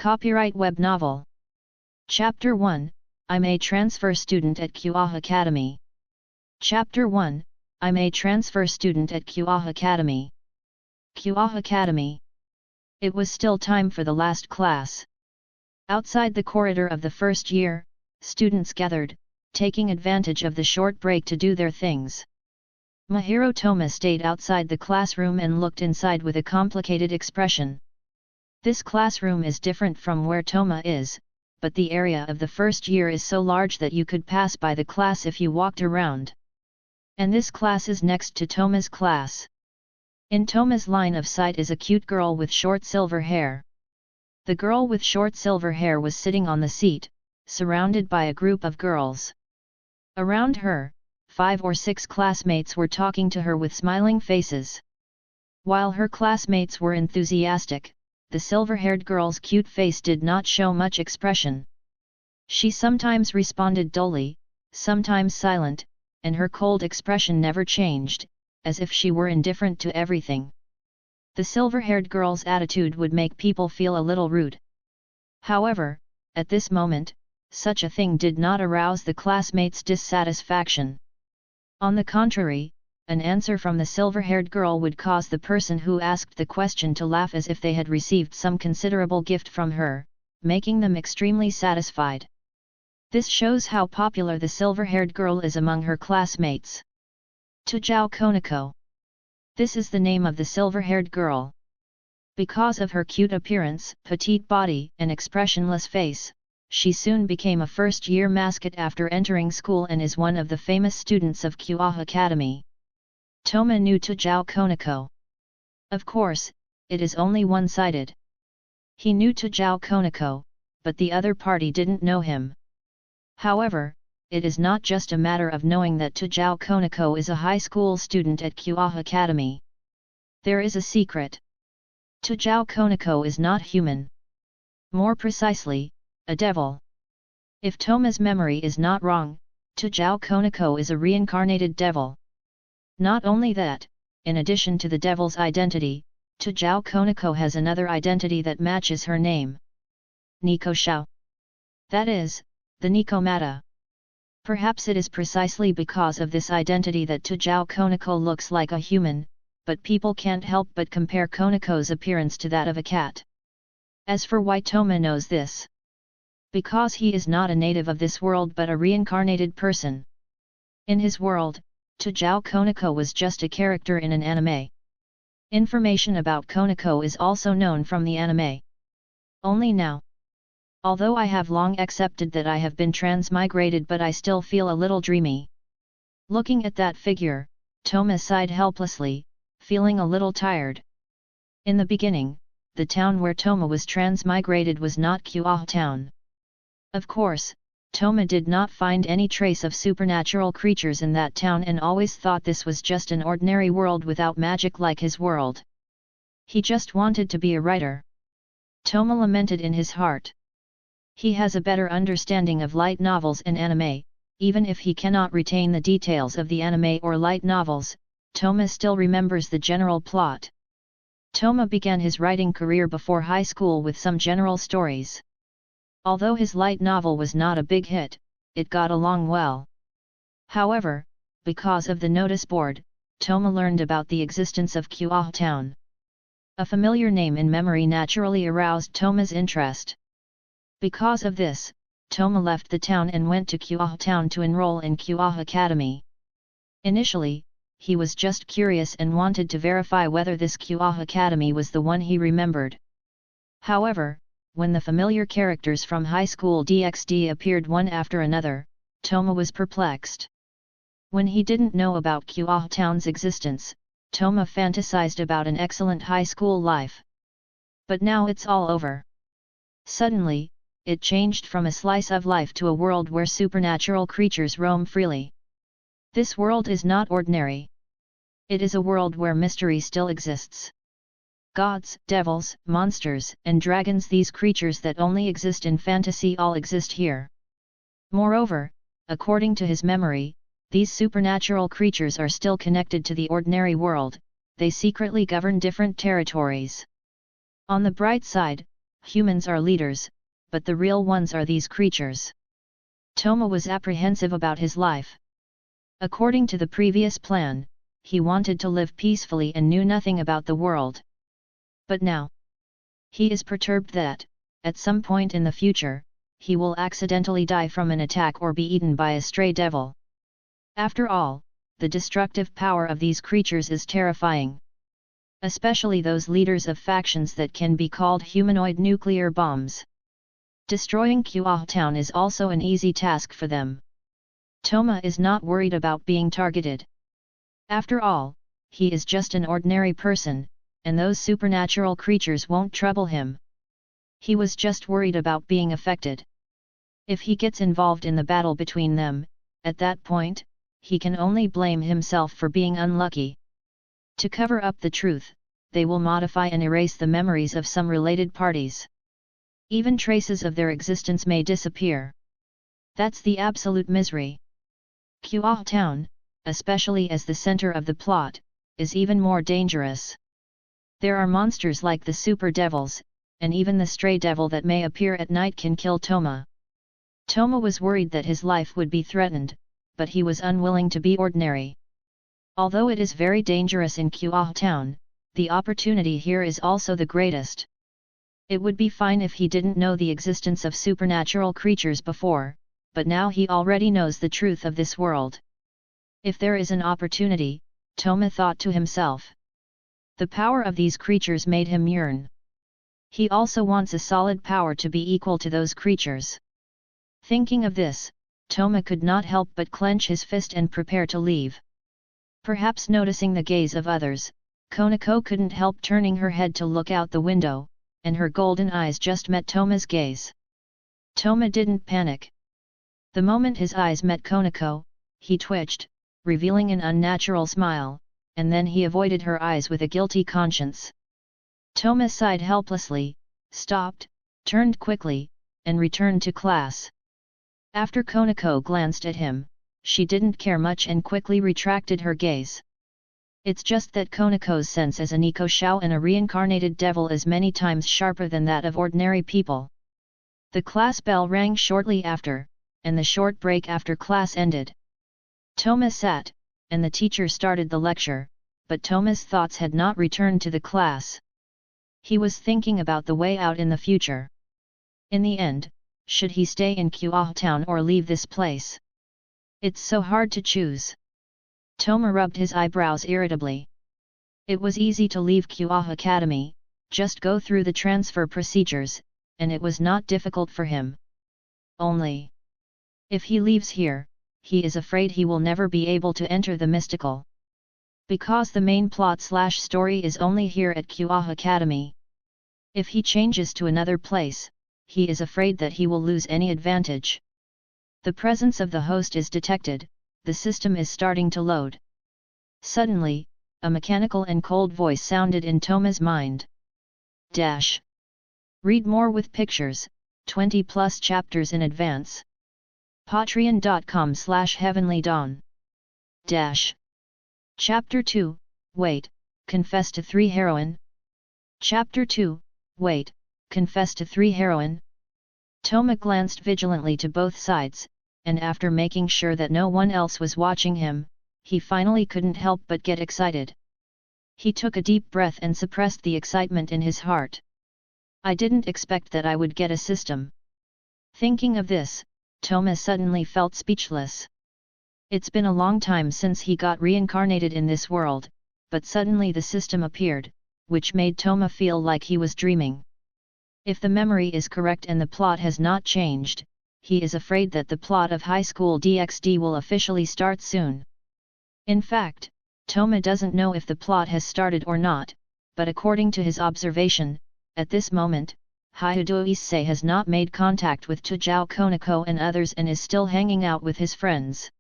Copyright Web Novel. Chapter 1, I'm a transfer student at QA Academy. Chapter 1, I'm a transfer student at QA Academy. QA Academy. It was still time for the last class. Outside the corridor of the first year, students gathered, taking advantage of the short break to do their things. Mahiro Toma stayed outside the classroom and looked inside with a complicated expression. This classroom is different from where Toma is, but the area of the first year is so large that you could pass by the class if you walked around. And this class is next to Toma's class. In Toma's line of sight is a cute girl with short silver hair. The girl with short silver hair was sitting on the seat, surrounded by a group of girls. Around her, 5 or 6 classmates were talking to her with smiling faces. While her classmates were enthusiastic, the silver-haired girl's cute face did not show much expression. She sometimes responded dully, sometimes silent, and her cold expression never changed, as if she were indifferent to everything. The silver-haired girl's attitude would make people feel a little rude. However, at this moment, such a thing did not arouse the classmates' dissatisfaction. On the contrary, an answer from the silver-haired girl would cause the person who asked the question to laugh as if they had received some considerable gift from her, making them extremely satisfied. This shows how popular the silver-haired girl is among her classmates. Tajao Konako. This is the name of the silver-haired girl. Because of her cute appearance, petite body, and expressionless face, she soon became a first-year mascot after entering school and is one of the famous students of QA Academy. Toma knew Tajao Konako. Of course, it is only one-sided. He knew Tajao Konako, but the other party didn't know him. However, it is not just a matter of knowing that Tajao Konako is a high school student at QA Academy. There is a secret. Tajao Konako is not human. More precisely, a devil. If Toma's memory is not wrong, Tajao Konako is a reincarnated devil. Not only that, in addition to the devil's identity, Tajao Konako has another identity that matches her name. Nico Shao. That is, the Nikomata. Perhaps it is precisely because of this identity that Tajao Konako looks like a human, but people can't help but compare Konako's appearance to that of a cat. As for why Toma knows this? Because he is not a native of this world but a reincarnated person. In his world, Tajao Konako was just a character in an anime. Information about Konako is also known from the anime. Only now. Although I have long accepted that I have been transmigrated, but I still feel a little dreamy. Looking at that figure, Toma sighed helplessly, feeling a little tired. In the beginning, the town where Toma was transmigrated was not QA town. Of course, Toma did not find any trace of supernatural creatures in that town and always thought this was just an ordinary world without magic like his world. He just wanted to be a writer. Toma lamented in his heart. He has a better understanding of light novels and anime, even if he cannot retain the details of the anime or light novels, Toma still remembers the general plot. Toma began his writing career before high school with some general stories. Although his light novel was not a big hit, it got along well. However, because of the notice board, Toma learned about the existence of QA Town. A familiar name in memory naturally aroused Toma's interest. Because of this, Toma left the town and went to QA Town to enroll in QA Academy. Initially, he was just curious and wanted to verify whether this QA Academy was the one he remembered. However, when the familiar characters from high school DxD appeared one after another, Toma was perplexed. When he didn't know about QA Town's existence, Toma fantasized about an excellent high school life. But now it's all over. Suddenly, it changed from a slice of life to a world where supernatural creatures roam freely. This world is not ordinary. It is a world where mystery still exists. Gods, devils, monsters, and dragons, these creatures that only exist in fantasy, all exist here. Moreover, according to his memory, these supernatural creatures are still connected to the ordinary world, they secretly govern different territories. On the bright side, humans are leaders, but the real ones are these creatures. Toma was apprehensive about his life. According to the previous plan, he wanted to live peacefully and knew nothing about the world. But now, he is perturbed that, at some point in the future, he will accidentally die from an attack or be eaten by a stray devil. After all, the destructive power of these creatures is terrifying. Especially those leaders of factions that can be called humanoid nuclear bombs. Destroying Kuah town is also an easy task for them. Toma is not worried about being targeted. After all, he is just an ordinary person, and those supernatural creatures won't trouble him. He was just worried about being affected. If he gets involved in the battle between them, at that point, he can only blame himself for being unlucky. To cover up the truth, they will modify and erase the memories of some related parties. Even traces of their existence may disappear. That's the absolute misery. Kuah town, especially as the center of the plot, is even more dangerous. There are monsters like the super devils, and even the stray devil that may appear at night can kill Toma. Toma was worried that his life would be threatened, but he was unwilling to be ordinary. Although it is very dangerous in Kuah town, the opportunity here is also the greatest. It would be fine if he didn't know the existence of supernatural creatures before, but now he already knows the truth of this world. If there is an opportunity, Toma thought to himself. The power of these creatures made him yearn. He also wants a solid power to be equal to those creatures. Thinking of this, Toma could not help but clench his fist and prepare to leave. Perhaps noticing the gaze of others, Konako couldn't help turning her head to look out the window, and her golden eyes just met Toma's gaze. Toma didn't panic. The moment his eyes met Konako, he twitched, revealing an unnatural smile, and then he avoided her eyes with a guilty conscience. Toma sighed helplessly, stopped, turned quickly, and returned to class. After Konako glanced at him, she didn't care much and quickly retracted her gaze. It's just that Konako's sense as a Nico Shao and a reincarnated devil is many times sharper than that of ordinary people. The class bell rang shortly after, and the short break after class ended. Toma sat, and the teacher started the lecture, but Toma's thoughts had not returned to the class. He was thinking about the way out in the future. In the end, should he stay in Kuah town or leave this place? It's so hard to choose. Toma rubbed his eyebrows irritably. It was easy to leave Kuah Academy, just go through the transfer procedures, and it was not difficult for him. Only, if he leaves here, he is afraid he will never be able to enter the mystical. Because the main plot/story is only here at Kuah Academy. If he changes to another place, he is afraid that he will lose any advantage. The presence of the host is detected, the system is starting to load. Suddenly, a mechanical and cold voice sounded in Toma's mind. Read more with pictures, 20+ chapters in advance. Patreon.com/heavenlydawn. Chapter 2, Wait, Confess to 3 Heroine. Chapter 2, Wait, Confess to 3 Heroine. Toma glanced vigilantly to both sides, and after making sure that no one else was watching him, he finally couldn't help but get excited. He took a deep breath and suppressed the excitement in his heart. I didn't expect that I would get a system. Thinking of this, Toma suddenly felt speechless. It's been a long time since he got reincarnated in this world, but suddenly the system appeared, which made Toma feel like he was dreaming. If the memory is correct and the plot has not changed, he is afraid that the plot of Highschool DxD will officially start soon. In fact, Toma doesn't know if the plot has started or not, but according to his observation, at this moment, Hyudo Issei has not made contact with Tujao Konako and others and is still hanging out with his friends.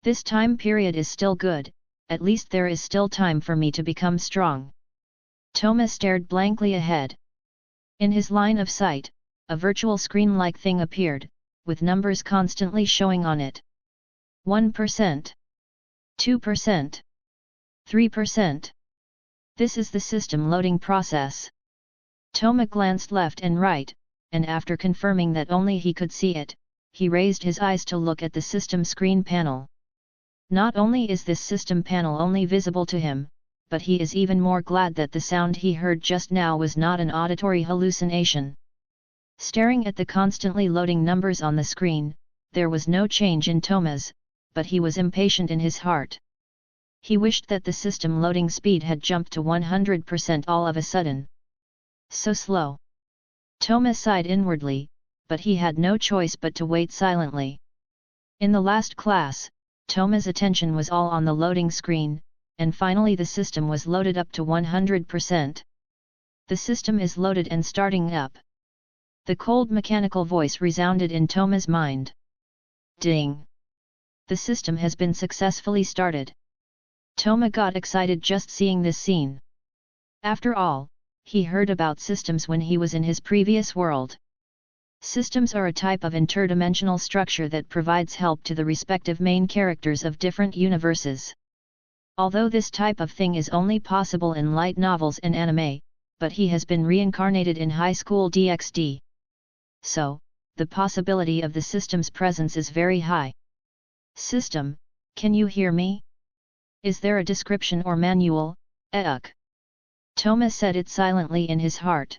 This time period is still good, at least there is still time for me to become strong. Toma stared blankly ahead. In his line of sight, a virtual screen-like thing appeared, with numbers constantly showing on it. 1%. 2%. 3%. This is the system loading process. Toma glanced left and right, and after confirming that only he could see it, he raised his eyes to look at the system screen panel. Not only is this system panel only visible to him, but he is even more glad that the sound he heard just now was not an auditory hallucination. Staring at the constantly loading numbers on the screen, there was no change in Toma's, but he was impatient in his heart. He wished that the system loading speed had jumped to 100% all of a sudden. So slow. Toma sighed inwardly, but he had no choice but to wait silently. In the last class, Toma's attention was all on the loading screen, and finally the system was loaded up to 100%. The system is loaded and starting up. The cold mechanical voice resounded in Toma's mind. Ding! The system has been successfully started. Toma got excited just seeing this scene. After all, he heard about systems when he was in his previous world. Systems are a type of interdimensional structure that provides help to the respective main characters of different universes. Although this type of thing is only possible in light novels and anime, but he has been reincarnated in Highschool DxD. So, the possibility of the system's presence is very high. System, can you hear me? Is there a description or manual? Toma said it silently in his heart.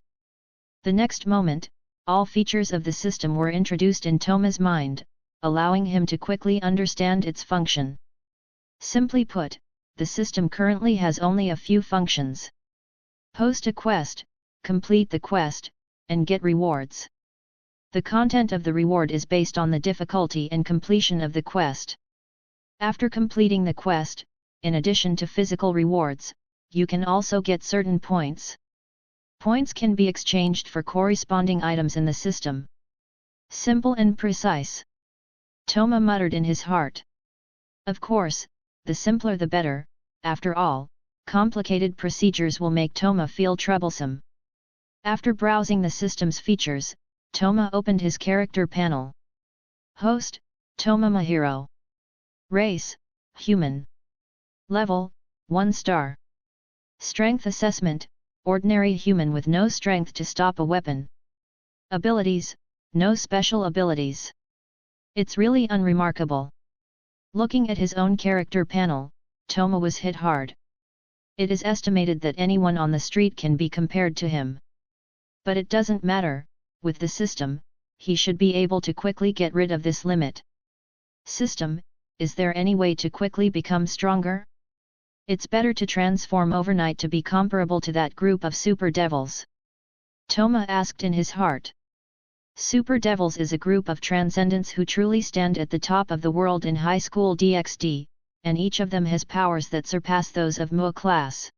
The next moment, all features of the system were introduced in Toma's mind, allowing him to quickly understand its function. Simply put, the system currently has only a few functions. Post a quest, complete the quest, and get rewards. The content of the reward is based on the difficulty and completion of the quest. After completing the quest, in addition to physical rewards, you can also get certain points. Points can be exchanged for corresponding items in the system. Simple and precise. Toma muttered in his heart. Of course, the simpler the better, after all, complicated procedures will make Toma feel troublesome. After browsing the system's features, Toma opened his character panel. Host, Toma Mahiro. Race, human. Level, 1 star. Strength assessment, ordinary human with no strength to stop a weapon. Abilities, no special abilities. It's really unremarkable. Looking at his own character panel, Toma was hit hard. It is estimated that anyone on the street can be compared to him. But it doesn't matter, with the system, he should be able to quickly get rid of this limit. System, is there any way to quickly become stronger? It's better to transform overnight to be comparable to that group of super devils. Toma asked in his heart. Super devils is a group of transcendents who truly stand at the top of the world in Highschool DxD, and each of them has powers that surpass those of Mu class.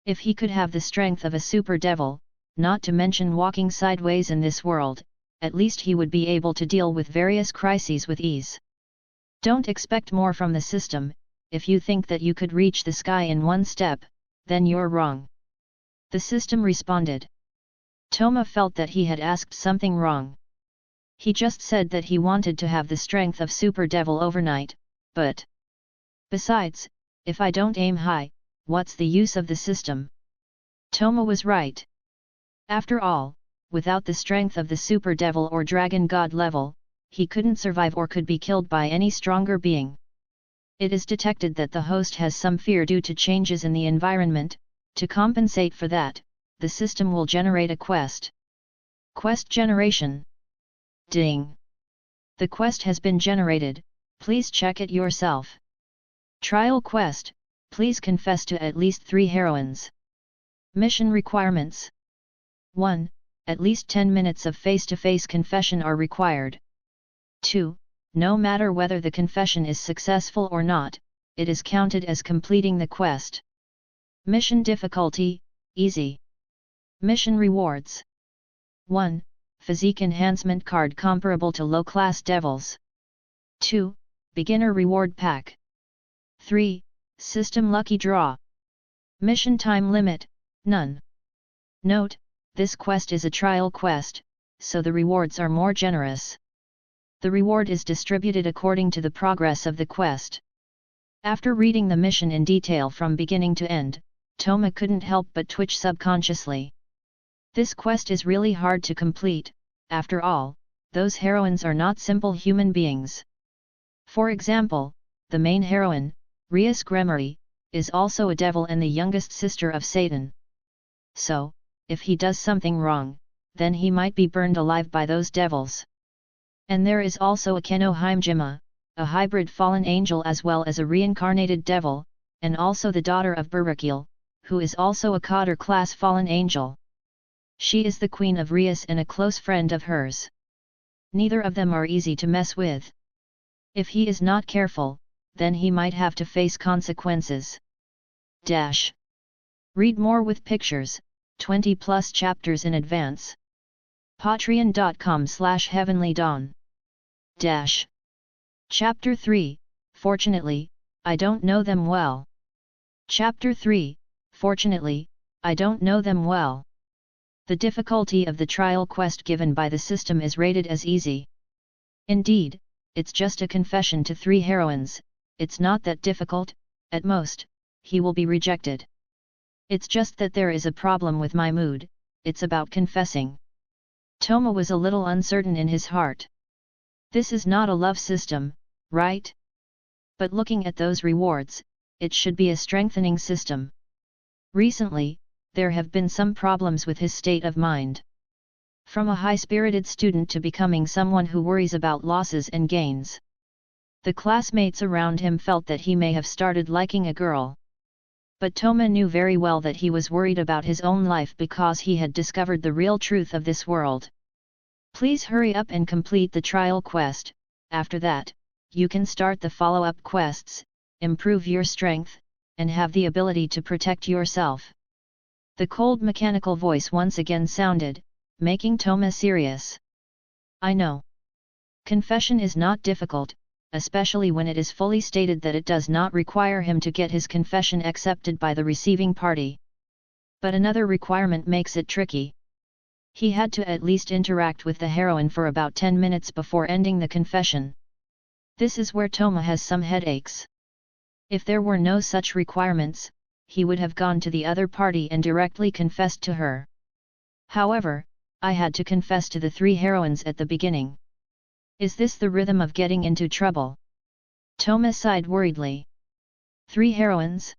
If he could have the strength of a super devil, not to mention walking sideways in this world, at least he would be able to deal with various crises with ease. Don't expect more from the system. If you think that you could reach the sky in one step, then you're wrong. The system responded. Toma felt that he had asked something wrong. He just said that he wanted to have the strength of Super Devil overnight, but... Besides, if I don't aim high, what's the use of the system? Toma was right. After all, without the strength of the Super Devil or Dragon God level, he couldn't survive or could be killed by any stronger being. It is detected that the host has some fear due to changes in the environment. To compensate for that, the system will generate a quest. Quest generation. Ding! The quest has been generated, please check it yourself. Trial quest, please confess to at least 3 heroines. Mission requirements. 1. At least 10 minutes of face-to-face confession are required. 2. No matter whether the confession is successful or not, it is counted as completing the quest. Mission difficulty, easy. Mission rewards. 1. Physique enhancement card comparable to low-class devils. 2. Beginner reward pack. 3. System lucky draw. Mission time limit, none. Note, this quest is a trial quest, so the rewards are more generous. The reward is distributed according to the progress of the quest. After reading the mission in detail from beginning to end, Toma couldn't help but twitch subconsciously. This quest is really hard to complete. After all, those heroines are not simple human beings. For example, the main heroine, Rias Gremory, is also a devil and the youngest sister of Satan. So, if he does something wrong, then he might be burned alive by those devils. And there is also Akeno Heimjima, a hybrid fallen angel as well as a reincarnated devil, and also the daughter of Berukil, who is also a Qadr class fallen angel. She is the queen of Rias and a close friend of hers. Neither of them are easy to mess with. If he is not careful, then he might have to face consequences. Read more with pictures, 20+ chapters in advance. Patreon.com/heavenlydawn. Chapter 3, Fortunately, I don't know them well. Chapter 3, Fortunately, I don't know them well. The difficulty of the trial quest given by the system is rated as easy. Indeed, it's just a confession to 3 heroines, it's not that difficult, at most, he will be rejected. It's just that there is a problem with my mood, it's about confessing. Toma was a little uncertain in his heart. This is not a love system, right? But looking at those rewards, it should be a strengthening system. Recently, there have been some problems with his state of mind. From a high-spirited student to becoming someone who worries about losses and gains. The classmates around him felt that he may have started liking a girl. But Toma knew very well that he was worried about his own life because he had discovered the real truth of this world. Please hurry up and complete the trial quest. After that, you can start the follow-up quests, improve your strength, and have the ability to protect yourself. The cold mechanical voice once again sounded, making Toma serious. I know. Confession is not difficult, especially when it is fully stated that it does not require him to get his confession accepted by the receiving party. But another requirement makes it tricky. He had to at least interact with the heroine for about 10 minutes before ending the confession. This is where Toma has some headaches. If there were no such requirements, he would have gone to the other party and directly confessed to her. However, I had to confess to the 3 heroines at the beginning. Is this the rhythm of getting into trouble? Toma sighed worriedly. 3 heroines?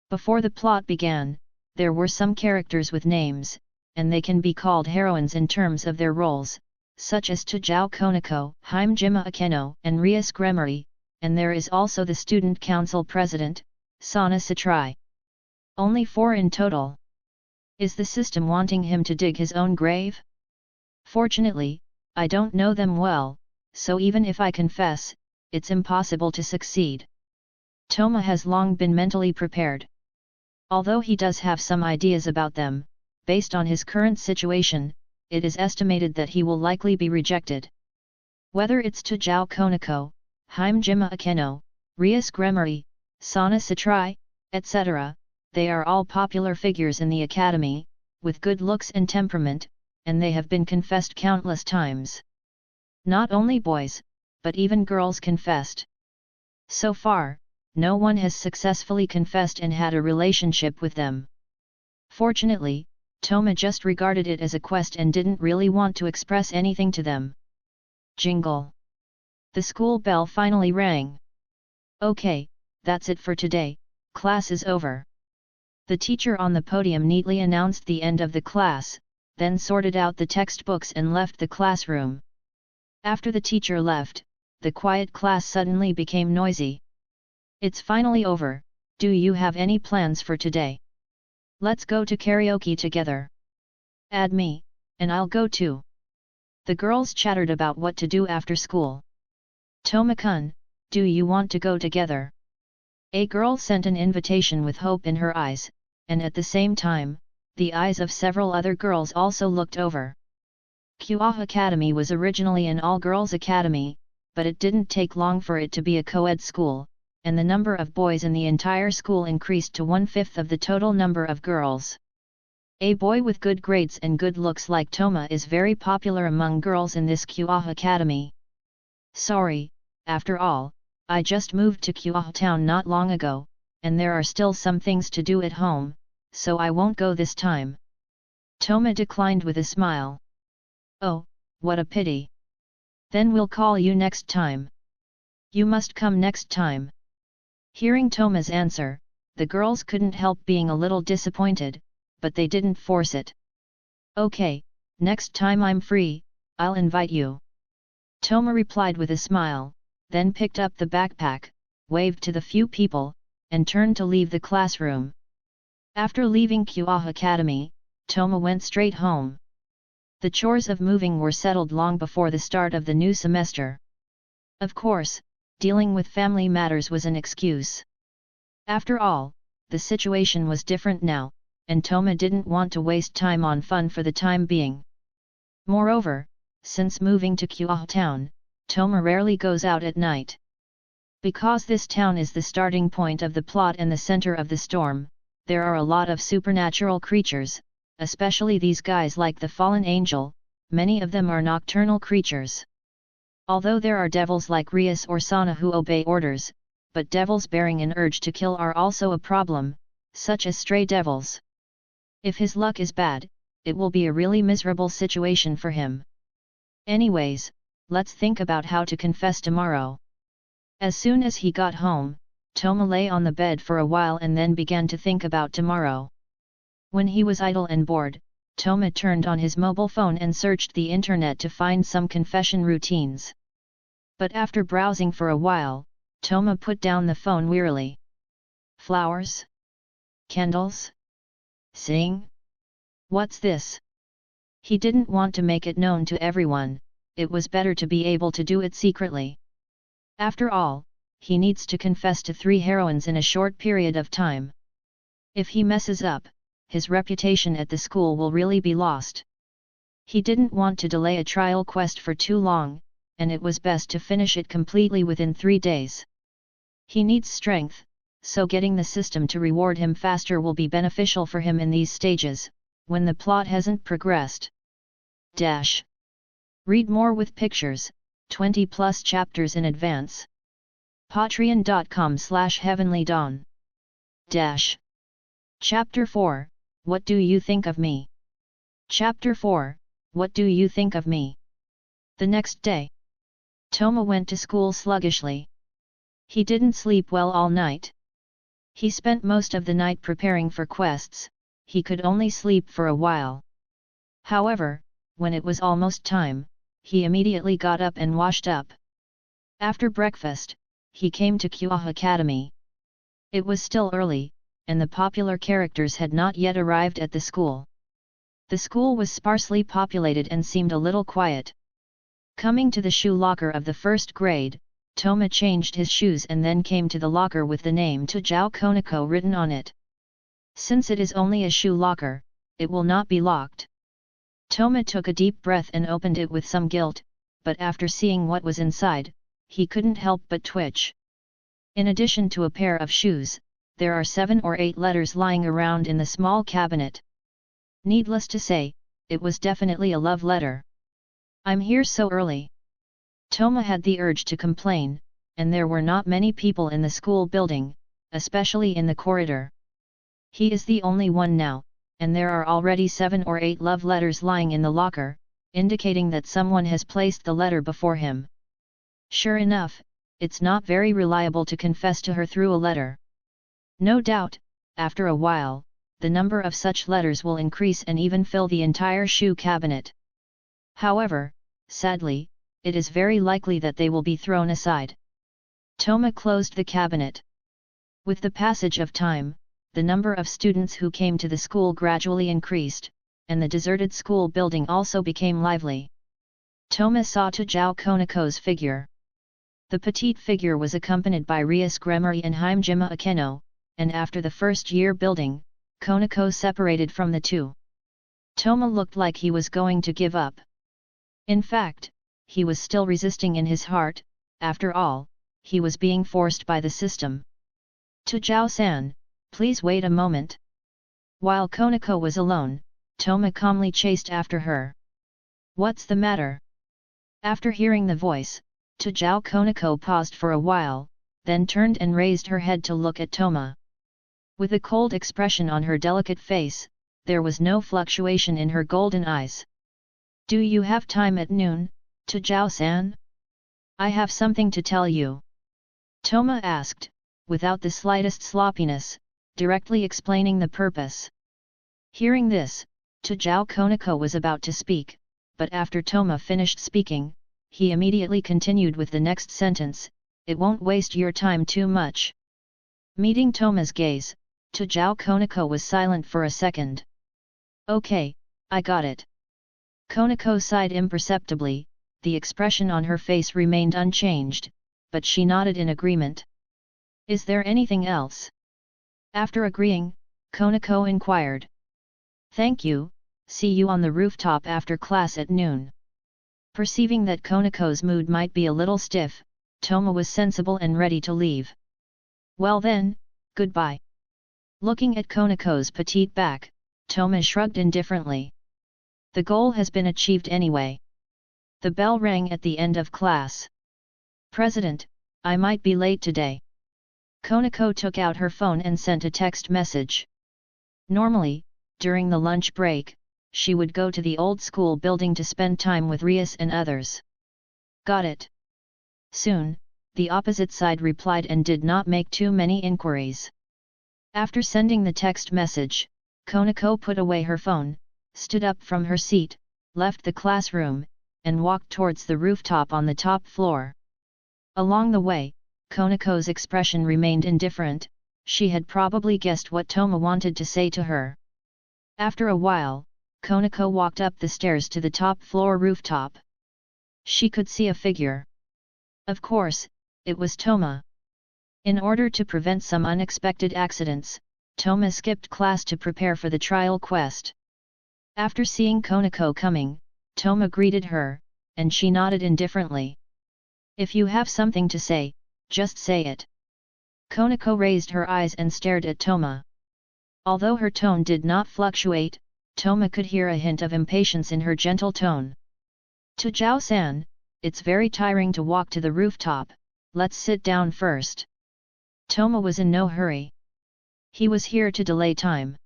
Before the plot began, there were some characters with names, and they can be called heroines in terms of their roles, such as Tajao Konako, Heimjima Akeno, and Rias Gremory, and there is also the student council president, Sana Satrai. Only 4 in total. Is the system wanting him to dig his own grave? Fortunately, I don't know them well, so even if I confess, it's impossible to succeed. Toma has long been mentally prepared. Although he does have some ideas about them, based on his current situation, it is estimated that he will likely be rejected. Whether it's Tajao Konako, Heimjima Akeno, Rias Gremory, Sana Satrai, etc., they are all popular figures in the academy, with good looks and temperament, and they have been confessed countless times. Not only boys, but even girls confessed. So far, no one has successfully confessed and had a relationship with them. Fortunately, Toma just regarded it as a quest and didn't really want to express anything to them. Jingle. The school bell finally rang. Okay, that's it for today, class is over. The teacher on the podium neatly announced the end of the class, then sorted out the textbooks and left the classroom. After the teacher left, the quiet class suddenly became noisy. It's finally over, do you have any plans for today? Let's go to karaoke together. Add me, and I'll go too. The girls chattered about what to do after school. Toma-kun, do you want to go together? A girl sent an invitation with hope in her eyes, and at the same time, the eyes of several other girls also looked over. Kyoa Academy was originally an all-girls academy, but it didn't take long for it to be a co-ed school, and the number of boys in the entire school increased to 1/5 of the total number of girls. A boy with good grades and good looks like Toma is very popular among girls in this Kyoa Academy. Sorry, after all, I just moved to Kyoa town not long ago, and there are still some things to do at home, so I won't go this time. Toma declined with a smile. Oh, what a pity. Then we'll call you next time. You must come next time. Hearing Toma's answer, the girls couldn't help being a little disappointed, but they didn't force it. Okay, next time I'm free, I'll invite you. Toma replied with a smile, then picked up the backpack, waved to the few people, and turned to leave the classroom. After leaving Kua Academy, Toma went straight home. The chores of moving were settled long before the start of the new semester. Of course, dealing with family matters was an excuse. After all, the situation was different now, and Toma didn't want to waste time on fun for the time being. Moreover, since moving to Kua town, Toma rarely goes out at night. Because this town is the starting point of the plot and the center of the storm, there are a lot of supernatural creatures, especially these guys like the fallen angel. Many of them are nocturnal creatures. Although there are devils like Rias or Sana who obey orders, but devils bearing an urge to kill are also a problem, such as stray devils. If his luck is bad, it will be a really miserable situation for him. Anyways, let's think about how to confess tomorrow. As soon as he got home, Toma lay on the bed for a while and then began to think about tomorrow. When he was idle and bored, Toma turned on his mobile phone and searched the internet to find some confession routines. But after browsing for a while, Toma put down the phone wearily. Flowers? Candles? Sing? What's this? He didn't want to make it known to everyone, it was better to be able to do it secretly. After all, he needs to confess to 3 heroines in a short period of time. If he messes up, his reputation at the school will really be lost. He didn't want to delay a trial quest for too long, and it was best to finish it completely within 3 days. He needs strength, so getting the system to reward him faster will be beneficial for him in these stages, when the plot hasn't progressed. Read more with pictures, 20+ chapters in advance. Patreon.com/heavenlydawn. Chapter 4, What do you think of me? Chapter 4, What do you think of me? The next day, Toma went to school sluggishly. He didn't sleep well all night. He spent most of the night preparing for quests, he could only sleep for a while. However, when it was almost time, he immediately got up and washed up. After breakfast, he came to Kua Academy. It was still early, and the popular characters had not yet arrived at the school. The school was sparsely populated and seemed a little quiet. Coming to the shoe locker of the first grade, Toma changed his shoes and then came to the locker with the name Tajao Konako written on it. Since it is only a shoe locker, it will not be locked. Toma took a deep breath and opened it with some guilt, but after seeing what was inside, he couldn't help but twitch. In addition to a pair of shoes, there are 7 or 8 letters lying around in the small cabinet. Needless to say, it was definitely a love letter. I'm here so early. Toma had the urge to complain, and there were not many people in the school building, especially in the corridor. He is the only one now, and there are already 7 or 8 love letters lying in the locker, indicating that someone has placed the letter before him. Sure enough, it's not very reliable to confess to her through a letter. No doubt, after a while, the number of such letters will increase and even fill the entire shoe cabinet. However, sadly, it is very likely that they will be thrown aside. Toma closed the cabinet. With the passage of time, the number of students who came to the school gradually increased, and the deserted school building also became lively. Toma saw Tajao Konako's figure. The petite figure was accompanied by Rias Gremory and Himejima Akeno, and after the first year building, Konako separated from the two. Toma looked like he was going to give up. In fact, he was still resisting in his heart. After all, he was being forced by the system. Tajao-san, please wait a moment. While Konako was alone, Toma calmly chased after her. What's the matter? After hearing the voice, Tajao Konako paused for a while, then turned and raised her head to look at Toma. With a cold expression on her delicate face, there was no fluctuation in her golden eyes. Do you have time at noon, Tejao-san? I have something to tell you. Toma asked, without the slightest sloppiness, directly explaining the purpose. Hearing this, Tejao Konako was about to speak, but after Toma finished speaking, he immediately continued with the next sentence, "It won't waste your time too much." Meeting Toma's gaze, Tejao Konako was silent for a second. "Okay, I got it." Konako sighed imperceptibly, the expression on her face remained unchanged, but she nodded in agreement. "Is there anything else?" After agreeing, Konako inquired. "Thank you, see you on the rooftop after class at noon." Perceiving that Konako's mood might be a little stiff, Toma was sensible and ready to leave. "Well then, goodbye." Looking at Konako's petite back, Toma shrugged indifferently. The goal has been achieved anyway. The bell rang at the end of class. "President, I might be late today." Konako took out her phone and sent a text message. Normally, during the lunch break, she would go to the old school building to spend time with Rias and others. "Got it." Soon, the opposite side replied and did not make too many inquiries. After sending the text message, Konako put away her phone, stood up from her seat, left the classroom, and walked towards the rooftop on the top floor. Along the way, Konako's expression remained indifferent, she had probably guessed what Toma wanted to say to her. After a while, Konako walked up the stairs to the top floor rooftop. She could see a figure. Of course, it was Toma. In order to prevent some unexpected accidents, Toma skipped class to prepare for the trial quest. After seeing Konako coming, Toma greeted her, and she nodded indifferently. "If you have something to say, just say it." Konako raised her eyes and stared at Toma. Although her tone did not fluctuate, Toma could hear a hint of impatience in her gentle tone. "Tejao-san, it's very tiring to walk to the rooftop, let's sit down first." Toma was in no hurry. He was here to delay time.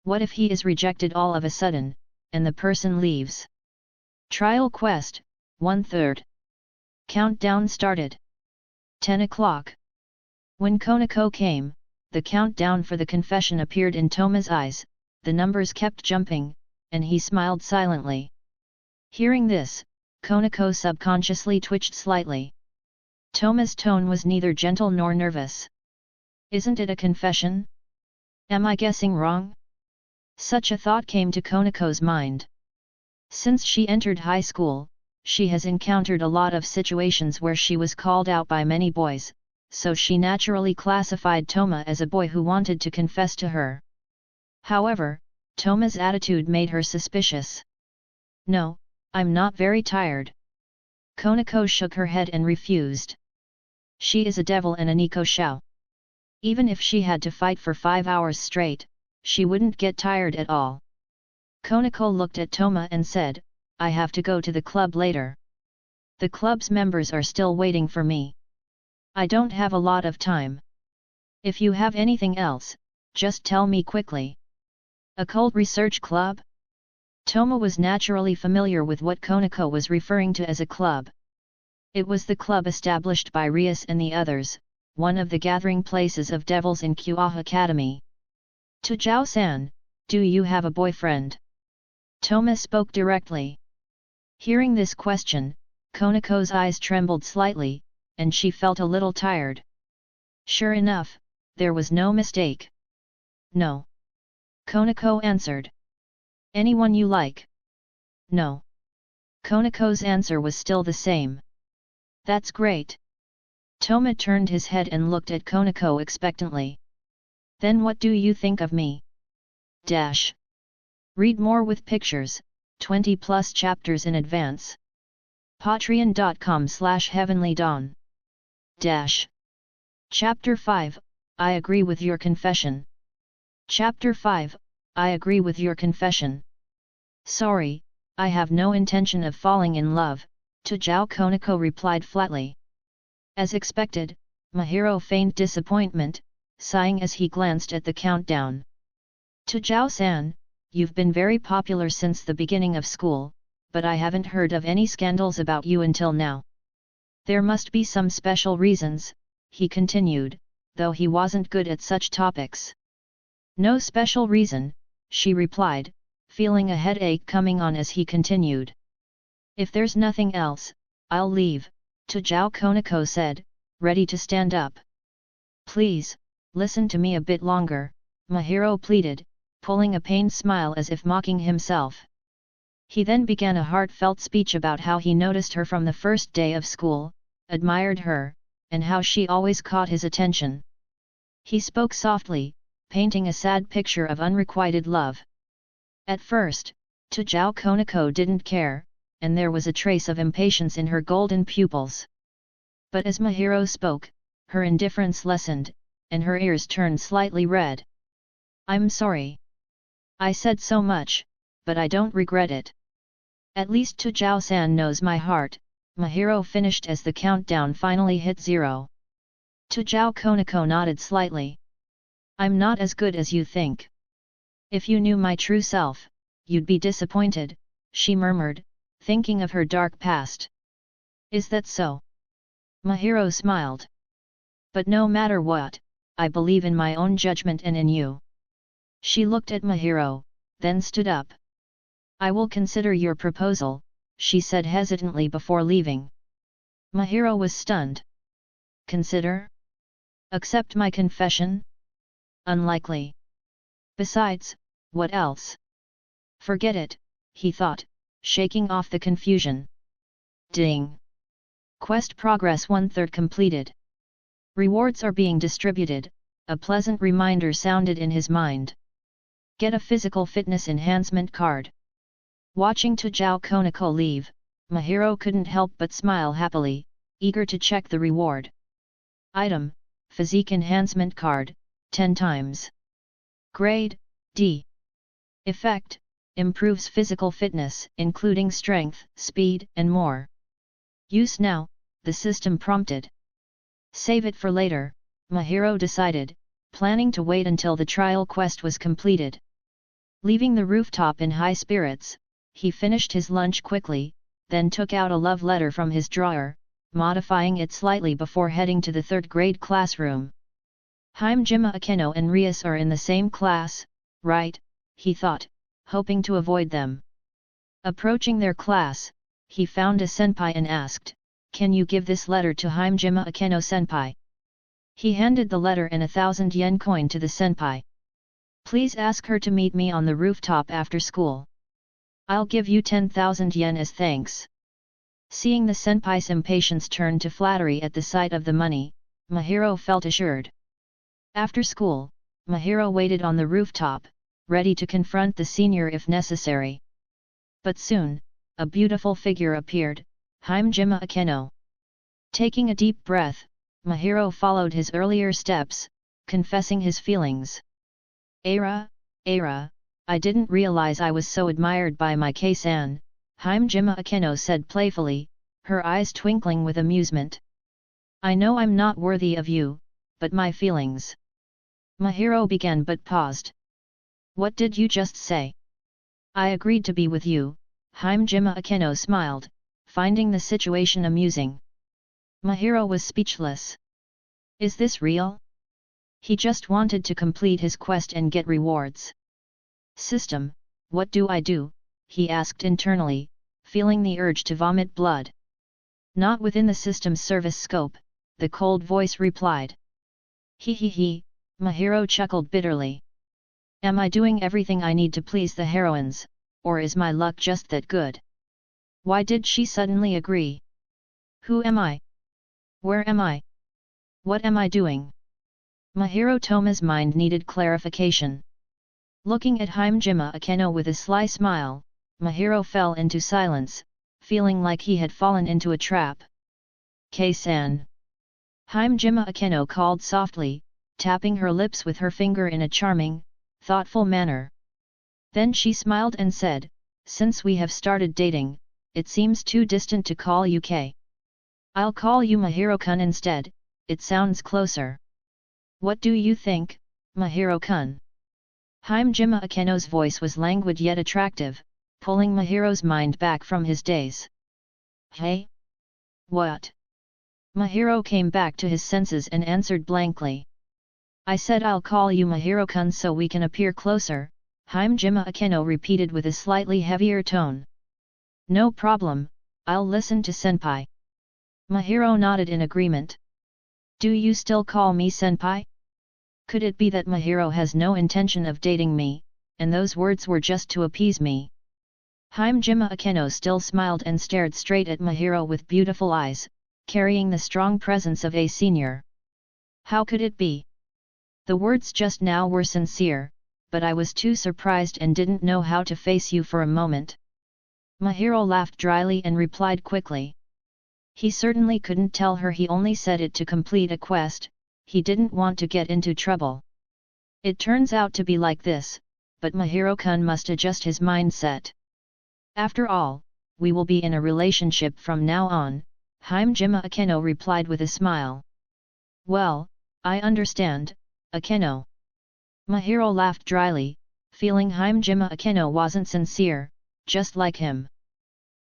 What if he is rejected all of a sudden, and the person leaves? Trial quest, 1/3. Countdown started. 10 o'clock. When Konako came, the countdown for the confession appeared in Toma's eyes, the numbers kept jumping, and he smiled silently. Hearing this, Konako subconsciously twitched slightly. Toma's tone was neither gentle nor nervous. "Isn't it a confession? Am I guessing wrong?" Such a thought came to Konako's mind. Since she entered high school, she has encountered a lot of situations where she was called out by many boys, so she naturally classified Toma as a boy who wanted to confess to her. However, Toma's attitude made her suspicious. "No, I'm not very tired." Konako shook her head and refused. She is a devil and a Nico Shao. Even if she had to fight for 5 hours straight, she wouldn't get tired at all. Konako looked at Toma and said, "I have to go to the club later. The club's members are still waiting for me. I don't have a lot of time. If you have anything else, just tell me quickly." Occult Research Club? Toma was naturally familiar with what Konako was referring to as a club. It was the club established by Rias and the others, one of the gathering places of devils in Kyoha Academy. "Tejao-san, do you have a boyfriend?" Toma spoke directly. Hearing this question, Konako's eyes trembled slightly, and she felt a little tired. Sure enough, there was no mistake. "No." Konako answered. "Anyone you like?" "No." Konako's answer was still the same. "That's great." Toma turned his head and looked at Konako expectantly. "Then what do you think of me?" Dash. Read more with pictures, 20+ chapters in advance. Patreon.com/heavenlydawn. Dash. Chapter 5, I agree with your confession. Chapter 5, I agree with your confession. "Sorry, I have no intention of falling in love," Tejao Konako replied flatly. As expected, Mahiro feigned disappointment, sighing as he glanced at the countdown. "Tejao-san, you've been very popular since the beginning of school, but I haven't heard of any scandals about you until now. There must be some special reasons, he continued, though he wasn't good at such topics. No special reason, she replied, feeling a headache coming on as he continued. If there's nothing else, I'll leave, Tujao Konako said, ready to stand up. Please, listen to me a bit longer, Mahiro pleaded, pulling a pained smile as if mocking himself. He then began a heartfelt speech about how he noticed her from the first day of school, admired her, and how she always caught his attention. He spoke softly, painting a sad picture of unrequited love. At first, Tujao Konako didn't care, and there was a trace of impatience in her golden pupils. But as Mahiro spoke, her indifference lessened, and her ears turned slightly red. I'm sorry. I said so much, but I don't regret it. At least Tujao-san knows my heart, Mahiro finished as the countdown finally hit 0. Tujao Konako nodded slightly. I'm not as good as you think. If you knew my true self, you'd be disappointed, she murmured, thinking of her dark past. Is that so? Mahiro smiled. But no matter what, I believe in my own judgment and in you. She looked at Mahiro, then stood up. I will consider your proposal, she said hesitantly before leaving. Mahiro was stunned. Consider? Accept my confession? Unlikely. Besides, what else? Forget it, he thought, shaking off the confusion. Ding! Quest progress 1/3 completed. Rewards are being distributed, a pleasant reminder sounded in his mind. Get a physical fitness enhancement card. Watching Tujao Konako leave, Mahiro couldn't help but smile happily, eager to check the reward. Item, Physique Enhancement Card, 10 times. Grade, D. Effect, improves physical fitness, including strength, speed, and more. Use now, the system prompted. Save it for later, Mahiro decided, planning to wait until the trial quest was completed. Leaving the rooftop in high spirits, he finished his lunch quickly, then took out a love letter from his drawer, modifying it slightly before heading to the 3rd grade classroom. Hajime Akeno and Rias are in the same class, right? He thought, hoping to avoid them. Approaching their class, he found a senpai and asked, "Can you give this letter to Hajime Akeno senpai?" He handed the letter and a 1,000 yen coin to the senpai. "Please ask her to meet me on the rooftop after school. I'll give you 10,000 yen as thanks." Seeing the senpai's impatience turn to flattery at the sight of the money, Mahiro felt assured. After school, Mahiro waited on the rooftop, ready to confront the senior if necessary. But soon, a beautiful figure appeared, Hajime Akeno. Taking a deep breath, Mahiro followed his earlier steps, confessing his feelings. Era, I didn't realize I was so admired by my K-san, Hajime Akeno said playfully, her eyes twinkling with amusement. I know I'm not worthy of you, but my feelings. Mahiro began but paused. What did you just say? I agreed to be with you, Hajime Akeno smiled, finding the situation amusing. Mahiro was speechless. Is this real? He just wanted to complete his quest and get rewards. System, what do I do? He asked internally, feeling the urge to vomit blood. Not within the system's service scope, the cold voice replied. He, Mahiro chuckled bitterly. Am I doing everything I need to please the heroines, or is my luck just that good? Why did she suddenly agree? Who am I? Where am I? What am I doing? Mahiro Toma's mind needed clarification. Looking at Hajime Akeno with a sly smile, Mahiro fell into silence, feeling like he had fallen into a trap. K-san. Hajime Akeno called softly, tapping her lips with her finger in a charming, thoughtful manner. Then she smiled and said, since we have started dating, it seems too distant to call you K. I'll call you Mahiro-kun instead, it sounds closer. What do you think, Mahiro-kun? Hajime Akeno's voice was languid yet attractive, pulling Mahiro's mind back from his daze. Hey? What? Mahiro came back to his senses and answered blankly. I said I'll call you Mahiro-kun so we can appear closer, Hajime Akeno repeated with a slightly heavier tone. No problem, I'll listen to senpai. Mahiro nodded in agreement. Do you still call me senpai? Could it be that Mahiro has no intention of dating me, and those words were just to appease me? Hajime Akeno still smiled and stared straight at Mahiro with beautiful eyes, carrying the strong presence of a senior. How could it be? The words just now were sincere, but I was too surprised and didn't know how to face you for a moment. Mahiro laughed dryly and replied quickly. He certainly couldn't tell her he only said it to complete a quest, he didn't want to get into trouble. It turns out to be like this, but Mahiro-kun must adjust his mindset. After all, we will be in a relationship from now on, Hajime Akeno replied with a smile. Well, I understand, Akeno. Mahiro laughed dryly, feeling Hajime Akeno wasn't sincere, just like him.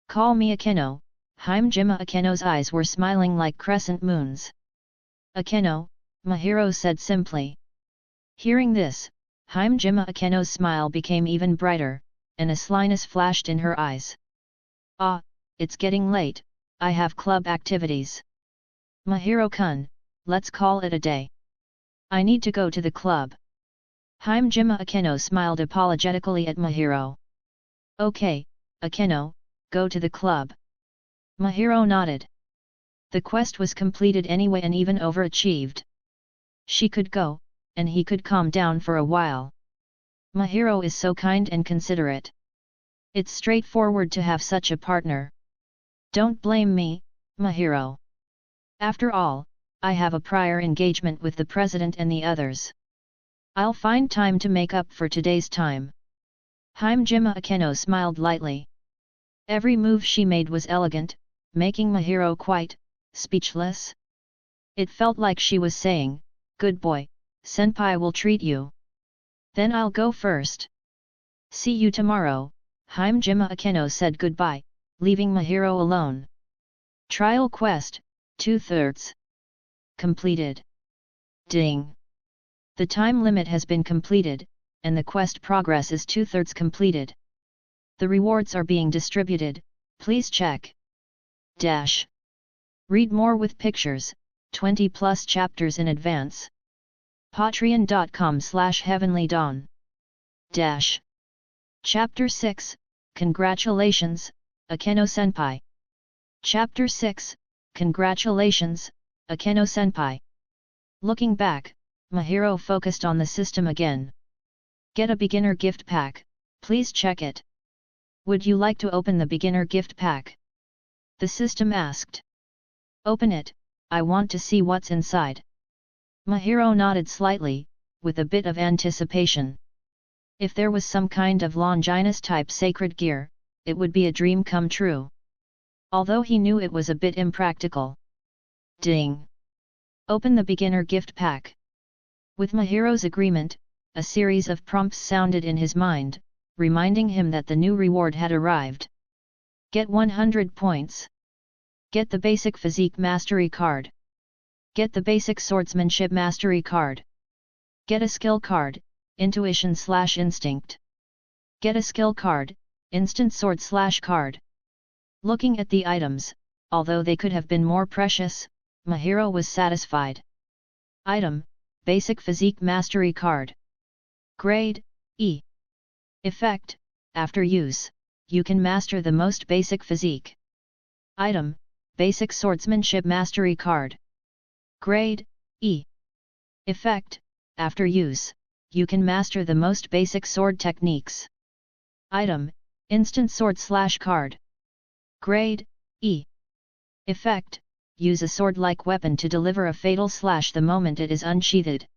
Call me Akeno. Hajime Akeno's eyes were smiling like crescent moons. Akeno, Mahiro said simply. Hearing this, Hajime Akeno's smile became even brighter, and a slyness flashed in her eyes. Ah, it's getting late, I have club activities. Mahiro-kun, let's call it a day. I need to go to the club. Hajime Akeno smiled apologetically at Mahiro. Okay, Akeno, go to the club. Mahiro nodded. The quest was completed anyway and even overachieved. She could go, and he could calm down for a while. Mahiro is so kind and considerate. It's straightforward to have such a partner. Don't blame me, Mahiro. After all, I have a prior engagement with the president and the others. I'll find time to make up for today's time. Hajime Akeno smiled lightly. Every move she made was elegant, making Mahiro quite speechless. It felt like she was saying, good boy, senpai will treat you. Then I'll go first. See you tomorrow, Hajime Akeno said goodbye, leaving Mahiro alone. Trial quest, 2/3. Completed. Ding! The time limit has been completed, and the quest progress is 2/3 completed. The rewards are being distributed, please check. Dash. Read more with pictures, 20+ chapters in advance. Patreon.com/heavenlydawn. Dash. Chapter 6, Congratulations, Akeno-senpai. Chapter 6, Congratulations, Akeno-senpai. Looking back, Mahiro focused on the system again. Get a beginner gift pack, please check it. Would you like to open the beginner gift pack? The system asked. Open it, I want to see what's inside. Mahiro nodded slightly, with a bit of anticipation. If there was some kind of Longinus-type sacred gear, it would be a dream come true. Although he knew it was a bit impractical. Ding! Open the beginner gift pack. With Mahiro's agreement, a series of prompts sounded in his mind, reminding him that the new reward had arrived. Get 100 points. Get the basic physique mastery card. Get the basic swordsmanship mastery card. Get a skill card, intuition/instinct. Get a skill card, instant sword/card. Looking at the items, although they could have been more precious, Mahiro was satisfied. Item, basic physique mastery card. Grade, E. Effect, after use, you can master the most basic physique. Item, basic swordsmanship mastery card. Grade, E. Effect, after use, you can master the most basic sword techniques. Item, instant sword/card. Grade, E. Effect, use a sword-like weapon to deliver a fatal slash the moment it is unsheathed.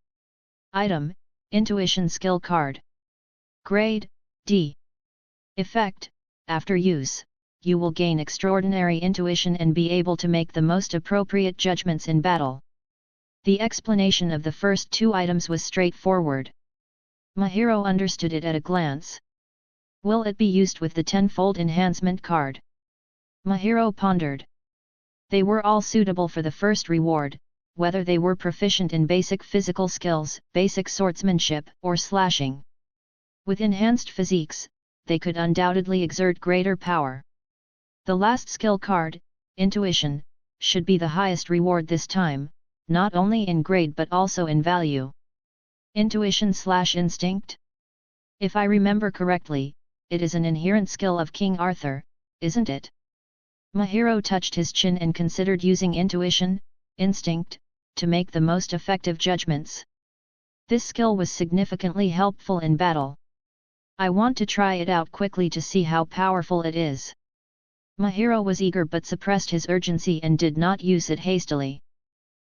Item, intuition skill card. Grade, D. Effect, after use, you will gain extraordinary intuition and be able to make the most appropriate judgments in battle. The explanation of the first two items was straightforward. Mahiro understood it at a glance. Will it be used with the tenfold enhancement card? Mahiro pondered. They were all suitable for the first reward, whether they were proficient in basic physical skills, basic swordsmanship, or slashing. With enhanced physiques, they could undoubtedly exert greater power. The last skill card, Intuition, should be the highest reward this time, not only in grade but also in value. Intuition/instinct? If I remember correctly, it is an inherent skill of King Arthur, isn't it? Mahiro touched his chin and considered using intuition, instinct, to make the most effective judgments. This skill was significantly helpful in battle. I want to try it out quickly to see how powerful it is. Mahiro was eager but suppressed his urgency and did not use it hastily.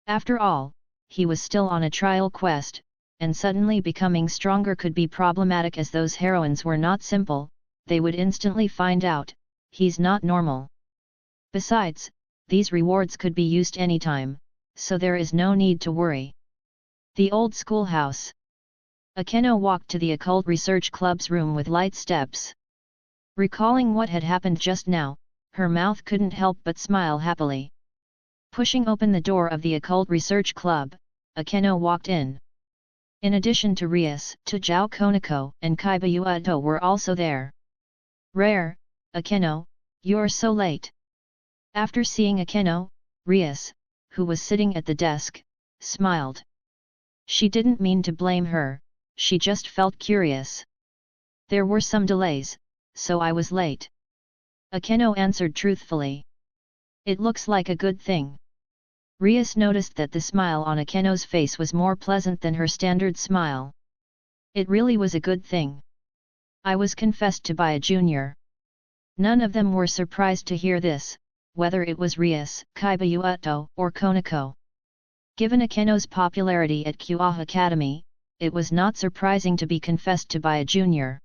After all, he was still on a trial quest, and suddenly becoming stronger could be problematic as those heroines were not simple, they would instantly find out, he's not normal. Besides, these rewards could be used anytime, so there is no need to worry. The old schoolhouse. Akeno walked to the Occult Research Club's room with light steps. Recalling what had happened just now, her mouth couldn't help but smile happily. Pushing open the door of the Occult Research Club, Akeno walked in. In addition to Rias, Tajao Konako and Kaiba Uedo were also there. Rare, Akeno, you're so late. After seeing Akeno, Rias, who was sitting at the desk, smiled. She didn't mean to blame her, she just felt curious. There were some delays, so I was late. Akeno answered truthfully. It looks like a good thing. Rias noticed that the smile on Akeno's face was more pleasant than her standard smile. It really was a good thing. I was confessed to by a junior. None of them were surprised to hear this, whether it was Rias, Kaiba Uedo, or Konako. Given Akeno's popularity at Kyoha Academy, it was not surprising to be confessed to by a junior.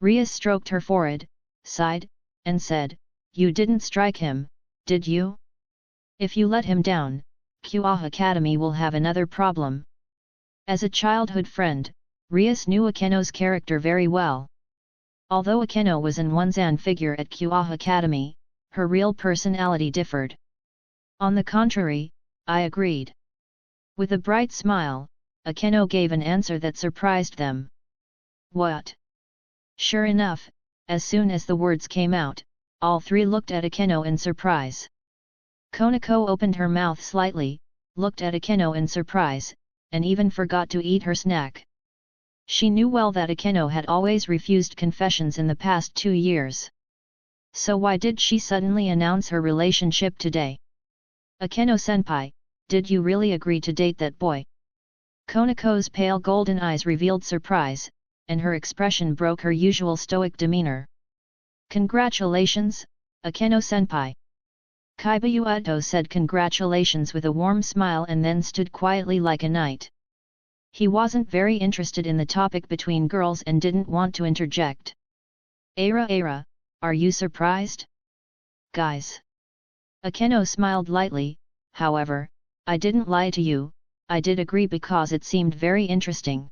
Rias stroked her forehead, sighed, and said, "You didn't strike him, did you? If you let him down, Kyoha Academy will have another problem." As a childhood friend, Rias knew Akeno's character very well. Although Akeno was an one-zan figure at Kyoha Academy, her real personality differed. On the contrary, I agreed. With a bright smile, Akeno gave an answer that surprised them. What? Sure enough, as soon as the words came out, all three looked at Akeno in surprise. Konako opened her mouth slightly, looked at Akeno in surprise, and even forgot to eat her snack. She knew well that Akeno had always refused confessions in the past 2 years. So why did she suddenly announce her relationship today? Akeno-senpai, did you really agree to date that boy? Konako's pale golden eyes revealed surprise, and her expression broke her usual stoic demeanor. Congratulations, Akeno-senpai. Kaiba Uedo said congratulations with a warm smile and then stood quietly like a knight. He wasn't very interested in the topic between girls and didn't want to interject. Ara, are you surprised? Guys. Akeno smiled lightly, however, I didn't lie to you, I did agree because it seemed very interesting.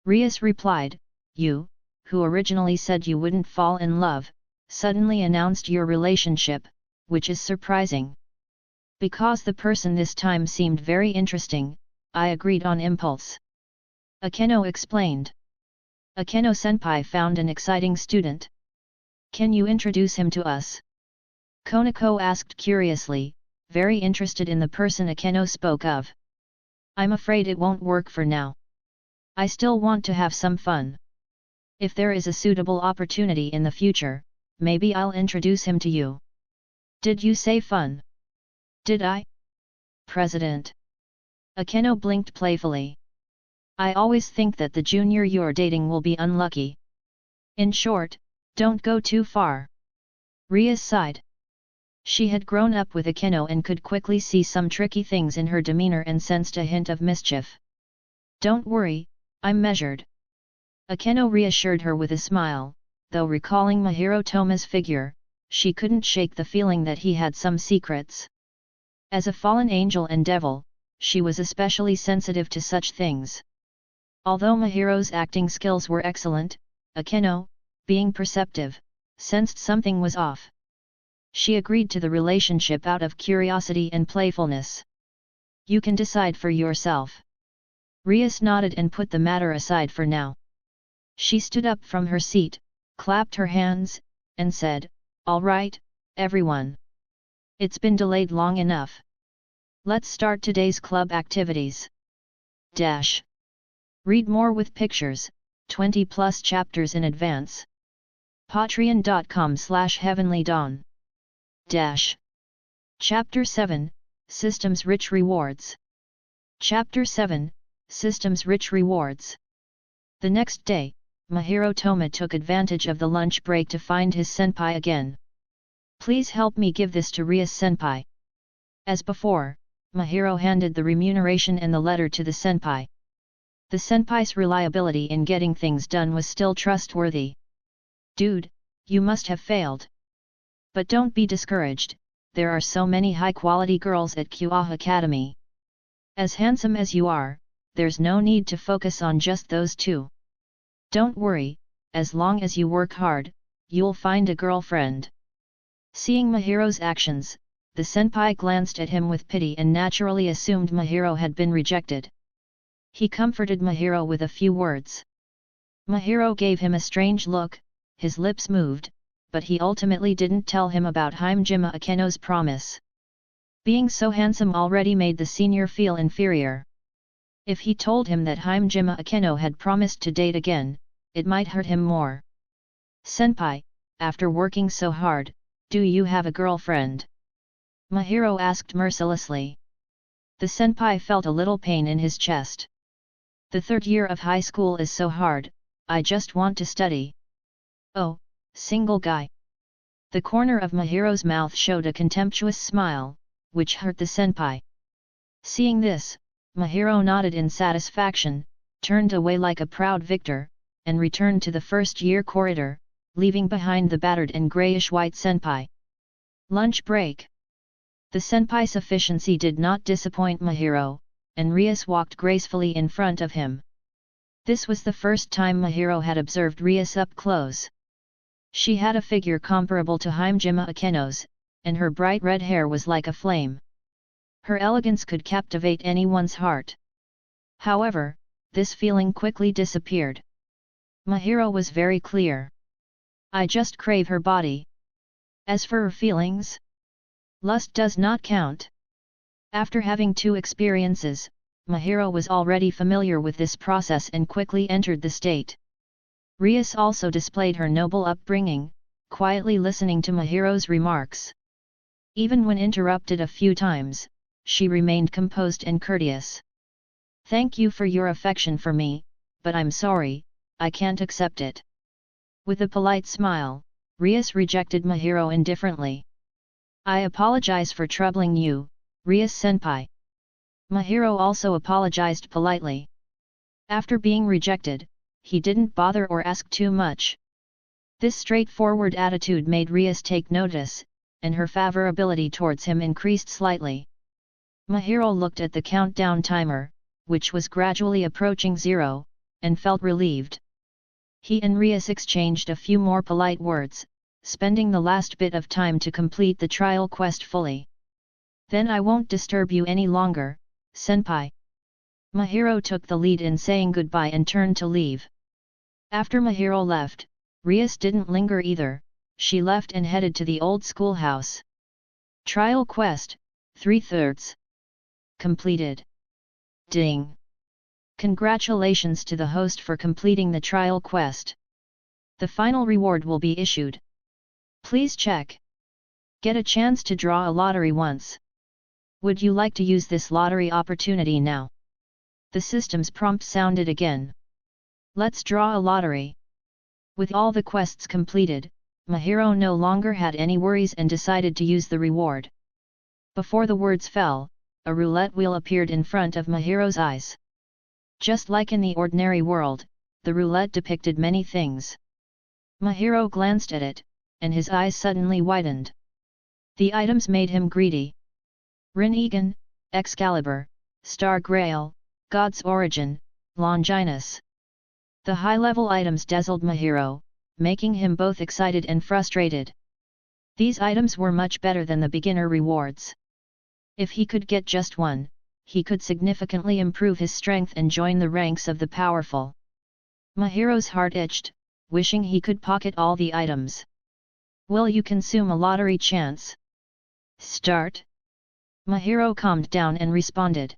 Rias replied, you, who originally said you wouldn't fall in love, suddenly announced your relationship, which is surprising. Because the person this time seemed very interesting, I agreed on impulse. Akeno explained. Akeno-senpai found an exciting student. Can you introduce him to us? Konako asked curiously, very interested in the person Akeno spoke of. I'm afraid it won't work for now. I still want to have some fun. If there is a suitable opportunity in the future, maybe I'll introduce him to you. Did you say fun? Did I? President. Akeno blinked playfully. I always think that the junior you're dating will be unlucky. In short, don't go too far. Rias sighed. She had grown up with Akeno and could quickly see some tricky things in her demeanor and sensed a hint of mischief. Don't worry, I'm measured. Akeno reassured her with a smile, though recalling Mahiro Toma's figure, she couldn't shake the feeling that he had some secrets. As a fallen angel and devil, she was especially sensitive to such things. Although Mahiro's acting skills were excellent, Akeno, being perceptive, sensed something was off. She agreed to the relationship out of curiosity and playfulness. You can decide for yourself. Rias nodded and put the matter aside for now. She stood up from her seat, clapped her hands, and said, "All right, everyone. It's been delayed long enough. Let's start today's club activities. Read more with pictures, 20+ chapters in advance. Patreon.com/heavenlydawn. Chapter 7, Systems Rich Rewards. Chapter 7, Systems Rich Rewards. The next day, Mahiro Toma took advantage of the lunch break to find his senpai again. "Please help me give this to Rias senpai." As before, Mahiro handed the remuneration and the letter to the senpai. The senpai's reliability in getting things done was still trustworthy. "Dude, you must have failed. But don't be discouraged, there are so many high-quality girls at QA Academy. As handsome as you are, there's no need to focus on just those two. Don't worry, as long as you work hard, you'll find a girlfriend." Seeing Mahiro's actions, the senpai glanced at him with pity and naturally assumed Mahiro had been rejected. He comforted Mahiro with a few words. Mahiro gave him a strange look, his lips moved, but he ultimately didn't tell him about Hajime Akeno's promise. Being so handsome already made the senior feel inferior. If he told him that Hajime Akeno had promised to date again, it might hurt him more. "Senpai, after working so hard, do you have a girlfriend?" Mahiro asked mercilessly. The senpai felt a little pain in his chest. "The third year of high school is so hard, I just want to study." "Oh, single guy." The corner of Mahiro's mouth showed a contemptuous smile, which hurt the senpai. Seeing this, Mahiro nodded in satisfaction, turned away like a proud victor, and returned to the first-year corridor, leaving behind the battered and grayish-white senpai. Lunch break. The senpai's efficiency did not disappoint Mahiro, and Rias walked gracefully in front of him. This was the first time Mahiro had observed Rias up close. She had a figure comparable to Hajime Akeno's, and her bright red hair was like a flame. Her elegance could captivate anyone's heart. However, this feeling quickly disappeared. Mahiro was very clear. "I just crave her body. As for her feelings, lust does not count." After having two experiences, Mahiro was already familiar with this process and quickly entered the state. Rias also displayed her noble upbringing, quietly listening to Mahiro's remarks. Even when interrupted a few times, she remained composed and courteous. "Thank you for your affection for me, but I'm sorry, I can't accept it." With a polite smile, Rias rejected Mahiro indifferently. "I apologize for troubling you, Rias senpai." Mahiro also apologized politely. After being rejected, he didn't bother or ask too much. This straightforward attitude made Rias take notice, and her favorability towards him increased slightly. Mahiro looked at the countdown timer, which was gradually approaching 0, and felt relieved. He and Rias exchanged a few more polite words, spending the last bit of time to complete the trial quest fully. "Then I won't disturb you any longer, senpai." Mahiro took the lead in saying goodbye and turned to leave. After Mahiro left, Rias didn't linger either, she left and headed to the old schoolhouse. Trial quest, 3/3. Completed. Ding! Congratulations to the host for completing the trial quest. The final reward will be issued. Please check. Get a chance to draw a lottery once. Would you like to use this lottery opportunity now? The system's prompt sounded again. Let's draw a lottery. With all the quests completed, Mahiro no longer had any worries and decided to use the reward. Before the words fell, a roulette wheel appeared in front of Mahiro's eyes. Just like in the ordinary world, the roulette depicted many things. Mahiro glanced at it, and his eyes suddenly widened. The items made him greedy. Rinnegan, Excalibur, Star Grail, God's Origin, Longinus. The high-level items dazzled Mahiro, making him both excited and frustrated. These items were much better than the beginner rewards. If he could get just one, he could significantly improve his strength and join the ranks of the powerful. Mahiro's heart itched, wishing he could pocket all the items. Will you consume a lottery chance? Start. Mahiro calmed down and responded.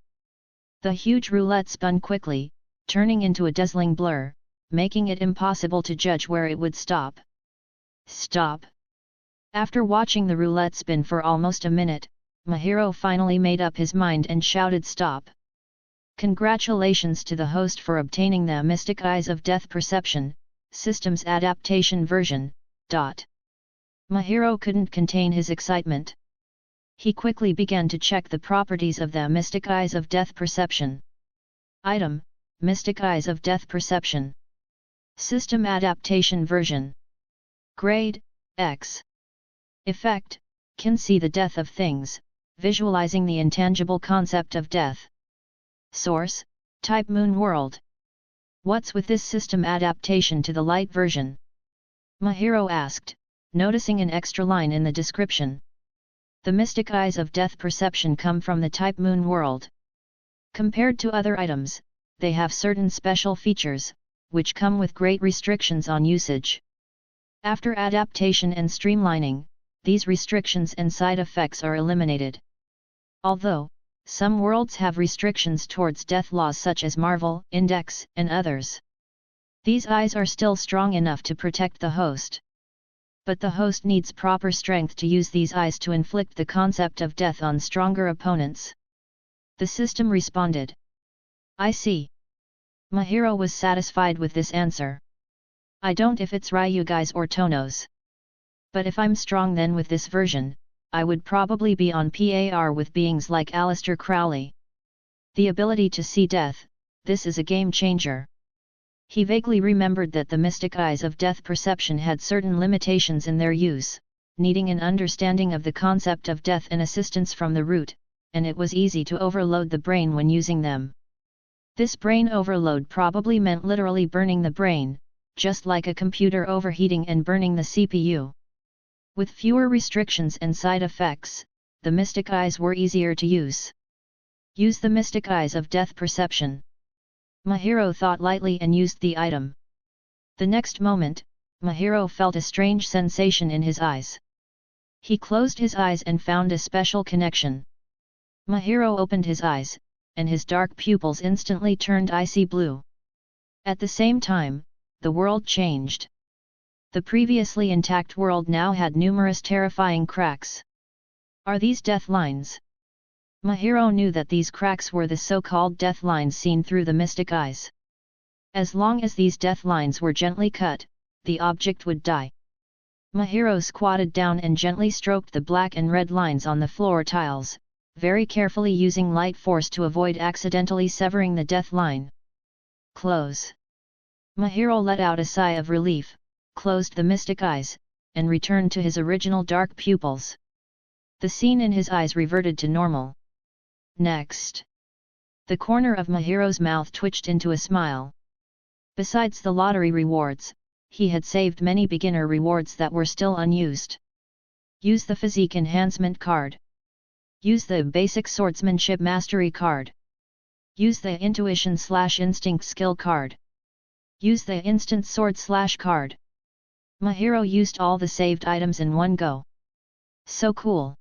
The huge roulette spun quickly, turning into a dazzling blur, making it impossible to judge where it would stop. Stop. After watching the roulette spin for almost a minute, Mahiro finally made up his mind and shouted stop. Congratulations to the host for obtaining the Mystic Eyes of Death Perception, Systems Adaptation version. Mahiro couldn't contain his excitement. He quickly began to check the properties of the Mystic Eyes of Death Perception. Item: Mystic Eyes of Death Perception. System Adaptation version. Grade: X. Effect: can see the death of things, visualizing the intangible concept of death. Source: Type Moon World. What's with this system adaptation to the light version? Mahiro asked, noticing an extra line in the description. The Mystic Eyes of Death Perception come from the Type Moon World. Compared to other items, they have certain special features, which come with great restrictions on usage. After adaptation and streamlining, these restrictions and side effects are eliminated. Although, some worlds have restrictions towards death laws such as Marvel, Index, and others. These eyes are still strong enough to protect the host. But the host needs proper strength to use these eyes to inflict the concept of death on stronger opponents. The system responded. I see. Mahiro was satisfied with this answer. I don't if it's Ryu guys or Tonos. But if I'm strong then with this version, I would probably be on par with beings like Aleister Crowley. The ability to see death, this is a game changer. He vaguely remembered that the Mystic Eyes of Death Perception had certain limitations in their use, needing an understanding of the concept of death and assistance from the root, and it was easy to overload the brain when using them. This brain overload probably meant literally burning the brain, just like a computer overheating and burning the CPU. With fewer restrictions and side effects, the Mystic Eyes were easier to use. Use the Mystic Eyes of Death Perception. Mahiro thought lightly and used the item. The next moment, Mahiro felt a strange sensation in his eyes. He closed his eyes and found a special connection. Mahiro opened his eyes, and his dark pupils instantly turned icy blue. At the same time, the world changed. The previously intact world now had numerous terrifying cracks. Are these death lines? Mahiro knew that these cracks were the so-called death lines seen through the Mystic Eyes. As long as these death lines were gently cut, the object would die. Mahiro squatted down and gently stroked the black and red lines on the floor tiles, very carefully using light force to avoid accidentally severing the death line. Close. Mahiro let out a sigh of relief, closed the Mystic Eyes, and returned to his original dark pupils. The scene in his eyes reverted to normal. Next. The corner of Mahiro's mouth twitched into a smile. Besides the lottery rewards, he had saved many beginner rewards that were still unused. Use the Physique Enhancement card. Use the Basic Swordsmanship Mastery card. Use the Intuition/Instinct skill card. Use the Instant Sword/ card. Mahiro used all the saved items in one go. So cool.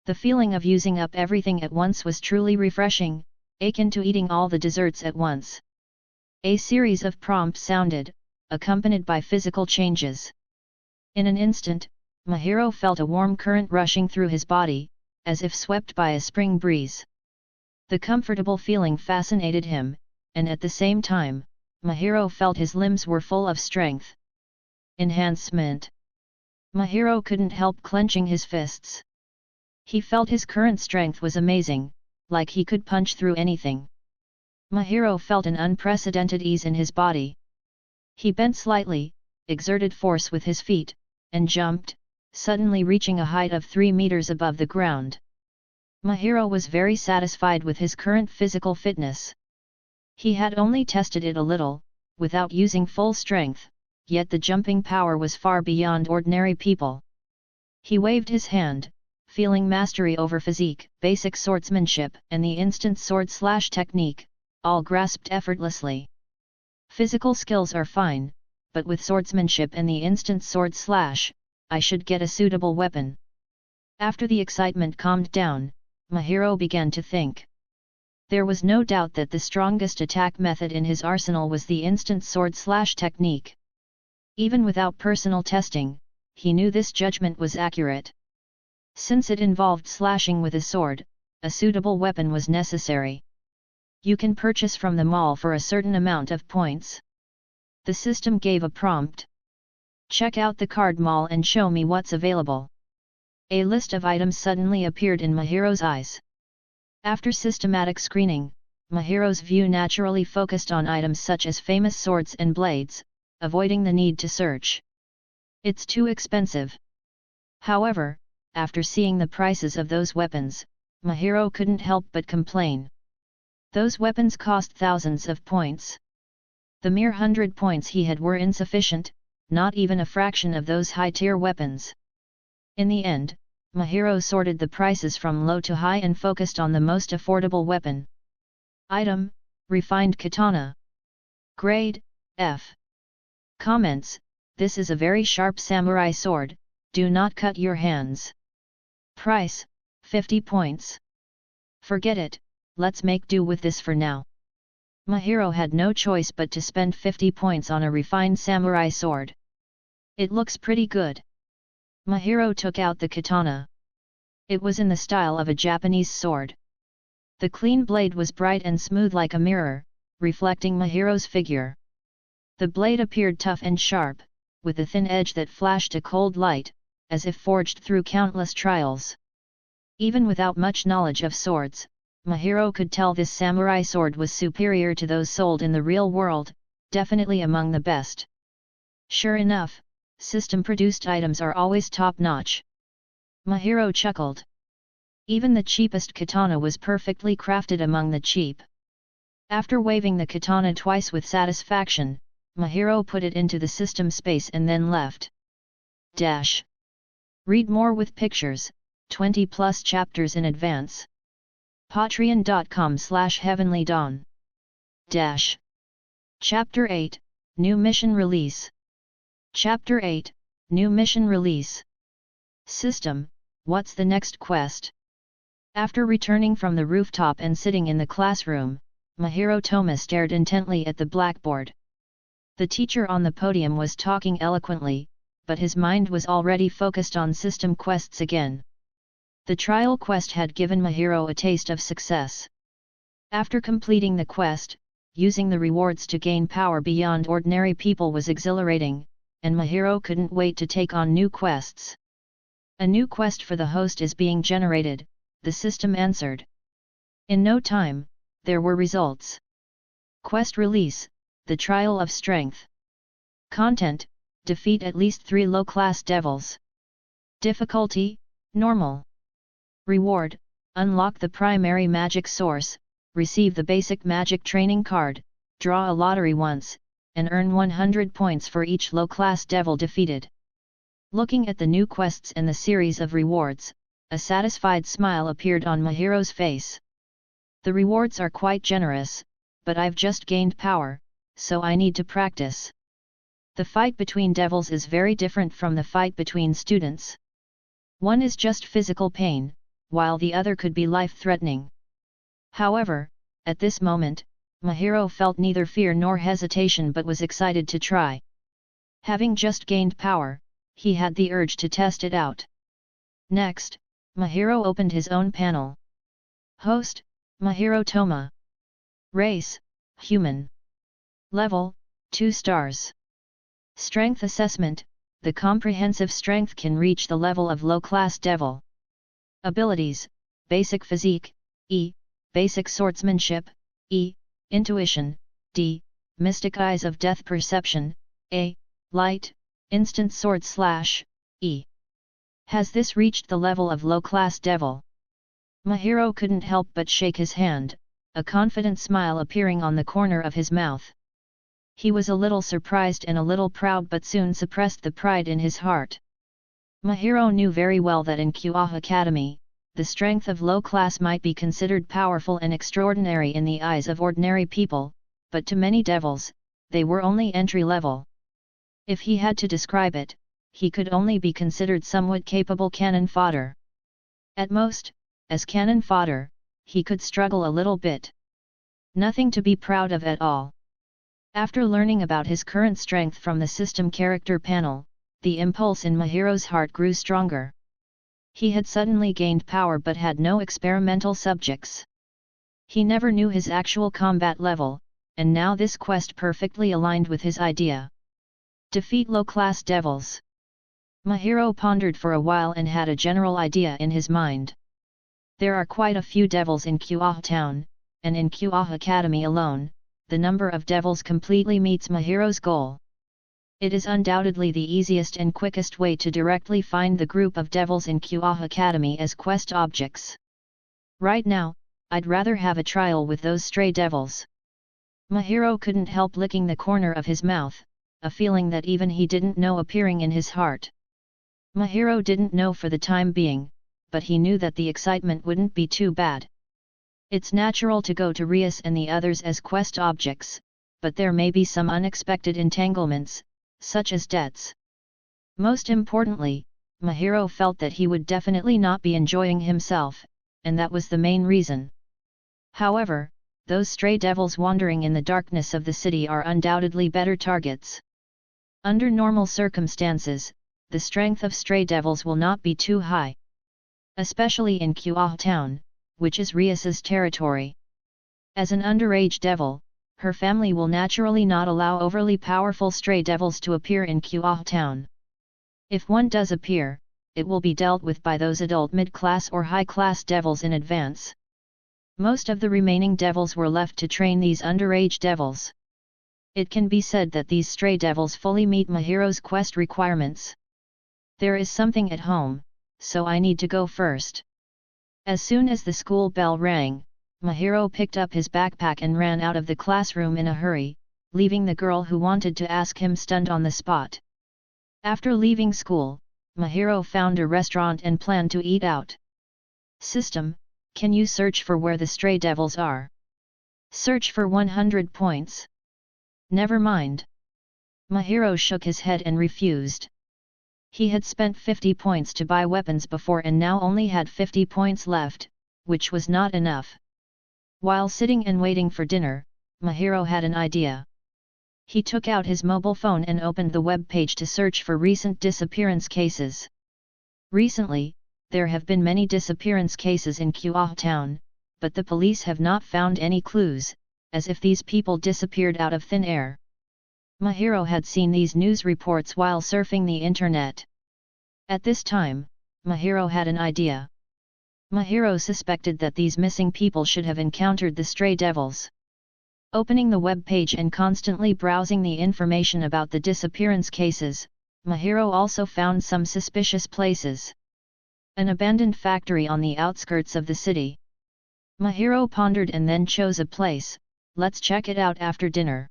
The feeling of using up everything at once was truly refreshing, akin to eating all the desserts at once. A series of prompts sounded, accompanied by physical changes. In an instant, Mahiro felt a warm current rushing through his body, as if swept by a spring breeze. The comfortable feeling fascinated him, and at the same time, Mahiro felt his limbs were full of strength. Enhancement. Mahiro couldn't help clenching his fists. He felt his current strength was amazing, like he could punch through anything. Mahiro felt an unprecedented ease in his body. He bent slightly, exerted force with his feet, and jumped, suddenly reaching a height of 3 meters above the ground. Mahiro was very satisfied with his current physical fitness. He had only tested it a little, without using full strength, yet the jumping power was far beyond ordinary people. He waved his hand, feeling mastery over physique, basic swordsmanship, and the instant sword/slash technique, all grasped effortlessly. Physical skills are fine, but with swordsmanship and the instant sword/slash, I should get a suitable weapon. After the excitement calmed down, Mahiro began to think. There was no doubt that the strongest attack method in his arsenal was the instant sword/slash technique. Even without personal testing, he knew this judgment was accurate. Since it involved slashing with a sword, a suitable weapon was necessary. You can purchase from the mall for a certain amount of points. The system gave a prompt. Check out the card mall and show me what's available. A list of items suddenly appeared in Mahiro's eyes. After systematic screening, Mahiro's view naturally focused on items such as famous swords and blades, avoiding the need to search. It's too expensive. However, after seeing the prices of those weapons, Mahiro couldn't help but complain. Those weapons cost thousands of points. The mere 100 points he had were insufficient, not even a fraction of those high-tier weapons. In the end, Mahiro sorted the prices from low to high and focused on the most affordable weapon. Item: Refined Katana. Grade: F. Comments: This is a very sharp samurai sword, do not cut your hands. Price: 50 points. Forget it, let's make do with this for now. Mahiro had no choice but to spend 50 points on a refined samurai sword. It looks pretty good. Mahiro took out the katana. It was in the style of a Japanese sword. The clean blade was bright and smooth like a mirror, reflecting Mahiro's figure. The blade appeared tough and sharp, with a thin edge that flashed a cold light, as if forged through countless trials. Even without much knowledge of swords, Mahiro could tell this samurai sword was superior to those sold in the real world, definitely among the best. Sure enough, system-produced items are always top-notch. Mahiro chuckled. Even the cheapest katana was perfectly crafted among the cheap. After waving the katana twice with satisfaction, Mahiro put it into the system space and then left. Read more with pictures, 20+ chapters in advance. Patreon.com/heavenlydawn. Chapter 8, New Mission Release. Chapter 8, New Mission Release. System: What's the next quest? After returning from the rooftop and sitting in the classroom, Mahiro Toma stared intently at the blackboard. The teacher on the podium was talking eloquently, but his mind was already focused on system quests again. The trial quest had given Mahiro a taste of success. After completing the quest, using the rewards to gain power beyond ordinary people was exhilarating, and Mahiro couldn't wait to take on new quests. A new quest for the host is being generated, the system answered. In no time, there were results. Quest release: The Trial of Strength. Content: Defeat at least 3 low-class devils. Difficulty: Normal. Reward: Unlock the primary magic source, receive the basic magic training card, draw a lottery once, and earn 100 points for each low-class devil defeated. Looking at the new quests and the series of rewards, a satisfied smile appeared on Mahiro's face. The rewards are quite generous, but I've just gained power, so I need to practice. The fight between devils is very different from the fight between students. One is just physical pain, while the other could be life-threatening. However, at this moment, Mahiro felt neither fear nor hesitation but was excited to try. Having just gained power, he had the urge to test it out. Next, Mahiro opened his own panel. Host: Mahiro Toma. Race: Human. Level: 2 stars. Strength assessment: the comprehensive strength can reach the level of low-class devil. Abilities: Basic Physique, E. Basic Swordsmanship, E. Intuition, D. Mystic Eyes of Death Perception, A. Light, Instant Sword/Slash, E. Has this reached the level of low-class devil? Mahiro couldn't help but shake his hand, a confident smile appearing on the corner of his mouth. He was a little surprised and a little proud, but soon suppressed the pride in his heart. Mahiro knew very well that in Kyoah Academy, the strength of low class might be considered powerful and extraordinary in the eyes of ordinary people, but to many devils, they were only entry level. If he had to describe it, he could only be considered somewhat capable cannon fodder. At most, as cannon fodder, he could struggle a little bit. Nothing to be proud of at all. After learning about his current strength from the system character panel, the impulse in Mahiro's heart grew stronger. He had suddenly gained power but had no experimental subjects. He never knew his actual combat level, and now this quest perfectly aligned with his idea. Defeat low-class devils. Mahiro pondered for a while and had a general idea in his mind. There are quite a few devils in Kyoah Town, and in Kyoah Academy alone, the number of devils completely meets Mahiro's goal. It is undoubtedly the easiest and quickest way to directly find the group of devils in Kyoah Academy as quest objects. Right now, I'd rather have a trial with those stray devils. Mahiro couldn't help licking the corner of his mouth, a feeling that even he didn't know appearing in his heart. Mahiro didn't know for the time being, but he knew that the excitement wouldn't be too bad. It's natural to go to Rias and the others as quest objects, but there may be some unexpected entanglements, such as debts. Most importantly, Mahiro felt that he would definitely not be enjoying himself, and that was the main reason. However, those stray devils wandering in the darkness of the city are undoubtedly better targets. Under normal circumstances, the strength of stray devils will not be too high. Especially in Kyoah Town, which is Rias's territory. As an underage devil, her family will naturally not allow overly powerful stray devils to appear in Kyoah Town. If one does appear, it will be dealt with by those adult mid-class or high-class devils in advance. Most of the remaining devils were left to train these underage devils. It can be said that these stray devils fully meet Mahiro's quest requirements. There is something at home, so I need to go first. As soon as the school bell rang, Mahiro picked up his backpack and ran out of the classroom in a hurry, leaving the girl who wanted to ask him stunned on the spot. After leaving school, Mahiro found a restaurant and planned to eat out. System, can you search for where the stray devils are? Search for 100 points. Never mind. Mahiro shook his head and refused. He had spent 50 points to buy weapons before and now only had 50 points left, which was not enough. While sitting and waiting for dinner, Mahiro had an idea. He took out his mobile phone and opened the web page to search for recent disappearance cases. Recently, there have been many disappearance cases in Kyoah Town, but the police have not found any clues, as if these people disappeared out of thin air. Mahiro had seen these news reports while surfing the internet. At this time, Mahiro had an idea. Mahiro suspected that these missing people should have encountered the stray devils. Opening the web page and constantly browsing the information about the disappearance cases, Mahiro also found some suspicious places. An abandoned factory on the outskirts of the city. Mahiro pondered and then chose a place. Let's check it out after dinner.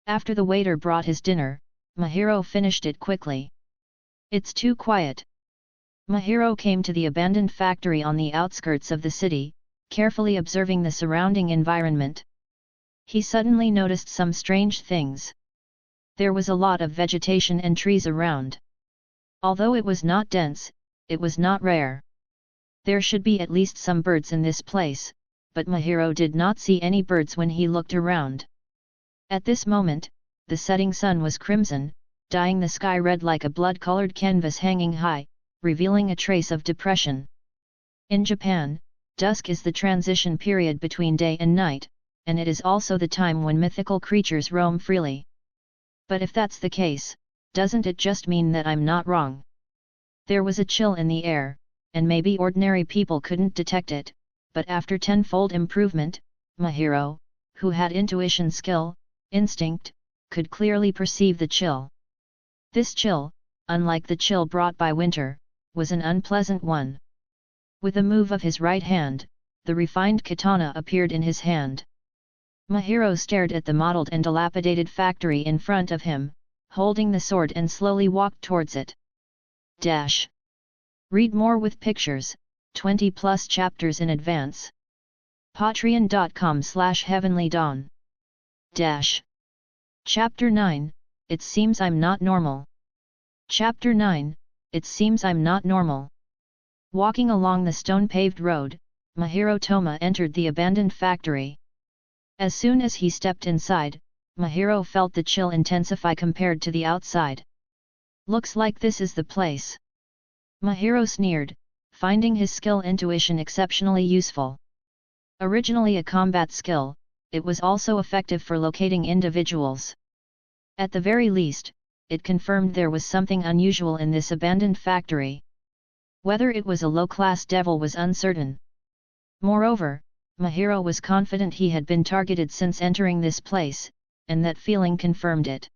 After the waiter brought his dinner, Mahiro finished it quickly. It's too quiet. Mahiro came to the abandoned factory on the outskirts of the city, carefully observing the surrounding environment. He suddenly noticed some strange things. There was a lot of vegetation and trees around. Although it was not dense, it was not rare. There should be at least some birds in this place, but Mahiro did not see any birds when he looked around. At this moment, the setting sun was crimson, dyeing the sky red like a blood-colored canvas hanging high, revealing a trace of depression. In Japan, dusk is the transition period between day and night, and it is also the time when mythical creatures roam freely. But if that's the case, doesn't it just mean that I'm not wrong? There was a chill in the air, and maybe ordinary people couldn't detect it, but after tenfold improvement, Mahiro, who had intuition skill, instinct, could clearly perceive the chill. This chill, unlike the chill brought by winter, was an unpleasant one. With a move of his right hand, the refined katana appeared in his hand. Mahiro stared at the mottled and dilapidated factory in front of him, holding the sword and slowly walked towards it. Read more with pictures, 20+ chapters in advance. Patreon.com/heavenlydawn. Chapter 9, It Seems I'm Not Normal. Chapter 9, It Seems I'm Not Normal. Walking along the stone-paved road, Mahiro Toma entered the abandoned factory. As soon as he stepped inside, Mahiro felt the chill intensify compared to the outside. Looks like this is the place. Mahiro sneered, finding his skill intuition exceptionally useful. Originally a combat skill, it was also effective for locating individuals. At the very least, it confirmed there was something unusual in this abandoned factory. Whether it was a low-class devil was uncertain. Moreover, Mahiro was confident he had been targeted since entering this place, and that feeling confirmed it.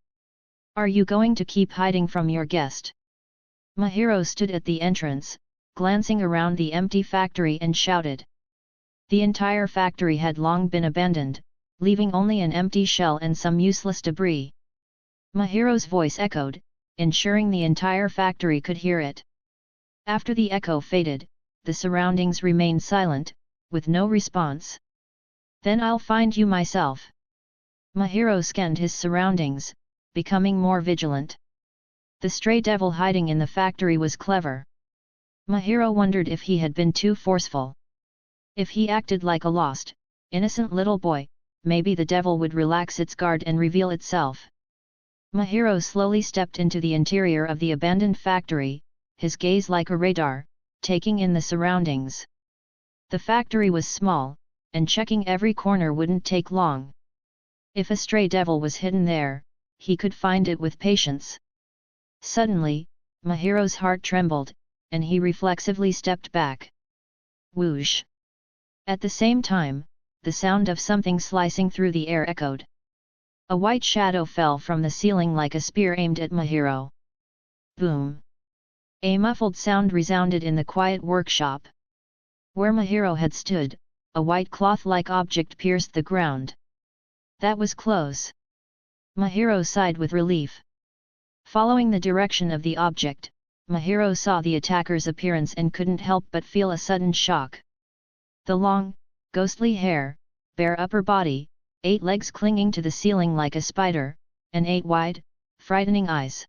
Are you going to keep hiding from your guest? Mahiro stood at the entrance, glancing around the empty factory and shouted. The entire factory had long been abandoned, leaving only an empty shell and some useless debris. Mahiro's voice echoed, ensuring the entire factory could hear it. After the echo faded, the surroundings remained silent, with no response. Then I'll find you myself. Mahiro scanned his surroundings, becoming more vigilant. The stray devil hiding in the factory was clever. Mahiro wondered if he had been too forceful. If he acted like a lost, innocent little boy, maybe the devil would relax its guard and reveal itself. Mahiro slowly stepped into the interior of the abandoned factory, his gaze like a radar, taking in the surroundings. The factory was small, and checking every corner wouldn't take long. If a stray devil was hidden there, he could find it with patience. Suddenly, Mahiro's heart trembled, and he reflexively stepped back. Whoosh! At the same time, the sound of something slicing through the air echoed. A white shadow fell from the ceiling like a spear aimed at Mahiro. Boom! A muffled sound resounded in the quiet workshop. Where Mahiro had stood, a white cloth-like object pierced the ground. That was close. Mahiro sighed with relief. Following the direction of the object, Mahiro saw the attacker's appearance and couldn't help but feel a sudden shock. The long, ghostly hair, bare upper body, 8 legs clinging to the ceiling like a spider, and 8 wide, frightening eyes.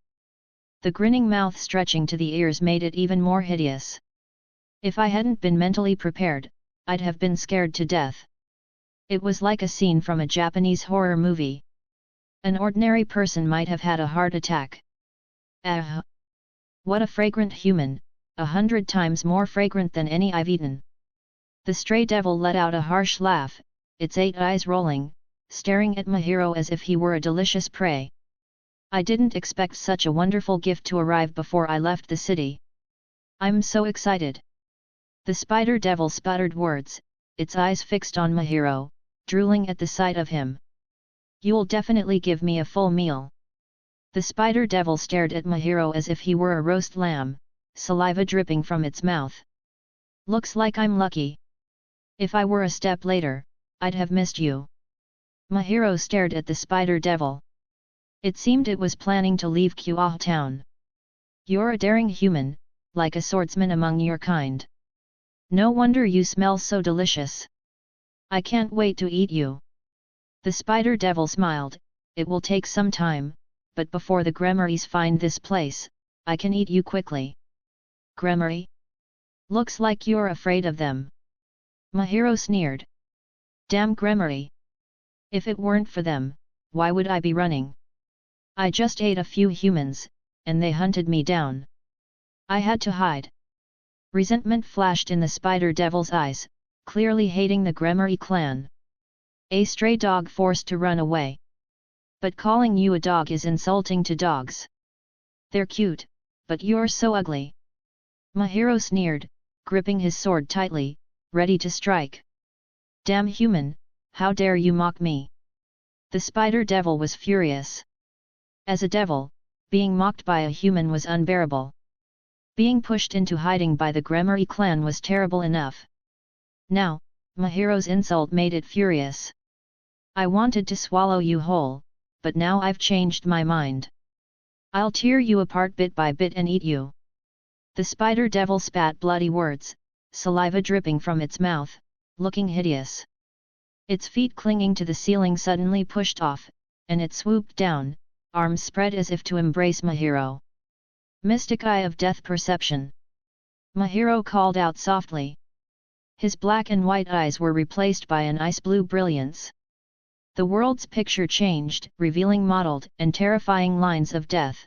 The grinning mouth stretching to the ears made it even more hideous. If I hadn't been mentally prepared, I'd have been scared to death. It was like a scene from a Japanese horror movie. An ordinary person might have had a heart attack. Ah! What a fragrant human, 100 times more fragrant than any I've eaten. The stray devil let out a harsh laugh, its 8 eyes rolling, staring at Mahiro as if he were a delicious prey. I didn't expect such a wonderful gift to arrive before I left the city. I'm so excited. The spider devil sputtered words, its eyes fixed on Mahiro, drooling at the sight of him. You'll definitely give me a full meal. The spider devil stared at Mahiro as if he were a roast lamb, saliva dripping from its mouth. Looks like I'm lucky. If I were a step later, I'd have missed you. Mahiro stared at the spider devil. It seemed it was planning to leave Kuaha town. You're a daring human, like a swordsman among your kind. No wonder you smell so delicious. I can't wait to eat you. The spider devil smiled, it will take some time, but before the Gremmaries find this place, I can eat you quickly. Gremmary? Looks like you're afraid of them. Mahiro sneered. Damn Gremmary! If it weren't for them, why would I be running? I just ate a few humans, and they hunted me down. I had to hide. Resentment flashed in the spider devil's eyes, clearly hating the Gremmary clan. A stray dog forced to run away. But calling you a dog is insulting to dogs. They're cute, but you're so ugly. Mahiro sneered, gripping his sword tightly, ready to strike. Damn human, how dare you mock me? The spider devil was furious. As a devil, being mocked by a human was unbearable. Being pushed into hiding by the Gremmary clan was terrible enough. Now, Mahiro's insult made it furious. I wanted to swallow you whole, but now I've changed my mind. I'll tear you apart bit by bit and eat you. The spider devil spat bloody words, saliva dripping from its mouth, looking hideous. Its feet clinging to the ceiling suddenly pushed off, and it swooped down, arms spread as if to embrace Mahiro. Mystic eye of death perception. Mahiro called out softly. His black and white eyes were replaced by an ice blue brilliance. The world's picture changed, revealing mottled and terrifying lines of death.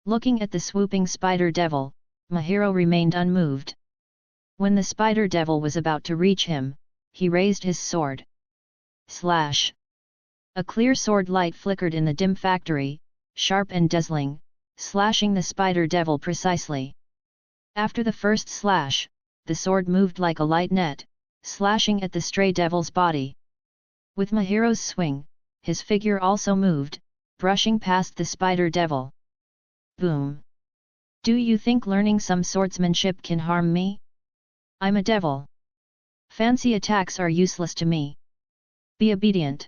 Looking at the swooping spider devil, Mahiro remained unmoved. When the spider devil was about to reach him, he raised his sword. Slash! A clear sword light flickered in the dim factory, sharp and dazzling, slashing the spider devil precisely. After the first slash, the sword moved like a light net, slashing at the stray devil's body. With Mahiro's swing, his figure also moved, brushing past the spider devil. Boom! Do you think learning some swordsmanship can harm me? I'm a devil. Fancy attacks are useless to me. Be obedient.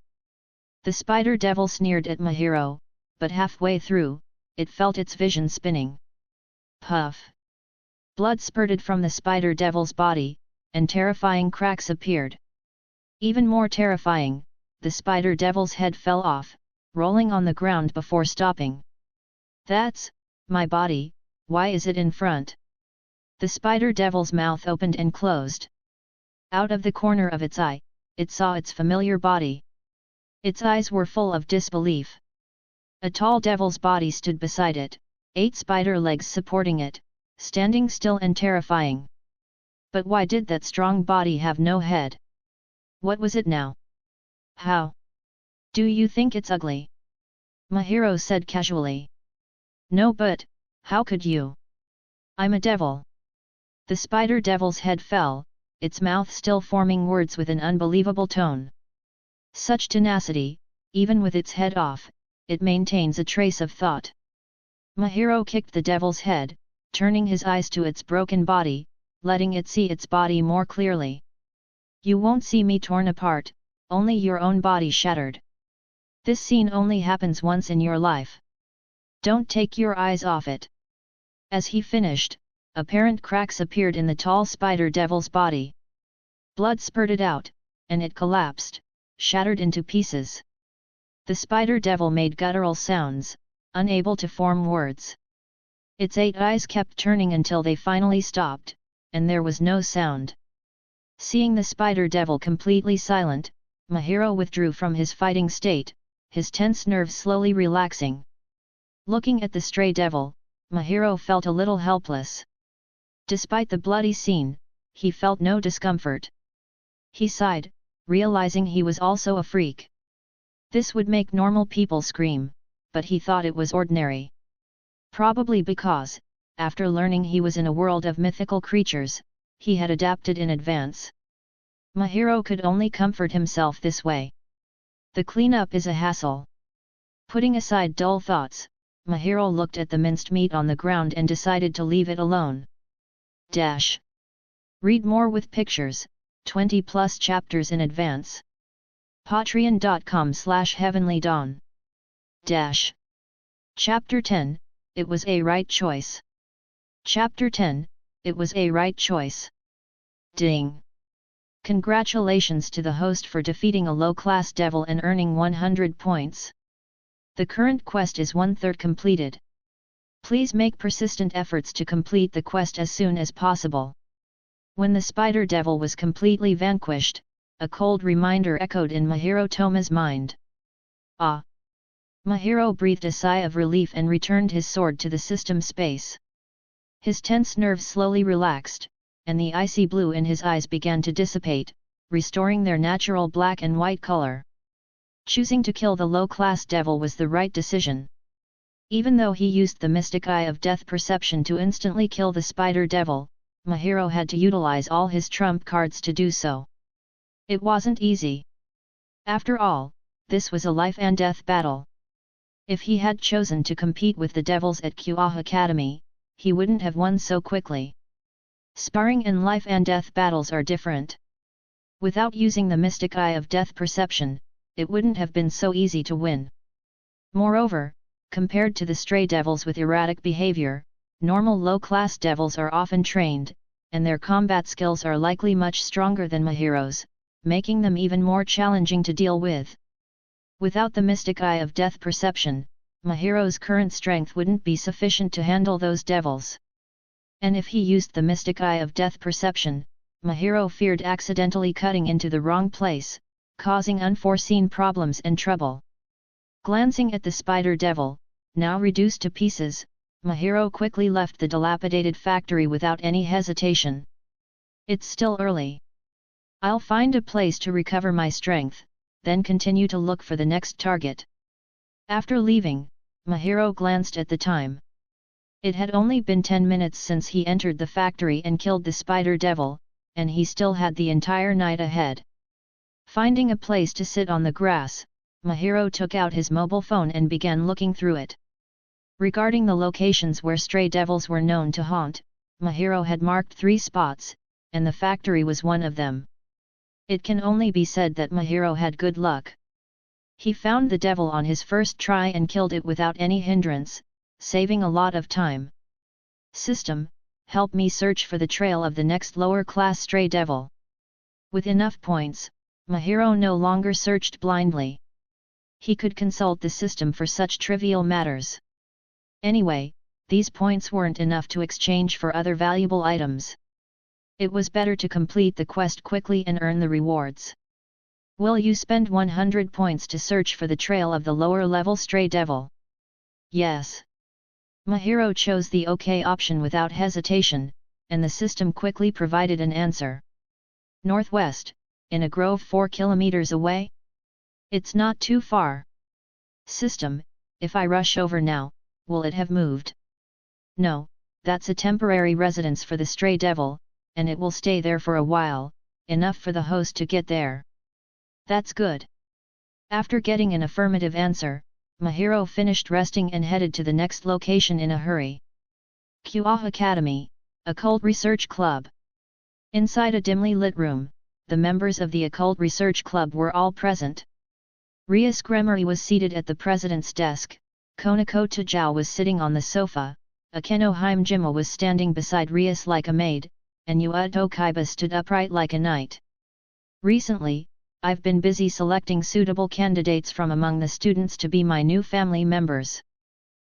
The spider devil sneered at Mahiro, but halfway through, it felt its vision spinning. Puff! Blood spurted from the spider devil's body, and terrifying cracks appeared. Even more terrifying, the spider devil's head fell off, rolling on the ground before stopping. That's my body, why is it in front? The spider devil's mouth opened and closed. Out of the corner of its eye, it saw its familiar body. Its eyes were full of disbelief. A tall devil's body stood beside it, 8 spider legs supporting it, standing still and terrifying. But why did that strong body have no head? What was it now? How? Do you think it's ugly? Mahiro said casually. No, but how could you? I'm a devil. The spider devil's head fell, its mouth still forming words with an unbelievable tone. Such tenacity, even with its head off, it maintains a trace of thought. Mahiro kicked the devil's head, turning his eyes to its broken body, letting it see its body more clearly. You won't see me torn apart, only your own body shattered. This scene only happens once in your life. Don't take your eyes off it. As he finished, apparent cracks appeared in the tall spider devil's body. Blood spurted out, and it collapsed, shattered into pieces. The spider devil made guttural sounds, unable to form words. Its 8 eyes kept turning until they finally stopped, and there was no sound. Seeing the spider devil completely silent, Mahiro withdrew from his fighting state, his tense nerves slowly relaxing. Looking at the stray devil, Mahiro felt a little helpless. Despite the bloody scene, he felt no discomfort. He sighed, realizing he was also a freak. This would make normal people scream, but he thought it was ordinary. Probably because, after learning he was in a world of mythical creatures, he had adapted in advance. Mahiro could only comfort himself this way. The cleanup is a hassle. Putting aside dull thoughts, Mahiro looked at the minced meat on the ground and decided to leave it alone. Read more with pictures, 20+ chapters in advance. Patreon.com/heavenlydawn. Chapter 10, It was a right choice. Chapter 10, It was a right choice. Ding! Congratulations to the host for defeating a low-class devil and earning 100 points. The current quest is 1/3 completed. Please make persistent efforts to complete the quest as soon as possible. When the spider devil was completely vanquished, a cold reminder echoed in Mahiro Toma's mind. Ah! Mahiro breathed a sigh of relief and returned his sword to the system space. His tense nerves slowly relaxed, and the icy blue in his eyes began to dissipate, restoring their natural black and white color. Choosing to kill the low-class devil was the right decision. Even though he used the mystic eye of death perception to instantly kill the spider devil, Mahiro had to utilize all his trump cards to do so. It wasn't easy. After all, this was a life and death battle. If he had chosen to compete with the devils at QA Academy, he wouldn't have won so quickly. Sparring and life and death battles are different. Without using the mystic eye of death perception, it wouldn't have been so easy to win. Moreover, compared to the stray devils with erratic behavior, normal low-class devils are often trained, and their combat skills are likely much stronger than Mahiro's, making them even more challenging to deal with. Without the mystic eye of death perception, Mahiro's current strength wouldn't be sufficient to handle those devils. And if he used the mystic eye of death perception, Mahiro feared accidentally cutting into the wrong place, causing unforeseen problems and trouble. Glancing at the spider devil, now reduced to pieces, Mahiro quickly left the dilapidated factory without any hesitation. It's still early. I'll find a place to recover my strength, then continue to look for the next target. After leaving, Mahiro glanced at the time. It had only been 10 minutes since he entered the factory and killed the spider devil, and he still had the entire night ahead. Finding a place to sit on the grass, Mahiro took out his mobile phone and began looking through it. Regarding the locations where stray devils were known to haunt, Mahiro had marked 3 spots, and the factory was one of them. It can only be said that Mahiro had good luck. He found the devil on his first try and killed it without any hindrance, saving a lot of time. System, help me search for the trail of the next lower-class stray devil. With enough points, Mahiro no longer searched blindly. He could consult the system for such trivial matters. Anyway, these points weren't enough to exchange for other valuable items. It was better to complete the quest quickly and earn the rewards. Will you spend 100 points to search for the trail of the lower-level stray devil? Yes. Mahiro chose the OK option without hesitation, and the system quickly provided an answer. Northwest, in a grove 4 kilometers away? It's not too far. System, if I rush over now, will it have moved? No, that's a temporary residence for the stray devil, and it will stay there for a while, enough for the host to get there. That's good. After getting an affirmative answer, Mahiro finished resting and headed to the next location in a hurry. QA Academy, Occult Research Club. Inside a dimly lit room, the members of the Occult Research Club were all present. Rias Gremory was seated at the president's desk, Konako Tajao was sitting on the sofa, Akeno Haimjima was standing beside Rias like a maid, and Yuato Kaiba stood upright like a knight. Recently, I've been busy selecting suitable candidates from among the students to be my new family members.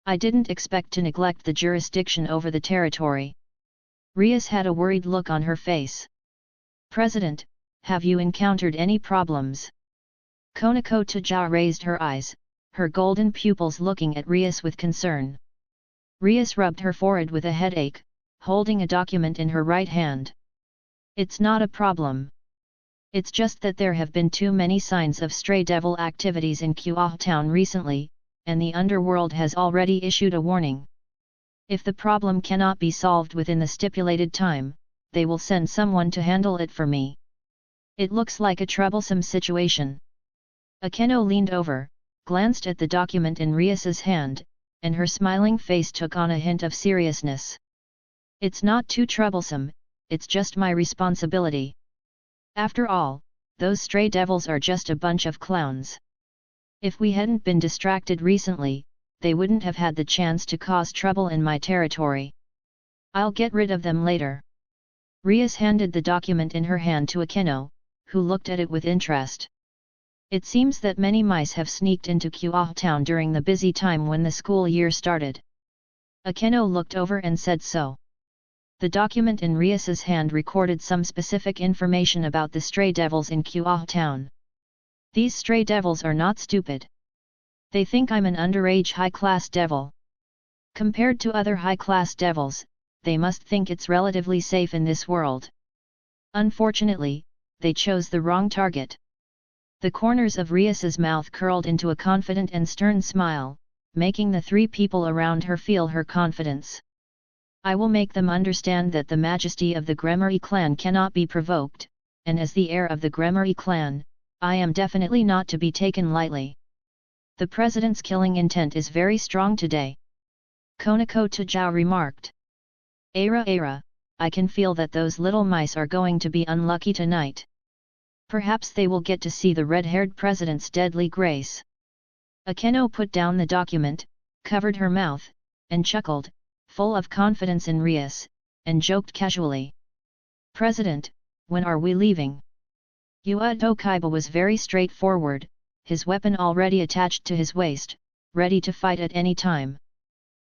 I didn't expect to neglect the jurisdiction over the territory. Rias had a worried look on her face. President, have you encountered any problems? Konako Tajao raised her eyes, her golden pupils looking at Rias with concern. Rias rubbed her forehead with a headache, holding a document in her right hand. It's not a problem. It's just that there have been too many signs of stray devil activities in Kuah town recently, and the underworld has already issued a warning. If the problem cannot be solved within the stipulated time, they will send someone to handle it for me. It looks like a troublesome situation. Akeno leaned over, glanced at the document in Rias's hand, and her smiling face took on a hint of seriousness. It's not too troublesome, it's just my responsibility. After all, those stray devils are just a bunch of clowns. If we hadn't been distracted recently, they wouldn't have had the chance to cause trouble in my territory. I'll get rid of them later. Rias handed the document in her hand to Akeno, who looked at it with interest. It seems that many mice have sneaked into Kuah town during the busy time when the school year started. Akeno looked over and said so. The document in Rias's hand recorded some specific information about the stray devils in Kuah town. These stray devils are not stupid. They think I'm an underage high-class devil. Compared to other high-class devils, they must think it's relatively safe in this world. Unfortunately, they chose the wrong target. The corners of Rias's mouth curled into a confident and stern smile, making the 3 people around her feel her confidence. I will make them understand that the majesty of the Gremory clan cannot be provoked, and as the heir of the Gremory clan, I am definitely not to be taken lightly. The president's killing intent is very strong today. Konako Tajao remarked. Ara, I can feel that those little mice are going to be unlucky tonight. Perhaps they will get to see the red-haired president's deadly grace. Akeno put down the document, covered her mouth, and chuckled, full of confidence in Rias, and joked casually. President, when are we leaving? Yuato Kaiba was very straightforward, his weapon already attached to his waist, ready to fight at any time.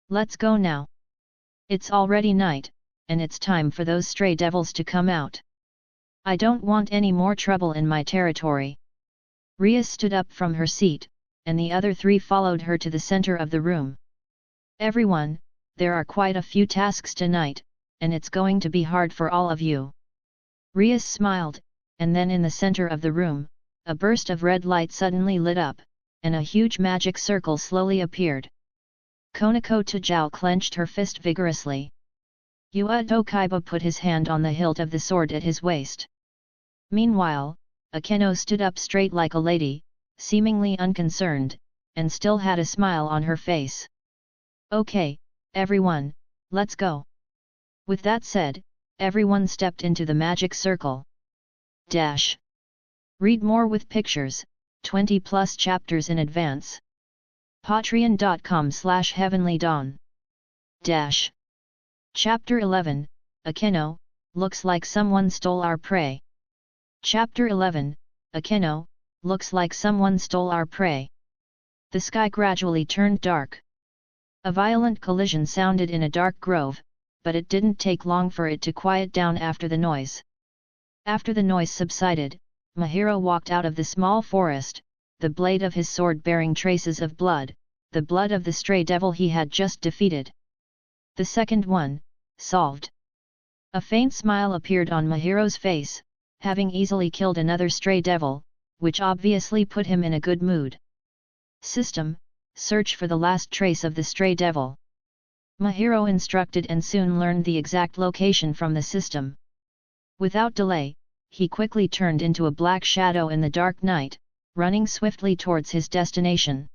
Let's go now. It's already night, and it's time for those stray devils to come out. I don't want any more trouble in my territory. Rias stood up from her seat, and the other three followed her to the center of the room. Everyone, there are quite a few tasks tonight, and it's going to be hard for all of you. Rias smiled, and then in the center of the room, a burst of red light suddenly lit up, and a huge magic circle slowly appeared. Konako Tajao clenched her fist vigorously. Yuato Kaiba put his hand on the hilt of the sword at his waist. Meanwhile, Akeno stood up straight like a lady, seemingly unconcerned, and still had a smile on her face. Okay, everyone, let's go. With that said, everyone stepped into the magic circle. Read more with pictures, 20+ chapters in advance. Patreon.com/heavenlydawn. Chapter 11, Akeno, looks like someone stole our prey. Chapter 11, Akeno, looks like someone stole our prey. The sky gradually turned dark. A violent collision sounded in a dark grove, but it didn't take long for it to quiet down after the noise. After the noise subsided, Mahiro walked out of the small forest, the blade of his sword bearing traces of blood, the blood of the stray devil he had just defeated. The second one, solved. A faint smile appeared on Mahiro's face, having easily killed another stray devil, which obviously put him in a good mood. System, search for the last trace of the stray devil. Mahiro instructed and soon learned the exact location from the system. Without delay, he quickly turned into a black shadow in the dark night, running swiftly towards his destination.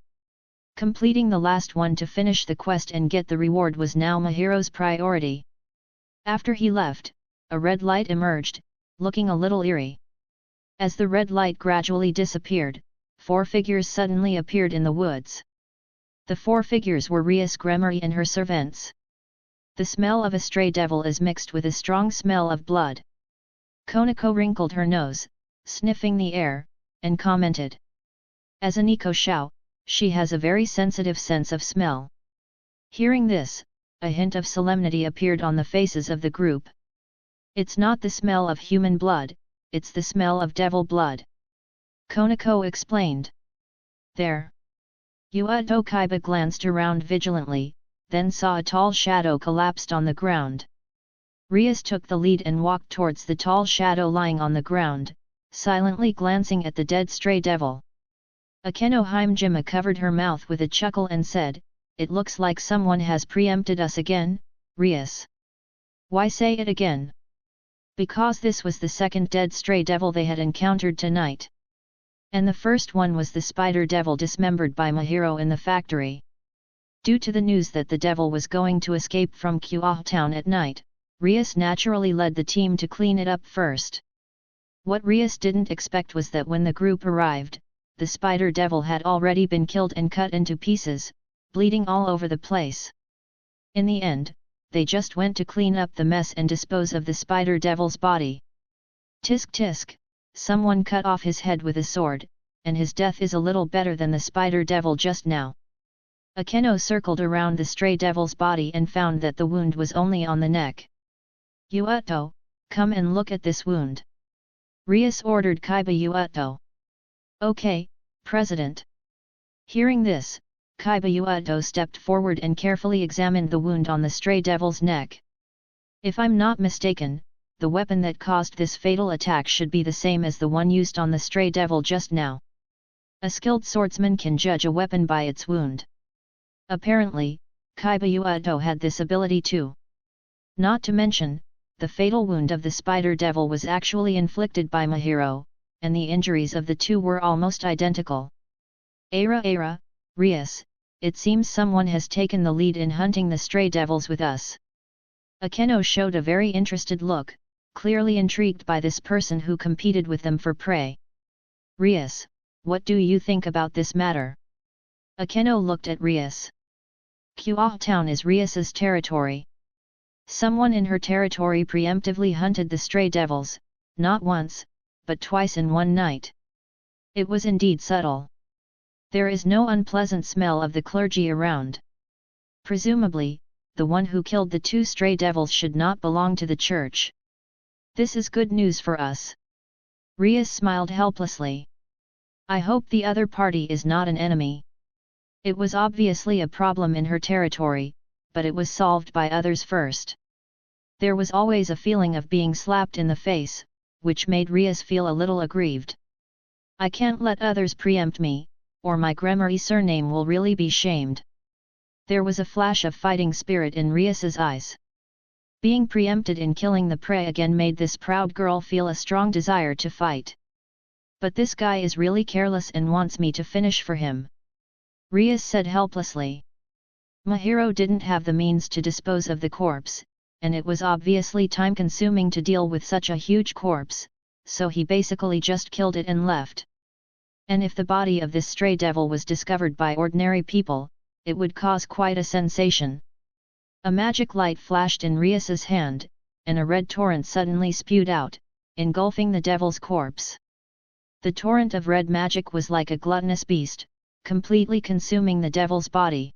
Completing the last one to finish the quest and get the reward was now Mahiro's priority. After he left, a red light emerged, looking a little eerie. As the red light gradually disappeared, 4 figures suddenly appeared in the woods. The 4 figures were Rias Gremory and her servants. The smell of a stray devil is mixed with a strong smell of blood. Konako wrinkled her nose, sniffing the air, and commented. As a Nico Shao, she has a very sensitive sense of smell. Hearing this, a hint of solemnity appeared on the faces of the group. It's not the smell of human blood, it's the smell of devil blood. Konako explained. There. Yuato Kaiba glanced around vigilantly, then saw a tall shadow collapsed on the ground. Rias took the lead and walked towards the tall shadow lying on the ground, silently glancing at the dead stray devil. Akeno Himejima covered her mouth with a chuckle and said, "It looks like someone has preempted us again, Rias." "Why say it again?" Because this was the second dead stray devil they had encountered tonight. And the first one was the spider devil dismembered by Mahiro in the factory. Due to the news that the devil was going to escape from Kuah town at night, Rias naturally led the team to clean it up first. What Rias didn't expect was that when the group arrived, the spider devil had already been killed and cut into pieces, bleeding all over the place. In the end, they just went to clean up the mess and dispose of the spider devil's body. Tisk tisk, someone cut off his head with a sword, and his death is a little better than the spider devil just now. Akeno circled around the stray devil's body and found that the wound was only on the neck. "Yuato, come and look at this wound." Rias ordered Kaiba Yuato. "Okay, President." Hearing this, Kaiba Yuato stepped forward and carefully examined the wound on the stray devil's neck. "If I'm not mistaken, the weapon that caused this fatal attack should be the same as the one used on the stray devil just now. A skilled swordsman can judge a weapon by its wound." Apparently, Kaiba Yuato had this ability too. Not to mention, the fatal wound of the spider devil was actually inflicted by Mahiro, and the injuries of the two were almost identical. Ara, Rias, it seems someone has taken the lead in hunting the stray devils with us." Akeno showed a very interested look, clearly intrigued by this person who competed with them for prey. Rias, what do you think about this matter? Akeno looked at Rias. Kuah town is Rias's territory. Someone in her territory preemptively hunted the stray devils, not once, but twice in one night. It was indeed subtle. There is no unpleasant smell of the clergy around. Presumably, the one who killed the 2 stray devils should not belong to the church. This is good news for us. Rias smiled helplessly. I hope the other party is not an enemy. It was obviously a problem in her territory, but it was solved by others first. There was always a feeling of being slapped in the face, which made Rias feel a little aggrieved. I can't let others preempt me, or my Gremory surname will really be shamed. There was a flash of fighting spirit in Rias's eyes. Being preempted in killing the prey again made this proud girl feel a strong desire to fight. But this guy is really careless and wants me to finish for him. Rias said helplessly. Mahiro didn't have the means to dispose of the corpse, and it was obviously time-consuming to deal with such a huge corpse, so he basically just killed it and left. And if the body of this stray devil was discovered by ordinary people, it would cause quite a sensation. A magic light flashed in Rias's hand, and a red torrent suddenly spewed out, engulfing the devil's corpse. The torrent of red magic was like a gluttonous beast, completely consuming the devil's body.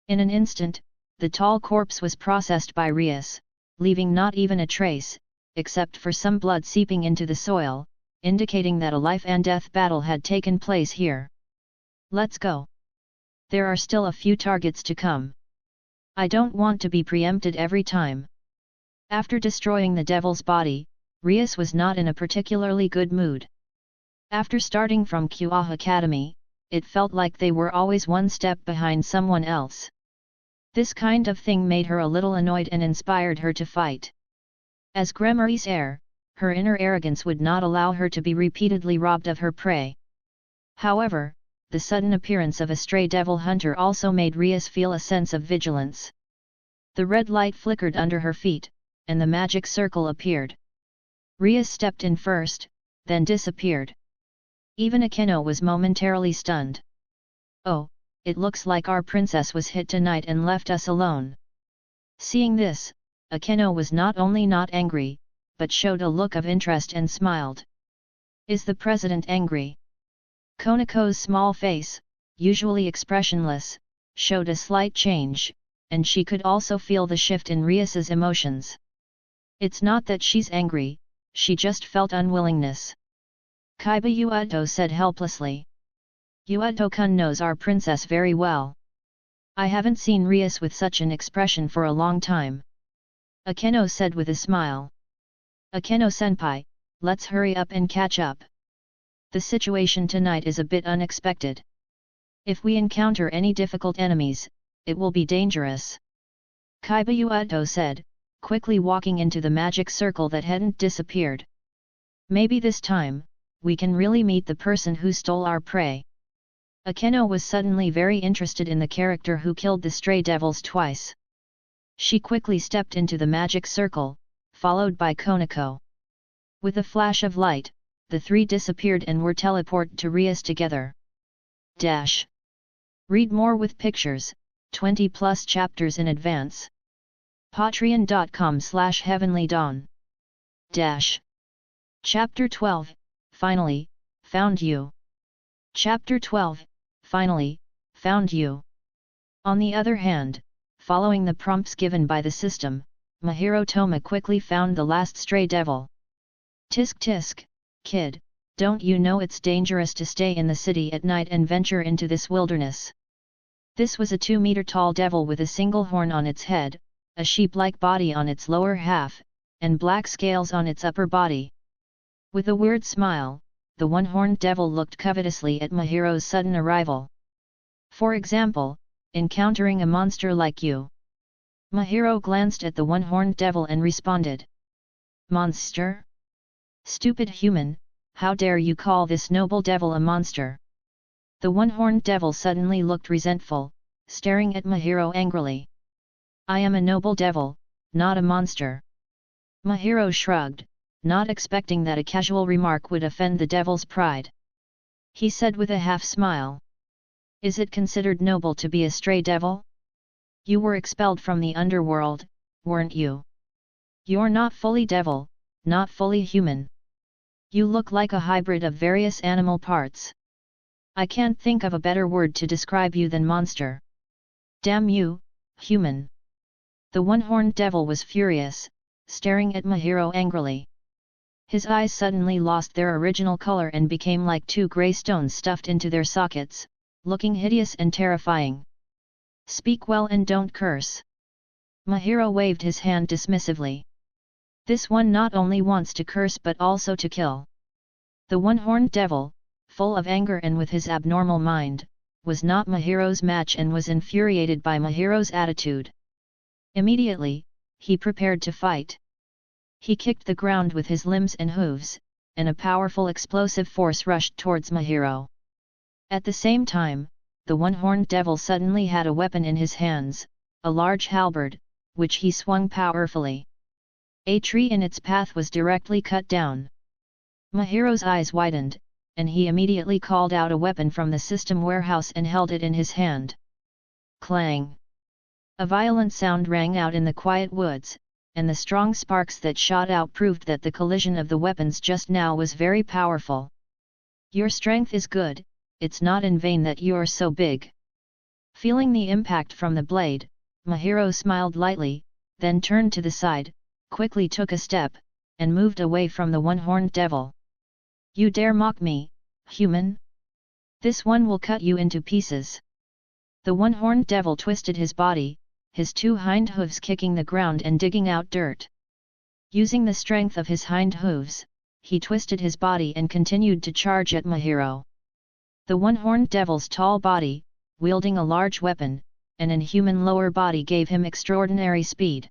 In an instant, the tall corpse was processed by Rias, leaving not even a trace, except for some blood seeping into the soil, indicating that a life-and-death battle had taken place here. Let's go. There are still a few targets to come. I don't want to be preempted every time. After destroying the devil's body, Rias was not in a particularly good mood. After starting from Kuah Academy, it felt like they were always one step behind someone else. This kind of thing made her a little annoyed and inspired her to fight. As Gremory's heir, her inner arrogance would not allow her to be repeatedly robbed of her prey. However, the sudden appearance of a stray devil hunter also made Rias feel a sense of vigilance. The red light flickered under her feet, and the magic circle appeared. Rias stepped in first, then disappeared. Even Akeno was momentarily stunned. Oh, it looks like our princess was hit tonight and left us alone. Seeing this, Akeno was not only not angry, but showed a look of interest and smiled. Is the president angry? Konako's small face, usually expressionless, showed a slight change, and she could also feel the shift in Rias's emotions. It's not that she's angry, she just felt unwillingness. Kaiba Yuato said helplessly. Yuato-kun knows our princess very well. I haven't seen Rias with such an expression for a long time. Akeno said with a smile. Akeno-senpai, let's hurry up and catch up. The situation tonight is a bit unexpected. If we encounter any difficult enemies, it will be dangerous. Kaiba Yuato said, quickly walking into the magic circle that hadn't disappeared. Maybe this time, we can really meet the person who stole our prey. Akeno was suddenly very interested in the character who killed the stray devils twice. She quickly stepped into the magic circle, followed by Konako. With a flash of light, the three disappeared and were teleported to Rias together. Read more with pictures, 20+ chapters in advance. Patreon.com/heavenlydawn. Chapter 12, Finally, Found You. Chapter 12, Finally, Found You. On the other hand, following the prompts given by the system, Mahiro Toma quickly found the last stray devil. Tisk tisk, kid, don't you know it's dangerous to stay in the city at night and venture into this wilderness? This was a 2-meter-tall devil with a single horn on its head, a sheep-like body on its lower half, and black scales on its upper body. With a weird smile, the one-horned devil looked covetously at Mahiro's sudden arrival. For example, encountering a monster like you. Mahiro glanced at the one-horned devil and responded. Monster? Stupid human, how dare you call this noble devil a monster? The one-horned devil suddenly looked resentful, staring at Mahiro angrily. I am a noble devil, not a monster. Mahiro shrugged, not expecting that a casual remark would offend the devil's pride. He said with a half-smile. Is it considered noble to be a stray devil? You were expelled from the underworld, weren't you? You're not fully devil, not fully human. You look like a hybrid of various animal parts. I can't think of a better word to describe you than monster. Damn you, human! The one-horned devil was furious, staring at Mahiro angrily. His eyes suddenly lost their original color and became like two grey stones stuffed into their sockets, looking hideous and terrifying. Speak well and don't curse. Mahiro waved his hand dismissively. This one not only wants to curse but also to kill. The one-horned devil, full of anger and with his abnormal mind, was not Mahiro's match and was infuriated by Mahiro's attitude. Immediately, he prepared to fight. He kicked the ground with his limbs and hooves, and a powerful explosive force rushed towards Mahiro. At the same time, the one-horned devil suddenly had a weapon in his hands, a large halberd, which he swung powerfully. A tree in its path was directly cut down. Mahiro's eyes widened, and he immediately called out a weapon from the system warehouse and held it in his hand. Clang! A violent sound rang out in the quiet woods, and the strong sparks that shot out proved that the collision of the weapons just now was very powerful. Your strength is good, it's not in vain that you're so big. Feeling the impact from the blade, Mahiro smiled lightly, then turned to the side, quickly took a step, and moved away from the one-horned devil. You dare mock me, human? This one will cut you into pieces. The one-horned devil twisted his body, his two hind hooves kicking the ground and digging out dirt. Using the strength of his hind hooves, he twisted his body and continued to charge at Mahiro. The one-horned devil's tall body, wielding a large weapon, and an inhuman lower body gave him extraordinary speed.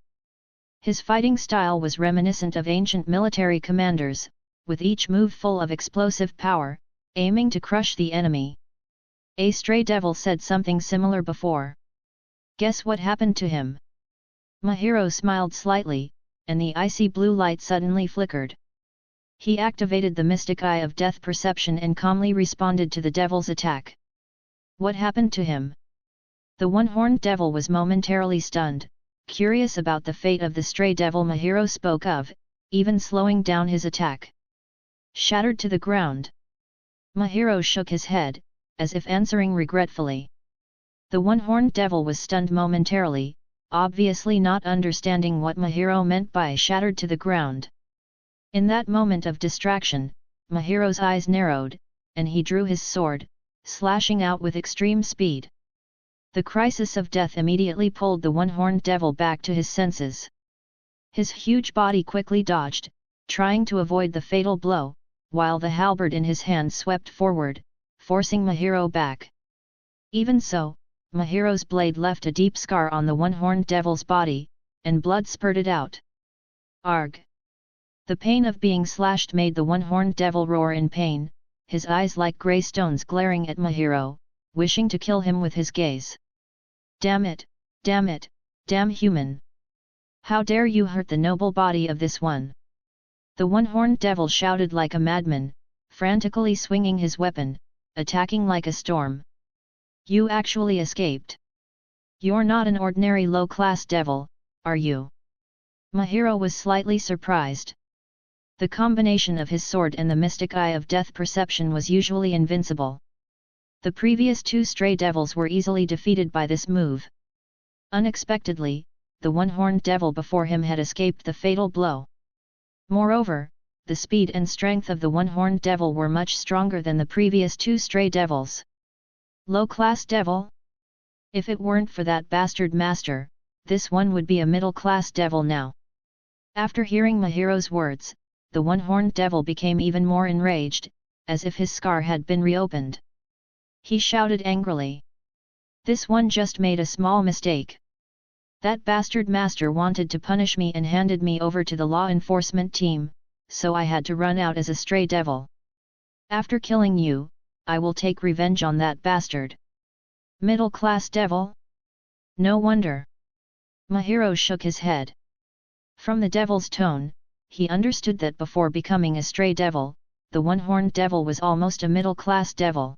His fighting style was reminiscent of ancient military commanders, with each move full of explosive power, aiming to crush the enemy. A stray devil said something similar before. Guess what happened to him? Mahiro smiled slightly, and the icy blue light suddenly flickered. He activated the mystic eye of death perception and calmly responded to the devil's attack. What happened to him? The one-horned devil was momentarily stunned, curious about the fate of the stray devil Mahiro spoke of, even slowing down his attack. Shattered to the ground. Mahiro shook his head, as if answering regretfully. The one-horned devil was stunned momentarily, obviously not understanding what Mahiro meant by shattered to the ground. In that moment of distraction, Mahiro's eyes narrowed, and he drew his sword, slashing out with extreme speed. The crisis of death immediately pulled the one-horned devil back to his senses. His huge body quickly dodged, trying to avoid the fatal blow, while the halberd in his hand swept forward, forcing Mahiro back. Even so, Mahiro's blade left a deep scar on the one-horned devil's body, and blood spurted out. Arg! The pain of being slashed made the one-horned devil roar in pain, his eyes like grey stones glaring at Mahiro, wishing to kill him with his gaze. Damn it, damn human! How dare you hurt the noble body of this one? The one-horned devil shouted like a madman, frantically swinging his weapon, attacking like a storm. You actually escaped. You're not an ordinary low-class devil, are you? Mahiro was slightly surprised. The combination of his sword and the mystic eye of death perception was usually invincible. The previous two stray devils were easily defeated by this move. Unexpectedly, the one-horned devil before him had escaped the fatal blow. Moreover, the speed and strength of the one-horned devil were much stronger than the previous two stray devils. Low-class devil? If it weren't for that bastard master, this one would be a middle-class devil now. After hearing Mahiro's words, the one-horned devil became even more enraged, as if his scar had been reopened. He shouted angrily. This one just made a small mistake. That bastard master wanted to punish me and handed me over to the law enforcement team, so I had to run out as a stray devil. After killing you, I will take revenge on that bastard. Middle-class devil? No wonder. Mahiro shook his head. From the devil's tone, he understood that before becoming a stray devil, the one-horned devil was almost a middle-class devil.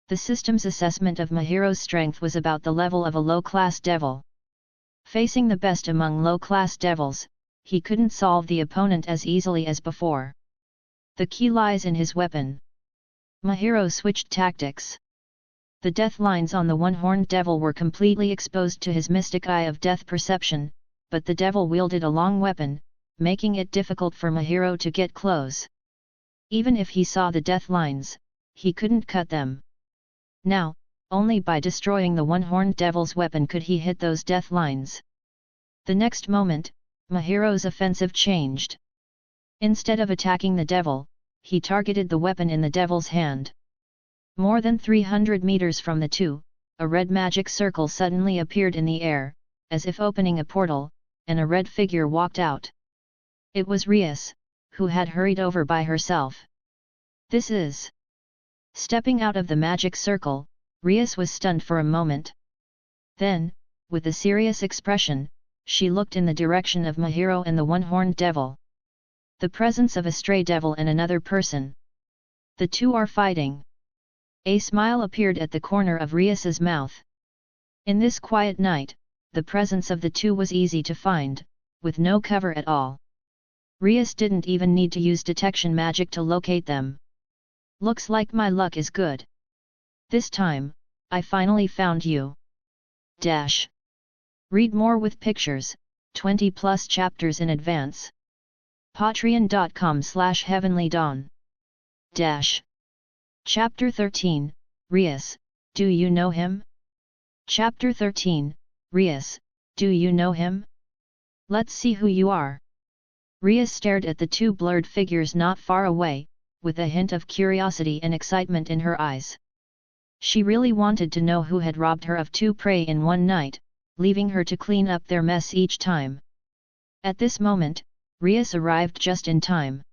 The system's assessment of Mihiro's strength was about the level of a low-class devil. Facing the best among low-class devils, he couldn't solve the opponent as easily as before. The key lies in his weapon. Mihiro switched tactics. The death lines on the one-horned devil were completely exposed to his mystic eye of death perception, but the devil wielded a long weapon, making it difficult for Mihiro to get close. Even if he saw the death lines, he couldn't cut them. Now, only by destroying the one-horned devil's weapon could he hit those death lines. The next moment, Mihiro's offensive changed. Instead of attacking the devil, he targeted the weapon in the devil's hand. More than 300 meters from the two, a red magic circle suddenly appeared in the air, as if opening a portal, and a red figure walked out. It was Rias, who had hurried over by herself. This is... Stepping out of the magic circle, Rias was stunned for a moment. Then, with a serious expression, she looked in the direction of Mihiro and the one-horned devil. The presence of a stray devil and another person. The two are fighting. A smile appeared at the corner of Rias's mouth. In this quiet night, the presence of the two was easy to find, with no cover at all. Rias didn't even need to use detection magic to locate them. Looks like my luck is good. This time, I finally found you. Read more with pictures, 20+ chapters in advance. Patreon.com/heavenlydawn. Chapter 13, Rias, do you know him? Chapter 13, Rias, do you know him? Let's see who you are. Rias stared at the two blurred figures not far away, with a hint of curiosity and excitement in her eyes. She really wanted to know who had robbed her of two prey in one night, leaving her to clean up their mess each time. At this moment, Rias arrived just in time.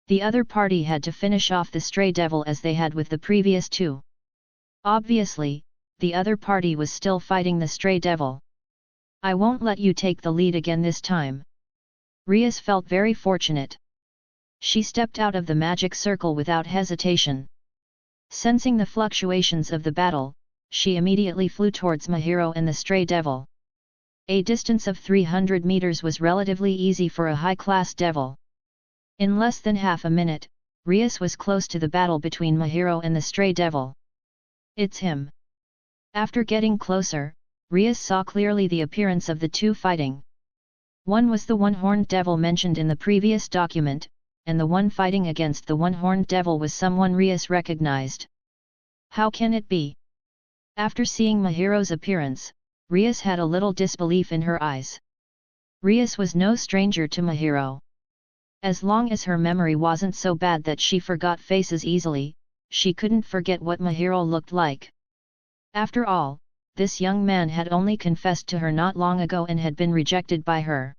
The other party had to finish off the stray devil as they had with the previous two. Obviously, the other party was still fighting the stray devil. I won't let you take the lead again this time. Rias felt very fortunate. She stepped out of the magic circle without hesitation. Sensing the fluctuations of the battle, she immediately flew towards Mihiro and the stray devil. A distance of 300 meters was relatively easy for a high-class devil. In less than half a minute, Rias was close to the battle between Mihiro and the stray devil. It's him. After getting closer, Rias saw clearly the appearance of the two fighting. One was the one-horned devil mentioned in the previous document, and the one fighting against the one-horned devil was someone Rias recognized. How can it be? After seeing Mihiro's appearance, Rias had a little disbelief in her eyes. Rias was no stranger to Mihiro. As long as her memory wasn't so bad that she forgot faces easily, she couldn't forget what Mihiro looked like. After all, this young man had only confessed to her not long ago and had been rejected by her.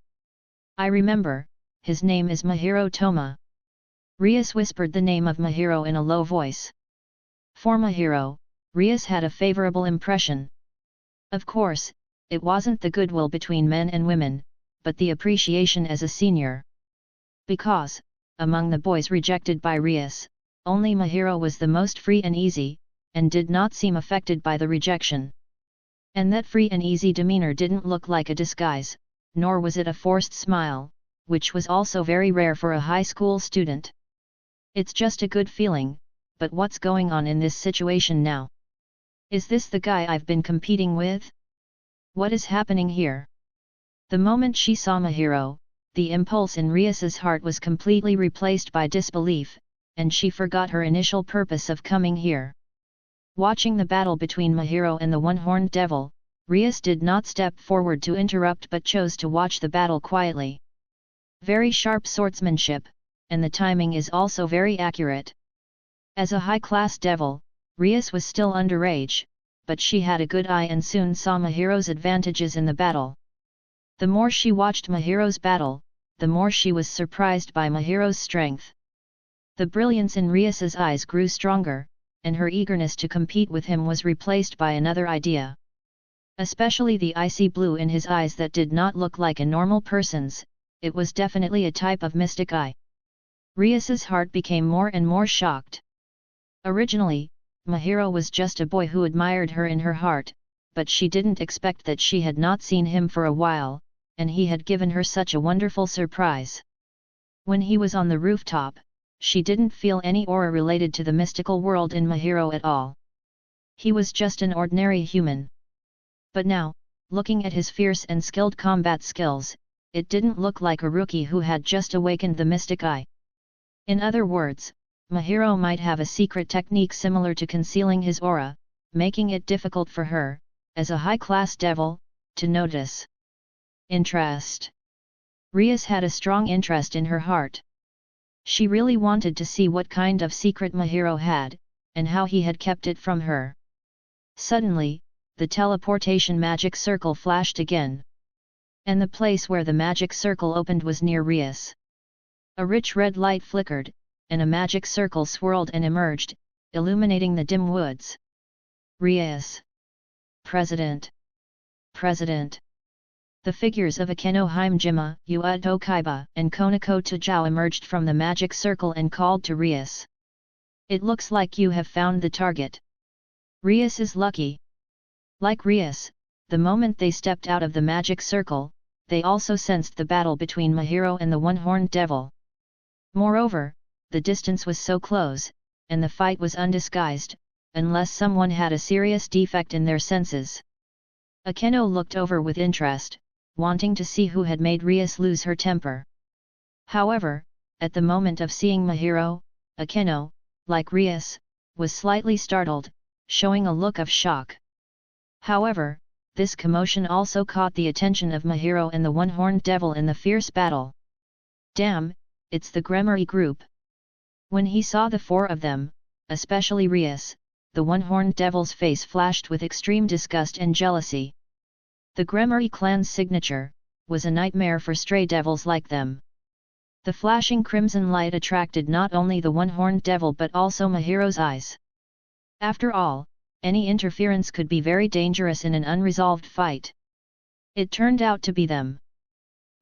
I remember, his name is Mihiro Toma. Rias whispered the name of Mihiro in a low voice. For Mihiro, Rias had a favorable impression. Of course, it wasn't the goodwill between men and women, but the appreciation as a senior. Because, among the boys rejected by Rias, only Mihiro was the most free and easy, and did not seem affected by the rejection. And that free and easy demeanor didn't look like a disguise, nor was it a forced smile, which was also very rare for a high school student. It's just a good feeling, but what's going on in this situation now? Is this the guy I've been competing with? What is happening here? The moment she saw Mihiro, the impulse in Rias's heart was completely replaced by disbelief, and she forgot her initial purpose of coming here. Watching the battle between Mihiro and the one-horned devil, Rias did not step forward to interrupt but chose to watch the battle quietly. Very sharp swordsmanship, and the timing is also very accurate. As a high-class devil, Rias was still underage, but she had a good eye and soon saw Mihiro's advantages in the battle. The more she watched Mihiro's battle, the more she was surprised by Mihiro's strength. The brilliance in Rias's eyes grew stronger, and her eagerness to compete with him was replaced by another idea. Especially the icy blue in his eyes that did not look like a normal person's, it was definitely a type of mystic eye. Rias's heart became more and more shocked. Originally, Mahiro was just a boy who admired her in her heart, but she didn't expect that she had not seen him for a while, and he had given her such a wonderful surprise. When he was on the rooftop, she didn't feel any aura related to the mystical world in Mahiro at all. He was just an ordinary human. But now, looking at his fierce and skilled combat skills, it didn't look like a rookie who had just awakened the mystic eye. In other words, Mahiro might have a secret technique similar to concealing his aura, making it difficult for her, as a high-class devil, to notice. Interest. Rias had a strong interest in her heart. She really wanted to see what kind of secret Mahiro had, and how he had kept it from her. Suddenly, the teleportation magic circle flashed again. And the place where the magic circle opened was near Rias. A rich red light flickered, and a magic circle swirled and emerged, illuminating the dim woods. Rias. President. President. The figures of Akeno Himejima, Uedo Kaiba, and Konako Tajao emerged from the magic circle and called to Rias. It looks like you have found the target. Rias is lucky. Like Rias, the moment they stepped out of the magic circle, they also sensed the battle between Mahiro and the one-horned devil. Moreover, the distance was so close, and the fight was undisguised, unless someone had a serious defect in their senses. Akeno looked over with interest, wanting to see who had made Rias lose her temper. However, at the moment of seeing Mahiro, Akeno, like Rias, was slightly startled, showing a look of shock. However, this commotion also caught the attention of Mahiro and the one-horned devil in the fierce battle. Damn, it's the Gremory group. When he saw the four of them, especially Rias, the one-horned devil's face flashed with extreme disgust and jealousy. The Gremory clan's signature was a nightmare for stray devils like them. The flashing crimson light attracted not only the one-horned devil but also Mahiro's eyes. After all, any interference could be very dangerous in an unresolved fight. It turned out to be them.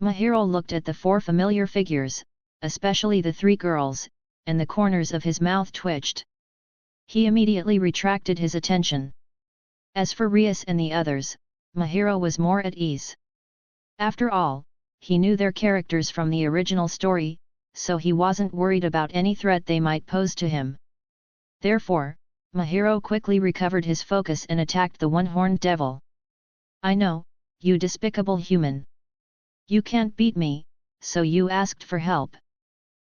Mahiro looked at the four familiar figures, especially the three girls, and the corners of his mouth twitched. He immediately retracted his attention. As for Rias and the others, Mahiro was more at ease. After all, he knew their characters from the original story, so he wasn't worried about any threat they might pose to him. Therefore, Mahiro quickly recovered his focus and attacked the one-horned devil. I know, you despicable human. You can't beat me, so you asked for help.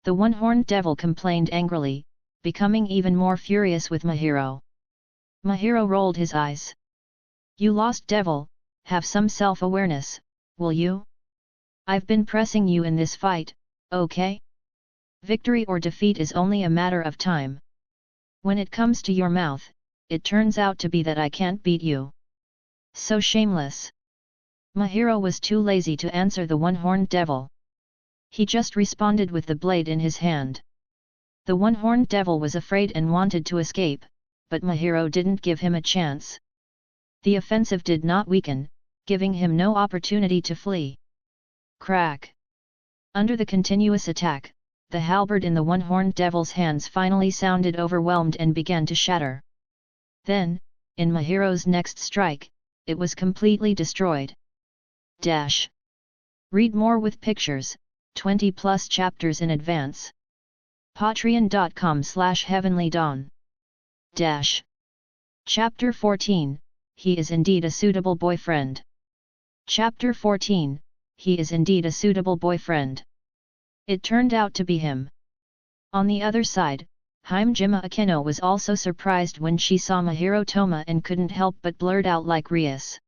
The one-horned devil complained angrily, becoming even more furious with Mahiro. Mahiro rolled his eyes. You lost devil, have some self-awareness, will you? I've been pressing you in this fight, okay? Victory or defeat is only a matter of time. When it comes to your mouth, it turns out to be that I can't beat you. So shameless. Mahiro was too lazy to answer the one-horned devil. He just responded with the blade in his hand. The one-horned devil was afraid and wanted to escape, but Mahiro didn't give him a chance. The offensive did not weaken, giving him no opportunity to flee. Crack! Under the continuous attack, the halberd in the one-horned devil's hands finally sounded overwhelmed and began to shatter. Then, in Mahiro's next strike, it was completely destroyed. Dash. Read more with pictures, 20+ chapters in advance. Patreon.com/heavenlydawn. Dash. Chapter 14, He is indeed a suitable boyfriend. Chapter 14, He is indeed a suitable boyfriend. It turned out to be him. On the other side, Himejima Akeno was also surprised when she saw Mahiro Toma and couldn't help but blurt out like Rias.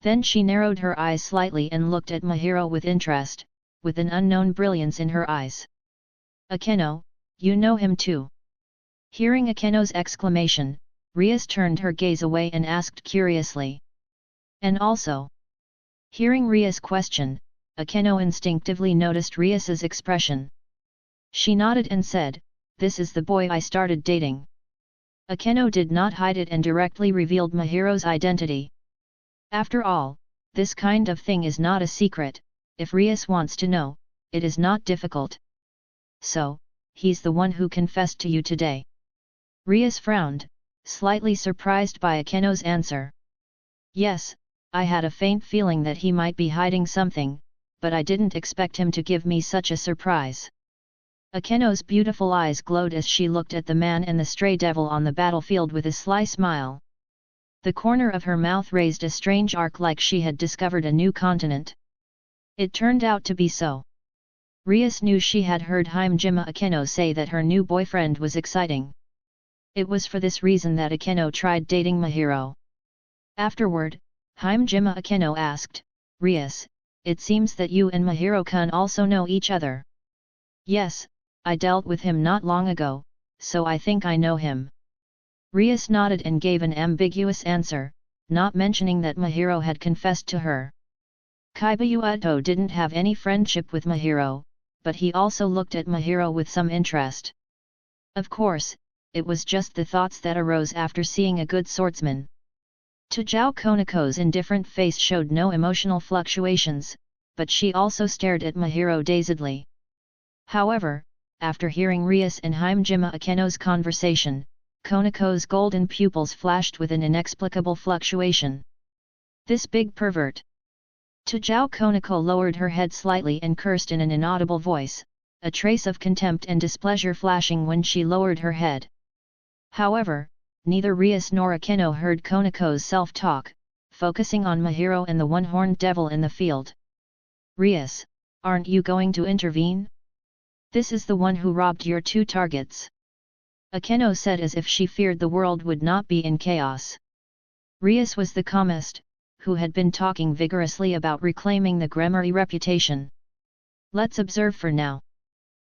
Then she narrowed her eyes slightly and looked at Mahiro with interest, with an unknown brilliance in her eyes. Akeno, you know him too. Hearing Akeno's exclamation, Rias turned her gaze away and asked curiously. And also? Hearing Rias' question, Akeno instinctively noticed Rias's expression. She nodded and said, This is the boy I started dating. Akeno did not hide it and directly revealed Mahiro's identity. After all, this kind of thing is not a secret, if Rias wants to know, it is not difficult. So, he's the one who confessed to you today. Rias frowned, slightly surprised by Akeno's answer. Yes, I had a faint feeling that he might be hiding something, but I didn't expect him to give me such a surprise. Akeno's beautiful eyes glowed as she looked at the man and the stray devil on the battlefield with a sly smile. The corner of her mouth raised a strange arc like she had discovered a new continent. It turned out to be so. Rias knew she had heard Hajime Akeno say that her new boyfriend was exciting. It was for this reason that Akeno tried dating Mahiro. Afterward, Hajime Akeno asked, Rias, it seems that you and Mahiro-kun also know each other. Yes, I dealt with him not long ago, so I think I know him. Rias nodded and gave an ambiguous answer, not mentioning that Mahiro had confessed to her. Kaiba didn't have any friendship with Mahiro, but he also looked at Mahiro with some interest. Of course, it was just the thoughts that arose after seeing a good swordsman. Tajao Konako's indifferent face showed no emotional fluctuations, but she also stared at Mahiro dazedly. However, after hearing Rias and Hajime Akeno's conversation, Konako's golden pupils flashed with an inexplicable fluctuation. This big pervert! Tajao Konako lowered her head slightly and cursed in an inaudible voice, a trace of contempt and displeasure flashing when she lowered her head. However, neither Rias nor Akeno heard Konako's self-talk, focusing on Mahiro and the one-horned devil in the field. Rias, aren't you going to intervene? This is the one who robbed your two targets. Akeno said as if she feared the world would not be in chaos. Rias was the calmest, who had been talking vigorously about reclaiming the Gremory reputation. Let's observe for now.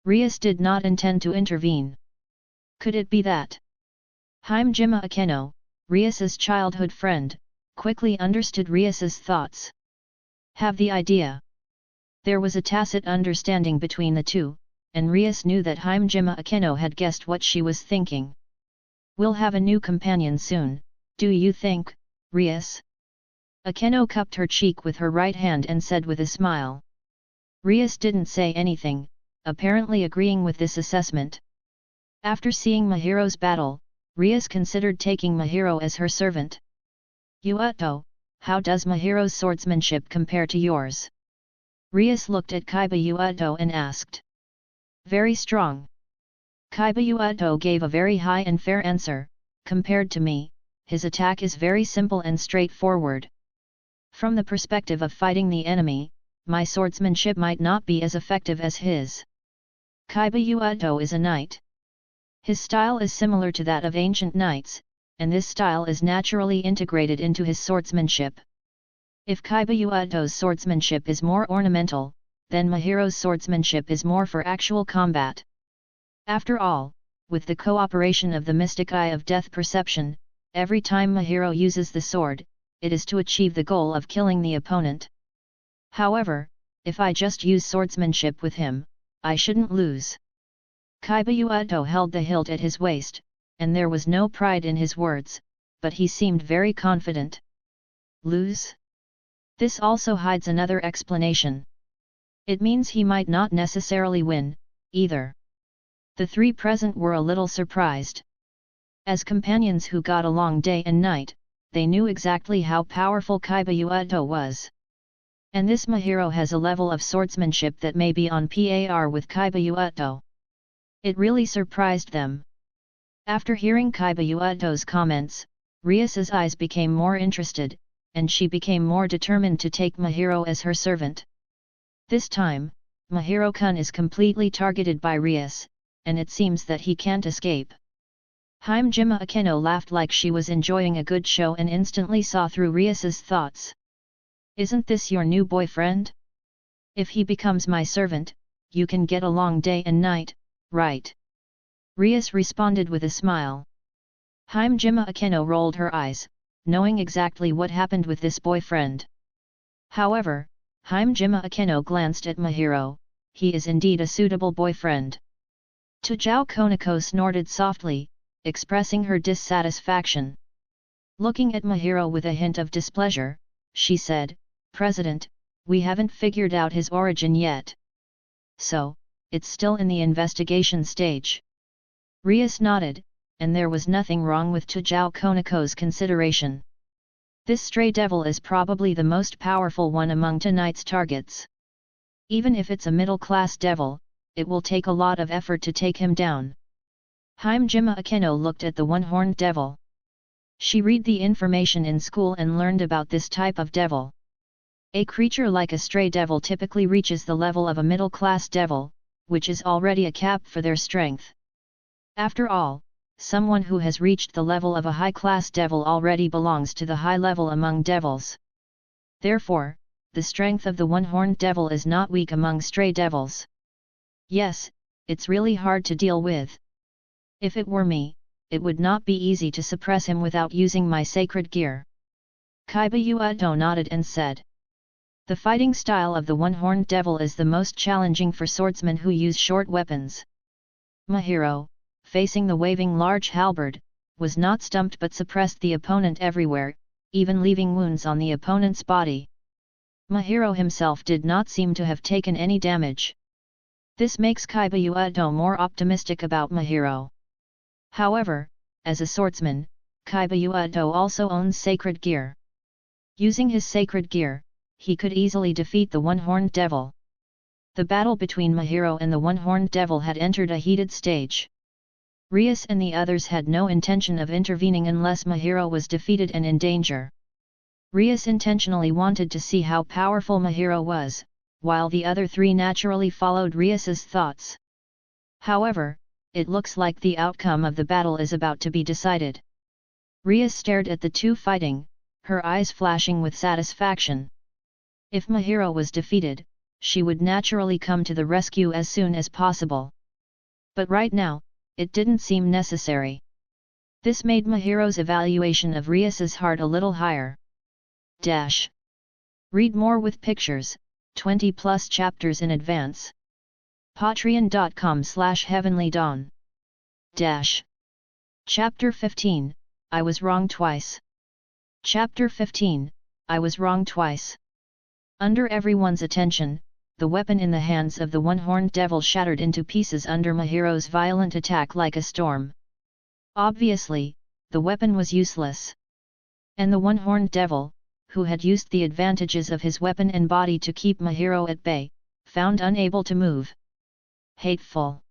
Rias did not intend to intervene. Could it be that Hajime Akeno, Rias's childhood friend, quickly understood Rias's thoughts? Have the idea. There was a tacit understanding between the two, and Rias knew that Hajime Akeno had guessed what she was thinking. We'll have a new companion soon, do you think, Rias? Akeno cupped her cheek with her right hand and said with a smile. Rias didn't say anything, apparently agreeing with this assessment. After seeing Mahiro's battle, Rias considered taking Mahiro as her servant. Yuuto, how does Mahiro's swordsmanship compare to yours? Rias looked at Kaiba Yuuto and asked. Very strong. Kaiba Yuuto gave a very high and fair answer, compared to me, his attack is very simple and straightforward. From the perspective of fighting the enemy, my swordsmanship might not be as effective as his. Kaiba Yuuto is a knight. His style is similar to that of ancient knights, and this style is naturally integrated into his swordsmanship. If Kaiba Yuuto's swordsmanship is more ornamental, then Mahiro's swordsmanship is more for actual combat. After all, with the cooperation of the mystic eye of death perception, every time Mahiro uses the sword, it is to achieve the goal of killing the opponent. However, if I just use swordsmanship with him, I shouldn't lose. Kaiba Yuuto held the hilt at his waist, and there was no pride in his words, but he seemed very confident. Lose? This also hides another explanation. It means he might not necessarily win, either. The three present were a little surprised. As companions who got along day and night, they knew exactly how powerful Kaiba Yuuto was. And this Mahiro has a level of swordsmanship that may be on par with Kaiba Yuuto. It really surprised them. After hearing Kaiba Yuuto's comments, Rias's eyes became more interested, and she became more determined to take Mahiro as her servant. This time, Mahiro-kun is completely targeted by Rias, and it seems that he can't escape. Hajime Akeno laughed like she was enjoying a good show and instantly saw through Rias's thoughts. Isn't this your new boyfriend? If he becomes my servant, you can get along day and night, right? Rias responded with a smile. Hajime Akeno rolled her eyes, knowing exactly what happened with this boyfriend. However, Hajime Akeno glanced at Mahiro, he is indeed a suitable boyfriend. Tajao Konako snorted softly, expressing her dissatisfaction. Looking at Mahiro with a hint of displeasure, she said, President, We haven't figured out his origin yet. So, it's still in the investigation stage. Rias nodded, and there was nothing wrong with Tujao Konako's consideration. This stray devil is probably the most powerful one among tonight's targets. Even if it's a middle-class devil, it will take a lot of effort to take him down. Himejima Akeno looked at the one-horned devil. She read the information in school and learned about this type of devil. A creature like a stray devil typically reaches the level of a middle-class devil, which is already a cap for their strength. After all, someone who has reached the level of a high-class devil already belongs to the high level among devils. Therefore, the strength of the one-horned devil is not weak among stray devils. Yes, it's really hard to deal with. If it were me, it would not be easy to suppress him without using my sacred gear. Kaiba Uedo nodded and said. The fighting style of the one-horned devil is the most challenging for swordsmen who use short weapons. Mahiro, facing the waving large halberd, was not stumped but suppressed the opponent everywhere, even leaving wounds on the opponent's body. Mahiro himself did not seem to have taken any damage. This makes Kaiba Uedo more optimistic about Mahiro. However, as a swordsman, Kaiba Uedo also owns sacred gear. Using his sacred gear, he could easily defeat the one-horned devil. The battle between Mahiro and the one-horned devil had entered a heated stage. Rias and the others had no intention of intervening unless Mahiro was defeated and in danger. Rias intentionally wanted to see how powerful Mahiro was, while the other three naturally followed Rias's thoughts. However, it looks like the outcome of the battle is about to be decided. Rias stared at the two fighting, her eyes flashing with satisfaction. If Mahiro was defeated, she would naturally come to the rescue as soon as possible. But right now, it didn't seem necessary. This made Mahiro's evaluation of Rias's heart a little higher. Read more with pictures, 20+ chapters in advance. Patreon.com/heavenlydawn. Chapter 15, I was wrong twice. Chapter 15, I was wrong twice. Under everyone's attention, the weapon in the hands of the one-horned devil shattered into pieces under Mahiro's violent attack like a storm. Obviously, the weapon was useless. And the one-horned devil, who had used the advantages of his weapon and body to keep Mahiro at bay, found unable to move. Hateful.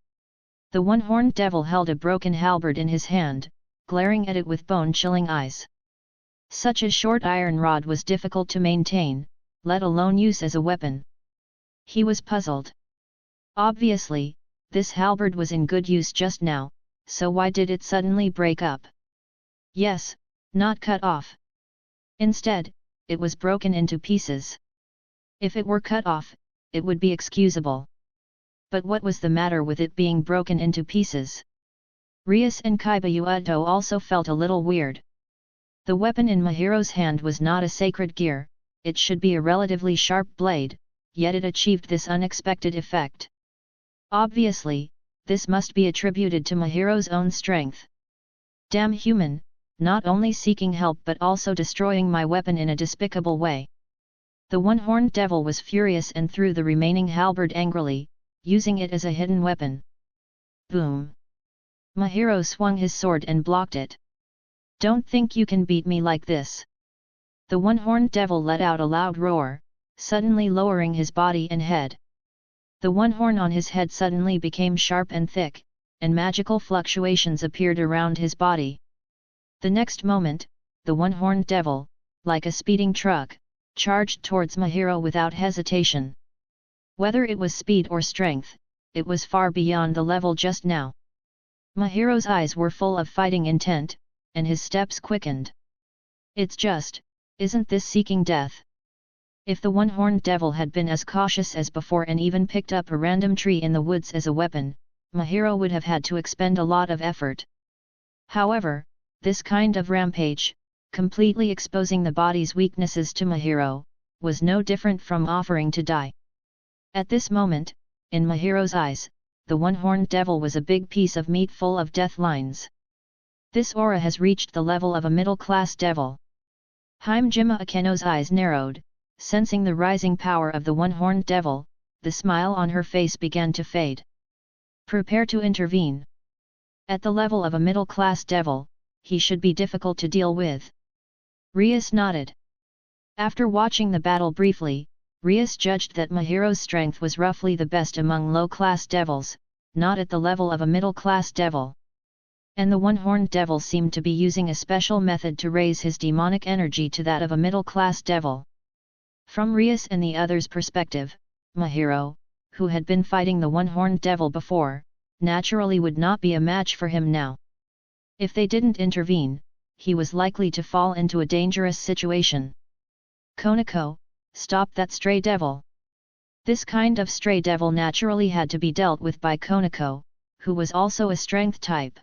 The one-horned devil held a broken halberd in his hand, glaring at it with bone-chilling eyes. Such a short iron rod was difficult to maintain, let alone use as a weapon. He was puzzled. Obviously, this halberd was in good use just now, so why did it suddenly break up? Yes, not cut off. Instead, it was broken into pieces. If it were cut off, it would be excusable. But what was the matter with it being broken into pieces? Rias and Kaiba Uedo also felt a little weird. The weapon in Mahiro's hand was not a sacred gear, it should be a relatively sharp blade, yet it achieved this unexpected effect. Obviously, this must be attributed to Mahiro's own strength. Damn human, not only seeking help but also destroying my weapon in a despicable way. The one-horned devil was furious and threw the remaining halberd angrily, using it as a hidden weapon. Boom! Mahiro swung his sword and blocked it. Don't think you can beat me like this. The one-horned devil let out a loud roar, suddenly lowering his body and head. The one horn on his head suddenly became sharp and thick, and magical fluctuations appeared around his body. The next moment, the one-horned devil, like a speeding truck, charged towards Mahiro without hesitation. Whether it was speed or strength, it was far beyond the level just now. Mahiro's eyes were full of fighting intent, and his steps quickened. Isn't this seeking death? If the one-horned devil had been as cautious as before and even picked up a random tree in the woods as a weapon, Mahiro would have had to expend a lot of effort. However, this kind of rampage, completely exposing the body's weaknesses to Mahiro, was no different from offering to die. At this moment, in Mahiro's eyes, the one-horned devil was a big piece of meat full of death lines. This aura has reached the level of a middle-class devil. Himejima Akeno's eyes narrowed, sensing the rising power of the one-horned devil, the smile on her face began to fade. Prepare to intervene. At the level of a middle-class devil, he should be difficult to deal with. Rias nodded. After watching the battle briefly, Rias judged that Mahiro's strength was roughly the best among low-class devils, not at the level of a middle-class devil. And the one-horned devil seemed to be using a special method to raise his demonic energy to that of a middle-class devil. From Rias and the others' perspective, Mahiro, who had been fighting the one-horned devil before, naturally would not be a match for him now. If they didn't intervene, he was likely to fall into a dangerous situation. Konako, stop that stray devil! This kind of stray devil naturally had to be dealt with by Konako, who was also a strength type.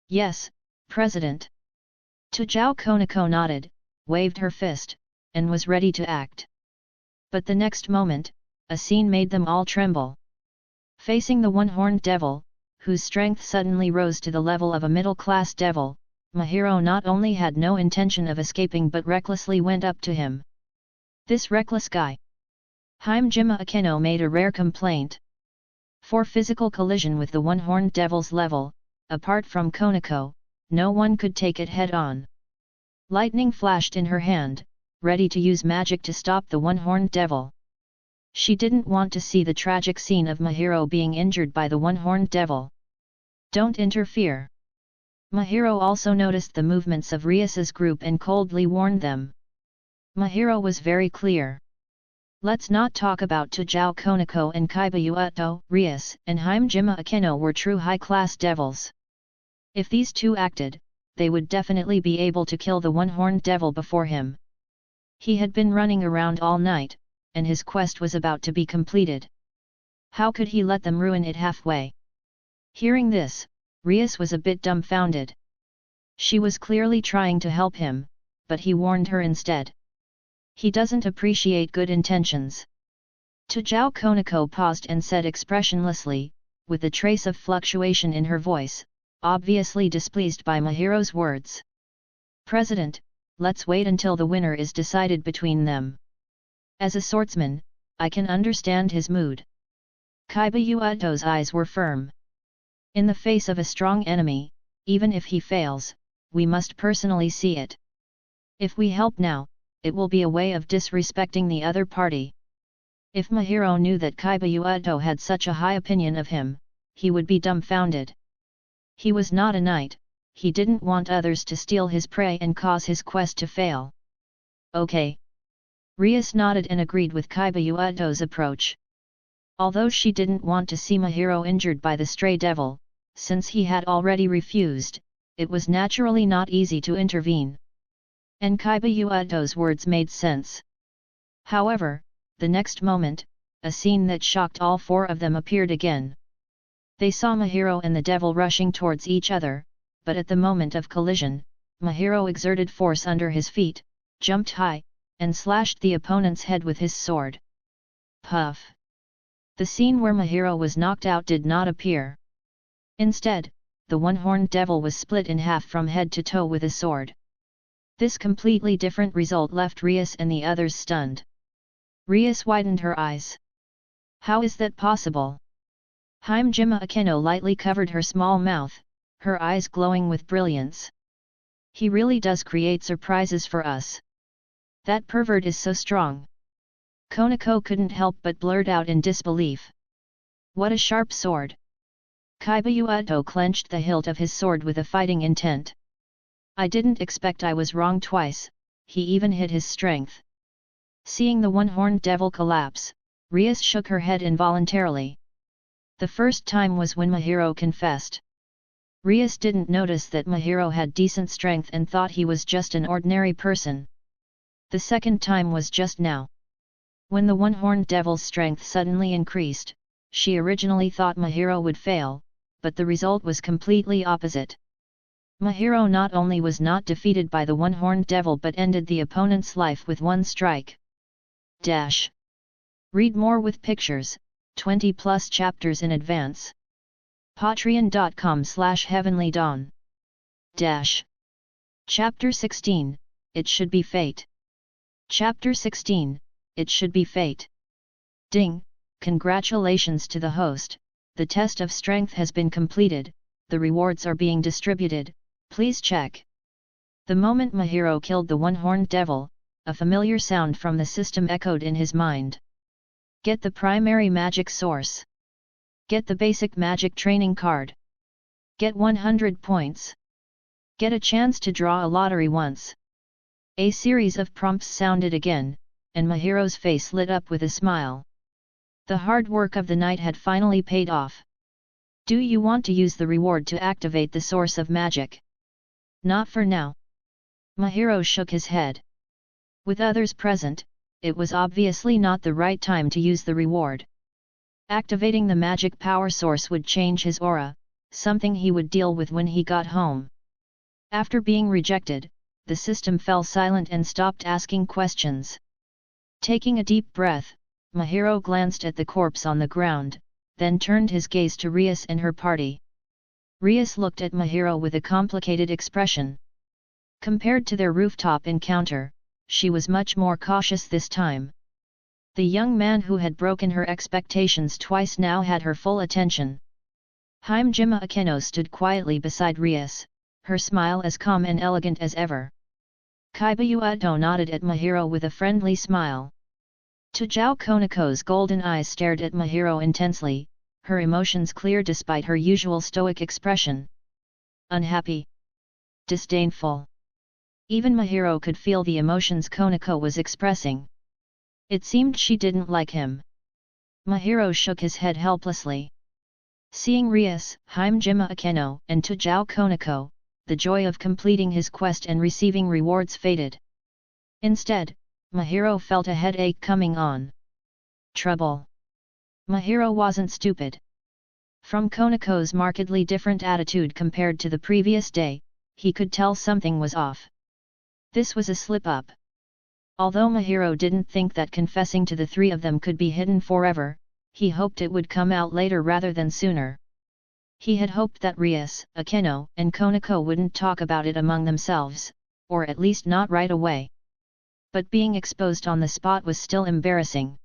Yes, President. Tujao Konako nodded, waved her fist, and was ready to act. But the next moment, a scene made them all tremble. Facing the one-horned devil, whose strength suddenly rose to the level of a middle-class devil, Mahiro not only had no intention of escaping but recklessly went up to him. This reckless guy! Himejima Akeno made a rare complaint. For physical collision with the one-horned devil's level, apart from Konako, no one could take it head-on. Lightning flashed in her hand, ready to use magic to stop the one-horned devil. She didn't want to see the tragic scene of Mahiro being injured by the one-horned devil. Don't interfere. Mahiro also noticed the movements of Rias's group and coldly warned them. Mahiro was very clear. Let's not talk about Tujao Konako and Kaiba Rias and Himejima Akeno were true high-class devils. If these two acted, they would definitely be able to kill the one-horned devil before him. He had been running around all night, and his quest was about to be completed. How could he let them ruin it halfway? Hearing this, Rias was a bit dumbfounded. She was clearly trying to help him, but he warned her instead. He doesn't appreciate good intentions. Tujao Konako paused and said expressionlessly, with a trace of fluctuation in her voice, obviously displeased by Mahiro's words. President, let's wait until the winner is decided between them. As a swordsman, I can understand his mood. Kaiba Ueto's eyes were firm. In the face of a strong enemy, even if he fails, we must personally see it. If we help now, it will be a way of disrespecting the other party. If Mahiro knew that Kaiba Ueto had such a high opinion of him, he would be dumbfounded. He was not a knight, he didn't want others to steal his prey and cause his quest to fail. Okay. Rias nodded and agreed with Kaiba Ueto's approach. Although she didn't want to see Mahiro injured by the stray devil, since he had already refused, it was naturally not easy to intervene. And Kaiba Ueto's words made sense. However, the next moment, a scene that shocked all four of them appeared again. They saw Mahiro and the devil rushing towards each other, but at the moment of collision, Mahiro exerted force under his feet, jumped high, and slashed the opponent's head with his sword. Puff! The scene where Mahiro was knocked out did not appear. Instead, the one-horned devil was split in half from head to toe with a sword. This completely different result left Rias and the others stunned. Rias widened her eyes. How is that possible? Himejima Akeno lightly covered her small mouth, her eyes glowing with brilliance. He really does create surprises for us. That pervert is so strong. Konako couldn't help but blurt out in disbelief. What a sharp sword! Kaiba Ueto clenched the hilt of his sword with a fighting intent. I didn't expect I was wrong twice, he even hid his strength. Seeing the one-horned devil collapse, Rias shook her head involuntarily. The first time was when Mahiro confessed. Rias didn't notice that Mahiro had decent strength and thought he was just an ordinary person. The second time was just now. When the one-horned devil's strength suddenly increased, she originally thought Mahiro would fail, but the result was completely opposite. Mahiro not only was not defeated by the one-horned devil but ended the opponent's life with one strike. Read more with pictures, 20+ chapters in advance. Patreon.com/heavenlydawn. Chapter 16, It Should Be Fate. Chapter 16, it should be fate. Ding, congratulations to the host, the test of strength has been completed, the rewards are being distributed, please check. The moment Mahiro killed the one-horned devil, a familiar sound from the system echoed in his mind. Get the primary magic source. Get the basic magic training card. Get 100 points. Get a chance to draw a lottery once. A series of prompts sounded again, and Mahiro's face lit up with a smile. The hard work of the night had finally paid off. Do you want to use the reward to activate the source of magic? Not for now. Mahiro shook his head. With others present, it was obviously not the right time to use the reward. Activating the magic power source would change his aura, something he would deal with when he got home. After being rejected, the system fell silent and stopped asking questions. Taking a deep breath, Mahiro glanced at the corpse on the ground, then turned his gaze to Rias and her party. Rias looked at Mahiro with a complicated expression. Compared to their rooftop encounter, she was much more cautious this time. The young man who had broken her expectations twice now had her full attention. Hajime Akeno stood quietly beside Rias, her smile as calm and elegant as ever. Kaiba nodded at Mahiro with a friendly smile. Tajao Konako's golden eyes stared at Mahiro intensely, her emotions clear despite her usual stoic expression. Unhappy. Disdainful. Even Mahiro could feel the emotions Konako was expressing. It seemed she didn't like him. Mahiro shook his head helplessly. Seeing Rias, Hajime Akeno, and Tajao Konako, the joy of completing his quest and receiving rewards faded. Instead, Mahiro felt a headache coming on. Trouble. Mahiro wasn't stupid. From Konako's markedly different attitude compared to the previous day, he could tell something was off. This was a slip-up. Although Mahiro didn't think that confessing to the three of them could be hidden forever, he hoped it would come out later rather than sooner. He had hoped that Rias, Akeno, and Konako wouldn't talk about it among themselves, or at least not right away. But being exposed on the spot was still embarrassing.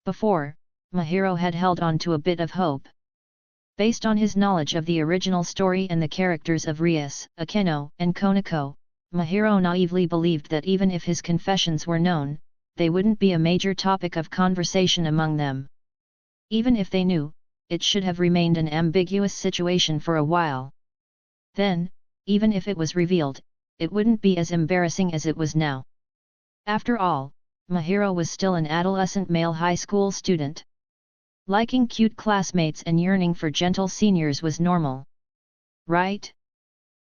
Before, Mahiro had held on to a bit of hope. Based on his knowledge of the original story and the characters of Rias, Akeno, and Konako, Mahiro naively believed that even if his confessions were known, they wouldn't be a major topic of conversation among them. Even if they knew, it should have remained an ambiguous situation for a while. Then, even if it was revealed, it wouldn't be as embarrassing as it was now. After all, Mahiro was still an adolescent male high school student. Liking cute classmates and yearning for gentle seniors was normal. Right?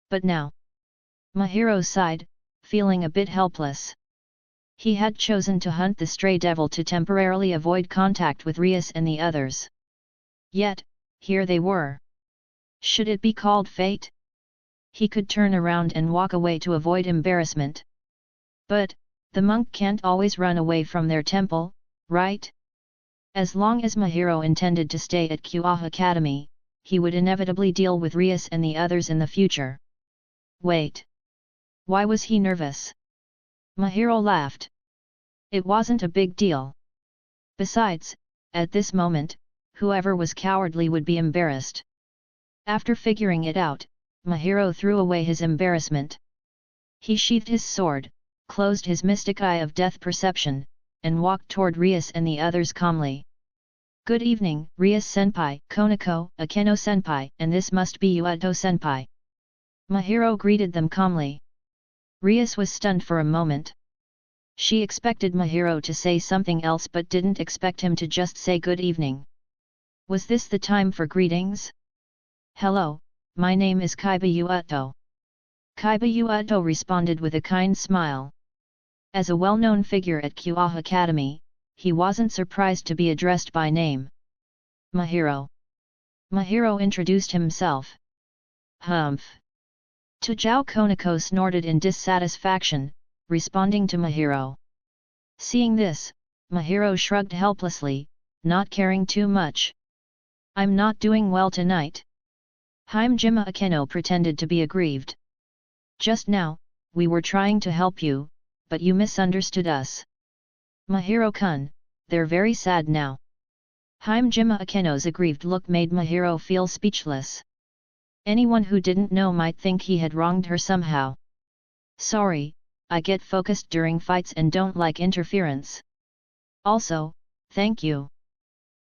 But now? Mahiro sighed, feeling a bit helpless. He had chosen to hunt the stray devil to temporarily avoid contact with Rias and the others. Yet, here they were. Should it be called fate? He could turn around and walk away to avoid embarrassment. But, the monk can't always run away from their temple, right? As long as Mahiro intended to stay at Kyoha Academy, he would inevitably deal with Rias and the others in the future. Wait. Why was he nervous? Mahiro laughed. It wasn't a big deal. Besides, at this moment, whoever was cowardly would be embarrassed. After figuring it out, Mahiro threw away his embarrassment. He sheathed his sword, closed his mystic eye of death perception, and walked toward Rias and the others calmly. Good evening, Rias-senpai, Konako, Akeno-senpai, and this must be Yuato-senpai. Mahiro greeted them calmly. Rias was stunned for a moment. She expected Mahiro to say something else but didn't expect him to just say good evening. Was this the time for greetings? Hello, my name is Kaiba Yuato. Kaiba Yuato responded with a kind smile. As a well-known figure at Kyoha Academy, he wasn't surprised to be addressed by name. Mahiro. Mahiro introduced himself. Humph. Tajao Konako snorted in dissatisfaction, responding to Mahiro. Seeing this, Mahiro shrugged helplessly, not caring too much. I'm not doing well tonight. Hajime Akeno pretended to be aggrieved. Just now, we were trying to help you, but you misunderstood us. Mahiro-kun, they're very sad now. Hajime Akeno's aggrieved look made Mahiro feel speechless. Anyone who didn't know might think he had wronged her somehow. Sorry, I get focused during fights and don't like interference. Also, thank you.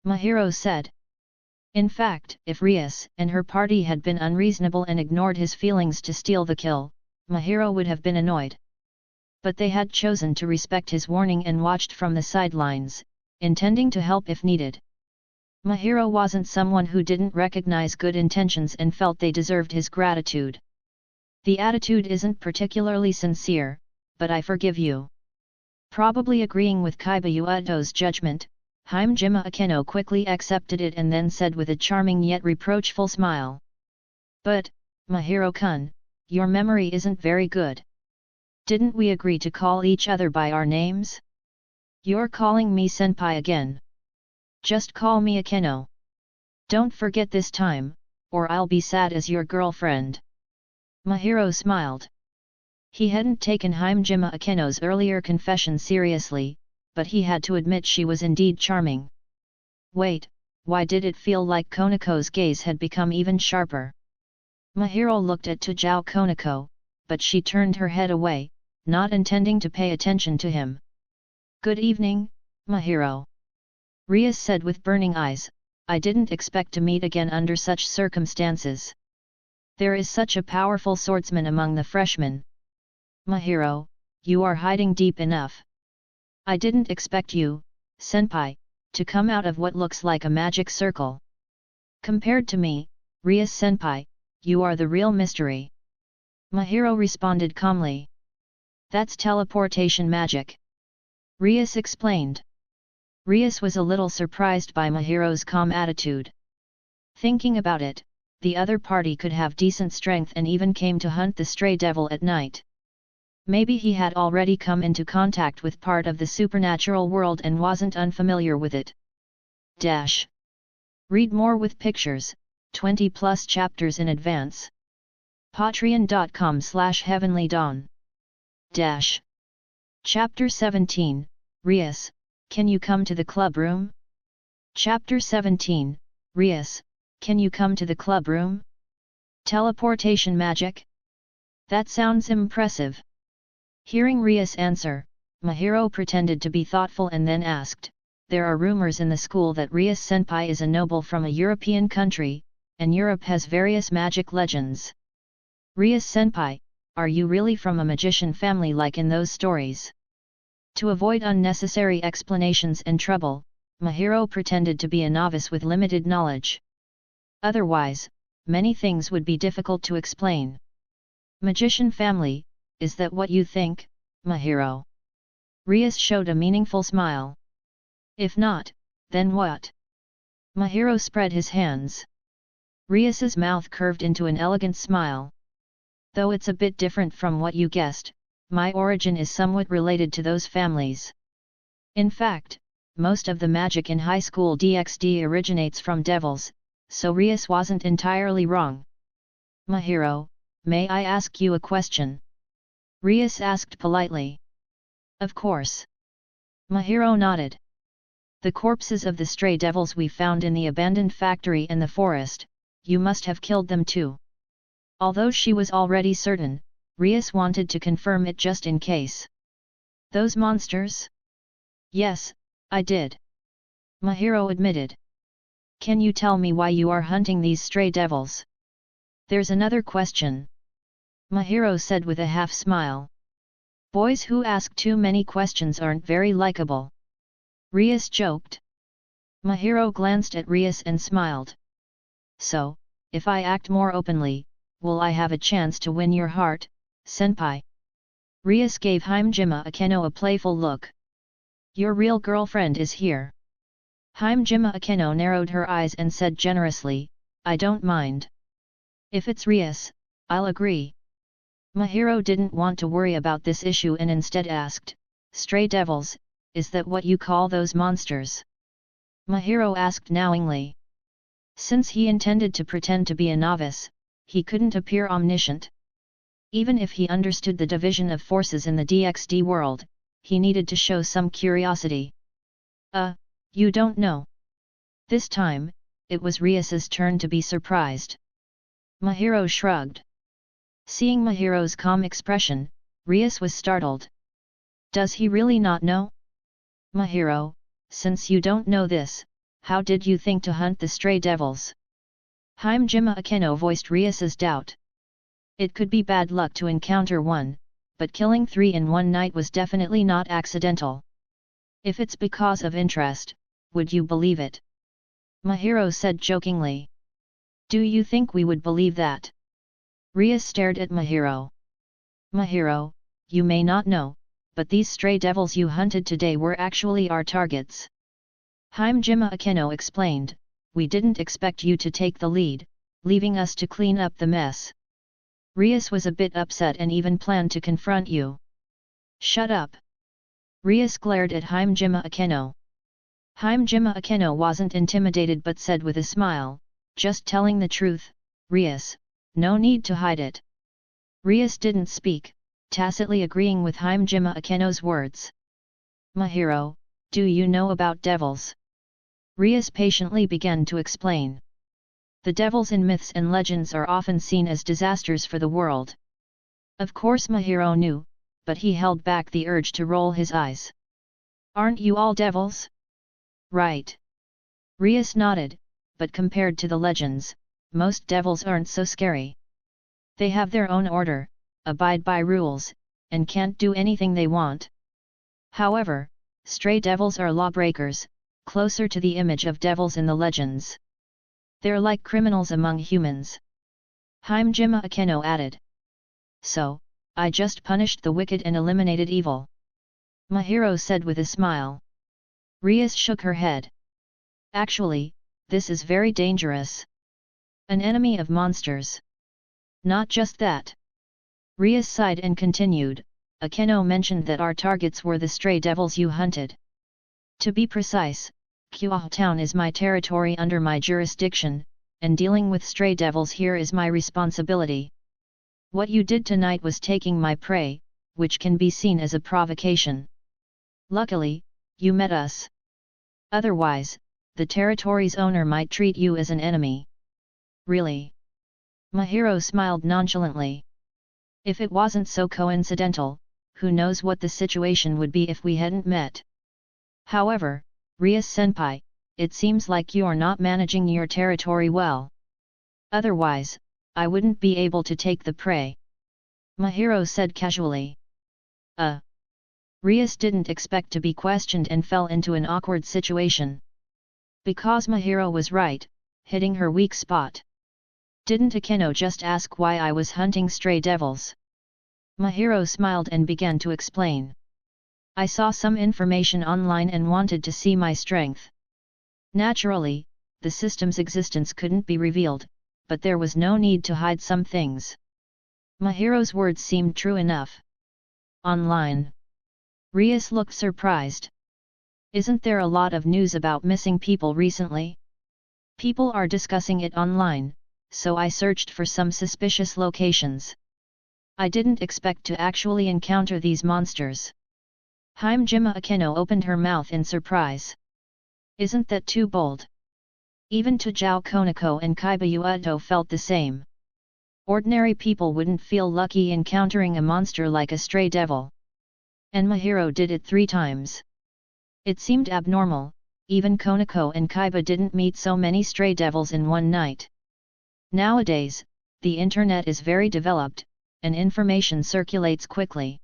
Mahiro said. In fact, if Rias and her party had been unreasonable and ignored his feelings to steal the kill, Mahiro would have been annoyed. But they had chosen to respect his warning and watched from the sidelines, intending to help if needed. Mahiro wasn't someone who didn't recognize good intentions and felt they deserved his gratitude. The attitude isn't particularly sincere, but I forgive you. Probably agreeing with Kaiba judgment, Hajime Akeno quickly accepted it and then said with a charming yet reproachful smile. But, Mahiro-kun, your memory isn't very good. Didn't we agree to call each other by our names? You're calling me senpai again. Just call me Akeno. Don't forget this time, or I'll be sad as your girlfriend. Mahiro smiled. He hadn't taken Hajime Akeno's earlier confession seriously, but he had to admit she was indeed charming. Wait, why did it feel like Konako's gaze had become even sharper? Mahiro looked at Tajao Konako, but she turned her head away, not intending to pay attention to him. Good evening, Mahiro. Rias said with burning eyes, I didn't expect to meet again under such circumstances. There is such a powerful swordsman among the freshmen. Mahiro, you are hiding deep enough. I didn't expect you, senpai, to come out of what looks like a magic circle. Compared to me, Rias senpai, you are the real mystery. Mahiro responded calmly. That's teleportation magic. Rias explained. Rias was a little surprised by Mahiro's calm attitude. Thinking about it, the other party could have decent strength and even came to hunt the stray devil at night. Maybe he had already come into contact with part of the supernatural world and wasn't unfamiliar with it. Read more with pictures, 20+ chapters in advance. Patreon.com/heavenlydawn. Chapter 17, Rias, can you come to the club room? Chapter 17, Rias, can you come to the club room? Teleportation magic? That sounds impressive. Hearing Rias' answer, Mahiro pretended to be thoughtful and then asked, there are rumors in the school that Rias senpai is a noble from a European country, and Europe has various magic legends. Rias senpai, are you really from a magician family like in those stories? To avoid unnecessary explanations and trouble, Mahiro pretended to be a novice with limited knowledge. Otherwise, many things would be difficult to explain. Magician family, is that what you think, Mahiro? Rias showed a meaningful smile. If not, then what? Mahiro spread his hands. Rias's mouth curved into an elegant smile. Though it's a bit different from what you guessed, my origin is somewhat related to those families. In fact, most of the magic in Highschool DxD originates from devils, so Rias wasn't entirely wrong. Mahiro, may I ask you a question? Rias asked politely. Of course. Mahiro nodded. The corpses of the stray devils we found in the abandoned factory in the forest, you must have killed them too. Although she was already certain, Rias wanted to confirm it just in case. Those monsters? Yes, I did. Mahiro admitted. Can you tell me why you are hunting these stray devils? There's another question. Mahiro said with a half smile. Boys who ask too many questions aren't very likable. Rias joked. Mahiro glanced at Rias and smiled. So, if I act more openly, will I have a chance to win your heart, senpai? Rias gave Hajime Akeno a playful look. Your real girlfriend is here. Hajime Akeno narrowed her eyes and said generously, I don't mind. If it's Rias, I'll agree. Mahiro didn't want to worry about this issue and instead asked, Stray devils, is that what you call those monsters? Mahiro asked knowingly. Since he intended to pretend to be a novice, he couldn't appear omniscient. Even if he understood the division of forces in the DxD world, he needed to show some curiosity. You don't know. This time, it was Rias's turn to be surprised. Mahiro shrugged. Seeing Mahiro's calm expression, Rias was startled. Does he really not know? Mahiro, since you don't know this, how did you think to hunt the stray devils? Hajime Akeno voiced Rias's doubt. It could be bad luck to encounter one, but killing 3 in one night was definitely not accidental. If it's because of interest, would you believe it? Mahiro said jokingly. Do you think we would believe that? Rias stared at Mahiro. Mahiro, you may not know, but these stray devils you hunted today were actually our targets. Hajime Akeno explained, we didn't expect you to take the lead, leaving us to clean up the mess. Rias was a bit upset and even planned to confront you. Shut up. Rias glared at Hajime Akeno. Hajime Akeno wasn't intimidated but said with a smile, just telling the truth, Rias, no need to hide it. Rias didn't speak, tacitly agreeing with Hajime Akeno's words. Mahiro, do you know about devils? Rias patiently began to explain. The devils in myths and legends are often seen as disasters for the world. Of course Mahiro knew, but he held back the urge to roll his eyes. Aren't you all devils? Right. Rias nodded, but compared to the legends, most devils aren't so scary. They have their own order, abide by rules, and can't do anything they want. However, stray devils are lawbreakers, closer to the image of devils in the legends. They're like criminals among humans. Hajime Akeno added. So, I just punished the wicked and eliminated evil. Mahiro said with a smile. Rias shook her head. Actually, this is very dangerous. An enemy of monsters. Not just that. Rias sighed and continued, Akeno mentioned that our targets were the stray devils you hunted. To be precise, Kyoto Town is my territory under my jurisdiction, and dealing with stray devils here is my responsibility. What you did tonight was taking my prey, which can be seen as a provocation. Luckily, you met us. Otherwise, the territory's owner might treat you as an enemy. Really? Mahiro smiled nonchalantly. If it wasn't so coincidental, who knows what the situation would be if we hadn't met. However, Rias-senpai, it seems like you're not managing your territory well. Otherwise, I wouldn't be able to take the prey. Mahiro said casually. Rias didn't expect to be questioned and fell into an awkward situation. Because Mahiro was right, hitting her weak spot. Didn't Akeno just ask why I was hunting stray devils? Mahiro smiled and began to explain. I saw some information online and wanted to see my strength. Naturally, the system's existence couldn't be revealed, but there was no need to hide some things. Mahiro's words seemed true enough. Online. Rias looked surprised. Isn't there a lot of news about missing people recently? People are discussing it online, so I searched for some suspicious locations. I didn't expect to actually encounter these monsters. Hajime Akeno opened her mouth in surprise. Isn't that too bold? Even Tajao Konako and Kaiba Uedo felt the same. Ordinary people wouldn't feel lucky encountering a monster like a stray devil. And Mahiro did it 3 times. It seemed abnormal, even Konako and Kaiba didn't meet so many stray devils in one night. Nowadays, the internet is very developed, and information circulates quickly.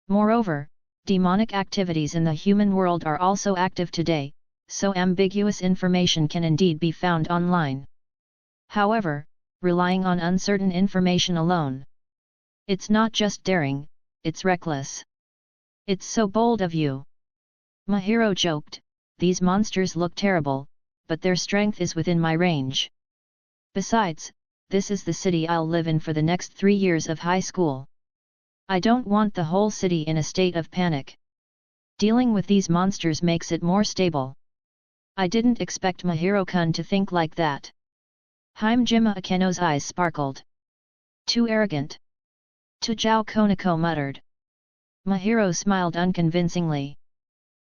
Moreover, demonic activities in the human world are also active today, so ambiguous information can indeed be found online. However, relying on uncertain information alone. It's not just daring, it's reckless. It's so bold of you. Mahiro joked, these monsters look terrible, but their strength is within my range. Besides, this is the city I'll live in for the next 3 years of high school. I don't want the whole city in a state of panic. Dealing with these monsters makes it more stable. I didn't expect Mahiro-kun to think like that. Hajime Akeno's eyes sparkled. Too arrogant. Tajao Konako muttered. Mahiro smiled unconvincingly.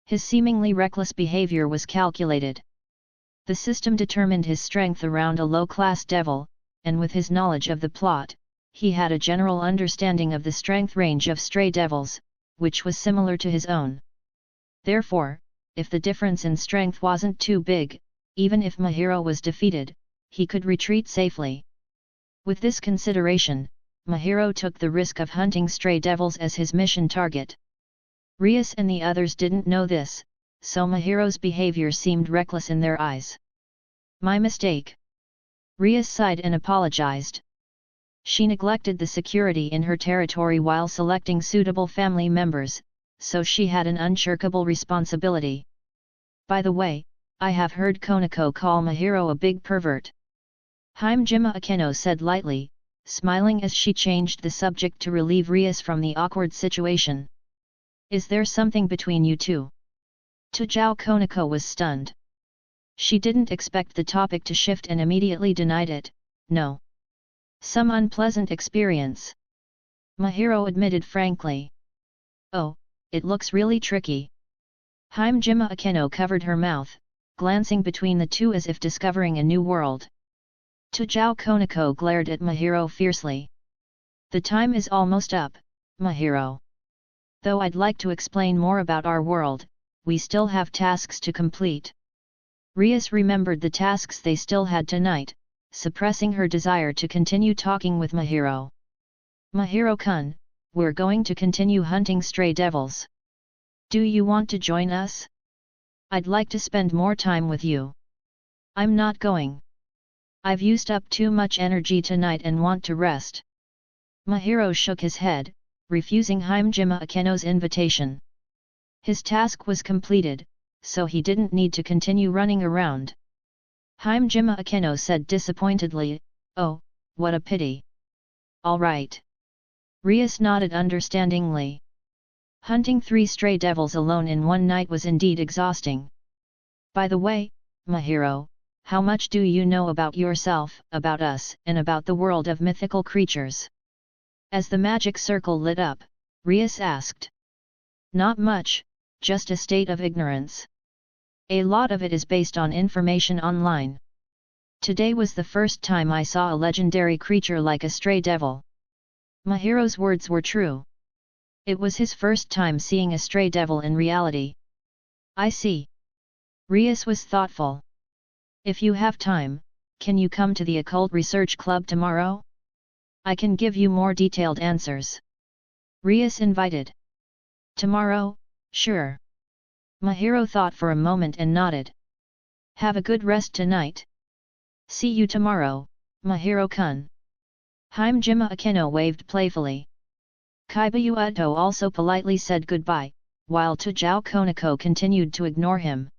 His seemingly reckless behavior was calculated. The system determined his strength around a low-class devil, and with his knowledge of the plot, he had a general understanding of the strength range of stray devils, which was similar to his own. Therefore, if the difference in strength wasn't too big, even if Mahiro was defeated, he could retreat safely. With this consideration, Mahiro took the risk of hunting stray devils as his mission target. Rias and the others didn't know this, so Mahiro's behavior seemed reckless in their eyes. My mistake. Rias sighed and apologized. She neglected the security in her territory while selecting suitable family members, so she had an unshirkable responsibility. By the way, I have heard Konako call Mahiro a big pervert. Hajime Akeno said lightly, smiling as she changed the subject to relieve Rias from the awkward situation. Is there something between you two? Tajao Konako was stunned. She didn't expect the topic to shift and immediately denied it. No. Some unpleasant experience. Mahiro admitted frankly. Oh, it looks really tricky. Hajime Akeno covered her mouth, glancing between the two as if discovering a new world. Tajao Konako glared at Mahiro fiercely. The time is almost up, Mahiro. Though I'd like to explain more about our world, we still have tasks to complete. Rias remembered the tasks they still had tonight, suppressing her desire to continue talking with Mahiro. Mahiro-kun, we're going to continue hunting stray devils. Do you want to join us? I'd like to spend more time with you. I'm not going. I've used up too much energy tonight and want to rest. Mahiro shook his head, refusing Hajime Akeno's invitation. His task was completed, so he didn't need to continue running around. Hajime Akeno said disappointedly, oh, what a pity. All right. Rias nodded understandingly. Hunting 3 stray devils alone in one night was indeed exhausting. By the way, Mahiro, how much do you know about yourself, about us, and about the world of mythical creatures? As the magic circle lit up, Rias asked. Not much, just a state of ignorance. A lot of it is based on information online. Today was the first time I saw a legendary creature like a stray devil. Mahiro's words were true. It was his first time seeing a stray devil in reality. I see. Rias was thoughtful. If you have time, can you come to the Occult Research Club tomorrow? I can give you more detailed answers. Rias invited. Tomorrow, sure. Mahiro thought for a moment and nodded. Have a good rest tonight. See you tomorrow, Mahiro-kun. Hajime Akeno waved playfully. Kaibayuto also politely said goodbye, while Tajao Konako continued to ignore him.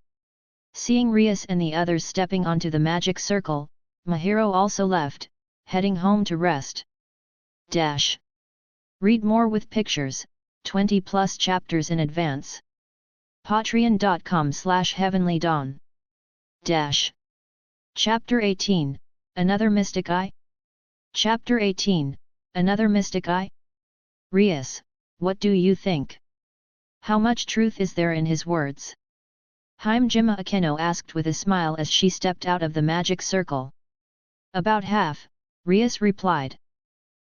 Seeing Rias and the others stepping onto the magic circle, Mahiro also left, heading home to rest. Read more with pictures, 20+ chapters in advance. Patreon.com/heavenlydawn. Chapter 18, Another Mystic Eye? Chapter 18, Another Mystic Eye? Rias, what do you think? How much truth is there in his words? Hajime Akeno asked with a smile as she stepped out of the magic circle. About half, Rias replied.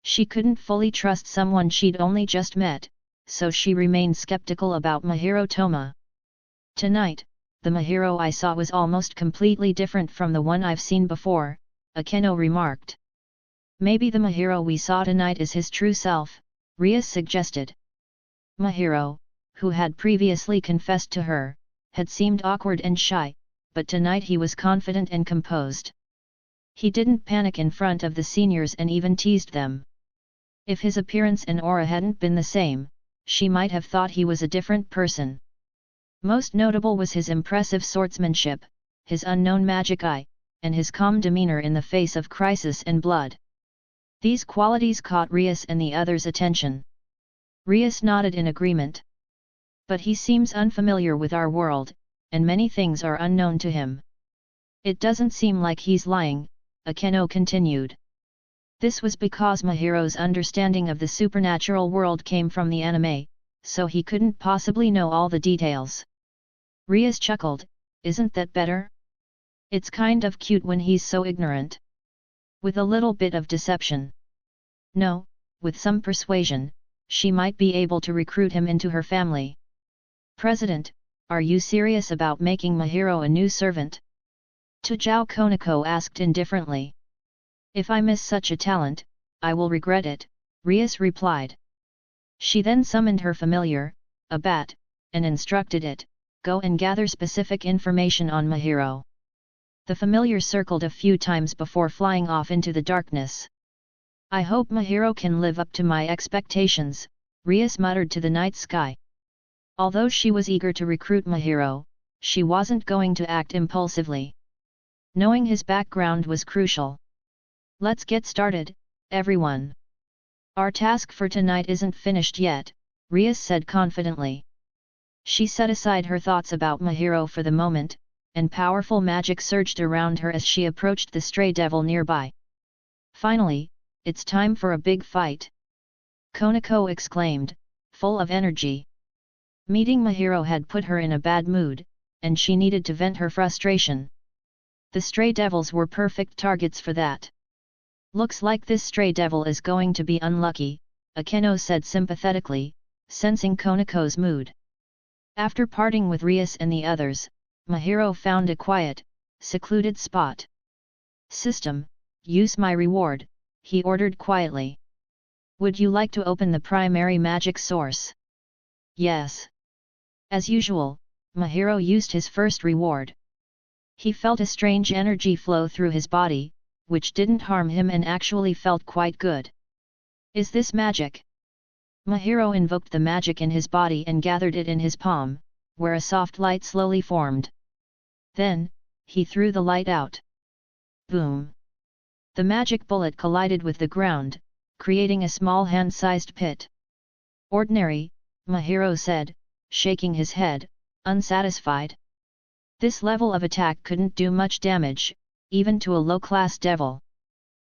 She couldn't fully trust someone she'd only just met, so she remained skeptical about Mahiro Toma. Tonight, the Mahiro I saw was almost completely different from the one I've seen before, Akeno remarked. Maybe the Mahiro we saw tonight is his true self, Rias suggested. Mahiro, who had previously confessed to her, had seemed awkward and shy, but tonight he was confident and composed. He didn't panic in front of the seniors and even teased them. If his appearance and aura hadn't been the same, she might have thought he was a different person. Most notable was his impressive swordsmanship, his unknown magic eye, and his calm demeanor in the face of crisis and blood. These qualities caught Rias and the others' attention. Rias nodded in agreement. But he seems unfamiliar with our world, and many things are unknown to him. It doesn't seem like he's lying, Akeno continued. This was because Mahiro's understanding of the supernatural world came from the anime, so he couldn't possibly know all the details. Rias chuckled, "Isn't that better? It's kind of cute when he's so ignorant." With a little bit of deception. No, with some persuasion, she might be able to recruit him into her family. "President, are you serious about making Mahiro a new servant?" Tajao Konako asked indifferently. "If I miss such a talent, I will regret it," Rias replied. She then summoned her familiar, a bat, and instructed it, "Go and gather specific information on Mahiro." The familiar circled a few times before flying off into the darkness. "I hope Mahiro can live up to my expectations," Rias muttered to the night sky. Although she was eager to recruit Mahiro, she wasn't going to act impulsively. Knowing his background was crucial. "Let's get started, everyone. Our task for tonight isn't finished yet," Rias said confidently. She set aside her thoughts about Mahiro for the moment, and powerful magic surged around her as she approached the stray devil nearby. "Finally, it's time for a big fight!" Konako exclaimed, full of energy. Meeting Mahiro had put her in a bad mood, and she needed to vent her frustration. The stray devils were perfect targets for that. "Looks like this stray devil is going to be unlucky," Akeno said sympathetically, sensing Konako's mood. After parting with Rias and the others, Mahiro found a quiet, secluded spot. "System, use my reward," he ordered quietly. "Would you like to open the primary magic source?" "Yes." As usual, Mahiro used his first reward. He felt a strange energy flow through his body, which didn't harm him and actually felt quite good. "Is this magic?" Mahiro invoked the magic in his body and gathered it in his palm, where a soft light slowly formed. Then, he threw the light out. Boom! The magic bullet collided with the ground, creating a small hand-sized pit. "Ordinary," Mahiro said, shaking his head, unsatisfied. This level of attack couldn't do much damage, even to a low-class devil.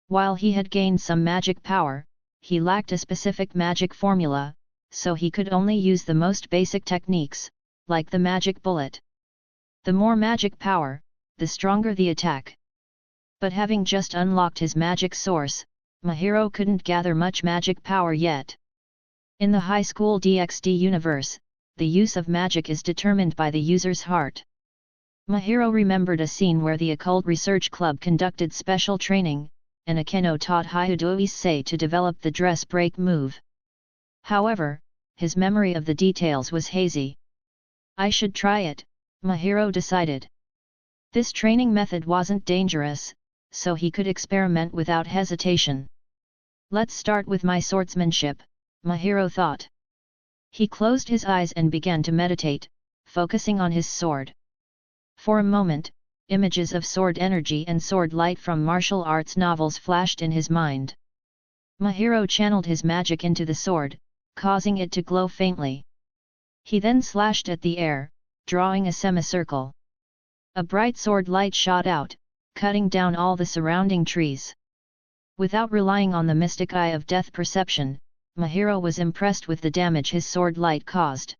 While he had gained some magic power, he lacked a specific magic formula, so he could only use the most basic techniques, like the magic bullet. The more magic power, the stronger the attack. But having just unlocked his magic source, Mahiro couldn't gather much magic power yet. In the Highschool DxD universe, the use of magic is determined by the user's heart. Mahiro remembered a scene where the Occult Research Club conducted special training, and Akeno taught Hyudo-Issei to develop the dress break move. However, his memory of the details was hazy. "I should try it," Mahiro decided. This training method wasn't dangerous, so he could experiment without hesitation. "Let's start with my swordsmanship," Mahiro thought. He closed his eyes and began to meditate, focusing on his sword. For a moment, images of sword energy and sword light from martial arts novels flashed in his mind. Mahiro channeled his magic into the sword, causing it to glow faintly. He then slashed at the air, drawing a semicircle. A bright sword light shot out, cutting down all the surrounding trees. Without relying on the mystic eye of death perception, Mahiro was impressed with the damage his sword light caused.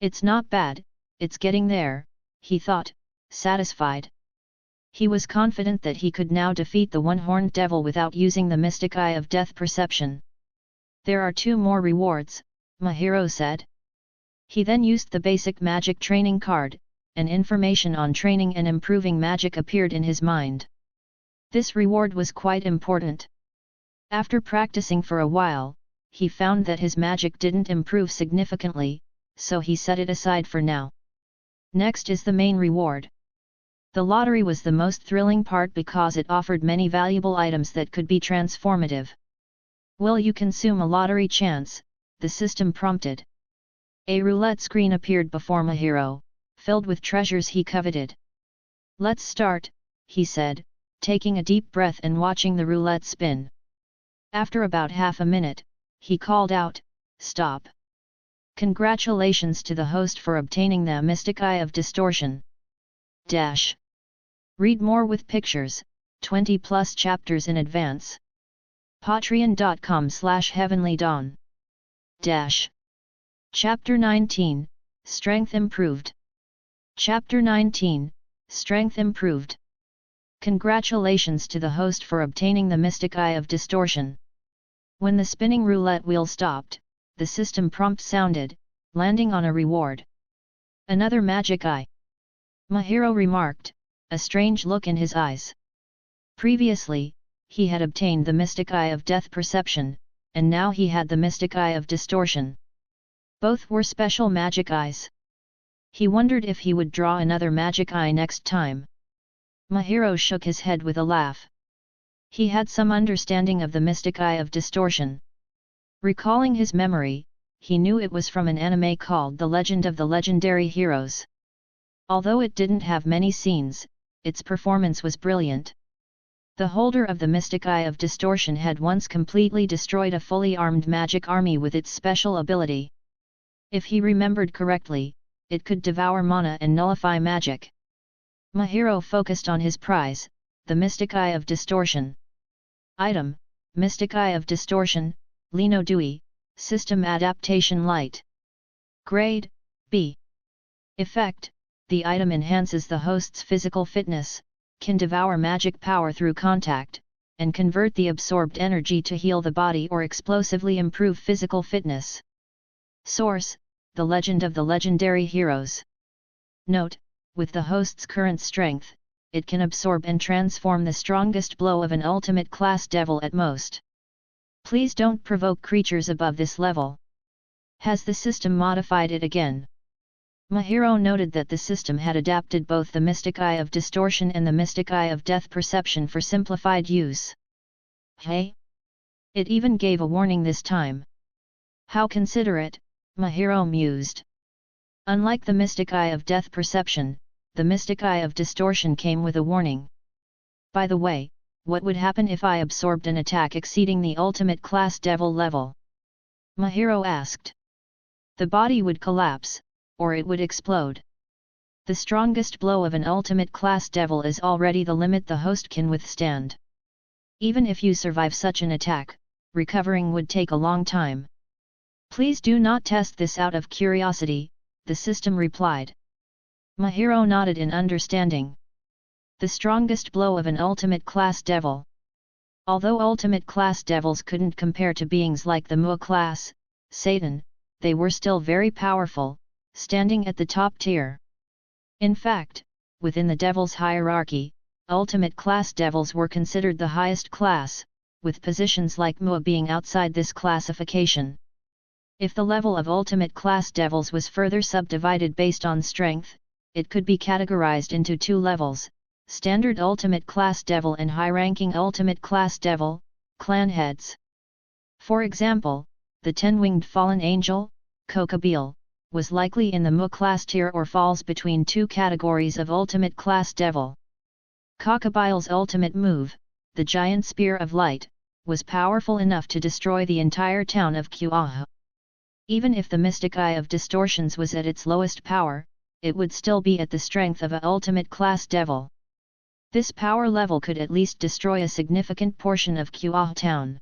"It's not bad, it's getting there," he thought, satisfied. He was confident that he could now defeat the one-horned devil without using the mystic eye of death perception. "There are 2 more rewards," Mahiro said. He then used the basic magic training card, and information on training and improving magic appeared in his mind. This reward was quite important. After practicing for a while, he found that his magic didn't improve significantly, so he set it aside for now. Next is the main reward. The lottery was the most thrilling part because it offered many valuable items that could be transformative. "Will you consume a lottery chance?" the system prompted. A roulette screen appeared before Mahiro, filled with treasures he coveted. "Let's start," he said, taking a deep breath and watching the roulette spin. After about half a minute, he called out, "Stop! Congratulations to the host for obtaining the Mystic Eye of Distortion. Read more with pictures, 20+ chapters in advance. Patreon.com/heavenlydawn. Chapter 19, Strength Improved. Chapter 19, Strength Improved. Congratulations to the host for obtaining the Mystic Eye of Distortion. When the spinning roulette wheel stopped, the system prompt sounded, landing on a reward. Another magic eye. Mahiro remarked, a strange look in his eyes. Previously, he had obtained the Mystic Eye of Death Perception, and now he had the Mystic Eye of Distortion. Both were special magic eyes. He wondered if he would draw another magic eye next time. Mahiro shook his head with a laugh. He had some understanding of the Mystic Eye of Distortion. Recalling his memory, he knew it was from an anime called The Legend of the Legendary Heroes. Although it didn't have many scenes, its performance was brilliant. The holder of the Mystic Eye of Distortion had once completely destroyed a fully armed magic army with its special ability. If he remembered correctly, it could devour mana and nullify magic. Mahiro focused on his prize, the Mystic Eye of Distortion. Item: Mystic Eye of Distortion, Lino Dewey, System Adaptation Light. Grade: B. Effect: the item enhances the host's physical fitness, can devour magic power through contact, and convert the absorbed energy to heal the body or explosively improve physical fitness. Source: The Legend of the Legendary Heroes. Note: with the host's current strength, it can absorb and transform the strongest blow of an ultimate class devil at most. Please don't provoke creatures above this level. Has the system modified it again? Mahiro noted that the system had adapted both the Mystic Eye of Distortion and the Mystic Eye of Death Perception for simplified use. Hey? It even gave a warning this time. How considerate, Mahiro mused. Unlike the Mystic Eye of Death Perception, the Mystic Eye of Distortion came with a warning. By the way, what would happen if I absorbed an attack exceeding the ultimate class devil level? Mahiro asked. The body would collapse, or it would explode. The strongest blow of an ultimate class devil is already the limit the host can withstand. Even if you survive such an attack, recovering would take a long time. Please do not test this out of curiosity, the system replied. Mahiro nodded in understanding. The strongest blow of an ultimate class devil. Although ultimate class devils couldn't compare to beings like the Mua class, Satan, they were still very powerful, standing at the top tier. In fact, within the devil's hierarchy, ultimate class devils were considered the highest class, with positions like Mua being outside this classification. If the level of ultimate class devils was further subdivided based on strength, it could be categorized into two levels: Standard Ultimate Class Devil and High-Ranking Ultimate Class Devil, clan heads. For example, the 10-winged fallen angel, Kokabeel, was likely in the Mu class tier or falls between two categories of Ultimate Class Devil. Kokabeel's ultimate move, the Giant Spear of Light, was powerful enough to destroy the entire town of Kuaha. Even if the Mystic Eye of Distortions was at its lowest power, it would still be at the strength of a ultimate class devil. This power level could at least destroy a significant portion of Kuaha town.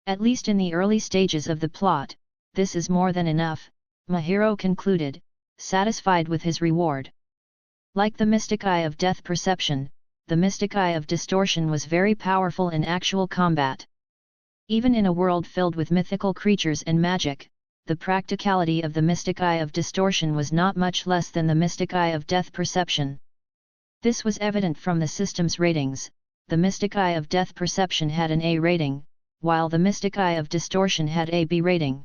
At least in the early stages of the plot, this is more than enough, Mahiro concluded, satisfied with his reward. Like the Mystic Eye of Death Perception, the Mystic Eye of Distortion was very powerful in actual combat. Even in a world filled with mythical creatures and magic, the practicality of the Mystic Eye of Distortion was not much less than the Mystic Eye of Death Perception. This was evident from the system's ratings. The Mystic Eye of Death Perception had an A rating, while the Mystic Eye of Distortion had a B rating.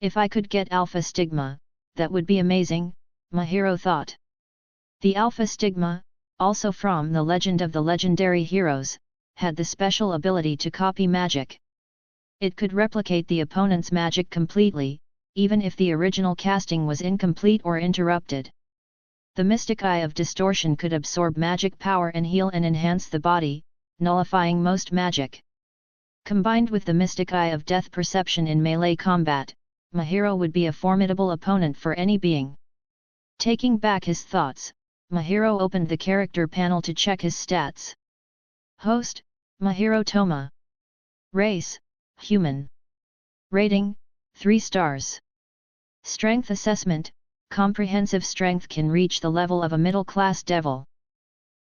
If I could get Alpha Stigma, that would be amazing, Mahiro thought. The Alpha Stigma, also from the Legend of the Legendary Heroes, had the special ability to copy magic. It could replicate the opponent's magic completely, even if the original casting was incomplete or interrupted. The Mystic Eye of Distortion could absorb magic power and heal and enhance the body, nullifying most magic. Combined with the Mystic Eye of Death Perception in melee combat, Mahiro would be a formidable opponent for any being. Taking back his thoughts, Mahiro opened the character panel to check his stats. Host: Mahiro Toma. Race: Human. Rating: 3 stars. Strength assessment, comprehensive strength can reach the level of a middle-class devil.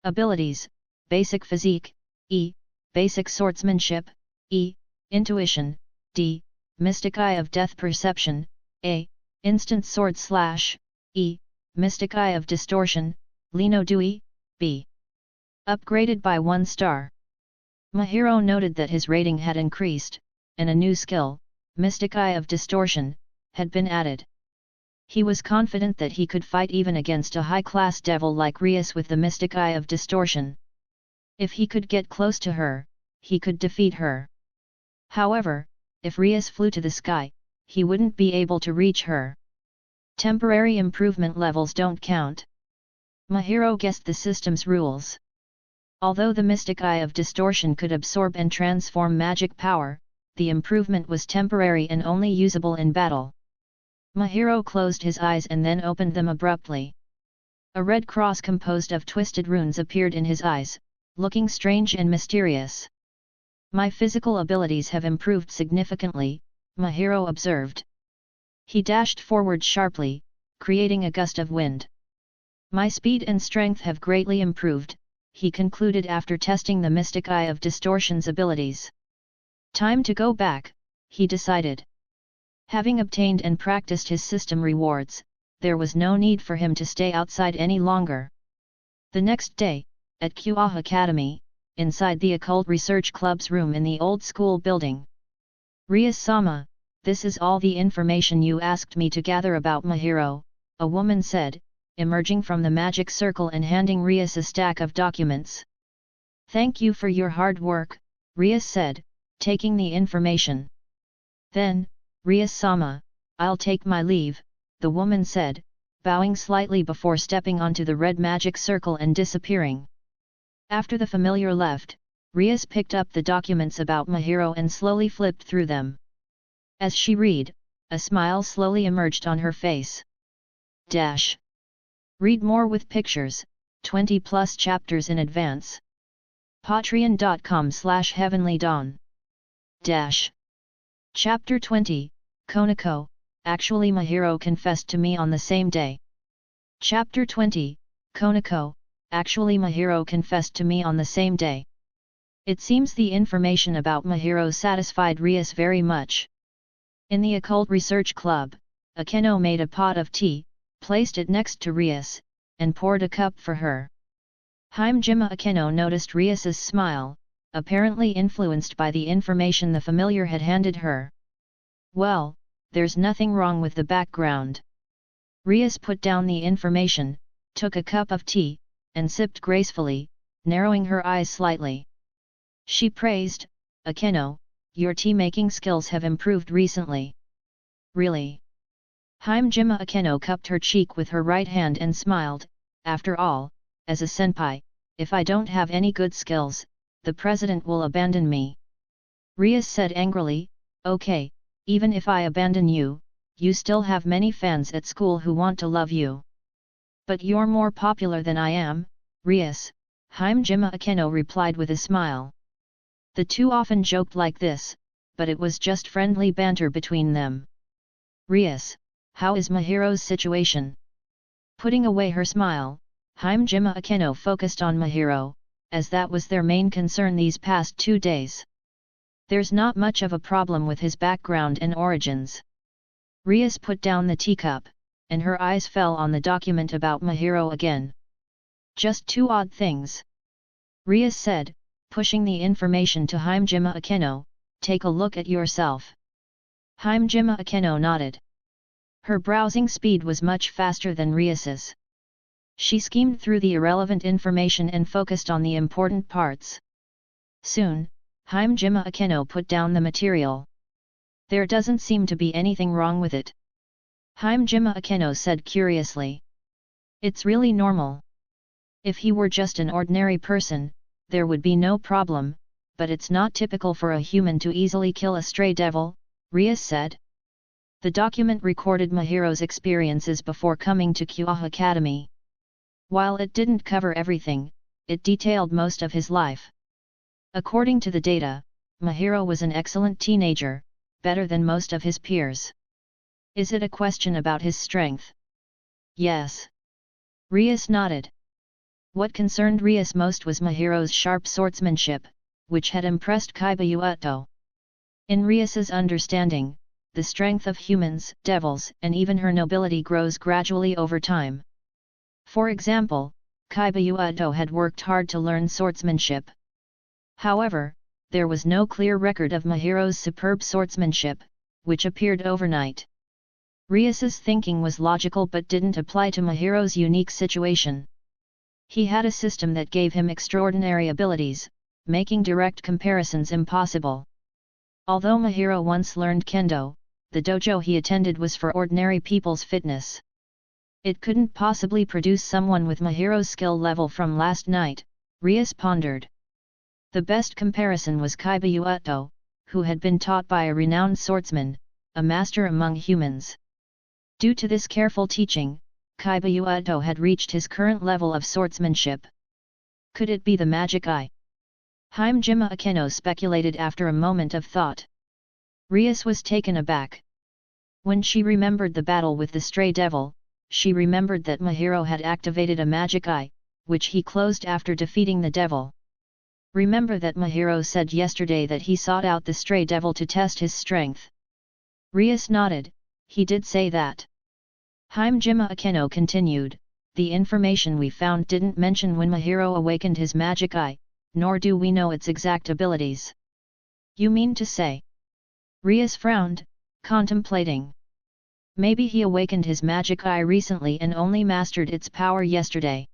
Abilities, basic physique, E, basic swordsmanship, E, intuition, D, mystic eye of death perception, A, instant sword slash, E, mystic eye of distortion, Lino Dewey, B. Upgraded by 1 star. Mahiro noted that his rating had increased, and a new skill, mystic eye of distortion, had been added. He was confident that he could fight even against a high-class devil like Rias with the mystic eye of distortion. If he could get close to her, he could defeat her. However, if Rias flew to the sky, he wouldn't be able to reach her. Temporary improvement levels don't count. Mahiro guessed the system's rules. Although the mystic eye of distortion could absorb and transform magic power, the improvement was temporary and only usable in battle. Mahiro closed his eyes and then opened them abruptly. A red cross composed of twisted runes appeared in his eyes, looking strange and mysterious. My physical abilities have improved significantly, Mahiro observed. He dashed forward sharply, creating a gust of wind. My speed and strength have greatly improved, he concluded after testing the mystic eye of distortion's abilities. Time to go back, he decided. Having obtained and practiced his system rewards, there was no need for him to stay outside any longer. The next day, at Kyoha Academy, inside the Occult Research Club's room in the old school building. Rias-sama, this is all the information you asked me to gather about Mahiro, a woman said, emerging from the magic circle and handing Rias a stack of documents. Thank you for your hard work, Rias said, taking the information. Then, Rias-sama, I'll take my leave, the woman said, bowing slightly before stepping onto the red magic circle and disappearing. After the familiar left, Rias picked up the documents about Mahiro and slowly flipped through them. As she read, a smile slowly emerged on her face. Read more with pictures, 20+ chapters in advance. Patreon.com/heavenlydawn. Chapter 20, Konako, actually Mahiro confessed to me on the same day. Chapter 20, Konako, actually Mahiro confessed to me on the same day. It seems the information about Mahiro satisfied Rias very much. In the Occult Research Club, Akeno made a pot of tea, placed it next to Rias, and poured a cup for her. Hajime Akeno noticed Rias's smile, apparently influenced by the information the familiar had handed her. Well, there's nothing wrong with the background. Rias put down the information, took a cup of tea, and sipped gracefully, narrowing her eyes slightly. She praised, Akeno, your tea-making skills have improved recently. Really? Hajime Akeno cupped her cheek with her right hand and smiled, after all, as a senpai, if I don't have any good skills, the president will abandon me. Rias said angrily, okay, even if I abandon you, you still have many fans at school who want to love you. But you're more popular than I am, Rias, Hajime Akeno replied with a smile. The two often joked like this, but it was just friendly banter between them. Rias, how is Mahiro's situation? Putting away her smile, Hajime Akeno focused on Mahiro, as that was their main concern these past 2 days. There's not much of a problem with his background and origins. Rias put down the teacup, and her eyes fell on the document about Mahiro again. Just 2 odd things. Rias said, pushing the information to Hajime Akeno, take a look at yourself. Hajime Akeno nodded. Her browsing speed was much faster than Rias's. She skimmed through the irrelevant information and focused on the important parts. Soon, Hajime Akeno put down the material. There doesn't seem to be anything wrong with it. Hajime Akeno said curiously. It's really normal. If he were just an ordinary person, there would be no problem, but it's not typical for a human to easily kill a stray devil, Rias said. The document recorded Mahiro's experiences before coming to Kyoha Academy. While it didn't cover everything, it detailed most of his life. According to the data, Mahiro was an excellent teenager, better than most of his peers. Is it a question about his strength? Yes. Rias nodded. What concerned Rias most was Mahiro's sharp swordsmanship, which had impressed Kaibayuto. In Rias's understanding, the strength of humans, devils, and even her nobility grows gradually over time. For example, Kaibayuto had worked hard to learn swordsmanship. However, there was no clear record of Mahiro's superb swordsmanship, which appeared overnight. Rias's thinking was logical but didn't apply to Mahiro's unique situation. He had a system that gave him extraordinary abilities, making direct comparisons impossible. Although Mahiro once learned kendo, the dojo he attended was for ordinary people's fitness. It couldn't possibly produce someone with Mahiro's skill level from last night, Rias pondered. The best comparison was Kaibayuto, who had been taught by a renowned swordsman, a master among humans. Due to this careful teaching, Kaibayuto had reached his current level of swordsmanship. Could it be the magic eye? Himejima Akeno speculated after a moment of thought. Rias was taken aback. When she remembered the battle with the stray devil, she remembered that Mahiro had activated a magic eye, which he closed after defeating the devil. Remember that Mahiro said yesterday that he sought out the stray devil to test his strength. Rias nodded, he did say that. Himejima Akeno continued, the information we found didn't mention when Mahiro awakened his magic eye, nor do we know its exact abilities. You mean to say? Rias frowned, contemplating. Maybe he awakened his magic eye recently and only mastered its power yesterday.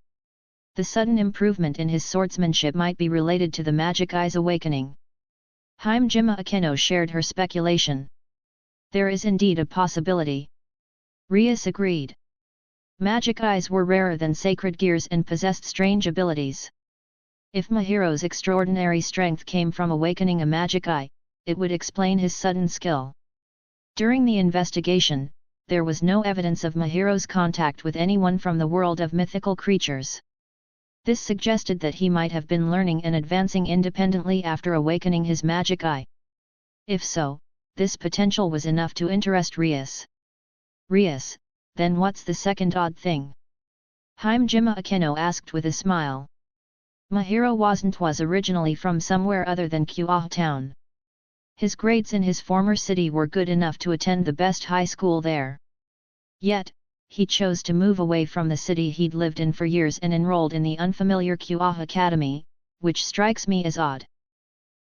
The sudden improvement in his swordsmanship might be related to the magic eye's awakening. Himejima Akeno shared her speculation. There is indeed a possibility. Rias agreed. Magic eyes were rarer than sacred gears and possessed strange abilities. If Mahiro's extraordinary strength came from awakening a magic eye, it would explain his sudden skill. During the investigation, there was no evidence of Mahiro's contact with anyone from the world of mythical creatures. This suggested that he might have been learning and advancing independently after awakening his magic eye. If so, this potential was enough to interest Rias. Rias, then what's the second odd thing? Himejima Akeno asked with a smile. Mahiro was originally from somewhere other than Kyoto town. His grades in his former city were good enough to attend the best high school there. Yet, he chose to move away from the city he'd lived in for years and enrolled in the unfamiliar Kyoto Academy, which strikes me as odd.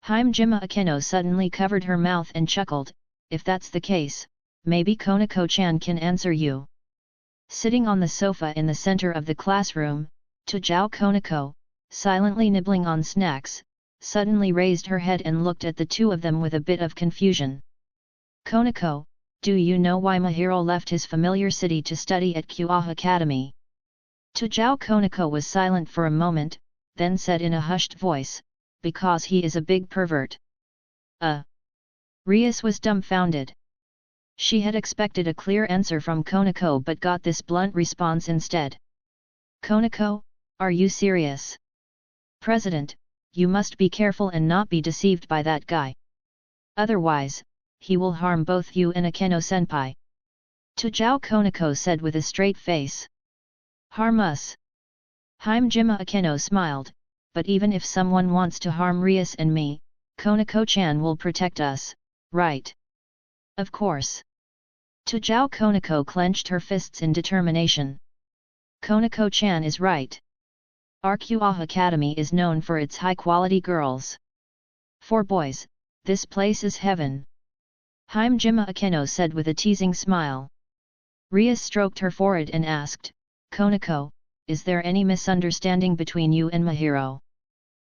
Himejima Akeno suddenly covered her mouth and chuckled, if that's the case, maybe Konako-chan can answer you. Sitting on the sofa in the center of the classroom, Tajao Konako, silently nibbling on snacks, suddenly raised her head and looked at the two of them with a bit of confusion. Konako, do you know why Mahiro left his familiar city to study at Kyoto Academy? Tajao Konako was silent for a moment, then said in a hushed voice, because he is a big pervert. Rias was dumbfounded. She had expected a clear answer from Konako but got this blunt response instead. Konako, are you serious? President, you must be careful and not be deceived by that guy. Otherwise, he will harm both you and Akeno-senpai. Tajao Konako said with a straight face. Harm us? Himejima Akeno smiled, but even if someone wants to harm Rias and me, Konako-chan will protect us, right? Of course. Tajao Konako clenched her fists in determination. Konako-chan is right. Our Kyoto Academy is known for its high-quality girls. For boys, this place is heaven. Himejima Akeno said with a teasing smile. Rias stroked her forehead and asked, Konako, is there any misunderstanding between you and Mahiro?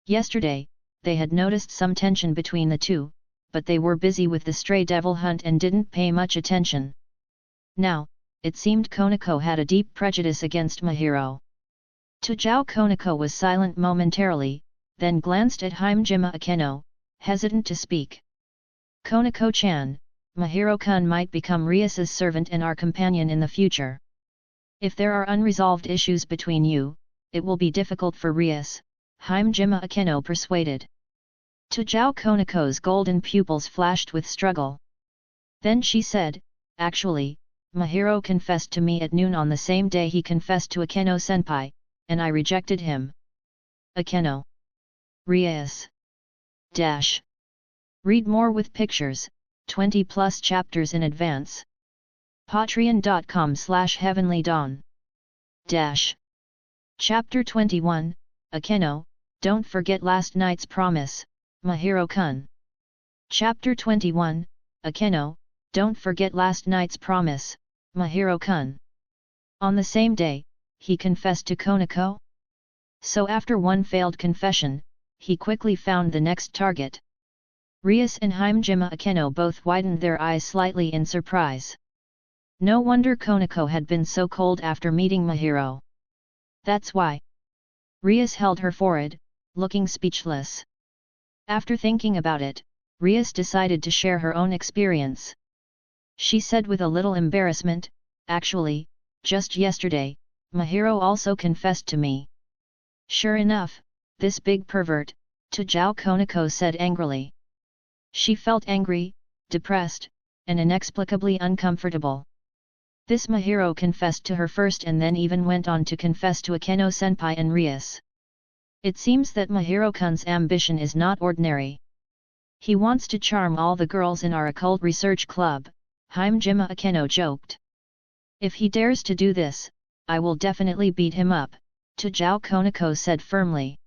Yesterday, they had noticed some tension between the two, but they were busy with the stray devil hunt and didn't pay much attention. Now, it seemed Konako had a deep prejudice against Mahiro. Tajao Konako was silent momentarily, then glanced at Himejima Akeno, hesitant to speak. Konako-chan, Mahiro-kun might become Rias's servant and our companion in the future. If there are unresolved issues between you, it will be difficult for Rias, Himejima Akeno persuaded. Tajao Konako's golden pupils flashed with struggle. Then she said, actually, Mahiro confessed to me at noon on the same day he confessed to Akeno-senpai, and I rejected him. Akeno. Rias. Dash. Read more with pictures, 20+ chapters in advance. Patreon.com/heavenlydawn. Dash. Chapter 21, Akeno, don't forget last night's promise, Mahiro-kun. Chapter 21, Akeno, don't forget last night's promise, Mahiro-kun. On the same day, he confessed to Konako? So after one failed confession, he quickly found the next target. Rias and Himejima Akeno both widened their eyes slightly in surprise. No wonder Konako had been so cold after meeting Mahiro. That's why. Rias held her forehead, looking speechless. After thinking about it, Rias decided to share her own experience. She said with a little embarrassment, actually, just yesterday, Mahiro also confessed to me. Sure enough, this big pervert, Tajao Konako said angrily. She felt angry, depressed, and inexplicably uncomfortable. This Mahiro confessed to her first and then even went on to confess to Akeno-senpai and Rias. It seems that Mahiro-kun's ambition is not ordinary. He wants to charm all the girls in our occult research club, Himejima Akeno joked. If he dares to do this, I will definitely beat him up, Tajao Konako said firmly.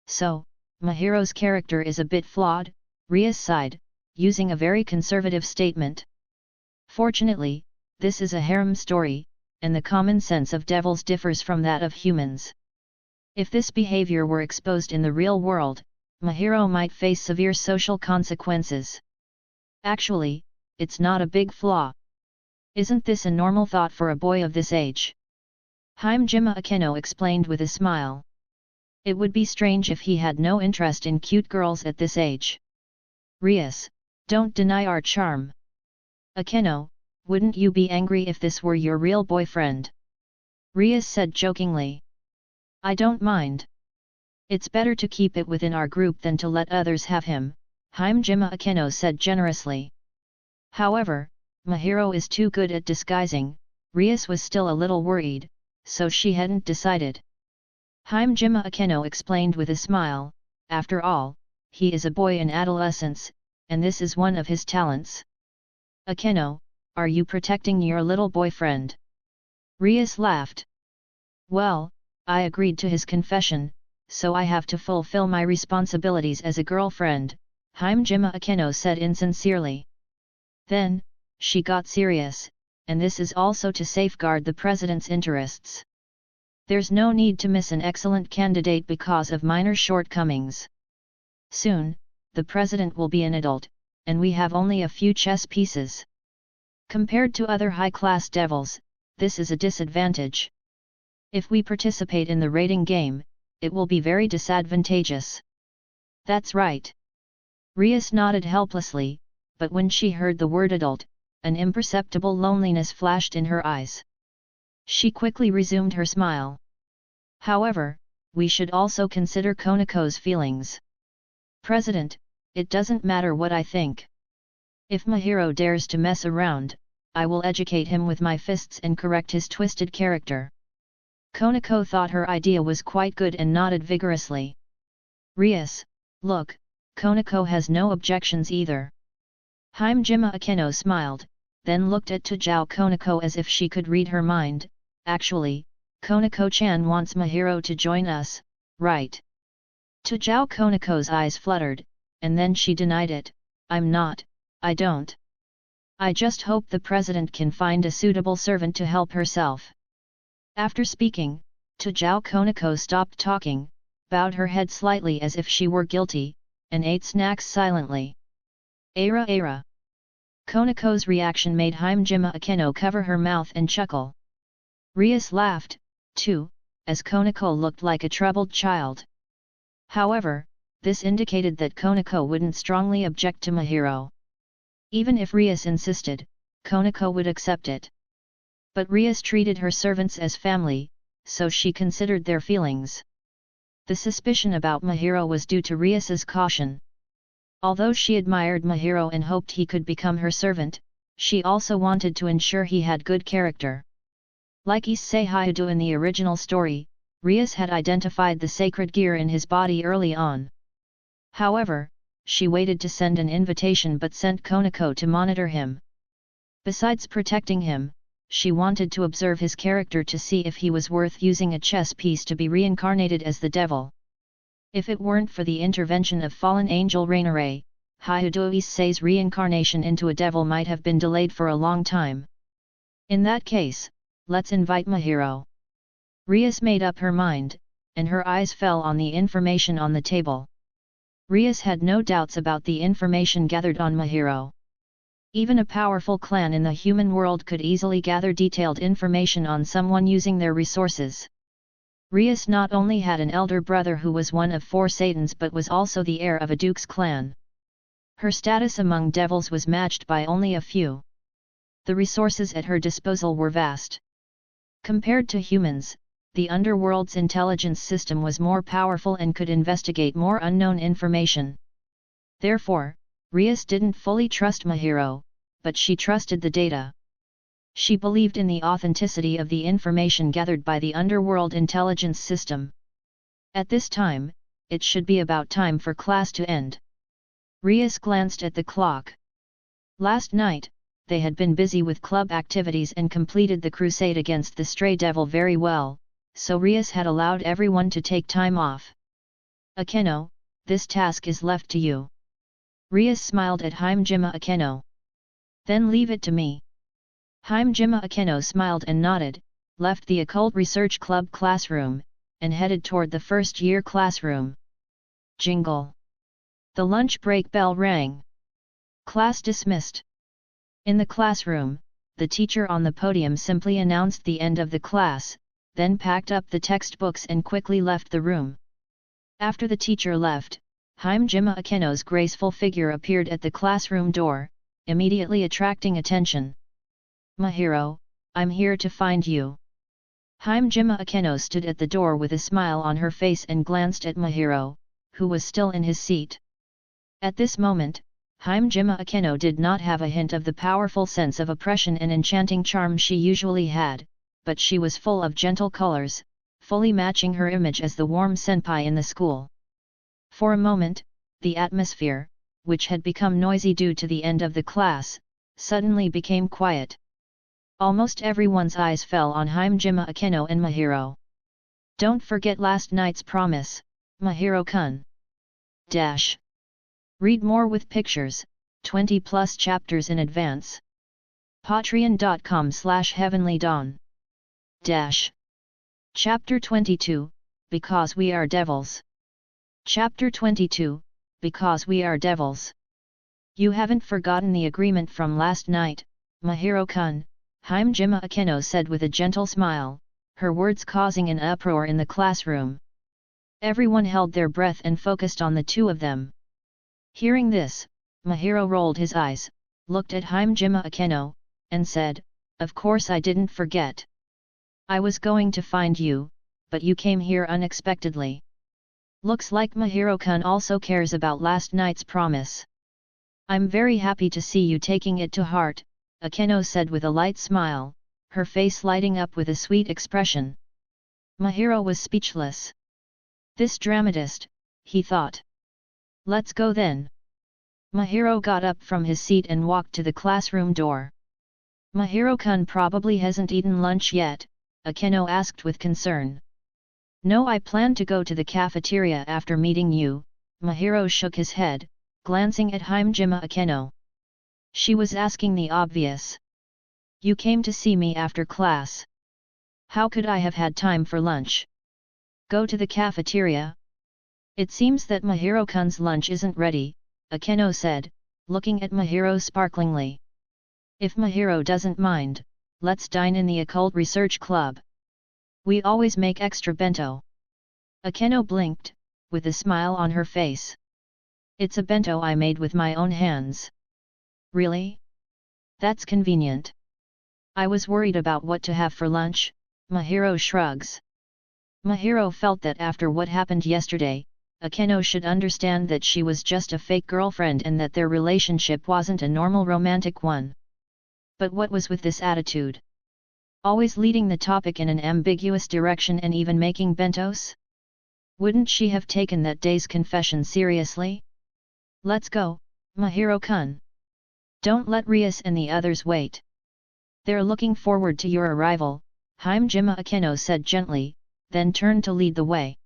So, Mahiro's character is a bit flawed, Rias sighed, using a very conservative statement. Fortunately, this is a harem story, and the common sense of devils differs from that of humans. If this behavior were exposed in the real world, Mahiro might face severe social consequences. Actually, it's not a big flaw. Isn't this a normal thought for a boy of this age? Himejima Akeno explained with a smile. It would be strange if he had no interest in cute girls at this age. Rias, don't deny our charm. Akeno, wouldn't you be angry if this were your real boyfriend? Rias said jokingly. I don't mind. It's better to keep it within our group than to let others have him, Himejima Akeno said generously. However, Mahiro is too good at disguising. Rias was still a little worried, so she hadn't decided. Himejima Akeno explained with a smile, after all, he is a boy in adolescence, and this is one of his talents. Akeno, are you protecting your little boyfriend? Rias laughed. Well, I agreed to his confession, so I have to fulfill my responsibilities as a girlfriend, Himejima Akeno said insincerely. Then, she got serious, and this is also to safeguard the president's interests. There's no need to miss an excellent candidate because of minor shortcomings. Soon, the president will be an adult, and we have only a few chess pieces. Compared to other high-class devils, this is a disadvantage. If we participate in the rating game, it will be very disadvantageous. That's right. Rias nodded helplessly, but when she heard the word adult, an imperceptible loneliness flashed in her eyes. She quickly resumed her smile. However, we should also consider Konako's feelings. President, it doesn't matter what I think. If Mahiro dares to mess around, I will educate him with my fists and correct his twisted character. Konako thought her idea was quite good and nodded vigorously. Rias, look, Konako has no objections either. Himejima Akeno smiled, then looked at Tajao Konako as if she could read her mind. Actually, Konako-chan wants Mahiro to join us, right? Tajao Konako's eyes fluttered, and then she denied it. I'm not, I don't. I just hope the president can find a suitable servant to help herself. After speaking, Tajao Konako stopped talking, bowed her head slightly as if she were guilty, and ate snacks silently. Era. Konako's reaction made Himejima Akeno cover her mouth and chuckle. Rias laughed, too, as Konako looked like a troubled child. However, this indicated that Konako wouldn't strongly object to Mahiro. Even if Rias insisted, Konako would accept it. But Rias treated her servants as family, so she considered their feelings. The suspicion about Mahiro was due to Rias's caution. Although she admired Mahiro and hoped he could become her servant, she also wanted to ensure he had good character. Like Issei Hyudo in the original story, Rias had identified the sacred gear in his body early on. However, she waited to send an invitation but sent Konako to monitor him. Besides protecting him, she wanted to observe his character to see if he was worth using a chess piece to be reincarnated as the devil. If it weren't for the intervention of fallen angel Rainare, Hyudo Issei's reincarnation into a devil might have been delayed for a long time. In that case, let's invite Mahiro. Rias made up her mind, and her eyes fell on the information on the table. Rias had no doubts about the information gathered on Mahiro. Even a powerful clan in the human world could easily gather detailed information on someone using their resources. Rias not only had an elder brother who was one of 4 Satans but was also the heir of a duke's clan. Her status among devils was matched by only a few. The resources at her disposal were vast. Compared to humans, the underworld's intelligence system was more powerful and could investigate more unknown information. Therefore, Rias didn't fully trust Mahiro, but she trusted the data. She believed in the authenticity of the information gathered by the underworld intelligence system. At this time, it should be about time for class to end. Rias glanced at the clock. Last night, they had been busy with club activities and completed the crusade against the stray devil very well, so Rias had allowed everyone to take time off. Akeno, this task is left to you. Rias smiled at Himejima Akeno. Then leave it to me. Himejima Akeno smiled and nodded, left the Occult Research Club classroom, and headed toward the first-year classroom. Jingle. The lunch break bell rang. Class dismissed. In the classroom, the teacher on the podium simply announced the end of the class, then packed up the textbooks and quickly left the room. After the teacher left, Himejima Akeno's graceful figure appeared at the classroom door, immediately attracting attention. Mahiro, I'm here to find you. Himejima Akeno stood at the door with a smile on her face and glanced at Mahiro, who was still in his seat. At this moment, Himejima Akeno did not have a hint of the powerful sense of oppression and enchanting charm she usually had, but she was full of gentle colors, fully matching her image as the warm senpai in the school. For a moment, the atmosphere, which had become noisy due to the end of the class, suddenly became quiet. Almost everyone's eyes fell on Himejima Akeno and Mahiro. Don't forget last night's promise, Mahiro-kun. Read more with pictures, 20+ chapters in advance. Patreon.com/heavenlydawn. Chapter 22, Because We Are Devils. Chapter 22, Because We Are Devils. You haven't forgotten the agreement from last night, Mahiro-kun, Himejima Akeno said with a gentle smile, her words causing an uproar in the classroom. Everyone held their breath and focused on the two of them. Hearing this, Mahiro rolled his eyes, looked at Himejima Akeno, and said, "Of course I didn't forget. I was going to find you, but you came here unexpectedly. Looks like Mahiro-kun also cares about last night's promise. I'm very happy to see you taking it to heart," Akeno said with a light smile, her face lighting up with a sweet expression. Mahiro was speechless. This dramatist, he thought. Let's go then. Mahiro got up from his seat and walked to the classroom door. Mahiro-kun probably hasn't eaten lunch yet, Akeno asked with concern. No, I plan to go to the cafeteria after meeting you, Mahiro shook his head, glancing at Himejima Akeno. She was asking the obvious. You came to see me after class. How could I have had time for lunch? Go to the cafeteria? It seems that Mahiro-kun's lunch isn't ready, Akeno said, looking at Mahiro sparklingly. If Mahiro doesn't mind, let's dine in the Occult Research Club. We always make extra bento. Akeno blinked, with a smile on her face. It's a bento I made with my own hands. Really? That's convenient. I was worried about what to have for lunch, Mahiro shrugs. Mahiro felt that after what happened yesterday, Akeno should understand that she was just a fake girlfriend and that their relationship wasn't a normal romantic one. But what was with this attitude? Always leading the topic in an ambiguous direction and even making bentos? Wouldn't she have taken that day's confession seriously? Let's go, Mahiro-kun. Don't let Rias and the others wait. They're looking forward to your arrival, Hajime Akeno said gently, then turned to lead the way.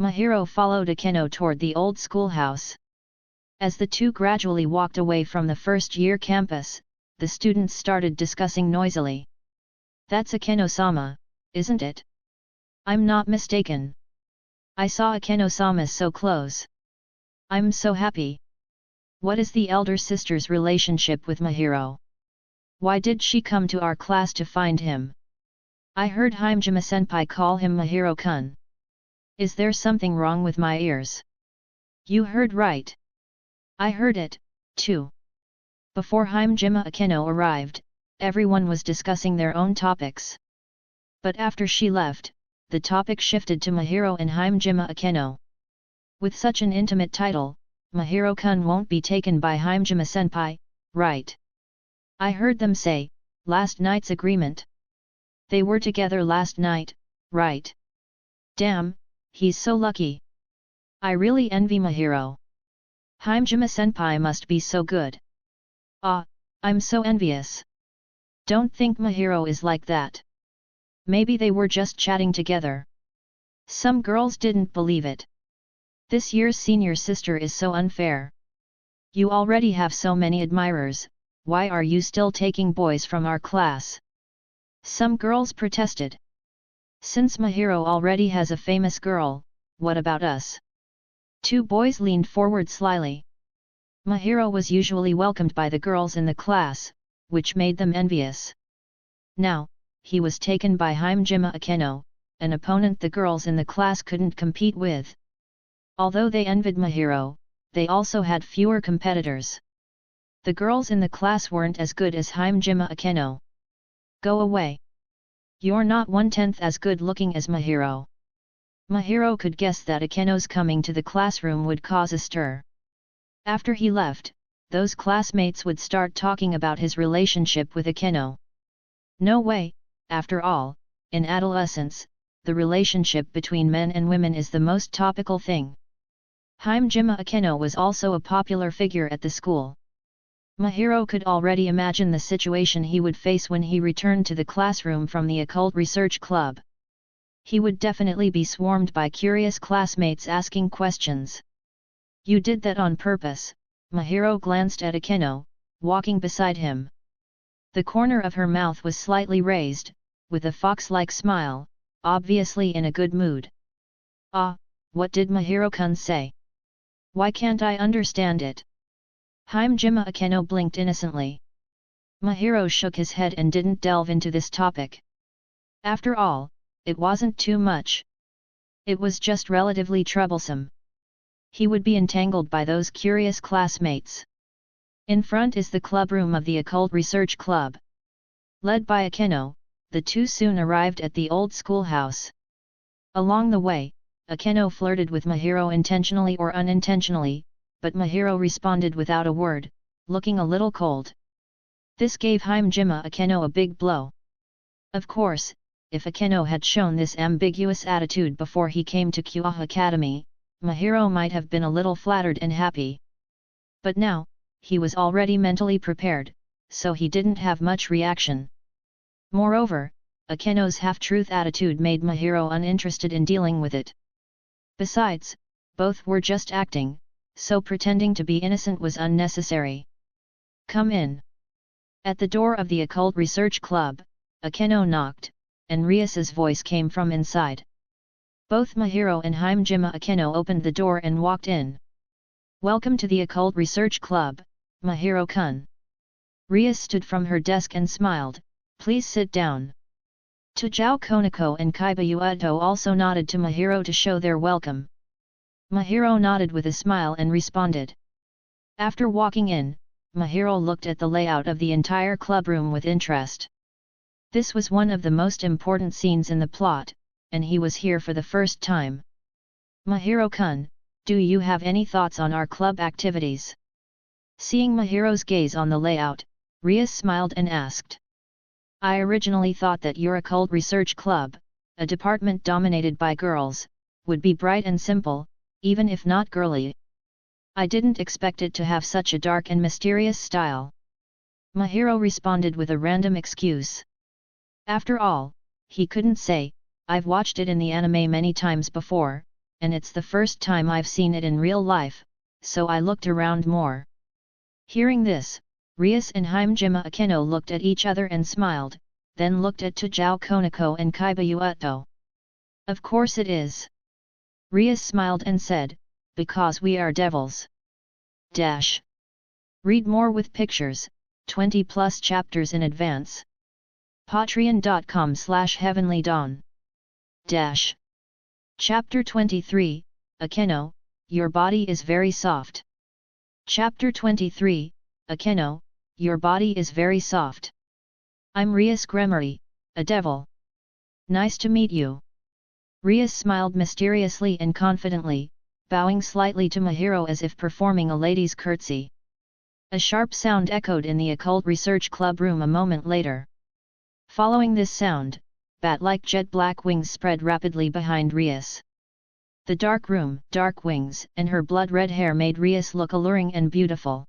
Mahiro followed Akeno toward the old schoolhouse. As the two gradually walked away from the first-year campus, the students started discussing noisily. That's Akeno-sama, isn't it? I'm not mistaken. I saw Akeno-sama so close. I'm so happy. What is the elder sister's relationship with Mahiro? Why did she come to our class to find him? I heard Hajime-senpai call him Mahiro-kun. Is there something wrong with my ears? You heard right. I heard it, too. Before Hajime Akeno arrived, everyone was discussing their own topics. But after she left, the topic shifted to Mahiro and Hajime Akeno. With such an intimate title, Mahiro-kun won't be taken by Hajime-senpai, right? I heard them say, last night's agreement. They were together last night, right? Damn, he's so lucky. I really envy Mahiro. Hajime-senpai must be so good. Ah, I'm so envious. Don't think Mahiro is like that. Maybe they were just chatting together. Some girls didn't believe it. This year's senior sister is so unfair. You already have so many admirers, why are you still taking boys from our class? Some girls protested. Since Mahiro already has a famous girl, what about us? Two boys leaned forward slyly. Mahiro was usually welcomed by the girls in the class, which made them envious. Now, he was taken by Hajime Akeno, an opponent the girls in the class couldn't compete with. Although they envied Mahiro, they also had fewer competitors. The girls in the class weren't as good as Hajime Akeno. Go away. You're not 1/10 as good looking as Mahiro. Mahiro could guess that Akeno's coming to the classroom would cause a stir. After he left, those classmates would start talking about his relationship with Akeno. No way, after all, in adolescence, the relationship between men and women is the most topical thing. Hajime Akeno was also a popular figure at the school. Mahiro could already imagine the situation he would face when he returned to the classroom from the occult research club. He would definitely be swarmed by curious classmates asking questions. You did that on purpose, Mahiro glanced at Akeno, walking beside him. The corner of her mouth was slightly raised, with a fox-like smile, obviously in a good mood. Ah, what did Mahiro-kun say? Why can't I understand it? Hajime Akeno blinked innocently. Mahiro shook his head and didn't delve into this topic. After all, it wasn't too much. It was just relatively troublesome. He would be entangled by those curious classmates. In front is the clubroom of the Occult Research Club. Led by Akeno, the two soon arrived at the old schoolhouse. Along the way, Akeno flirted with Mahiro intentionally or unintentionally, but Mahiro responded without a word, looking a little cold. This gave Hajime Akeno a big blow. Of course, if Akeno had shown this ambiguous attitude before he came to Kyoha Academy, Mahiro might have been a little flattered and happy. But now, he was already mentally prepared, so he didn't have much reaction. Moreover, Akeno's half-truth attitude made Mahiro uninterested in dealing with it. Besides, both were just acting, so pretending to be innocent was unnecessary. Come in. At the door of the Occult Research Club, Akeno knocked, and Rias's voice came from inside. Both Mahiro and Hajime Akeno opened the door and walked in. Welcome to the Occult Research Club, Mahiro-kun. Rias stood from her desk and smiled, please sit down. Tajao Konako and Kaiba Ueto also nodded to Mahiro to show their welcome. Mahiro nodded with a smile and responded. After walking in, Mahiro looked at the layout of the entire clubroom with interest. This was one of the most important scenes in the plot, and he was here for the first time. Mahiro-kun, do you have any thoughts on our club activities? Seeing Mahiro's gaze on the layout, Rias smiled and asked. I originally thought that your occult research club, a department dominated by girls, would be bright and simple, even if not girly. I didn't expect it to have such a dark and mysterious style. Mahiro responded with a random excuse. After all, he couldn't say, I've watched it in the anime many times before, and it's the first time I've seen it in real life, so I looked around more. Hearing this, Rias and Himejima Akeno looked at each other and smiled, then looked at Tajao Konako and Kaiba Uto. Of course it is. Rias smiled and said, because we are devils. Dash. Read more with pictures, 20+ chapters in advance. Patreon.com/heavenlydawn. Dash. Chapter 23, Akeno, your body is very soft. Chapter 23, Akeno, your body is very soft. I'm Rias Gremory, a devil. Nice to meet you. Rias smiled mysteriously and confidently, bowing slightly to Mahiro as if performing a lady's curtsy. A sharp sound echoed in the occult research club room a moment later. Following this sound, bat-like jet-black wings spread rapidly behind Rias. The dark room, dark wings, and her blood-red hair made Rias look alluring and beautiful.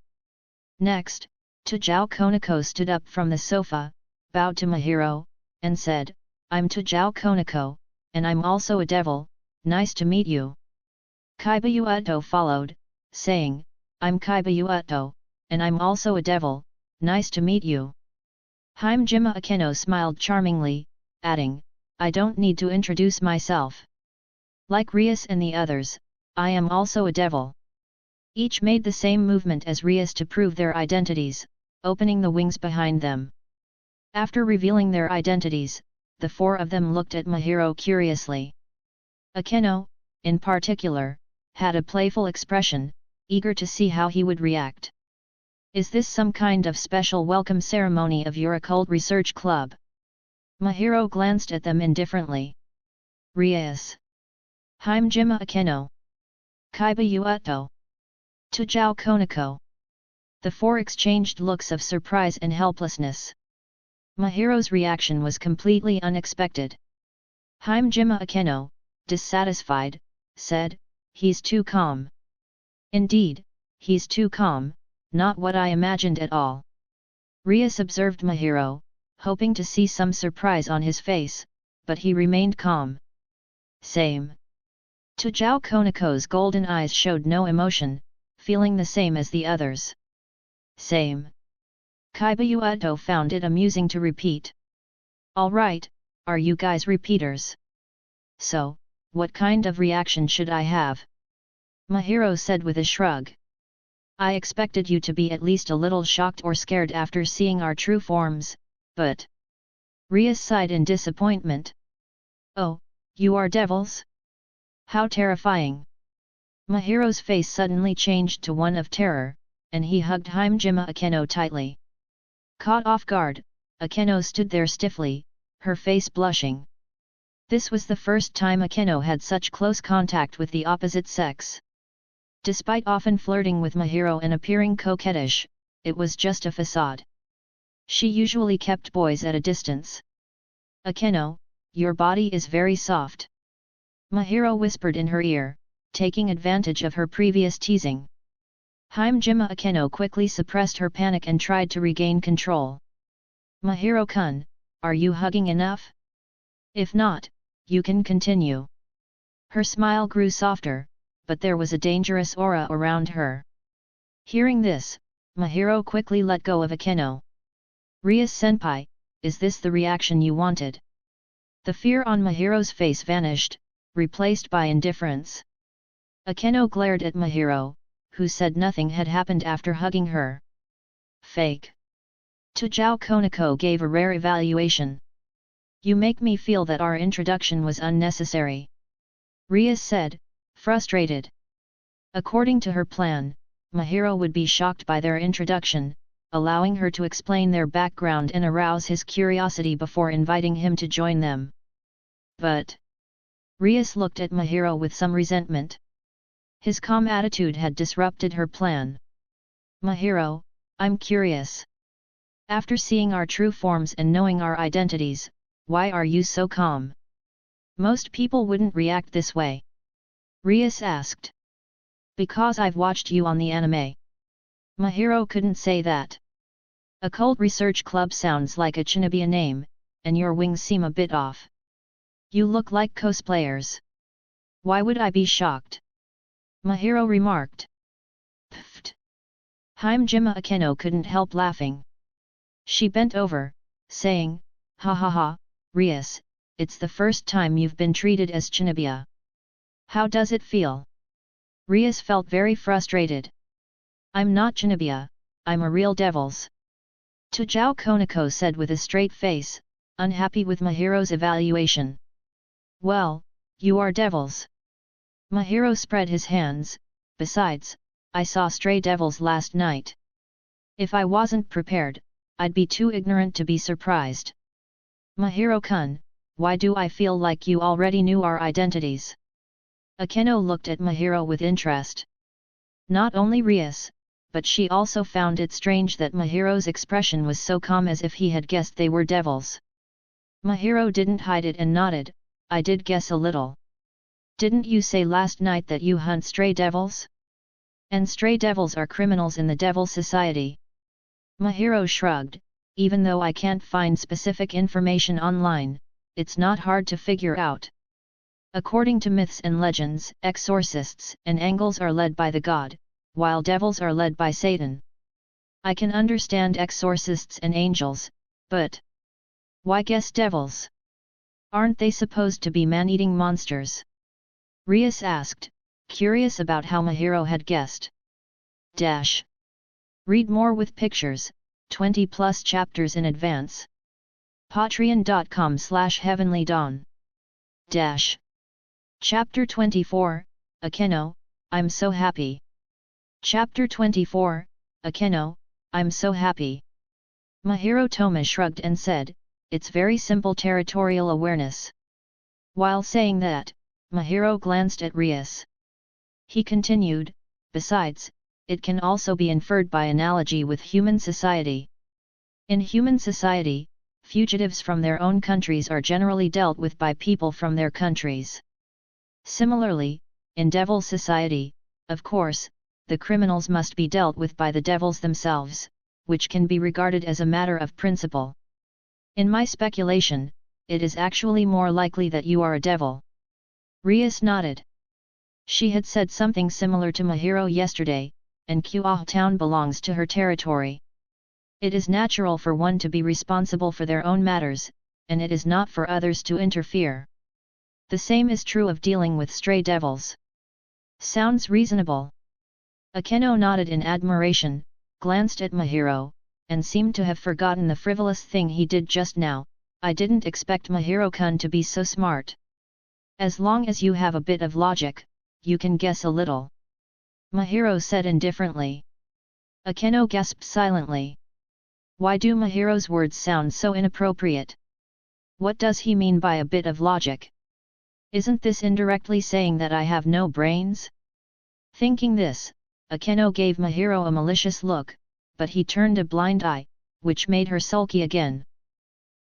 Next, Tajao Konako stood up from the sofa, bowed to Mahiro, and said, I'm Tajao Konako, and I'm also a devil, nice to meet you. Kaiba Uto followed, saying, I'm Kaiba Uto, and I'm also a devil, nice to meet you. Himejima Akeno smiled charmingly, adding, I don't need to introduce myself. Like Rias and the others, I am also a devil. Each made the same movement as Rias to prove their identities, opening the wings behind them. After revealing their identities, the four of them looked at Mahiro curiously. Akeno, in particular, had a playful expression, eager to see how he would react. Is this some kind of special welcome ceremony of your occult research club? Mahiro glanced at them indifferently. Rias. Himejima Akeno. Kaiba Uto. Tajao Konako. The four exchanged looks of surprise and helplessness. Mahiro's reaction was completely unexpected. Himejima Akeno, dissatisfied, said, he's too calm. Indeed, he's too calm, not what I imagined at all. Rias observed Mahiro, hoping to see some surprise on his face, but he remained calm. Same. Tajao Konako's golden eyes showed no emotion, feeling the same as the others. Same. Kaiba Uto found it amusing to repeat. Alright, are you guys repeaters? So, what kind of reaction should I have? Mahiro said with a shrug. I expected you to be at least a little shocked or scared after seeing our true forms, but... Rias sighed in disappointment. Oh, you are devils? How terrifying! Mahiro's face suddenly changed to one of terror, and he hugged Himejima Akeno tightly. Caught off guard, Akeno stood there stiffly, her face blushing. This was the first time Akeno had such close contact with the opposite sex. Despite often flirting with Mahiro and appearing coquettish, it was just a facade. She usually kept boys at a distance. Akeno, your body is very soft. Mahiro whispered in her ear, taking advantage of her previous teasing. Himejima Akeno quickly suppressed her panic and tried to regain control. Mahiro-kun, are you hugging enough? If not, you can continue. Her smile grew softer, but there was a dangerous aura around her. Hearing this, Mahiro quickly let go of Akeno. Rias-senpai, is this the reaction you wanted? The fear on Mahiro's face vanished, replaced by indifference. Akeno glared at Mahiro, who said nothing had happened after hugging her. Fake. Tajao Konako gave a rare evaluation. You make me feel that our introduction was unnecessary. Rias said, frustrated. According to her plan, Mahiro would be shocked by their introduction, allowing her to explain their background and arouse his curiosity before inviting him to join them. But... Rias looked at Mahiro with some resentment. His calm attitude had disrupted her plan. Mahiro, I'm curious. After seeing our true forms and knowing our identities, why are you so calm? Most people wouldn't react this way. Rias asked. Because I've watched you on the anime. Mahiro couldn't say that. Occult Research Club sounds like a Shinobi name, and your wings seem a bit off. You look like cosplayers. Why would I be shocked? Mahiro remarked. Pfft. Himejima Akeno couldn't help laughing. She bent over, saying, ha ha ha, Rias, it's the first time you've been treated as Shinobi. How does it feel? Rias felt very frustrated. I'm not Shinobi, I'm a real devils. Tajao Konako said with a straight face, unhappy with Mahiro's evaluation. Well, you are devils. Mahiro spread his hands, besides, I saw stray devils last night. If I wasn't prepared, I'd be too ignorant to be surprised. Mahiro-kun, why do I feel like you already knew our identities? Akeno looked at Mahiro with interest. Not only Rias, but she also found it strange that Mahiro's expression was so calm as if he had guessed they were devils. Mahiro didn't hide it and nodded, I did guess a little. Didn't you say last night that you hunt stray devils? And stray devils are criminals in the Devil Society. Mahiro shrugged, even though I can't find specific information online, it's not hard to figure out. According to myths and legends, exorcists and angels are led by the god, while devils are led by Satan. I can understand exorcists and angels, but why guess devils? Aren't they supposed to be man-eating monsters? Rias asked, curious about how Mahiro had guessed. Read more with pictures, 20+ chapters in advance. Patreon.com/heavenlydawn. Chapter 24, Akeno, I'm so happy. Chapter 24, Akeno, I'm so happy. Mahiro Toma shrugged and said, it's very simple territorial awareness. While saying that, Mahiro glanced at Rias. He continued, besides, it can also be inferred by analogy with human society. In human society, fugitives from their own countries are generally dealt with by people from their countries. Similarly, in devil society, of course, the criminals must be dealt with by the devils themselves, which can be regarded as a matter of principle. In my speculation, it is actually more likely that you are a devil. Rias nodded. She had said something similar to Mahiro yesterday, and Kuah town belongs to her territory. It is natural for one to be responsible for their own matters, and it is not for others to interfere. The same is true of dealing with stray devils. Sounds reasonable. Akeno nodded in admiration, glanced at Mahiro, and seemed to have forgotten the frivolous thing he did just now. I didn't expect Mahiro-kun to be so smart. As long as you have a bit of logic, you can guess a little. Mahiro said indifferently. Akeno gasped silently. Why do Mahiro's words sound so inappropriate? What does he mean by a bit of logic? Isn't this indirectly saying that I have no brains? Thinking this, Akeno gave Mahiro a malicious look, but he turned a blind eye, which made her sulky again.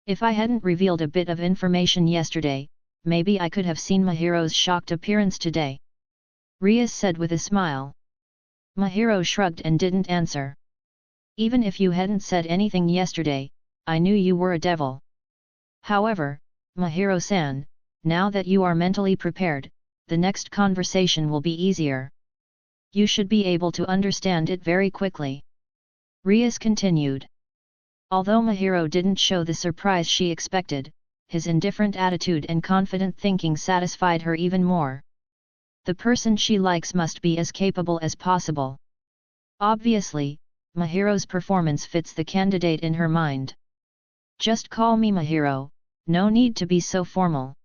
If I hadn't revealed a bit of information yesterday, maybe I could have seen Mahiro's shocked appearance today. Rias said with a smile. Mahiro shrugged and didn't answer. Even if you hadn't said anything yesterday, I knew you were a devil. However, Mahiro-san, now that you are mentally prepared, the next conversation will be easier. You should be able to understand it very quickly. Rias continued. Although Mahiro didn't show the surprise she expected, his indifferent attitude and confident thinking satisfied her even more. The person she likes must be as capable as possible. Obviously, Mahiro's performance fits the candidate in her mind. Just call me Mahiro, no need to be so formal.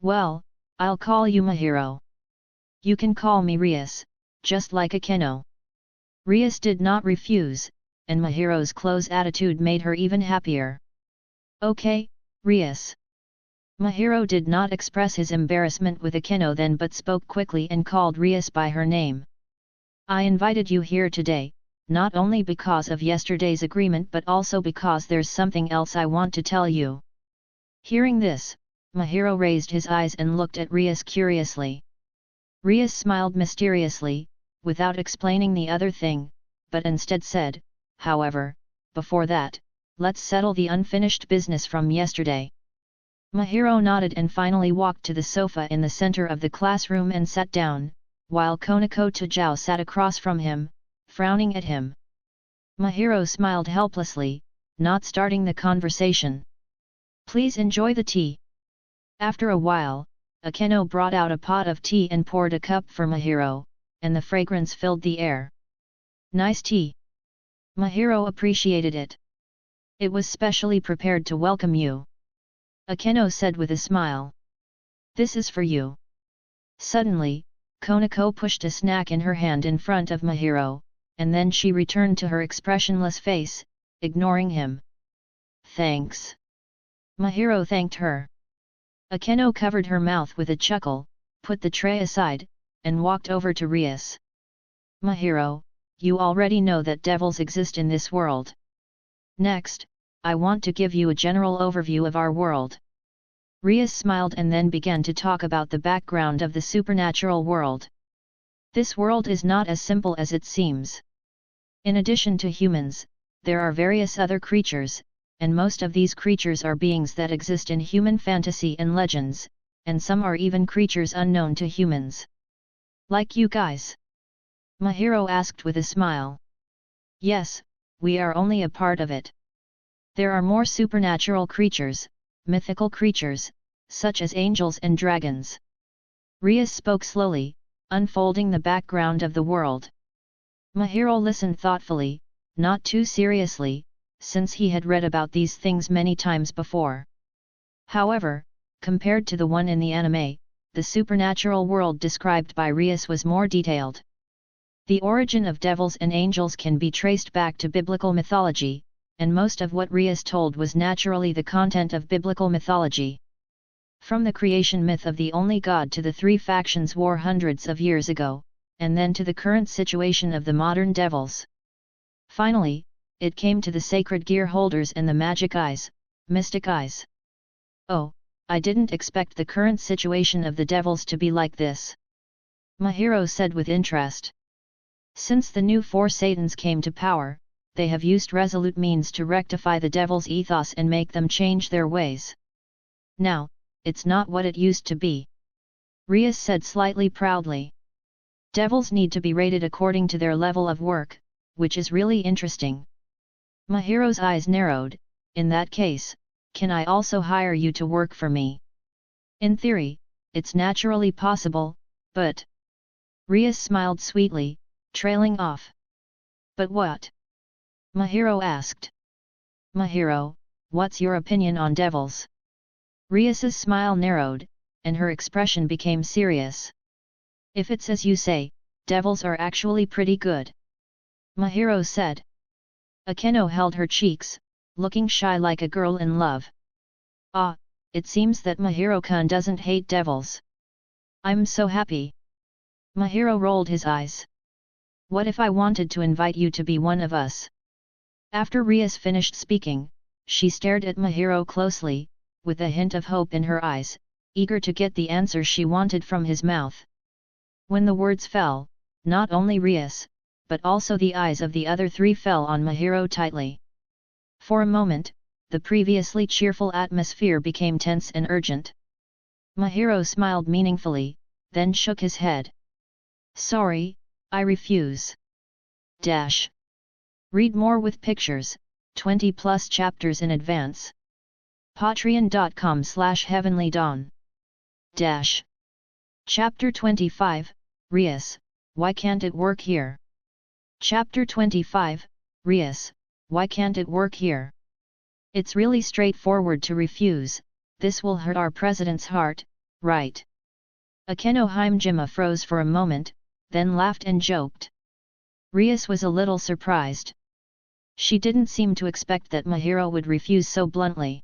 Well, I'll call you Mahiro. You can call me Rias, just like Akeno. Rias did not refuse, and Mahiro's close attitude made her even happier. Okay, Rias. Mahiro did not express his embarrassment with Akeno then but spoke quickly and called Rias by her name. I invited you here today, not only because of yesterday's agreement but also because there's something else I want to tell you. Hearing this, Mahiro raised his eyes and looked at Rias curiously. Rias smiled mysteriously, without explaining the other thing, but instead said, however, before that, let's settle the unfinished business from yesterday. Mahiro nodded and finally walked to the sofa in the center of the classroom and sat down, while Konako Tajao sat across from him, frowning at him. Mahiro smiled helplessly, not starting the conversation. Please enjoy the tea. After a while, Akeno brought out a pot of tea and poured a cup for Mahiro, and the fragrance filled the air. Nice tea. Mahiro appreciated it. It was specially prepared to welcome you. Akeno said with a smile. This is for you. Suddenly, Konako pushed a snack in her hand in front of Mahiro, and then she returned to her expressionless face, ignoring him. Thanks. Mahiro thanked her. Akeno covered her mouth with a chuckle, put the tray aside, and walked over to Rias. Mahiro, you already know that devils exist in this world. Next, I want to give you a general overview of our world. Rias smiled and then began to talk about the background of the supernatural world. This world is not as simple as it seems. In addition to humans, there are various other creatures, and most of these creatures are beings that exist in human fantasy and legends, and some are even creatures unknown to humans. Like you guys? Mahiro asked with a smile. Yes, we are only a part of it. There are more supernatural creatures, mythical creatures, such as angels and dragons. Rias spoke slowly, unfolding the background of the world. Mahiro listened thoughtfully, not too seriously, since he had read about these things many times before. However, compared to the one in the anime, the supernatural world described by Rias was more detailed. The origin of devils and angels can be traced back to biblical mythology, and most of what Rias told was naturally the content of biblical mythology. From the creation myth of the only god to the three factions war hundreds of years ago, and then to the current situation of the modern devils. Finally, it came to the sacred gear holders and the magic eyes, mystic eyes. Oh, I didn't expect the current situation of the devils to be like this. Mahiro said with interest. Since the new four Satans came to power, they have used resolute means to rectify the devil's ethos and make them change their ways. Now, it's not what it used to be. Rias said slightly proudly. Devils need to be rated according to their level of work, which is really interesting. Mahiro's eyes narrowed. In that case, can I also hire you to work for me? In theory, it's naturally possible, but... Rias smiled sweetly, trailing off. But what? Mahiro asked. Mahiro, what's your opinion on devils? Rias's smile narrowed, and her expression became serious. If it's as you say, devils are actually pretty good. Mahiro said. Akeno held her cheeks, looking shy like a girl in love. Ah, it seems that Mahiro-kun doesn't hate devils. I'm so happy. Mahiro rolled his eyes. What if I wanted to invite you to be one of us? After Rias finished speaking, she stared at Mahiro closely, with a hint of hope in her eyes, eager to get the answer she wanted from his mouth. When the words fell, not only Rias, but also the eyes of the other three fell on Mahiro tightly. For a moment, the previously cheerful atmosphere became tense and urgent. Mahiro smiled meaningfully, then shook his head. Sorry, I refuse. Dash. Read more with pictures, 20+ chapters in advance. Patreon.com/heavenlydawn. Dash. Chapter 25, Rias, why can't it work here? Chapter 25, Rias, why can't it work here? It's really straightforward to refuse, this will hurt our president's heart, right? Akeno Himejima froze for a moment, then laughed and joked. Rias was a little surprised. She didn't seem to expect that Mahiro would refuse so bluntly.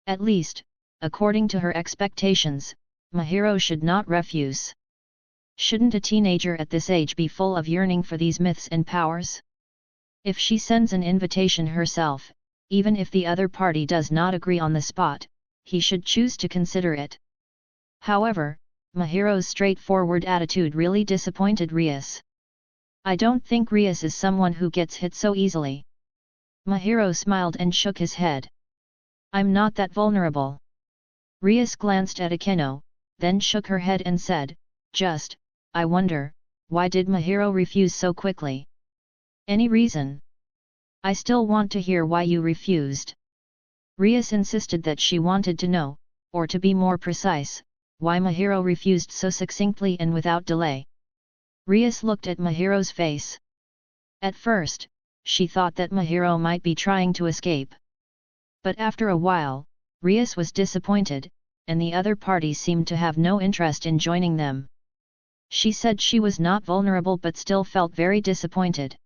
At least, according to her expectations, Mahiro should not refuse. Shouldn't a teenager at this age be full of yearning for these myths and powers? If she sends an invitation herself, even if the other party does not agree on the spot, he should choose to consider it. However, Mahiro's straightforward attitude really disappointed Rias. I don't think Rias is someone who gets hit so easily. Mahiro smiled and shook his head. I'm not that vulnerable. Rias glanced at Akeno, then shook her head and said, I wonder, why did Mahiro refuse so quickly? Any reason? I still want to hear why you refused. Rias insisted that she wanted to know, or to be more precise, why Mahiro refused so succinctly and without delay. Rias looked at Mahiro's face. At first, she thought that Mahiro might be trying to escape. But after a while, Rias was disappointed, and the other party seemed to have no interest in joining them. She said she was not vulnerable but still felt very disappointed.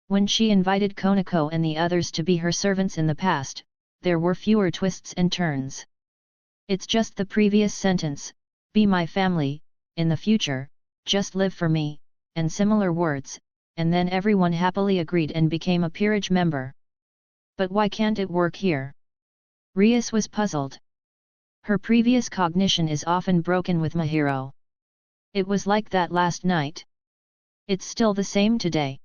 When she invited Konako and the others to be her servants in the past, there were fewer twists and turns. It's just the previous sentence, be my family, in the future, just live for me, and similar words, and then everyone happily agreed and became a peerage member. But why can't it work here? Rias was puzzled. Her previous cognition is often broken with Mahiro. It was like that last night. It's still the same today.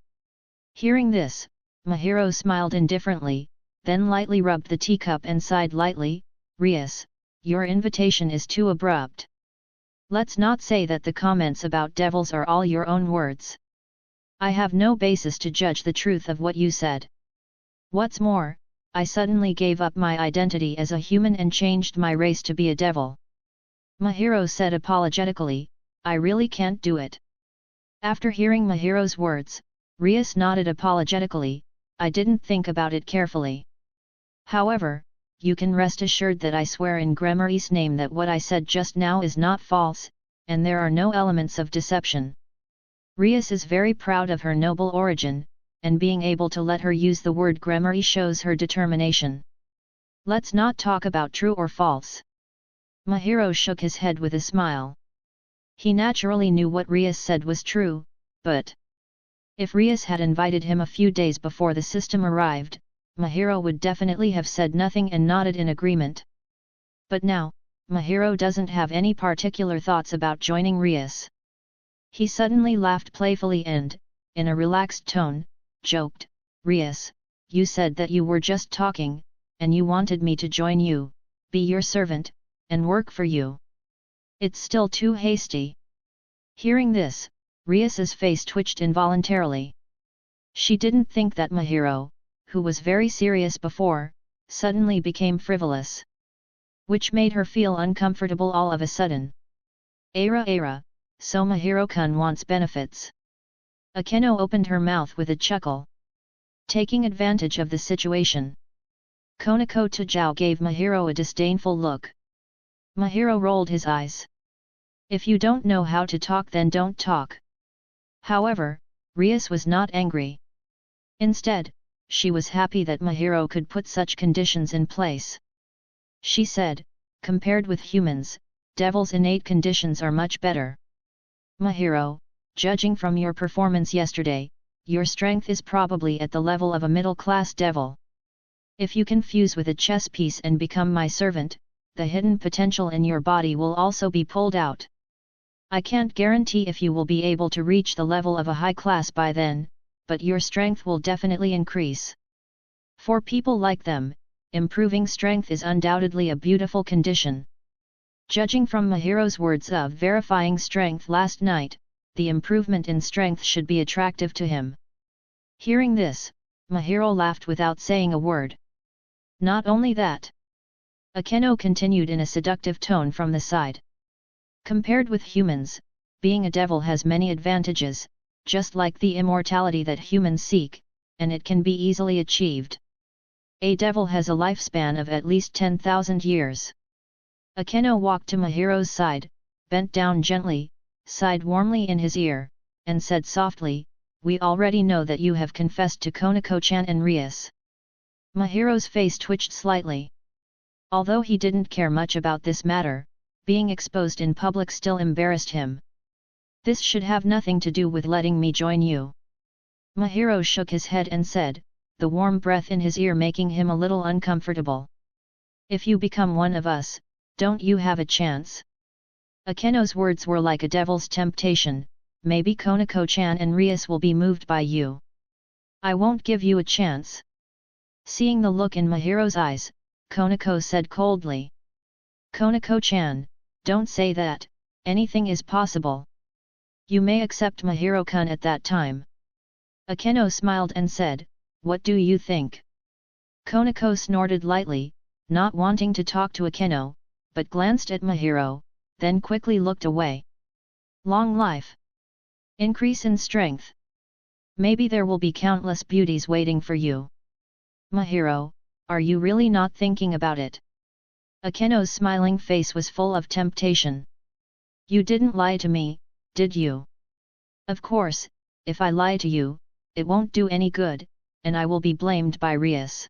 Hearing this, Mahiro smiled indifferently, then lightly rubbed the teacup and sighed lightly, Rias, your invitation is too abrupt. Let's not say that the comments about devils are all your own words. I have no basis to judge the truth of what you said. What's more, I suddenly gave up my identity as a human and changed my race to be a devil. Mahiro said apologetically, I really can't do it. After hearing Mahiro's words, Rias nodded apologetically, I didn't think about it carefully. However, you can rest assured that I swear in Gremari's name that what I said just now is not false, and there are no elements of deception. Rias is very proud of her noble origin, and being able to let her use the word Gremari shows her determination. Let's not talk about true or false. Mahiro shook his head with a smile. He naturally knew what Rias said was true, but if Rias had invited him a few days before the system arrived, Mahiro would definitely have said nothing and nodded in agreement. But now, Mahiro doesn't have any particular thoughts about joining Rias. He suddenly laughed playfully and, in a relaxed tone, joked, Rias, you said that you were just talking, and you wanted me to join you, be your servant, and work for you. It's still too hasty. Hearing this, Rias's face twitched involuntarily. She didn't think that Mahiro, who was very serious before, suddenly became frivolous. Which made her feel uncomfortable all of a sudden. Ara, so Mahiro-kun wants benefits. Akeno opened her mouth with a chuckle. Taking advantage of the situation, Konako Tajao gave Mahiro a disdainful look. Mahiro rolled his eyes. If you don't know how to talk then don't talk. However, Rias was not angry. Instead, she was happy that Mahiro could put such conditions in place. She said, compared with humans, devils' innate conditions are much better. Mahiro, judging from your performance yesterday, your strength is probably at the level of a middle-class devil. If you can fuse with a chess piece and become my servant, the hidden potential in your body will also be pulled out. I can't guarantee if you will be able to reach the level of a high class by then, but your strength will definitely increase. For people like them, improving strength is undoubtedly a beautiful condition. Judging from Mahiro's words of verifying strength last night, the improvement in strength should be attractive to him. Hearing this, Mahiro laughed without saying a word. Not only that. Akeno continued in a seductive tone from the side. Compared with humans, being a devil has many advantages, just like the immortality that humans seek, and it can be easily achieved. A devil has a lifespan of at least 10,000 years. Akeno walked to Mahiro's side, bent down gently, sighed warmly in his ear, and said softly, we already know that you have confessed to Konako-chan and Rias. Mahiro's face twitched slightly. Although he didn't care much about this matter, being exposed in public still embarrassed him. This should have nothing to do with letting me join you. Mahiro shook his head and said, the warm breath in his ear making him a little uncomfortable. If you become one of us, don't you have a chance? Akeno's words were like a devil's temptation, maybe Konako-chan and Rias will be moved by you. I won't give you a chance. Seeing the look in Mahiro's eyes, Konako said coldly. Konako-chan, don't say that, anything is possible. You may accept Mahiro-kun at that time. Akeno smiled and said, what do you think? Konako snorted lightly, not wanting to talk to Akeno, but glanced at Mahiro, then quickly looked away. Long life. Increase in strength. Maybe there will be countless beauties waiting for you. Mahiro, are you really not thinking about it? Akeno's smiling face was full of temptation. You didn't lie to me, did you? Of course, if I lie to you, it won't do any good, and I will be blamed by Rias.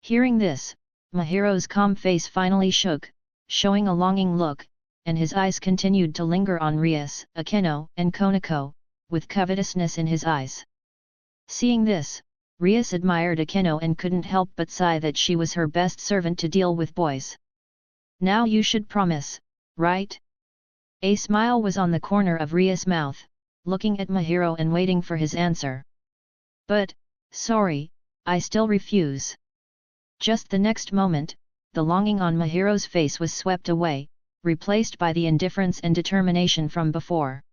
Hearing this, Mahiro's calm face finally shook, showing a longing look, and his eyes continued to linger on Rias, Akeno, and Konako, with covetousness in his eyes. Seeing this, Rias admired Akeno and couldn't help but sigh that she was her best servant to deal with boys. Now you should promise, right? A smile was on the corner of Rias' mouth, looking at Mahiro and waiting for his answer. But, sorry, I still refuse. Just the next moment, the longing on Mahiro's face was swept away, replaced by the indifference and determination from before.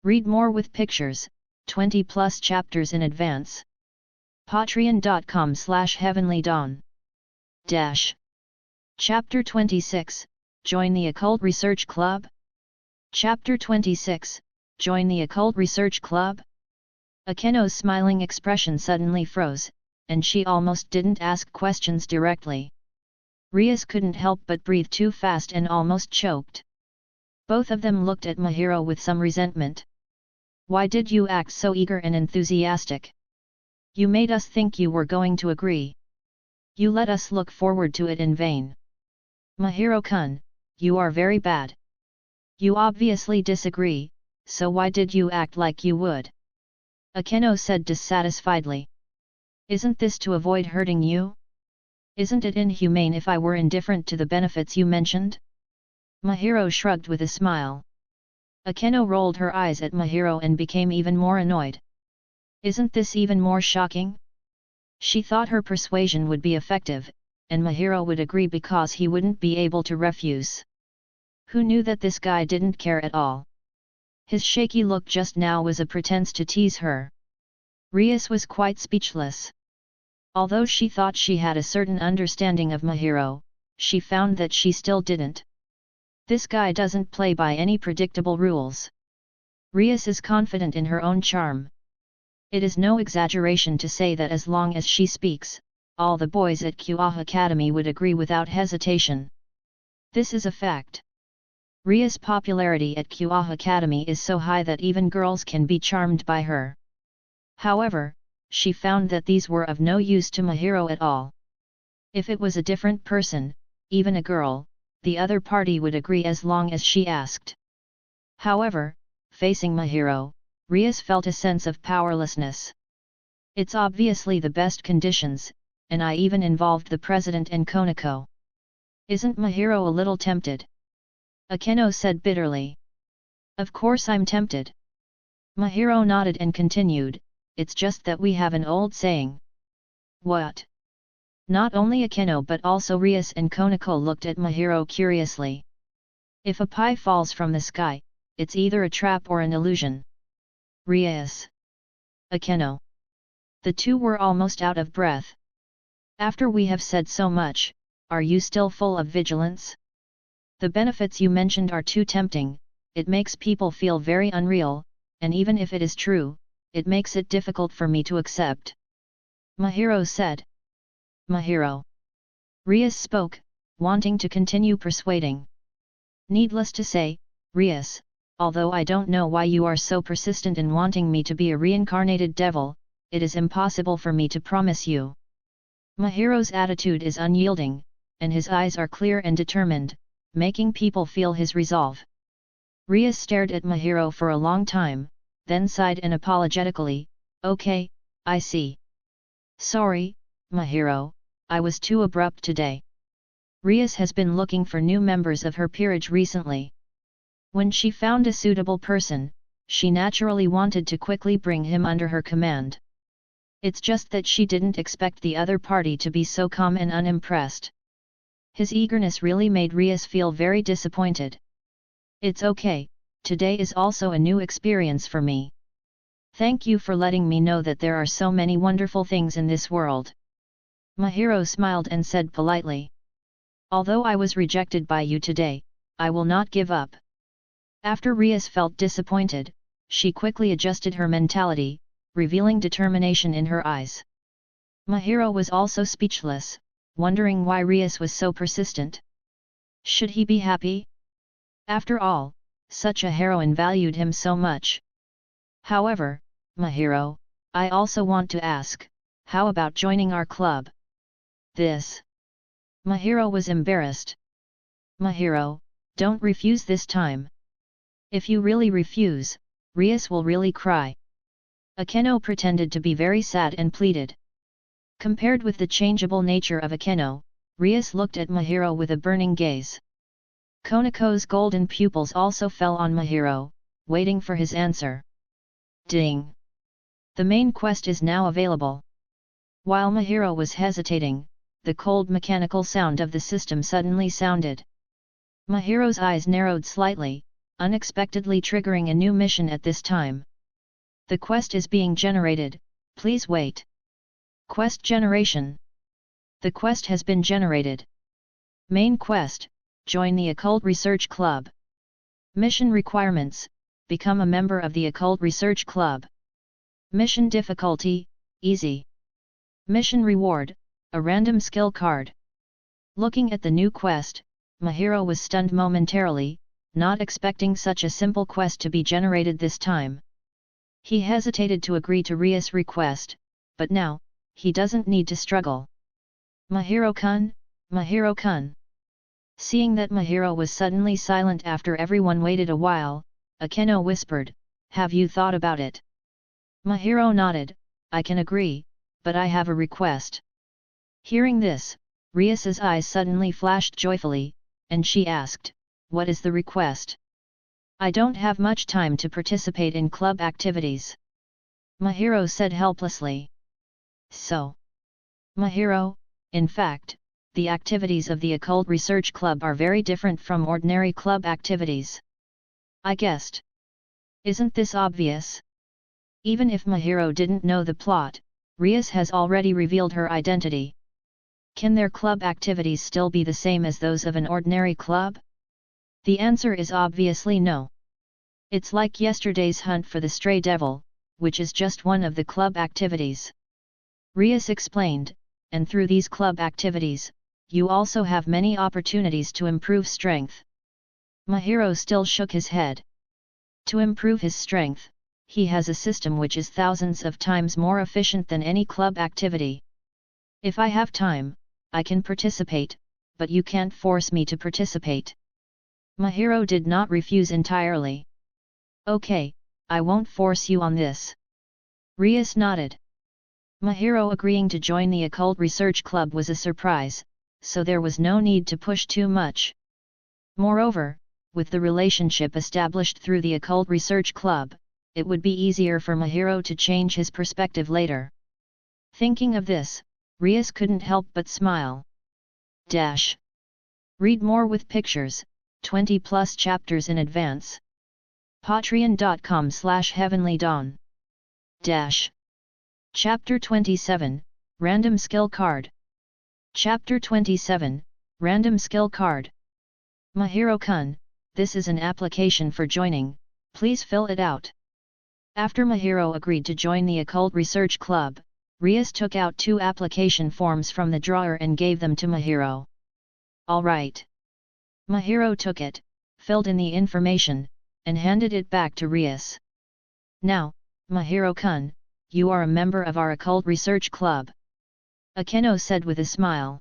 Read more with pictures, 20+ chapters in advance. Patreon.com/heavenlydawn. Chapter 26, Join the Occult Research Club? Chapter 26, Join the Occult Research Club? Akeno's smiling expression suddenly froze, and she almost didn't ask questions directly. Rias couldn't help but breathe too fast and almost choked. Both of them looked at Mahiro with some resentment. Why did you act so eager and enthusiastic? You made us think you were going to agree. You let us look forward to it in vain. Mahiro-kun, you are very bad. You obviously disagree, so why did you act like you would? Akeno said dissatisfiedly. Isn't this to avoid hurting you? Isn't it inhumane if I were indifferent to the benefits you mentioned? Mahiro shrugged with a smile. Akeno rolled her eyes at Mahiro and became even more annoyed. Isn't this even more shocking? She thought her persuasion would be effective, and Mahiro would agree because he wouldn't be able to refuse. Who knew that this guy didn't care at all? His shaky look just now was a pretense to tease her. Rias was quite speechless. Although she thought she had a certain understanding of Mahiro, she found that she still didn't. This guy doesn't play by any predictable rules. Rias is confident in her own charm. It is no exaggeration to say that as long as she speaks, all the boys at Kyoha Academy would agree without hesitation. This is a fact. Ria's popularity at Kyoha Academy is so high that even girls can be charmed by her. However, she found that these were of no use to Mahiro at all. If it was a different person, even a girl, the other party would agree as long as she asked. However, facing Mahiro, Rias felt a sense of powerlessness. It's obviously the best conditions, and I even involved the president and Konako. Isn't Mahiro a little tempted? Akeno said bitterly. Of course I'm tempted. Mahiro nodded and continued, it's just that we have an old saying. What? Not only Akeno but also Rias and Konako looked at Mahiro curiously. If a pie falls from the sky, it's either a trap or an illusion. Rias. Akeno. The two were almost out of breath. After we have said so much, are you still full of vigilance? The benefits you mentioned are too tempting, it makes people feel very unreal, and even if it is true, it makes it difficult for me to accept. Mahiro said. Mahiro. Rias spoke, wanting to continue persuading. Needless to say, Rias, although I don't know why you are so persistent in wanting me to be a reincarnated devil, it is impossible for me to promise you. Mahiro's attitude is unyielding, and his eyes are clear and determined, making people feel his resolve. Rias stared at Mahiro for a long time, then sighed and apologetically, "Okay, I see. Sorry, Mahiro, I was too abrupt today." Rias has been looking for new members of her peerage recently. When she found a suitable person, she naturally wanted to quickly bring him under her command. It's just that she didn't expect the other party to be so calm and unimpressed. His eagerness really made Rias feel very disappointed. "It's okay, today is also a new experience for me. Thank you for letting me know that there are so many wonderful things in this world." Mahiro smiled and said politely. "Although I was rejected by you today, I will not give up." After Rias felt disappointed, she quickly adjusted her mentality, revealing determination in her eyes. Mahiro was also speechless, wondering why Rias was so persistent. Should he be happy? After all, such a heroine valued him so much. "However, Mahiro, I also want to ask, how about joining our club?" This. Mahiro was embarrassed. "Mahiro, don't refuse this time. If you really refuse, Rias will really cry." Akeno pretended to be very sad and pleaded. Compared with the changeable nature of Akeno, Rias looked at Mahiro with a burning gaze. Konako's golden pupils also fell on Mahiro, waiting for his answer. Ding! The main quest is now available. While Mahiro was hesitating, the cold mechanical sound of the system suddenly sounded. Mahiro's eyes narrowed slightly, unexpectedly triggering a new mission at this time. "The quest is being generated, please wait." Quest generation. The quest has been generated. Main quest: join the Occult Research Club. Mission requirements: become a member of the Occult Research Club. Mission difficulty: easy. Mission reward: a random skill card. Looking at the new quest, Mahiro was stunned momentarily, not expecting such a simple quest to be generated this time. He hesitated to agree to Rias' request, but now, he doesn't need to struggle. "Mahiro-kun, Mahiro-kun." Seeing that Mahiro was suddenly silent after everyone waited a while, Akeno whispered, "Have you thought about it?" Mahiro nodded, "I can agree, but I have a request." Hearing this, Rias's eyes suddenly flashed joyfully, and she asked, "What is the request?" "I don't have much time to participate in club activities," Mahiro said helplessly. "So, Mahiro, in fact, the activities of the Occult Research Club are very different from ordinary club activities." "I guessed. Isn't this obvious?" Even if Mahiro didn't know the plot, Rias has already revealed her identity. Can their club activities still be the same as those of an ordinary club? The answer is obviously no. It's like yesterday's hunt for the stray devil, which is just one of the club activities. Rias explained, and through these club activities, you also have many opportunities to improve strength. Mahiro still shook his head. To improve his strength, he has a system which is thousands of times more efficient than any club activity. If I have time, I can participate, but you can't force me to participate. Mahiro did not refuse entirely. "Okay, I won't force you on this." Rias nodded. Mahiro agreeing to join the Occult Research Club was a surprise, so there was no need to push too much. Moreover, with the relationship established through the Occult Research Club, it would be easier for Mahiro to change his perspective later. Thinking of this, Rias couldn't help but smile. Read more with pictures, 20+ chapters in advance. Patreon.com/heavenlydawn. Chapter 27, Random Skill Card. Chapter 27, Random Skill Card. Mahiro-kun, this is an application for joining, please fill it out. After Mahiro agreed to join the Occult Research Club, Rias took out 2 application forms from the drawer and gave them to Mahiro. "All right." Mahiro took it, filled in the information, and handed it back to Rias. "Now, Mahiro-kun, you are a member of our Occult Research Club," Akeno said with a smile.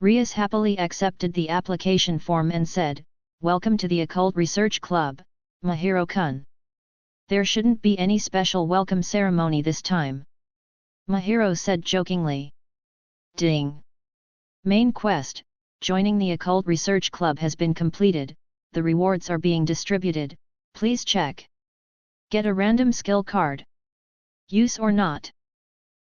Rias happily accepted the application form and said, "Welcome to the Occult Research Club, Mahiro-kun." There shouldn't be any special welcome ceremony this time, Mahiro said jokingly. Ding! Main quest, joining the Occult Research Club has been completed, the rewards are being distributed, please check. Get a random skill card. Use or not.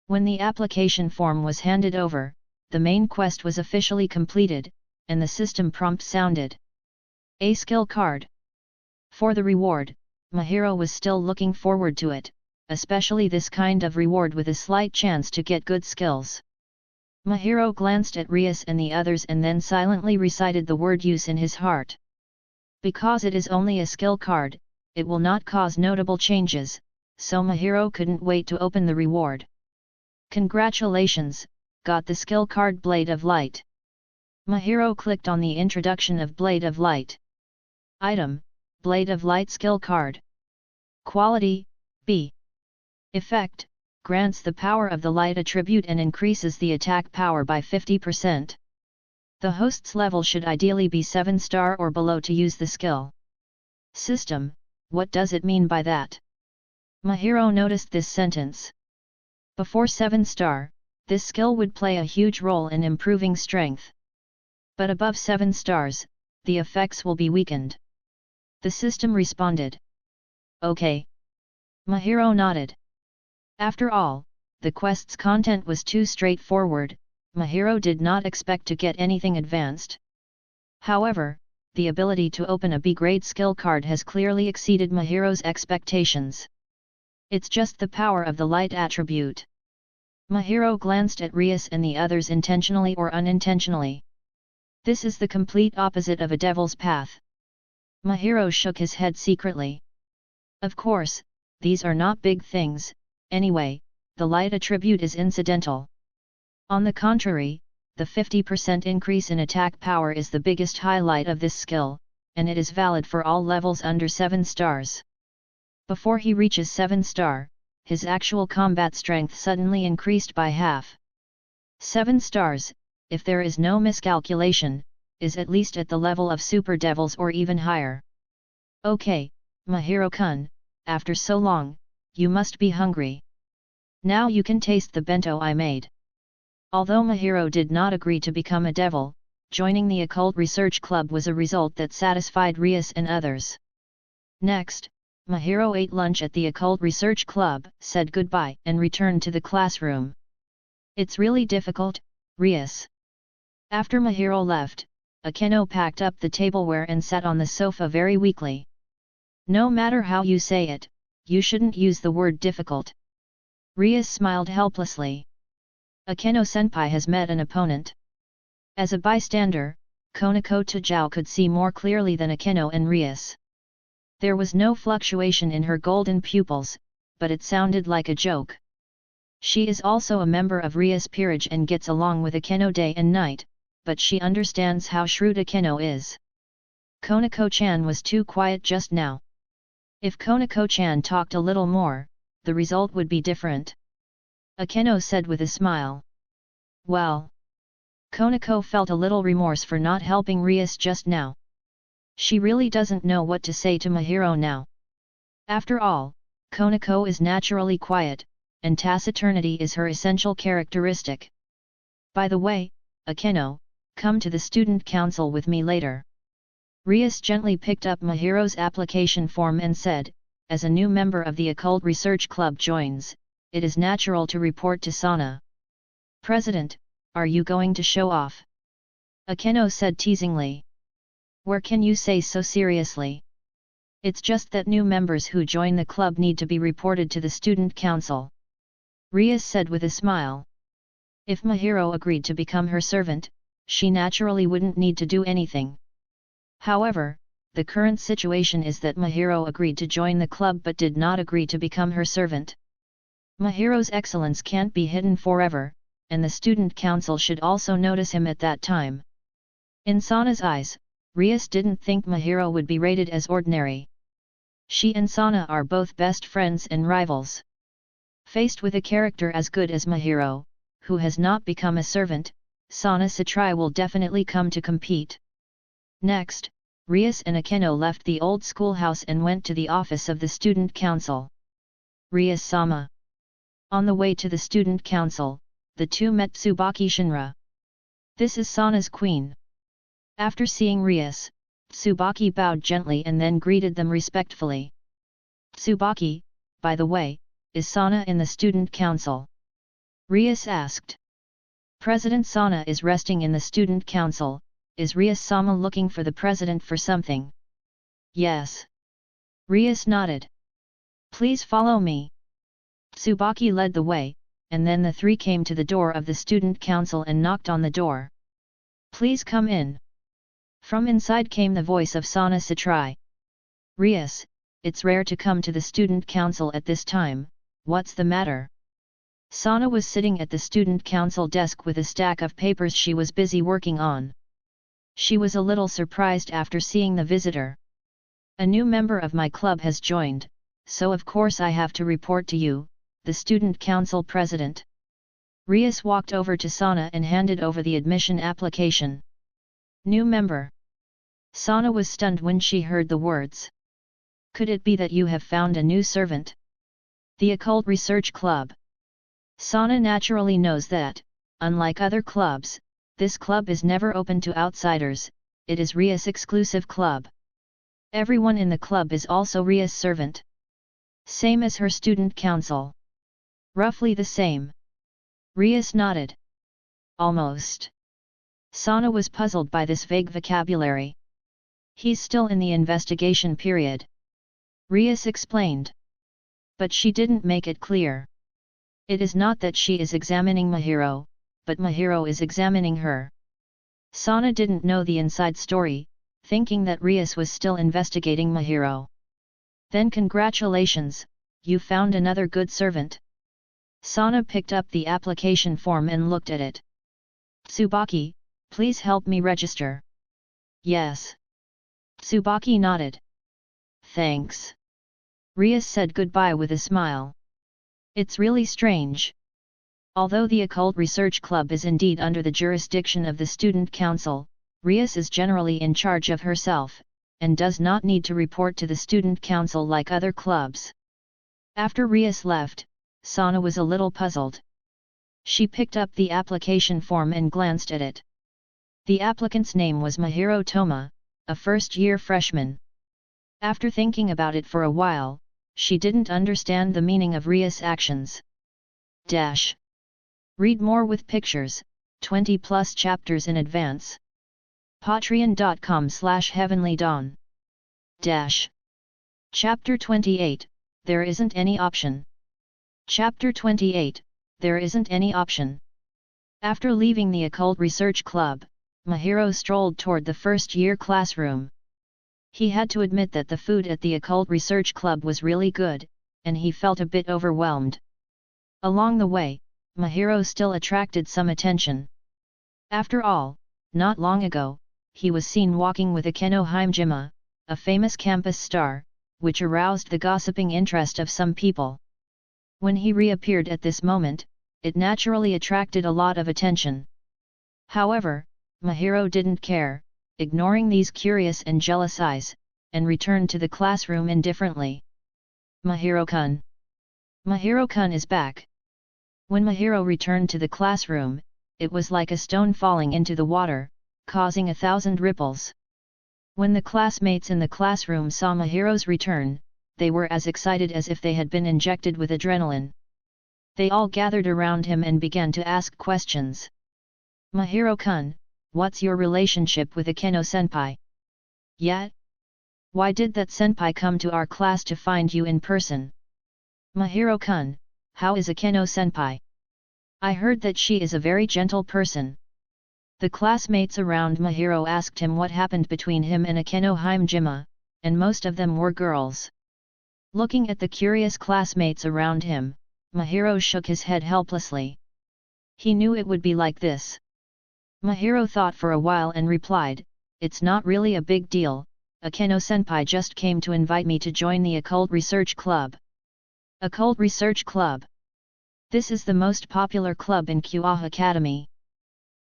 When the application form was handed over, the main quest was officially completed, and the system prompt sounded. A skill card. For the reward, Mahiro was still looking forward to it, especially this kind of reward with a slight chance to get good skills. Mahiro glanced at Rias and the others and then silently recited the word use in his heart. Because it is only a skill card, it will not cause notable changes, so Mahiro couldn't wait to open the reward. Congratulations, got the skill card Blade of Light. Mahiro clicked on the introduction of Blade of Light. Item, Blade of Light skill card. Quality, B. Effect, grants the power of the light attribute and increases the attack power by 50%. The host's level should ideally be 7-star or below to use the skill. System, what does it mean by that? Mahiro noticed this sentence. Before 7-star, this skill would play a huge role in improving strength. But above 7 stars, the effects will be weakened. The system responded. Okay. Mahiro nodded. After all, the quest's content was too straightforward, Mahiro did not expect to get anything advanced. However, the ability to open a B-grade skill card has clearly exceeded Mahiro's expectations. It's just the power of the light attribute. Mahiro glanced at Rias and the others intentionally or unintentionally. This is the complete opposite of a devil's path. Mahiro shook his head secretly. Of course, these are not big things, anyway, the light attribute is incidental. On the contrary, the 50% increase in attack power is the biggest highlight of this skill, and it is valid for all levels under 7 stars. Before he reaches 7-star, his actual combat strength suddenly increased by half. 7 stars, if there is no miscalculation, is at least at the level of Super Devils or even higher. Okay, Mahiro-kun, after so long, you must be hungry. Now you can taste the bento I made. Although Mahiro did not agree to become a devil, joining the Occult Research Club was a result that satisfied Rias and others. Next, Mahiro ate lunch at the Occult Research Club, said goodbye and returned to the classroom. It's really difficult, Rias. After Mahiro left, Akeno packed up the tableware and sat on the sofa very weakly. No matter how you say it, you shouldn't use the word difficult. Rias smiled helplessly. Akeno-senpai has met an opponent. As a bystander, Konako Tajao could see more clearly than Akeno and Rias. There was no fluctuation in her golden pupils, but it sounded like a joke. She is also a member of Rias' peerage and gets along with Akeno day and night, but she understands how shrewd Akeno is. Konako-chan was too quiet just now. If Konako-chan talked a little more, the result would be different. Akeno said with a smile. Well. Konako felt a little remorse for not helping Rias just now. She really doesn't know what to say to Mahiro now. After all, Konako is naturally quiet, and taciturnity is her essential characteristic. By the way, Akeno, come to the student council with me later. Rias gently picked up Mahiro's application form and said, as a new member of the Occult Research Club joins, it is natural to report to Sana. President, are you going to show off? Akeno said teasingly. Where can you say so seriously? It's just that new members who join the club need to be reported to the student council. Rias said with a smile. If Mahiro agreed to become her servant, she naturally wouldn't need to do anything. However, the current situation is that Mahiro agreed to join the club but did not agree to become her servant. Mahiro's excellence can't be hidden forever, and the student council should also notice him at that time. In Sana's eyes, Rias didn't think Mahiro would be rated as ordinary. She and Sana are both best friends and rivals. Faced with a character as good as Mahiro, who has not become a servant, Sana Satrai will definitely come to compete. Next, Rias and Akeno left the old schoolhouse and went to the office of the student council. Rias-sama. On the way to the student council, the two met Tsubaki Shinra. This is Sana's queen. After seeing Rias, Tsubaki bowed gently and then greeted them respectfully. Tsubaki, by the way, is Sana in the student council? Rias asked. President Sana is resting in the student council. Is Rias-sama looking for the president for something? Yes. Rias nodded. Please follow me. Tsubaki led the way, and then the three came to the door of the student council and knocked on the door. Please come in. From inside came the voice of Sana Satrai. Rias, it's rare to come to the student council at this time, what's the matter? Sana was sitting at the student council desk with a stack of papers she was busy working on. She was a little surprised after seeing the visitor. A new member of my club has joined, so of course I have to report to you, the student council president. Rias walked over to Sana and handed over the admission application. New member. Sana was stunned when she heard the words. Could it be that you have found a new servant? The Occult Research Club. Sana naturally knows that, unlike other clubs, this club is never open to outsiders, it is Rias' exclusive club. Everyone in the club is also Rias' servant. Same as her student council. Roughly the same. Rias nodded. Almost. Sana was puzzled by this vague vocabulary. He's still in the investigation period. Rias explained. But she didn't make it clear. It is not that she is examining Mahiro, but Mahiro is examining her. Sana didn't know the inside story, thinking that Rias was still investigating Mahiro. Then congratulations, you found another good servant. Sana picked up the application form and looked at it. Tsubaki, please help me register. Yes. Tsubaki nodded. Thanks. Rias said goodbye with a smile. It's really strange. Although the Occult Research Club is indeed under the jurisdiction of the Student Council, Rias is generally in charge of herself, and does not need to report to the Student Council like other clubs. After Rias left, Sana was a little puzzled. She picked up the application form and glanced at it. The applicant's name was Mahiro Toma, a first-year freshman. After thinking about it for a while, she didn't understand the meaning of Rias' actions. Read more with pictures, 20+ chapters in advance. Patreon.com/heavenlydawn. Chapter 28, There Isn't Any Option. Chapter 28, There Isn't Any Option. After leaving the Occult Research Club, Mahiro strolled toward the first-year classroom. He had to admit that the food at the Occult Research Club was really good, and he felt a bit overwhelmed. Along the way, Mahiro still attracted some attention. After all, not long ago, he was seen walking with Akeno Himejima, a famous campus star, which aroused the gossiping interest of some people. When he reappeared at this moment, it naturally attracted a lot of attention. However, Mahiro didn't care, ignoring these curious and jealous eyes, and returned to the classroom indifferently. Mahiro-kun. Mahiro-kun is back. When Mahiro returned to the classroom, it was like a stone falling into the water, causing 1,000 ripples. When the classmates in the classroom saw Mahiro's return, they were as excited as if they had been injected with adrenaline. They all gathered around him and began to ask questions. Mahiro-kun, what's your relationship with Akeno-senpai? Yet? Why did that senpai come to our class to find you in person? Mahiro-kun, how is Akeno-senpai? I heard that she is a very gentle person. The classmates around Mahiro asked him what happened between him and Akeno Himejima, and most of them were girls. Looking at the curious classmates around him, Mahiro shook his head helplessly. He knew it would be like this. Mahiro thought for a while and replied, "It's not really a big deal, Akeno-senpai just came to invite me to join the Occult Research Club." Occult Research Club. This is the most popular club in Kyoto Academy.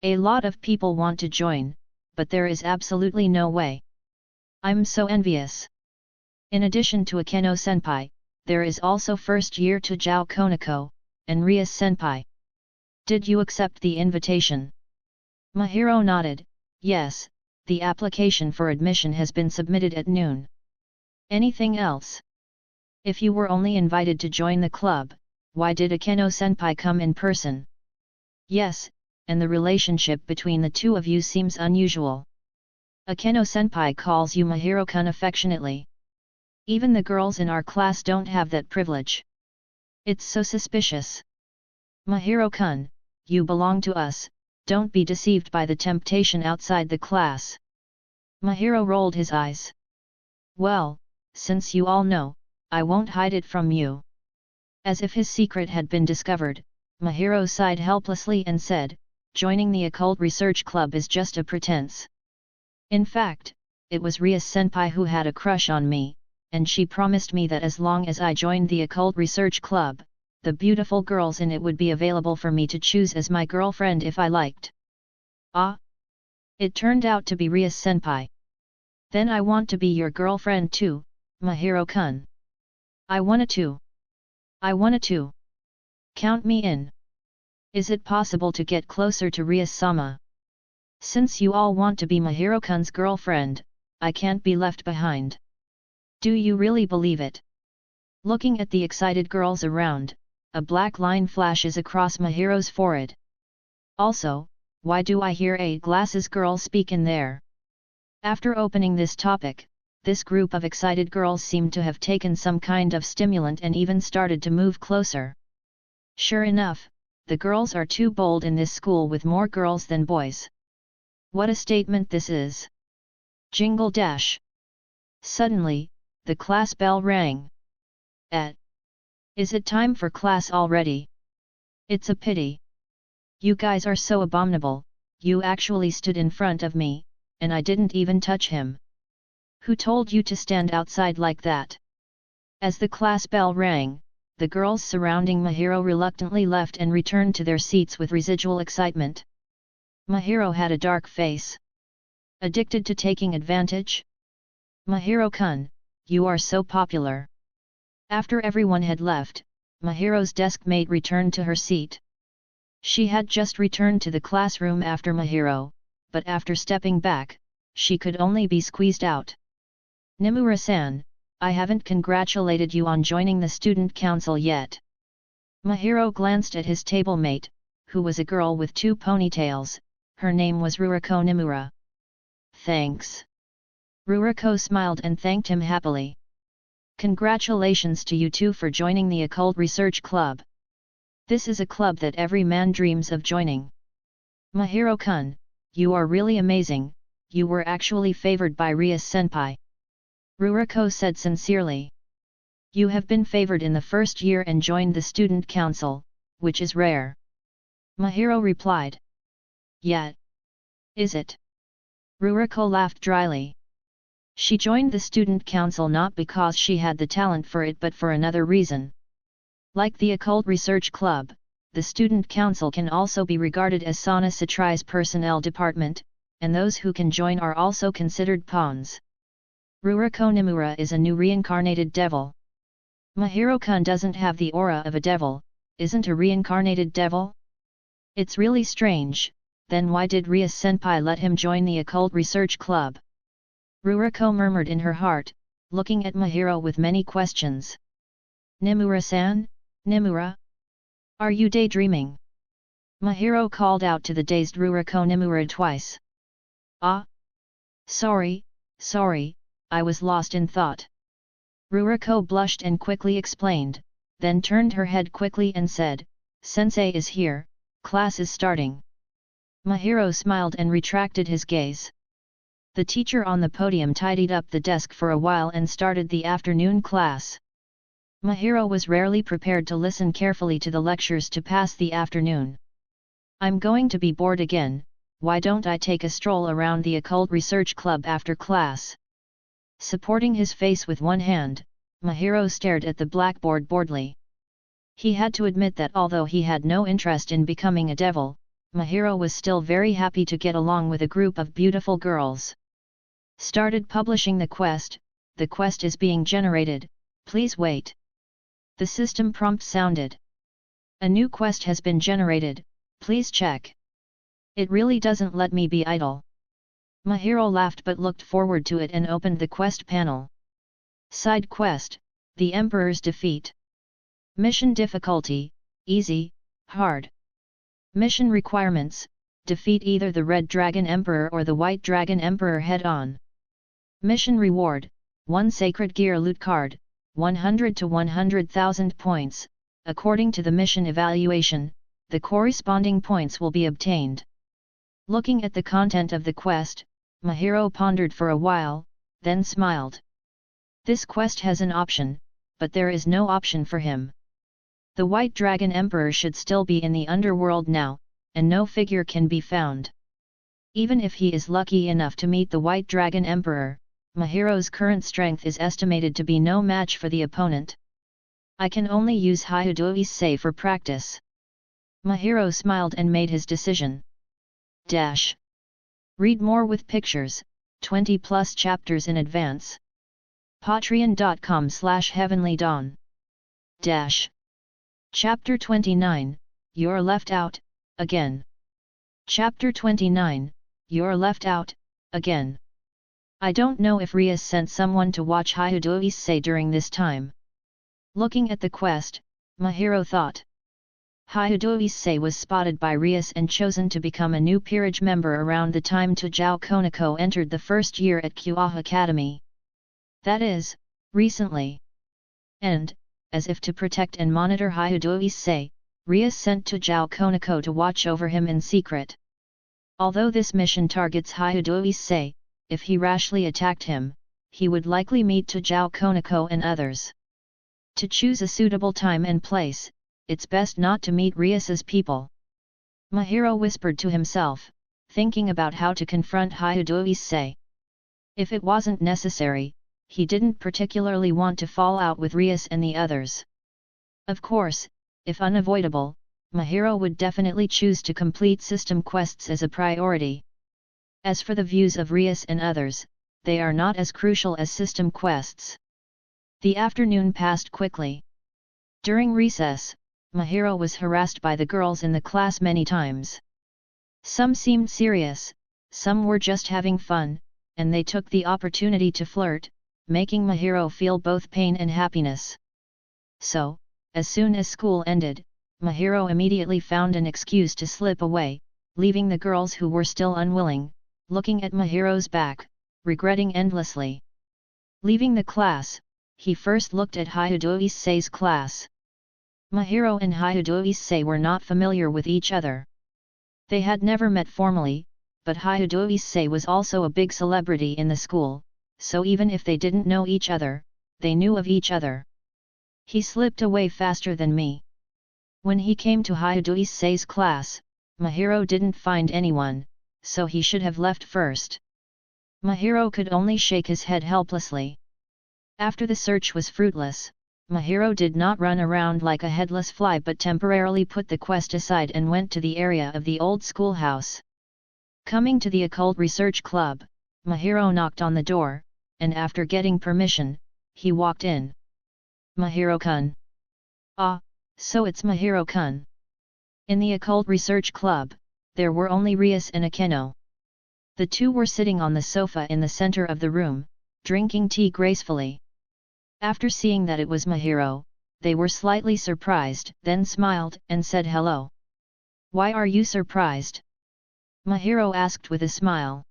A lot of people want to join, but there is absolutely no way. I'm so envious. In addition to Akeno-senpai, there is also first year to Jiao Konako, and Ria-senpai. Did you accept the invitation? Mahiro nodded. Yes, the application for admission has been submitted at noon. Anything else? If you were only invited to join the club, why did Akeno-senpai come in person? Yes, and the relationship between the two of you seems unusual. Akeno-senpai calls you Mahiro-kun affectionately. Even the girls in our class don't have that privilege. It's so suspicious. Mahiro-kun, you belong to us, don't be deceived by the temptation outside the class. Mahiro rolled his eyes. Well, since you all know, I won't hide it from you. As if his secret had been discovered, Mahiro sighed helplessly and said, joining the occult research club is just a pretense. In fact, it was Ria-senpai who had a crush on me, and she promised me that as long as I joined the occult research club, the beautiful girls in it would be available for me to choose as my girlfriend if I liked. Ah! It turned out to be Ria-senpai. Then I want to be your girlfriend too, Mahiro-kun. I wanted to. Count me in. Is it possible to get closer to Ria-sama? Since you all want to be Mahiro-kun's girlfriend, I can't be left behind. Do you really believe it? Looking at the excited girls around, a black line flashes across Mahiro's forehead. Also, why do I hear a glasses girl speak in there? After opening this topic, this group of excited girls seemed to have taken some kind of stimulant and even started to move closer. Sure enough, the girls are too bold in this school with more girls than boys. What a statement this is! Jingle dash! Suddenly, the class bell rang. Is it time for class already? It's a pity. You guys are so abominable, you actually stood in front of me, and I didn't even touch him. Who told you to stand outside like that? As the class bell rang, the girls surrounding Mahiro reluctantly left and returned to their seats with residual excitement. Mahiro had a dark face. Addicted to taking advantage? Mahiro-kun, you are so popular. After everyone had left, Mahiro's desk mate returned to her seat. She had just returned to the classroom after Mahiro, but after stepping back, she could only be squeezed out. Nimura-san, I haven't congratulated you on joining the student council yet. Mahiro glanced at his table mate, who was a girl with 2 ponytails. Her name was Ruriko Nimura. Thanks. Ruriko smiled and thanked him happily. Congratulations to you two for joining the Occult Research Club. This is a club that every man dreams of joining. Mahiro-kun, you are really amazing, you were actually favored by Ria-senpai. Ruriko said sincerely. You have been favored in the first year and joined the student council, which is rare. Mahiro replied. Yeah. Is it? Ruriko laughed dryly. She joined the student council not because she had the talent for it but for another reason. Like the Occult Research Club, the student council can also be regarded as Sana Satri's personnel department, and those who can join are also considered pawns. Ruriko Nimura is a new reincarnated devil. Mahiro-kun doesn't have the aura of a devil, isn't a reincarnated devil? It's really strange, then why did Ria-senpai let him join the Occult Research Club? Ruriko murmured in her heart, looking at Mahiro with many questions. Nimura-san, Nimura? Are you daydreaming? Mahiro called out to the dazed Ruriko Nimura twice. Ah? Sorry, I was lost in thought. Ruriko blushed and quickly explained, then turned her head quickly and said, Sensei is here, class is starting. Mahiro smiled and retracted his gaze. The teacher on the podium tidied up the desk for a while and started the afternoon class. Mahiro was rarely prepared to listen carefully to the lectures to pass the afternoon. I'm going to be bored again, why don't I take a stroll around the Occult Research Club after class? Supporting his face with one hand, Mahiro stared at the blackboard boredly. He had to admit that although he had no interest in becoming a devil, Mahiro was still very happy to get along with a group of beautiful girls. Started publishing the quest is being generated, please wait. The system prompt sounded. A new quest has been generated, please check. It really doesn't let me be idle. Mahiro laughed but looked forward to it and opened the quest panel. Side quest, The Emperor's Defeat. Mission difficulty, easy, hard. Mission requirements, defeat either the Red Dragon Emperor or the White Dragon Emperor head-on. Mission reward, 1 Sacred Gear loot card, 100 to 100,000 points. According to the mission evaluation, the corresponding points will be obtained. Looking at the content of the quest, Mahiro pondered for a while, then smiled. This quest has an option, but there is no option for him. The White Dragon Emperor should still be in the underworld now, and no figure can be found. Even if he is lucky enough to meet the White Dragon Emperor, Mahiro's current strength is estimated to be no match for the opponent. I can only use Highschool Issei for practice. Mahiro smiled and made his decision. Read more with pictures, 20+ chapters in advance. Patreon.com/heavenlydawn. Chapter 29, You're Left Out, Again. Chapter 29, You're Left Out, Again. I don't know if Rias sent someone to watch Highschool Issei during this time. Looking at the quest, Mahiro thought. Highschool Issei was spotted by Rias and chosen to become a new peerage member around the time Tajao Konako entered the first year at Kyoha Academy. That is, recently. And, as if to protect and monitor Highschool Issei, Rias sent Tajao Konako to watch over him in secret. Although this mission targets Highschool Issei, if he rashly attacked him, he would likely meet Tajao Konako and others. To choose a suitable time and place, it's best not to meet Rias's people. Mahiro whispered to himself, thinking about how to confront Highschool Issei. If it wasn't necessary, he didn't particularly want to fall out with Rias and the others. Of course, if unavoidable, Mahiro would definitely choose to complete system quests as a priority. As for the views of Rias and others, they are not as crucial as system quests. The afternoon passed quickly. During recess, Mahiro was harassed by the girls in the class many times. Some seemed serious, some were just having fun, and they took the opportunity to flirt, making Mahiro feel both pain and happiness. So, as soon as school ended, Mahiro immediately found an excuse to slip away, leaving the girls who were still unwilling, looking at Mahiro's back, regretting endlessly. Leaving the class, he first looked at Highschool Issei's class. Mahiro and Highschool Issei were not familiar with each other. They had never met formally, but Highschool Issei was also a big celebrity in the school, so even if they didn't know each other, they knew of each other. He slipped away faster than me. When he came to Highschool Issei's class, Mahiro didn't find anyone, so he should have left first. Mahiro could only shake his head helplessly. After the search was fruitless, Mahiro did not run around like a headless fly but temporarily put the quest aside and went to the area of the old schoolhouse. Coming to the Occult Research Club, Mahiro knocked on the door, and after getting permission, he walked in. Mahiro-kun. Ah, so it's Mahiro-kun. In the Occult Research Club, there were only Rias and Akeno. The two were sitting on the sofa in the center of the room, drinking tea gracefully. After seeing that it was Mahiro, they were slightly surprised, then smiled and said hello. Why are you surprised? Mahiro asked with a smile.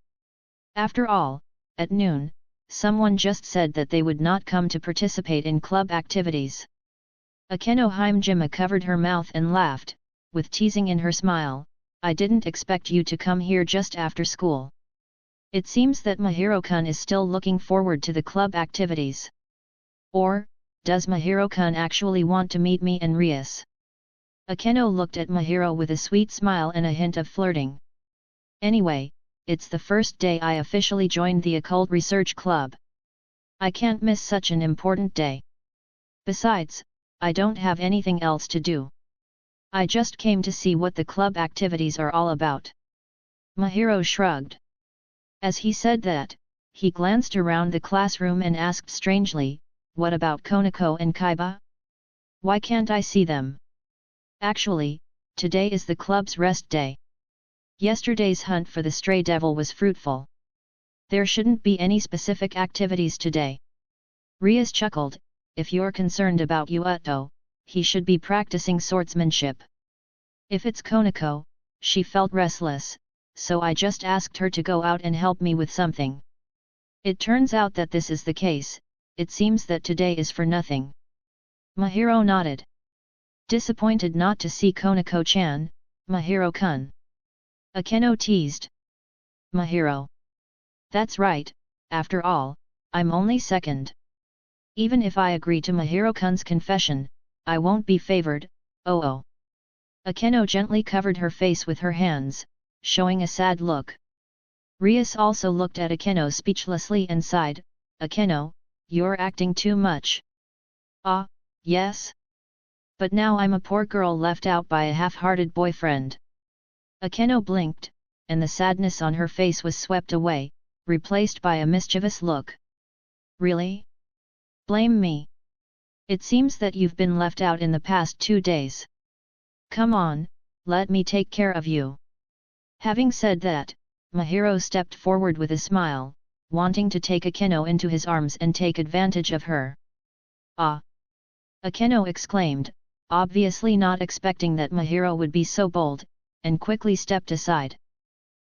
After all, at noon, someone just said that they would not come to participate in club activities. Akeno Himejima covered her mouth and laughed, with teasing in her smile. I didn't expect you to come here just after school. It seems that Mahiro-kun is still looking forward to the club activities. Or, does Mahiro-kun actually want to meet me and Rias? Akeno looked at Mahiro with a sweet smile and a hint of flirting. Anyway, it's the first day I officially joined the Occult Research Club. I can't miss such an important day. Besides, I don't have anything else to do. I just came to see what the club activities are all about. Mahiro shrugged. As he said that, He glanced around the classroom and asked strangely, "What about Konako and Kaiba? Why can't I see them? Actually, today is the club's rest day. Yesterday's hunt for the stray devil was fruitful. There shouldn't be any specific activities today." Rias chuckled, "If you're concerned about Yuuto, he should be practicing swordsmanship. If it's Konako," she felt restless, "so I just asked her to go out and help me with something. It turns out that this is the case. It seems that today is for nothing." Mahiro nodded. Disappointed not to see Konako-chan, Mahiro-kun. Akeno teased. Mahiro. "That's right, after all, I'm only second. Even if I agree to Mahiro-kun's confession, I won't be favored, oh. Akeno gently covered her face with her hands, showing a sad look. Rias also looked at Akeno speechlessly and sighed, "Akeno, you're acting too much." "Ah, yes? But now I'm a poor girl left out by a half-hearted boyfriend." Akeno blinked, and the sadness on her face was swept away, replaced by a mischievous look. "Really? Blame me? It seems that you've been left out in the past 2 days. Come on, let me take care of you." Having said that, Mahiro stepped forward with a smile, wanting to take Akeno into his arms and take advantage of her. "Ah!" Akeno exclaimed, obviously not expecting that Mahiro would be so bold, and quickly stepped aside.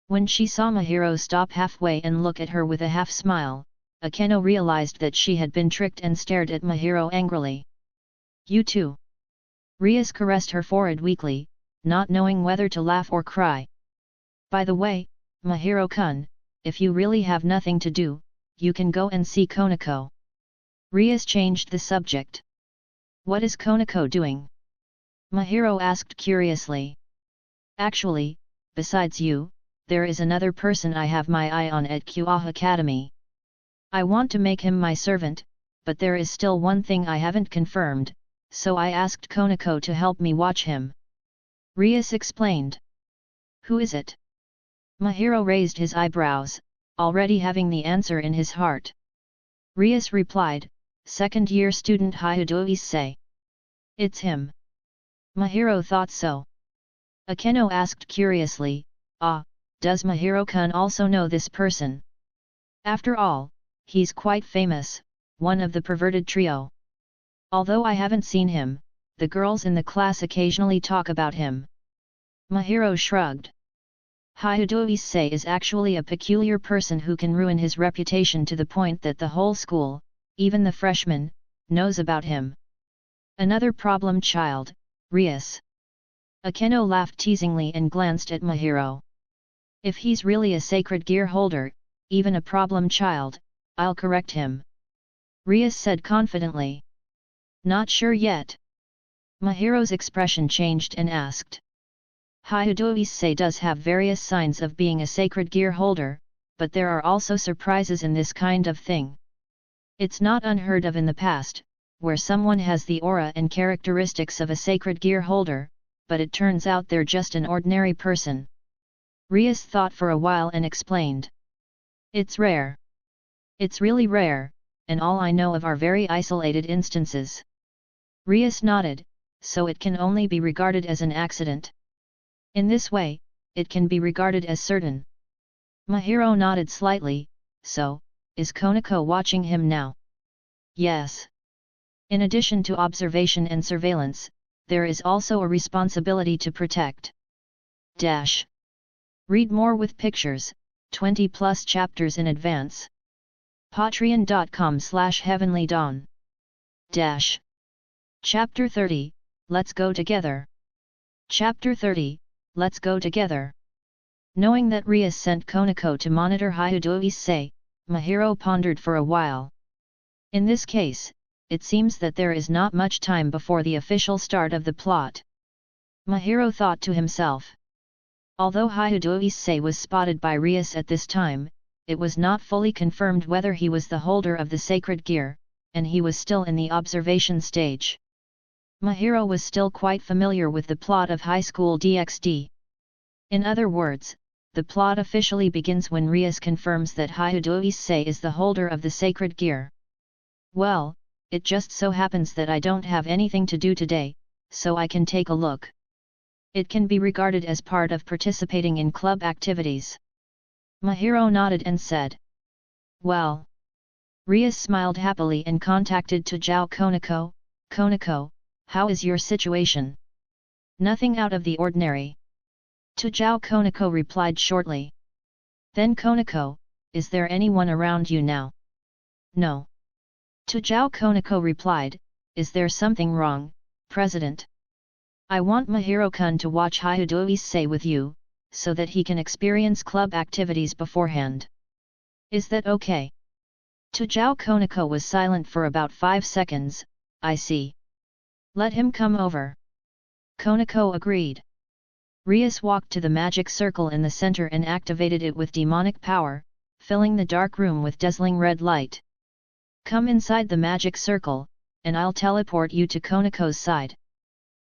When she saw Mahiro stop halfway and look at her with a half-smile, Akeno realized that she had been tricked and stared at Mahiro angrily. "You too?" Rias caressed her forehead weakly, not knowing whether to laugh or cry. "By the way, Mahiro-kun, if you really have nothing to do, you can go and see Konako." Rias changed the subject. "What is Konako doing?" Mahiro asked curiously. "Actually, besides you, there is another person I have my eye on at Kyoha Academy. I want to make him my servant, but there is still one thing I haven't confirmed, so I asked Konako to help me watch him." Rias explained. "Who is it?" Mahiro raised his eyebrows, already having the answer in his heart. Rias replied, "Second-year student Hyudo Issei. It's him." Mahiro thought so. Akeno asked curiously, "Ah, does Mahiro-kun also know this person? After all, he's quite famous, one of the perverted trio. Although I haven't seen him, the girls in the class occasionally talk about him." Mahiro shrugged. "Hyudo Issei is actually a peculiar person who can ruin his reputation to the point that the whole school, even the freshmen, knows about him. Another problem child, Rias." Akeno laughed teasingly and glanced at Mahiro. "If he's really a sacred gear holder, even a problem child, I'll correct him," Rias said confidently. "Not sure yet." Mahiro's expression changed and asked. "Hyudo Issei does have various signs of being a sacred gear holder, but there are also surprises in this kind of thing. It's not unheard of in the past, where someone has the aura and characteristics of a sacred gear holder, but it turns out they're just an ordinary person." Rias thought for a while and explained. "It's rare. It's really rare, and all I know of are very isolated instances." Rias nodded, "So it can only be regarded as an accident. In this way, it can be regarded as certain." Mahiro nodded slightly, "So, is Konako watching him now?" "Yes. In addition to observation and surveillance, there is also a responsibility to protect. Read more with pictures, 20+ chapters in advance. Patreon.com/heavenlydawn. Chapter 30, Let's Go Together. Chapter 30, Let's Go Together. Knowing that Rias sent Konako to monitor Hyudo Issei, Mahiro pondered for a while. In this case, it seems that there is not much time before the official start of the plot. Mahiro thought to himself. Although Hyudo Issei was spotted by Rias at this time, it was not fully confirmed whether he was the holder of the sacred gear, and he was still in the observation stage. Mahiro was still quite familiar with the plot of Highschool DxD. In other words, the plot officially begins when Rias confirms that Highschool is the holder of the sacred gear. Well, it just so happens that I don't have anything to do today, so I can take a look. It can be regarded as part of participating in club activities. Mahiro nodded and said. Well. Rias smiled happily and contacted Tajao Konako. Konako, how is your situation? Nothing out of the ordinary. Tajao Konako replied shortly. Then Konako, is there anyone around you now? No. Tajao Konako replied, is there something wrong, President? I want Mahiro-kun to watch Highschool with you, so that he can experience club activities beforehand. Is that okay? Tajao Konako was silent for about 5 seconds. I see. Let him come over. Konako agreed. Rias walked to the magic circle in the center and activated it with demonic power, filling the dark room with dazzling red light. Come inside the magic circle, and I'll teleport you to Konako's side.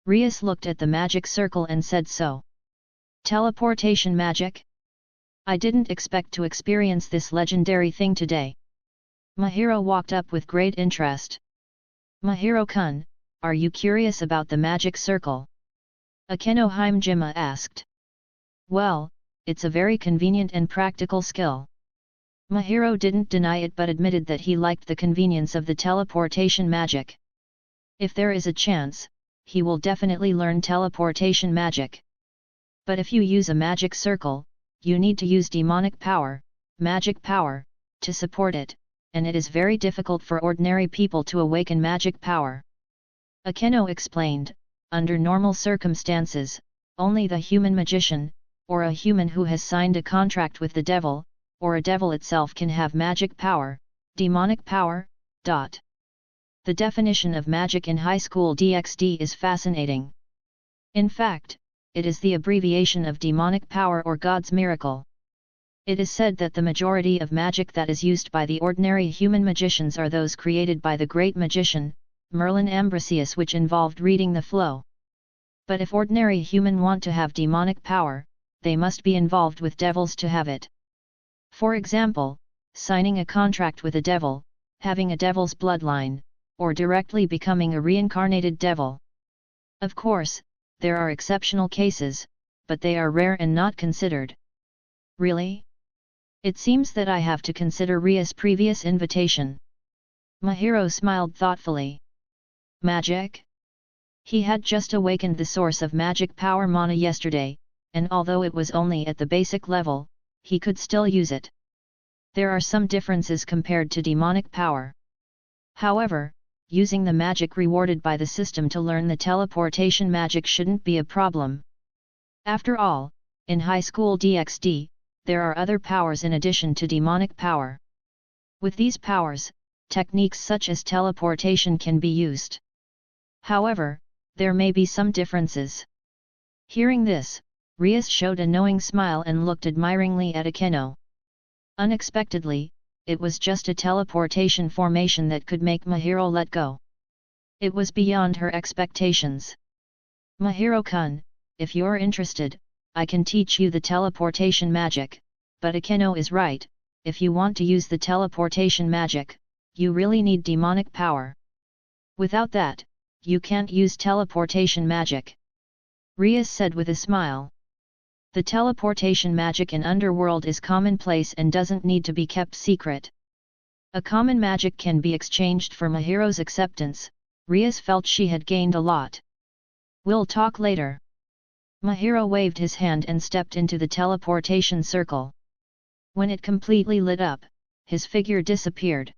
Rias looked at the magic circle and said so. Teleportation magic? I didn't expect to experience this legendary thing today. Mahiro walked up with great interest. Mahiro-kun, are you curious about the magic circle? Akeno Himejima asked. Well, it's a very convenient and practical skill. Mahiro didn't deny it but admitted that he liked the convenience of the teleportation magic. If there is a chance, he will definitely learn teleportation magic. But if you use a magic circle, you need to use demonic power, magic power, to support it, and it is very difficult for ordinary people to awaken magic power. Akeno explained, under normal circumstances, only the human magician, or a human who has signed a contract with the devil, or a devil itself can have magic power, demonic power. The definition of magic in Highschool DxD is fascinating. In fact, it is the abbreviation of demonic power or God's miracle. It is said that the majority of magic that is used by the ordinary human magicians are those created by the great magician, Merlin Ambrosius, which involved reading the flow. But if ordinary human want to have demonic power, they must be involved with devils to have it. For example, signing a contract with a devil, having a devil's bloodline, or directly becoming a reincarnated devil. Of course, there are exceptional cases, but they are rare and not considered. Really? It seems that I have to consider Ria's previous invitation. Mahiro smiled thoughtfully. Magic? He had just awakened the source of magic power mana yesterday, and although it was only at the basic level, he could still use it. There are some differences compared to demonic power. However, using the magic rewarded by the system to learn the teleportation magic shouldn't be a problem. After all, in Highschool DxD, there are other powers in addition to demonic power. With these powers, techniques such as teleportation can be used. However, there may be some differences. Hearing this, Rias showed a knowing smile and looked admiringly at Akeno. Unexpectedly, it was just a teleportation formation that could make Mahiro let go. It was beyond her expectations. Mahiro-kun, if you're interested, I can teach you the teleportation magic, but Akeno is right, if you want to use the teleportation magic, you really need demonic power. Without that, you can't use teleportation magic. Rias said with a smile. The teleportation magic in Underworld is commonplace and doesn't need to be kept secret. A common magic can be exchanged for Mahiro's acceptance. Rias felt she had gained a lot. We'll talk later. Mahiro waved his hand and stepped into the teleportation circle. When it completely lit up, his figure disappeared.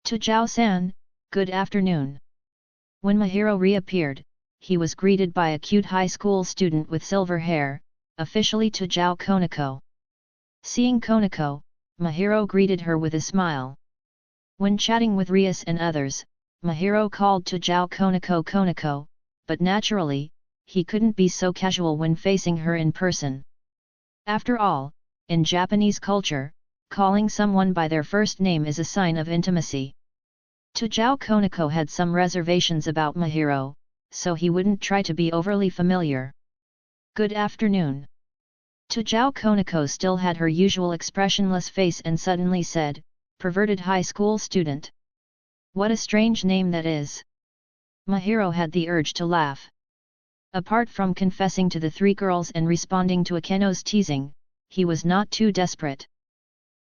Tajao-san, good afternoon. When Mahiro reappeared, he was greeted by a cute high school student with silver hair, officially Tajao Konako. Seeing Konako, Mahiro greeted her with a smile. When chatting with Rias and others, Mahiro called Tajao Konako Konako, but naturally, he couldn't be so casual when facing her in person. After all, in Japanese culture, calling someone by their first name is a sign of intimacy. Tajao Konako had some reservations about Mahiro, so he wouldn't try to be overly familiar. Good afternoon. Tujao Konako still had her usual expressionless face and suddenly said, "Perverted high school student. What a strange name that is." Mahiro had the urge to laugh. Apart from confessing to the three girls and responding to Akeno's teasing, he was not too desperate.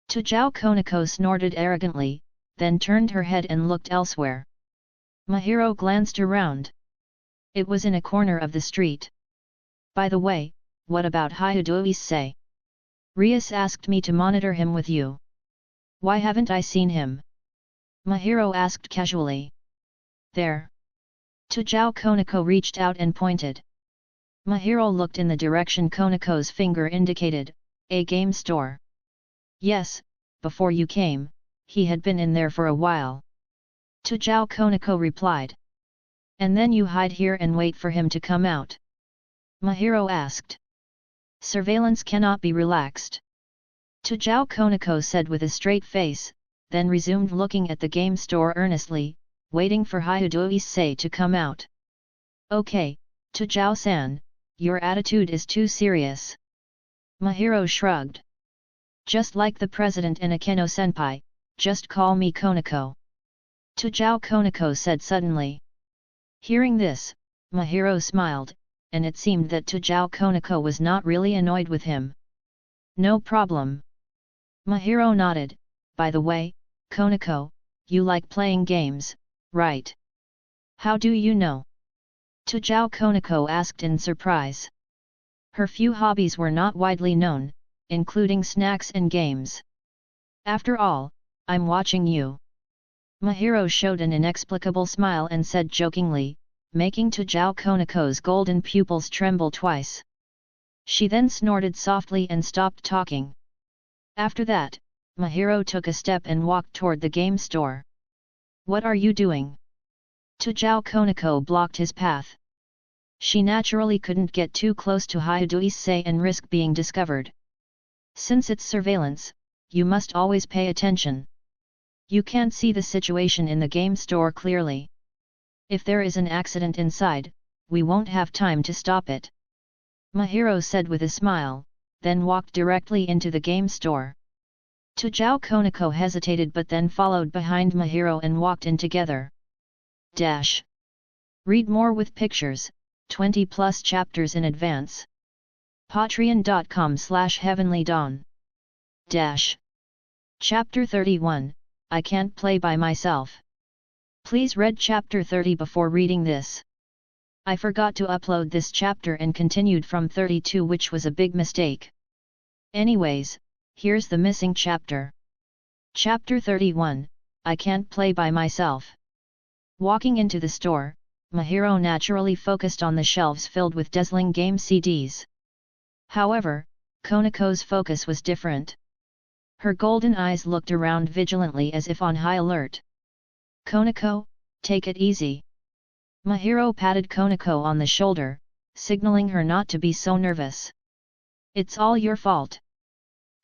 Tujao Konako snorted arrogantly, then turned her head and looked elsewhere. Mahiro glanced around. It was in a corner of the street. "By the way, what about Hyudo-ise? Rias asked me to monitor him with you. Why haven't I seen him?" Mahiro asked casually. "There." Tujao Konako reached out and pointed. Mahiro looked in the direction Konako's finger indicated, "A game store." "Yes, before you came, he had been in there for a while." Tujao Konako replied. "And then you hide here and wait for him to come out?" Mahiro asked. "Surveillance cannot be relaxed." Tujao Konako said with a straight face, then resumed looking at the game store earnestly, waiting for Hyudo-ise to come out. "Okay, Tujao-san, your attitude is too serious." Mahiro shrugged. "Just like the president and Akeno-senpai, just call me Konako." Tujao Konako said suddenly. Hearing this, Mahiro smiled, and it seemed that Tujao Konako was not really annoyed with him. "No problem." Mahiro nodded. "By the way, Konako, you like playing games, right?" "How do you know?" Tujao Konako asked in surprise. Her few hobbies were not widely known, including snacks and games. "After all, I'm watching you." Mahiro showed an inexplicable smile and said jokingly, making Tujao Konako's golden pupils tremble twice. She then snorted softly and stopped talking. After that, Mahiro took a step and walked toward the game store. "What are you doing?" Tujao Konako blocked his path. She naturally couldn't get too close to Hyudo-ise and risk being discovered. Since it's surveillance, you must always pay attention. You can't see the situation in the game store clearly. If there is an accident inside, we won't have time to stop it." Mahiro said with a smile, then walked directly into the game store. Tujao Konako hesitated but then followed behind Mahiro and walked in together. Read more with pictures, 20+ chapters in advance. Patreon.com/heavenlydawn. Chapter 31, I Can't Play by Myself. Please read chapter 30 before reading this. I forgot to upload this chapter and continued from 32, which was a big mistake. Anyways, here's the missing chapter. Chapter 31, I Can't Play by Myself. Walking into the store, Mahiro naturally focused on the shelves filled with dazzling game CDs. However, Konako's focus was different. Her golden eyes looked around vigilantly as if on high alert. "Konako, take it easy." Mahiro patted Konako on the shoulder, signaling her not to be so nervous. "It's all your fault."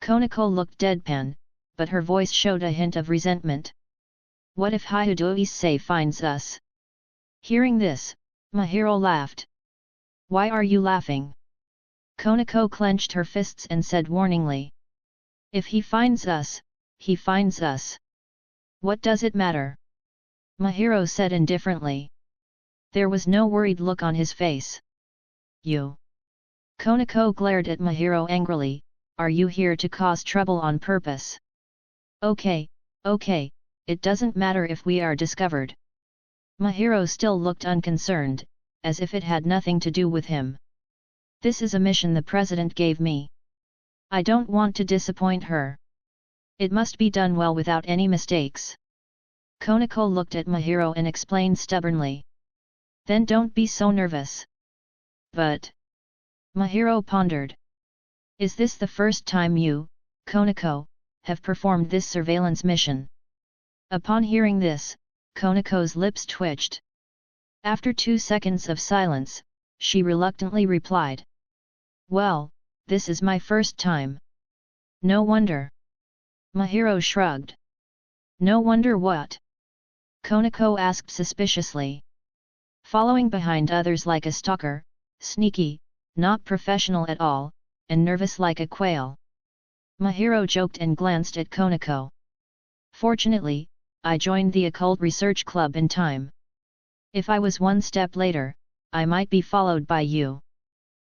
Konako looked deadpan, but her voice showed a hint of resentment. "What if Hyudo-ise finds us?" Hearing this, Mahiro laughed. "Why are you laughing?" Konako clenched her fists and said warningly. "If he finds us, he finds us. What does it matter?" Mahiro said indifferently. There was no worried look on his face. "You?" Konako glared at Mahiro angrily, "Are you here to cause trouble on purpose?" Okay, it doesn't matter if we are discovered." Mahiro still looked unconcerned, as if it had nothing to do with him. "This is a mission the president gave me. I don't want to disappoint her. It must be done well without any mistakes." Konako looked at Mahiro and explained stubbornly. "Then don't be so nervous." "But..." Mahiro pondered. "Is this the first time you, Konako, have performed this surveillance mission?" Upon hearing this, Konako's lips twitched. After 2 seconds of silence, she reluctantly replied. "Well, this is my first time." "No wonder." Mahiro shrugged. "No wonder what?" Konako asked suspiciously. "Following behind others like a stalker, sneaky, not professional at all, and nervous like a quail. Mahiro joked and glanced at Konako. Fortunately, I joined the occult research club in time. If I was one step later, I might be followed by you.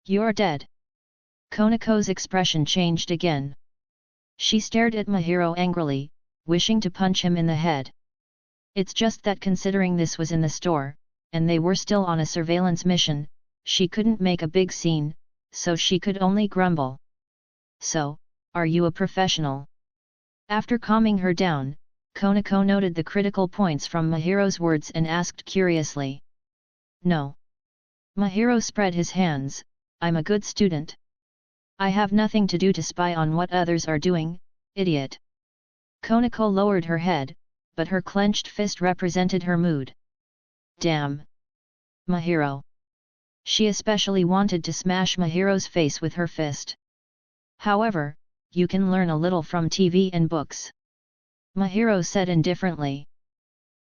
You're dead. Konako's expression changed again. She stared at Mahiro angrily, wishing to punch him in the head. It's just that considering this was in the store, and they were still on a surveillance mission, she couldn't make a big scene, so she could only grumble. So, are you a professional? After calming her down, Konako noted the critical points from Mahiro's words and asked curiously. No. Mahiro spread his hands, I'm a good student. I have nothing to do to spy on what others are doing, idiot. Konako lowered her head, but her clenched fist represented her mood. Damn. Mahiro. She especially wanted to smash Mahiro's face with her fist. However, you can learn a little from TV and books. Mahiro said indifferently.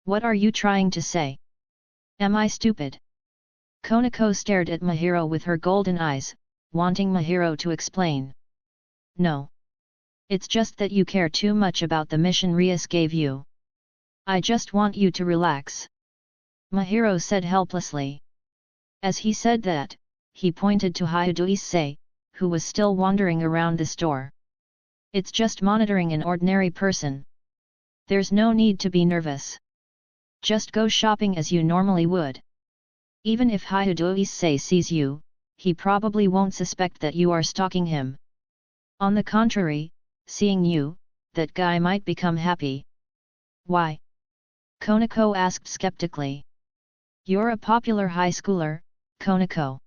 What are you trying to say? Am I stupid? Konako stared at Mahiro with her golden eyes, wanting Mahiro to explain. No. It's just that you care too much about the mission Rias gave you. I just want you to relax. Mahiro said helplessly. As he said that, he pointed to Hyudo-ise, who was still wandering around the store. It's just monitoring an ordinary person. There's no need to be nervous. Just go shopping as you normally would. Even if Hyudo-ise sees you, he probably won't suspect that you are stalking him. On the contrary, seeing you, that guy might become happy. Why? Konako asked skeptically. You're a popular high schooler, Konako.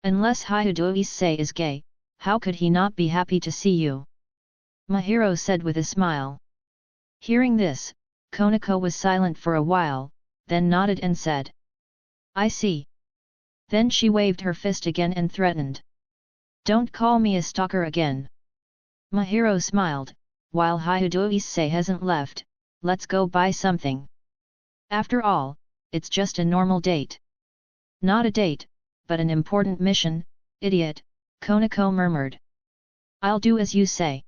Unless Hyudo-ise is gay, how could he not be happy to see you? Mahiro said with a smile. Hearing this, Konako was silent for a while, then nodded and said. I see. Then she waved her fist again and threatened. Don't call me a stalker again. Mahiro smiled, while Hyudo-ise hasn't left, let's go buy something. After all, it's just a normal date. Not a date, but an important mission, idiot, Konako murmured. I'll do as you say.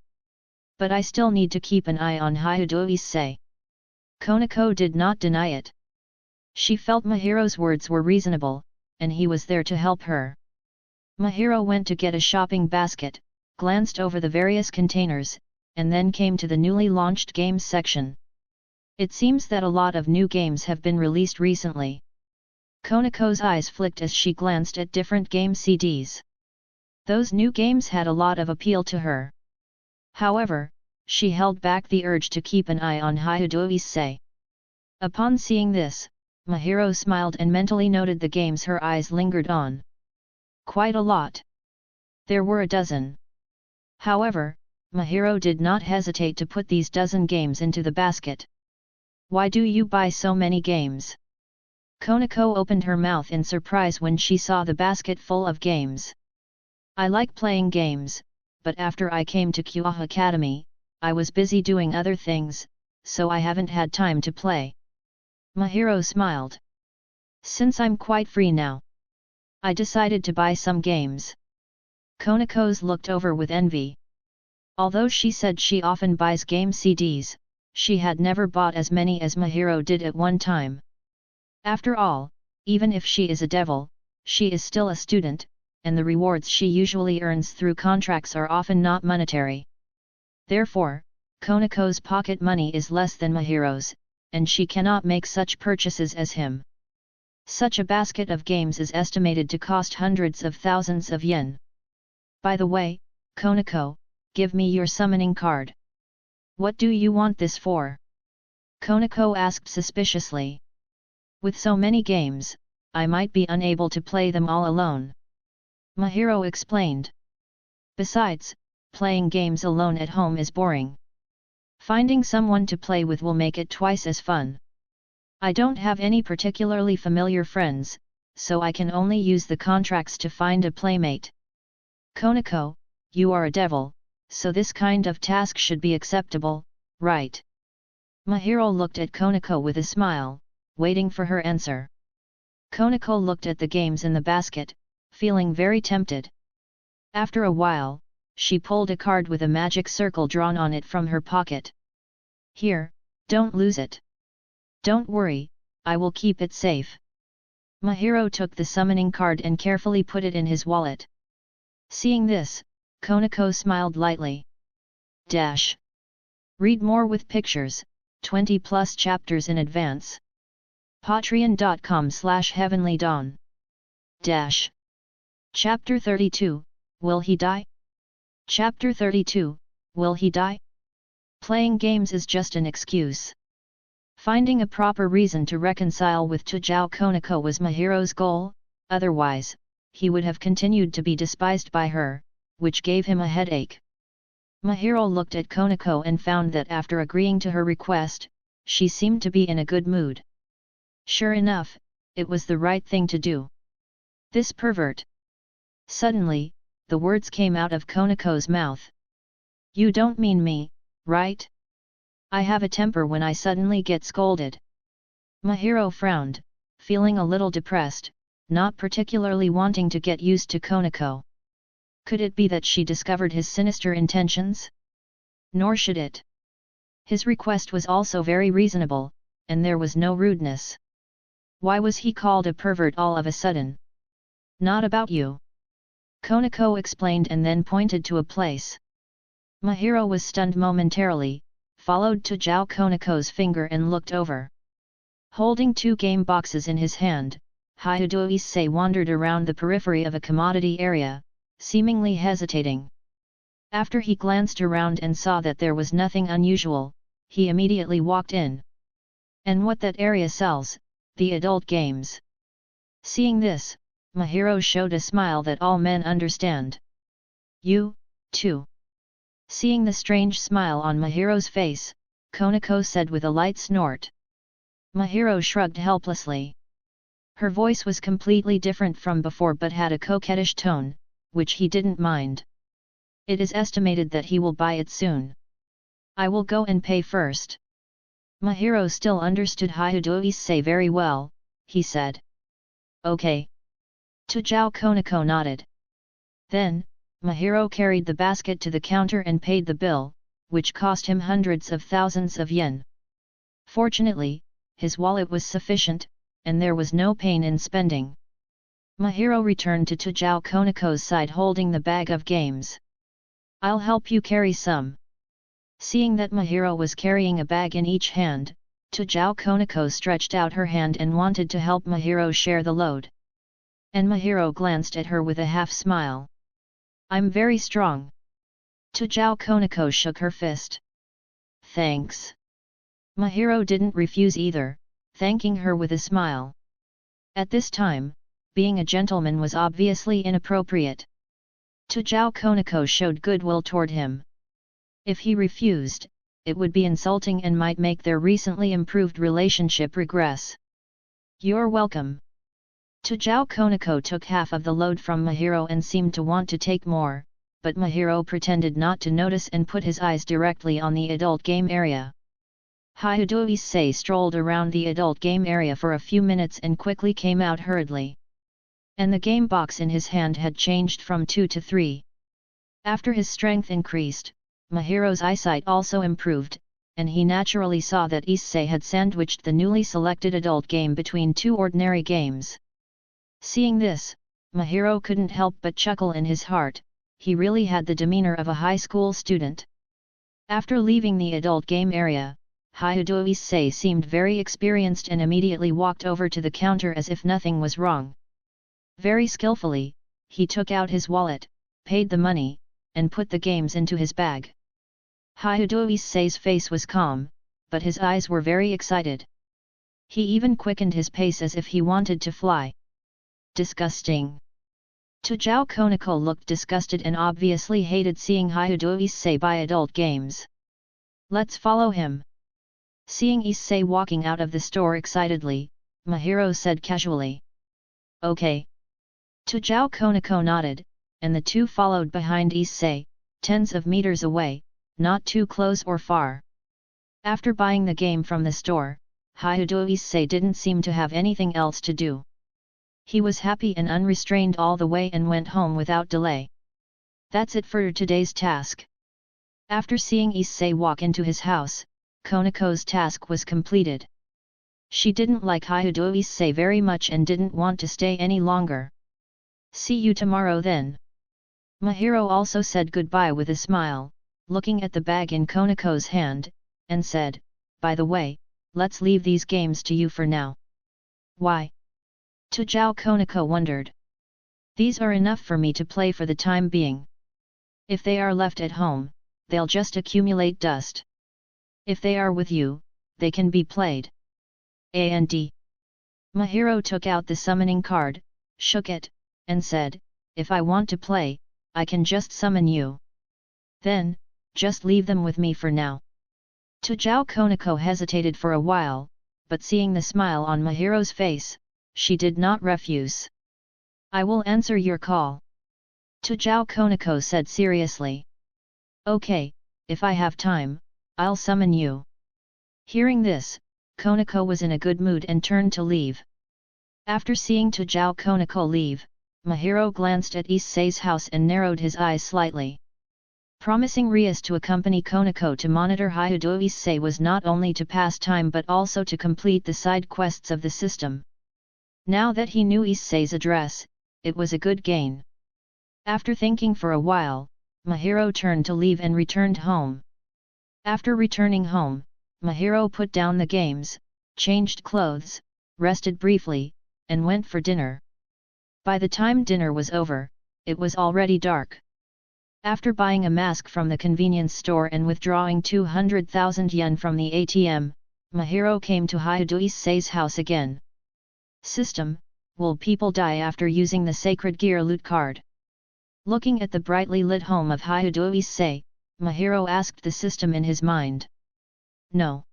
But I still need to keep an eye on Hyudo-ise. Konako did not deny it. She felt Mahiro's words were reasonable, and he was there to help her. Mahiro went to get a shopping basket, glanced over the various containers, and then came to the newly launched games section. It seems that a lot of new games have been released recently. Konako's eyes flicked as she glanced at different game CDs. Those new games had a lot of appeal to her. However, she held back the urge to keep an eye on Hyudo-ise. Upon seeing this, Mahiro smiled and mentally noted the games her eyes lingered on. Quite a lot. There were a dozen. However, Mahiro did not hesitate to put these dozen games into the basket. Why do you buy so many games? Konako opened her mouth in surprise when she saw the basket full of games. I like playing games, but after I came to Kyoha Academy, I was busy doing other things, so I haven't had time to play. Mahiro smiled. Since I'm quite free now, I decided to buy some games. Konako's looked over with envy. Although she said she often buys game CDs, she had never bought as many as Mahiro did at one time. After all, even if she is a devil, she is still a student, and the rewards she usually earns through contracts are often not monetary. Therefore, Konako's pocket money is less than Mahiro's, and she cannot make such purchases as him. Such a basket of games is estimated to cost hundreds of thousands of yen. By the way, Konako, give me your summoning card. What do you want this for? Konako asked suspiciously. With so many games, I might be unable to play them all alone. Mahiro explained. Besides, playing games alone at home is boring. Finding someone to play with will make it twice as fun. I don't have any particularly familiar friends, so I can only use the contracts to find a playmate. Konako, you are a devil, so this kind of task should be acceptable, right? Mahiro looked at Konako with a smile, waiting for her answer. Konako looked at the games in the basket, feeling very tempted. After a while, she pulled a card with a magic circle drawn on it from her pocket. Here, don't lose it. Don't worry, I will keep it safe. Mahiro took the summoning card and carefully put it in his wallet. Seeing this, Konako smiled lightly. Read more with pictures, 20+ chapters in advance. Patreon.com/heavenlydawn. Chapter 32, Will He Die? Chapter 32, Will He Die? Playing games is just an excuse. Finding a proper reason to reconcile with Tujao Konako was Mahiro's goal, otherwise, he would have continued to be despised by her, which gave him a headache. Mahiro looked at Konako and found that after agreeing to her request, she seemed to be in a good mood. Sure enough, it was the right thing to do. This pervert. Suddenly, the words came out of Konako's mouth. You don't mean me, right? I have a temper when I suddenly get scolded. Mahiro frowned, feeling a little depressed, not particularly wanting to get used to Konako. Could it be that she discovered his sinister intentions? Nor should it. His request was also very reasonable, and there was no rudeness. Why was he called a pervert all of a sudden? Not about you. Konako explained and then pointed to a place. Mahiro was stunned momentarily, followed Tujao Konako's finger and looked over. Holding 2 game boxes in his hand, Hyudo Issei wandered around the periphery of a commodity area, seemingly hesitating. After he glanced around and saw that there was nothing unusual, he immediately walked in. And what that area sells, the adult games. Seeing this, Mahiro showed a smile that all men understand. You, too. Seeing the strange smile on Mahiro's face, Konako said with a light snort. Mahiro shrugged helplessly. Her voice was completely different from before but had a coquettish tone, which he didn't mind. It is estimated that he will buy it soon. I will go and pay first. Mahiro still understood Hyudo Issei very well, he said. Okay. Tujao Konako nodded. Then, Mahiro carried the basket to the counter and paid the bill, which cost him hundreds of thousands of yen. Fortunately, his wallet was sufficient, and there was no pain in spending. Mahiro returned to Tujao Konako's side holding the bag of games. I'll help you carry some. Seeing that Mahiro was carrying a bag in each hand, Tujao Konako stretched out her hand and wanted to help Mahiro share the load. And Mahiro glanced at her with a half-smile. I'm very strong. Tujao Konako shook her fist. Thanks. Mahiro didn't refuse either, thanking her with a smile. At this time, being a gentleman was obviously inappropriate. Tujao Konako showed goodwill toward him. If he refused, it would be insulting and might make their recently improved relationship regress. You're welcome. Tujao Konako took half of the load from Mahiro and seemed to want to take more, but Mahiro pretended not to notice and put his eyes directly on the adult game area. Hyudo Issei strolled around the adult game area for a few minutes and quickly came out hurriedly. And the game box in his hand had changed from 2 to 3. After his strength increased, Mahiro's eyesight also improved, and he naturally saw that Issei had sandwiched the newly selected adult game between 2 ordinary games. Seeing this, Mahiro couldn't help but chuckle in his heart. He really had the demeanor of a high school student. After leaving the adult game area, Hyudo Issei seemed very experienced and immediately walked over to the counter as if nothing was wrong. Very skillfully, he took out his wallet, paid the money, and put the games into his bag. Hyudo Issei's face was calm, but his eyes were very excited. He even quickened his pace as if he wanted to fly. Disgusting. Tujao Konako looked disgusted and obviously hated seeing Hyudo Issei buy adult games. Let's follow him. Seeing Issei walking out of the store excitedly, Mahiro said casually. Okay. Tujao Konako nodded, and the two followed behind Issei, tens of meters away, not too close or far. After buying the game from the store, Hyudo Issei didn't seem to have anything else to do. He was happy and unrestrained all the way and went home without delay. That's it for today's task. After seeing Issei walk into his house, Konako's task was completed. She didn't like Hyudo Issei very much and didn't want to stay any longer. See you tomorrow then. Mahiro also said goodbye with a smile, looking at the bag in Konako's hand, and said, by the way, let's leave these games to you for now. Why? Tujao Konako wondered. These are enough for me to play for the time being. If they are left at home, they'll just accumulate dust. If they are with you, they can be played. And Mahiro took out the summoning card, shook it, and said, if I want to play, I can just summon you. Then, just leave them with me for now. Tujao Konako hesitated for a while, but seeing the smile on Mahiro's face, she did not refuse. I will answer your call. Tujao Konako said seriously. Okay, if I have time, I'll summon you. Hearing this, Konako was in a good mood and turned to leave. After seeing Tujao Konako leave, Mahiro glanced at Issei's house and narrowed his eyes slightly. Promising Rias to accompany Konako to monitor Hyudo Issei was not only to pass time but also to complete the side quests of the system. Now that he knew Issei's address, it was a good gain. After thinking for a while, Mahiro turned to leave and returned home. After returning home, Mahiro put down the games, changed clothes, rested briefly, and went for dinner. By the time dinner was over, it was already dark. After buying a mask from the convenience store and withdrawing 200,000 yen from the ATM, Mahiro came to Hyudo Issei's house again. System, will people die after using the Sacred Gear loot card? Looking at the brightly lit home of Hyudo Issei, Mahiro asked the system in his mind. No.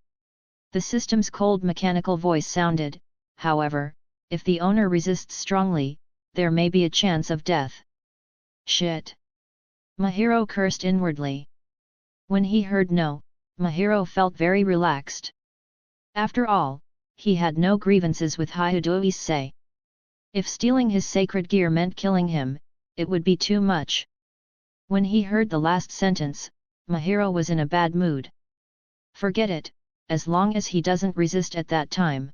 The system's cold mechanical voice sounded, however, if the owner resists strongly, there may be a chance of death. Shit. Mahiro cursed inwardly. When he heard no, Mahiro felt very relaxed. After all, he had no grievances with Hyudo Issei. If stealing his sacred gear meant killing him, it would be too much. When he heard the last sentence, Mahiro was in a bad mood. Forget it, as long as he doesn't resist at that time.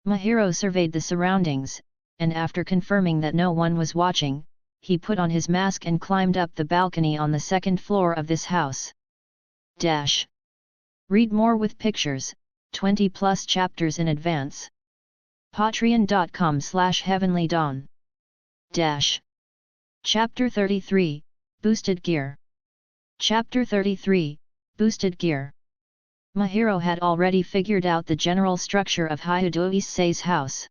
Mahiro surveyed the surroundings, and after confirming that no one was watching, he put on his mask and climbed up the balcony on the second floor of this house. Read more with pictures, 20+ chapters in advance. Patreon.com/heavenlydawn. Chapter 33, Boosted Gear. Chapter 33, Boosted Gear. Mahiro had already figured out the general structure of Hyudo Issei's house.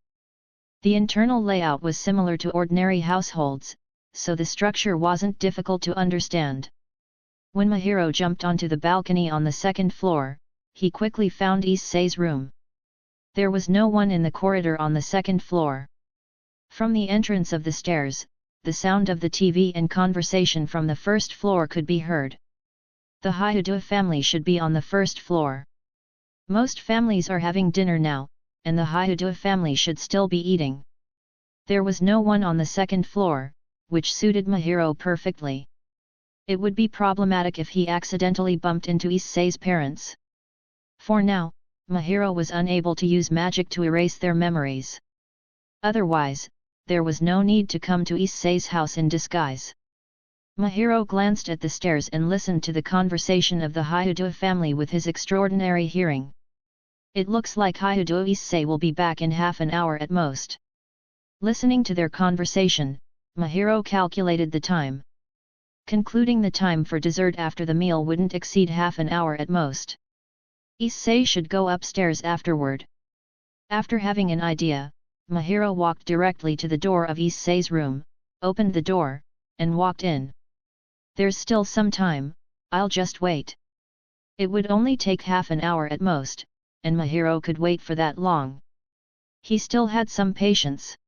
The internal layout was similar to ordinary households, so the structure wasn't difficult to understand. When Mahiro jumped onto the balcony on the second floor, he quickly found Issei's room. There was no one in the corridor on the second floor. From the entrance of the stairs, the sound of the TV and conversation from the first floor could be heard. The Hyudo family should be on the first floor. Most families are having dinner now, and the Hyudo family should still be eating. There was no one on the second floor, which suited Mahiro perfectly. It would be problematic if he accidentally bumped into Issei's parents. For now, Mahiro was unable to use magic to erase their memories. Otherwise, there was no need to come to Issei's house in disguise. Mahiro glanced at the stairs and listened to the conversation of the Hyudo family with his extraordinary hearing. It looks like Hyudo Issei will be back in half an hour at most. Listening to their conversation, Mahiro calculated the time. Concluding the time for dessert after the meal wouldn't exceed half an hour at most. Issei should go upstairs afterward. After having an idea, Mahiro walked directly to the door of Issei's room, opened the door, and walked in. There's still some time, I'll just wait. It would only take half an hour at most, and Mahiro could wait for that long. He still had some patience.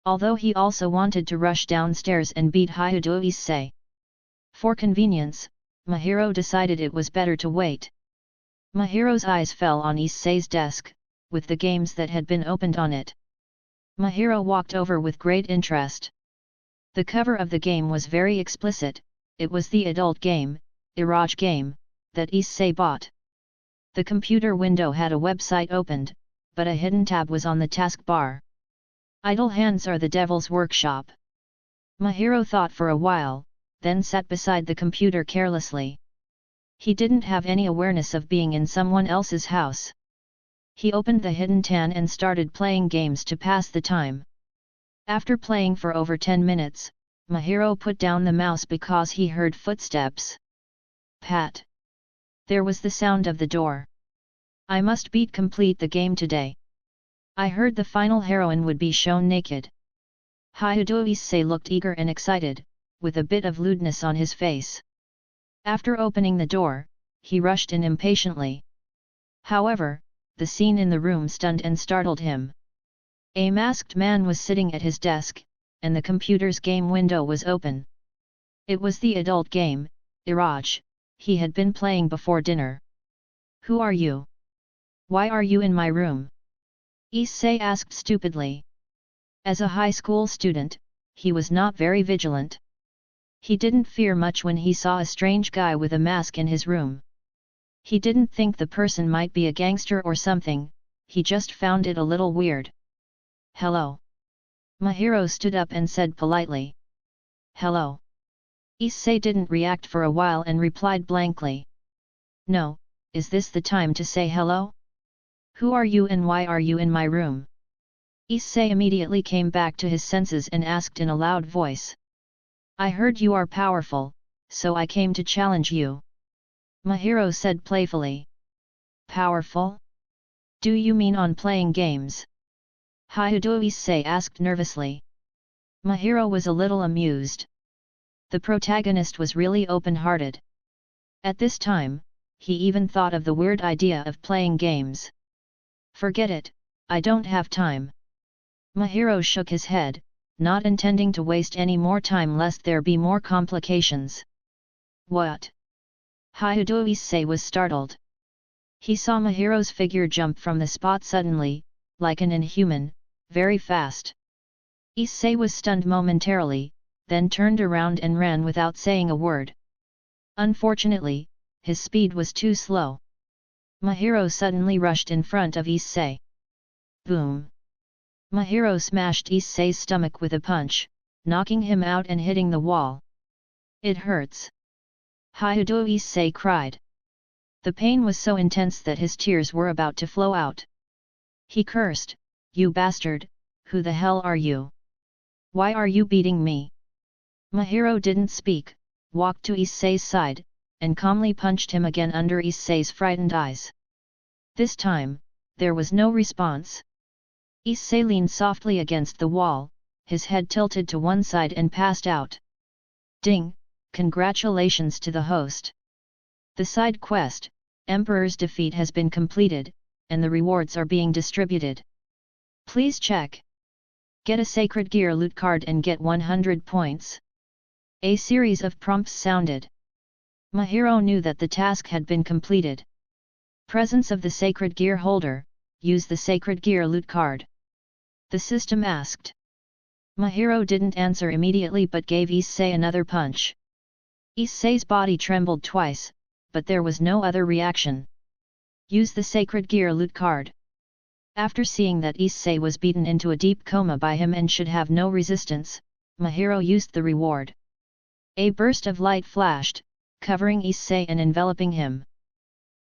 Although he also wanted to rush downstairs and beat Hyudo Issei. For convenience, Mahiro decided it was better to wait. Mahiro's eyes fell on Issei's desk, with the games that had been opened on it. Mahiro walked over with great interest. The cover of the game was very explicit, it was the adult game, Iraj game, that Issei bought. The computer window had a website opened, but a hidden tab was on the taskbar. Idle hands are the devil's workshop. Mahiro thought for a while, then sat beside the computer carelessly. He didn't have any awareness of being in someone else's house. He opened the hidden tab and started playing games to pass the time. After playing for over 10 minutes, Mahiro put down the mouse because he heard footsteps. Pat. There was the sound of the door. I must complete the game today. I heard the final heroine would be shown naked. Hyudo Issei looked eager and excited, with a bit of lewdness on his face. After opening the door, he rushed in impatiently. However, the scene in the room stunned and startled him. A masked man was sitting at his desk, and the computer's game window was open. It was the adult game, Iraj, he had been playing before dinner. Who are you? Why are you in my room? Issei asked stupidly. As a high school student, he was not very vigilant. He didn't fear much when he saw a strange guy with a mask in his room. He didn't think the person might be a gangster or something, he just found it a little weird. Hello. Mahiro stood up and said politely. Hello. Issei didn't react for a while and replied blankly. No, is this the time to say hello? Who are you and why are you in my room? Issei immediately came back to his senses and asked in a loud voice. I heard you are powerful, so I came to challenge you. Mahiro said playfully. Powerful? Do you mean on playing games? Hyudo Issei asked nervously. Mahiro was a little amused. The protagonist was really open-hearted. At this time, he even thought of the weird idea of playing games. Forget it, I don't have time. Mahiro shook his head, not intending to waste any more time lest there be more complications. What? Hyudo Issei was startled. He saw Mahiro's figure jump from the spot suddenly, like an inhuman, very fast. Issei was stunned momentarily, then turned around and ran without saying a word. Unfortunately, his speed was too slow. Mahiro suddenly rushed in front of Issei. Boom! Mahiro smashed Issei's stomach with a punch, knocking him out and hitting the wall. It hurts. Hyudo Issei cried. The pain was so intense that his tears were about to flow out. He cursed, You bastard, who the hell are you? Why are you beating me? Mahiro didn't speak, walked to Issei's side, and calmly punched him again under Issei's frightened eyes. This time, there was no response. Issei leaned softly against the wall, his head tilted to one side and passed out. Ding! Congratulations to the host. The side quest, Emperor's Defeat has been completed, and the rewards are being distributed. Please check. Get a Sacred Gear loot card and get 100 points. A series of prompts sounded. Mahiro knew that the task had been completed. Presence of the Sacred Gear holder, use the Sacred Gear loot card. The system asked. Mahiro didn't answer immediately but gave Issei another punch. Issei's body trembled twice, but there was no other reaction. Use the Sacred Gear loot card. After seeing that Issei was beaten into a deep coma by him and should have no resistance, Mahiro used the reward. A burst of light flashed, covering Issei and enveloping him.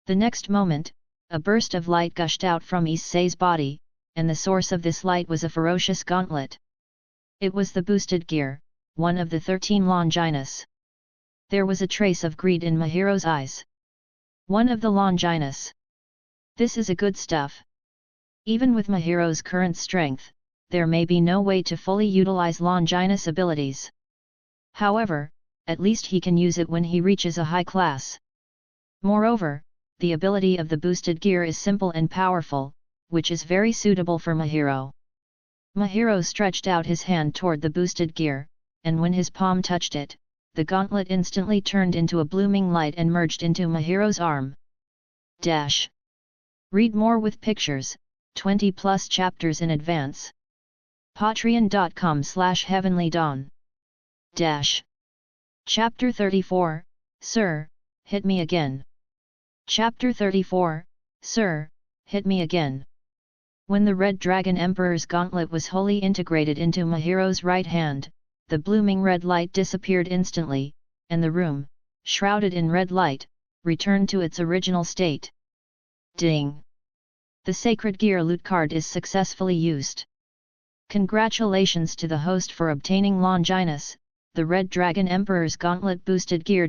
The next moment, a burst of light gushed out from Issei's body, and the source of this light was a ferocious gauntlet. It was the boosted gear, one of the 13 Longinus. There was a trace of greed in Mahiro's eyes. One of the Longinus. This is a good stuff. Even with Mahiro's current strength, there may be no way to fully utilize Longinus abilities. However, at least he can use it when he reaches a high class. Moreover, the ability of the boosted gear is simple and powerful, which is very suitable for Mahiro. Mahiro stretched out his hand toward the boosted gear, and when his palm touched it, the gauntlet instantly turned into a blooming light and merged into Mahiro's arm. Dash. Read more with pictures, 20+ chapters in advance. Patreon.com/HeavenlyDawn. Dash. Chapter 34, Sir, hit me again. Chapter 34, Sir, hit me again. When the Red Dragon Emperor's gauntlet was wholly integrated into Mihiro's right hand, the blooming red light disappeared instantly, and the room, shrouded in red light, returned to its original state. Ding! The Sacred Gear loot card is successfully used. Congratulations to the host for obtaining Longinus, the Red Dragon Emperor's Gauntlet Boosted Gear.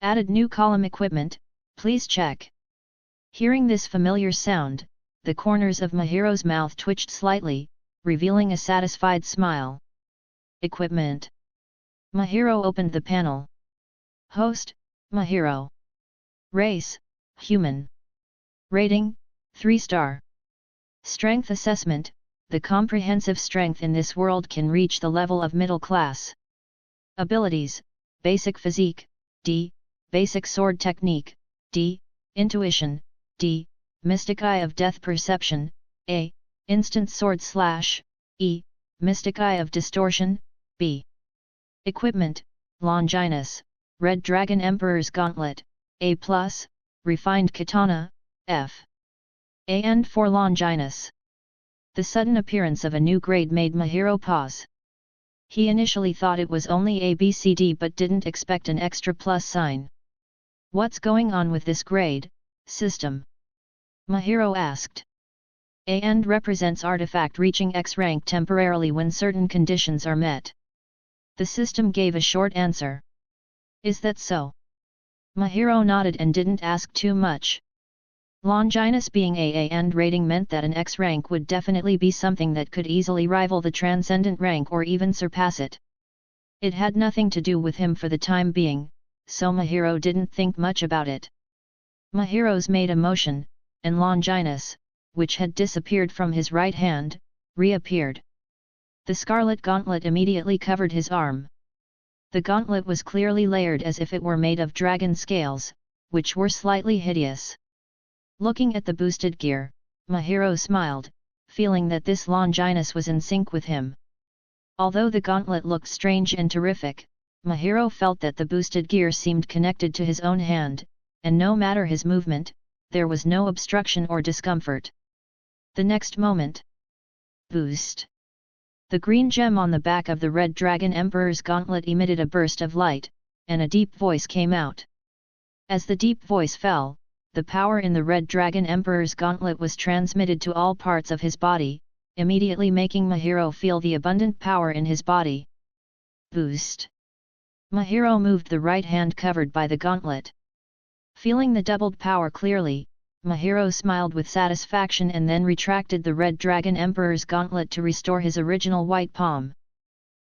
Added new column equipment, please check. Hearing this familiar sound, the corners of Mihiro's mouth twitched slightly, revealing a satisfied smile. Equipment. Mihiro opened the panel. Host, Mihiro. Race, Human. Rating, 3-star. Strength assessment, the comprehensive strength in this world can reach the level of middle class. Abilities, Basic Physique, D, Basic Sword Technique, D, Intuition, D, Mystic Eye of Death Perception, A, Instant Sword Slash, E, Mystic Eye of Distortion, B. Equipment, Longinus, Red Dragon Emperor's Gauntlet, A+, Refined Katana, F. And for Longinus. The sudden appearance of a new grade made Mihiro pause. He initially thought it was only ABCD but didn't expect an extra plus sign. What's going on with this grade, system? Mihiro asked. And represents artifact reaching X rank temporarily when certain conditions are met. The system gave a short answer. Is that so? Mihiro nodded and didn't ask too much. Longinus being AA and rating meant that an X rank would definitely be something that could easily rival the Transcendent rank or even surpass it. It had nothing to do with him for the time being, so Mihiro didn't think much about it. Mihiro's made a motion, and Longinus, which had disappeared from his right hand, reappeared. The scarlet gauntlet immediately covered his arm. The gauntlet was clearly layered as if it were made of dragon scales, which were slightly hideous. Looking at the boosted gear, Mihiro smiled, feeling that this Longinus was in sync with him. Although the gauntlet looked strange and terrific, Mihiro felt that the boosted gear seemed connected to his own hand, and no matter his movement, there was no obstruction or discomfort. The next moment, boost! The green gem on the back of the Red Dragon Emperor's gauntlet emitted a burst of light, and a deep voice came out. As the deep voice fell, the power in the Red Dragon Emperor's gauntlet was transmitted to all parts of his body, immediately making Mihiro feel the abundant power in his body. Boost! Mihiro moved the right hand covered by the gauntlet. Feeling the doubled power clearly, Mihiro smiled with satisfaction and then retracted the Red Dragon Emperor's gauntlet to restore his original white palm.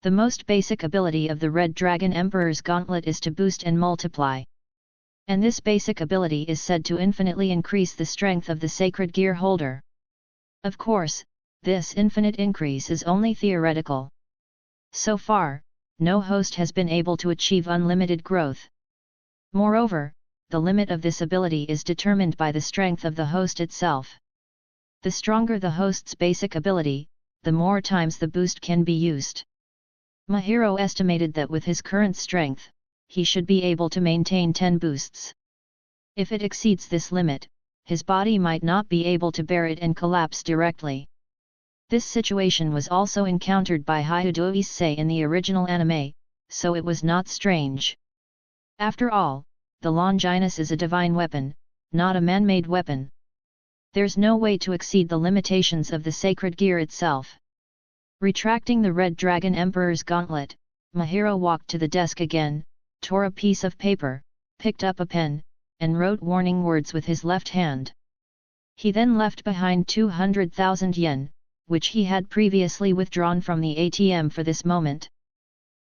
The most basic ability of the Red Dragon Emperor's gauntlet is to boost and multiply. And this basic ability is said to infinitely increase the strength of the sacred gear holder. Of course, this infinite increase is only theoretical. So far, no host has been able to achieve unlimited growth. Moreover, the limit of this ability is determined by the strength of the host itself. The stronger the host's basic ability, the more times the boost can be used. Mihiro estimated that with his current strength, he should be able to maintain 10 boosts. If it exceeds this limit, his body might not be able to bear it and collapse directly. This situation was also encountered by Hyudo Issei in the original anime, so it was not strange. After all, the Longinus is a divine weapon, not a man-made weapon. There's no way to exceed the limitations of the sacred gear itself. Retracting the Red Dragon Emperor's gauntlet, Mihiro walked to the desk again, tore a piece of paper, picked up a pen, and wrote warning words with his left hand. He then left behind 200,000 yen, which he had previously withdrawn from the ATM for this moment.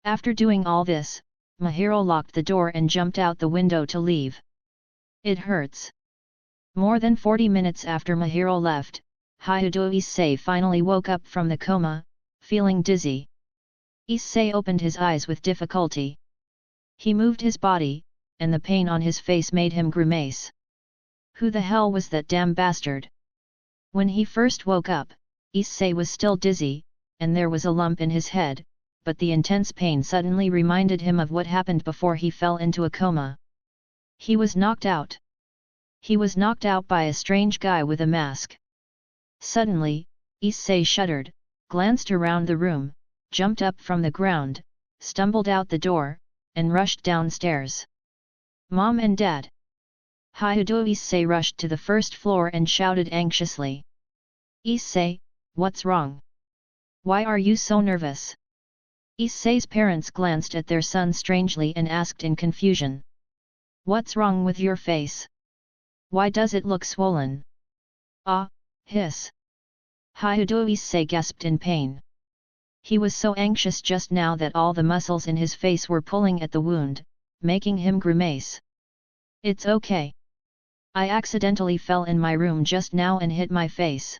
After doing all this, Mihiro locked the door and jumped out the window to leave. It hurts. More than 40 minutes after Mihiro left, Hyudo Issei finally woke up from the coma, feeling dizzy. Issei opened his eyes with difficulty. He moved his body, and the pain on his face made him grimace. Who the hell was that damn bastard? When he first woke up, Issei was still dizzy, and there was a lump in his head, but the intense pain suddenly reminded him of what happened before he fell into a coma. He was knocked out. He was knocked out by a strange guy with a mask. Suddenly, Issei shuddered, glanced around the room, jumped up from the ground, stumbled out the door, and rushed downstairs. Mom and Dad! Hyudo Issei rushed to the first floor and shouted anxiously. Issei, what's wrong? Why are you so nervous? Issei's parents glanced at their son strangely and asked in confusion. What's wrong with your face? Why does it look swollen? Ah, hiss! Hyudo Issei gasped in pain. He was so anxious just now that all the muscles in his face were pulling at the wound, making him grimace. It's okay. I accidentally fell in my room just now and hit my face.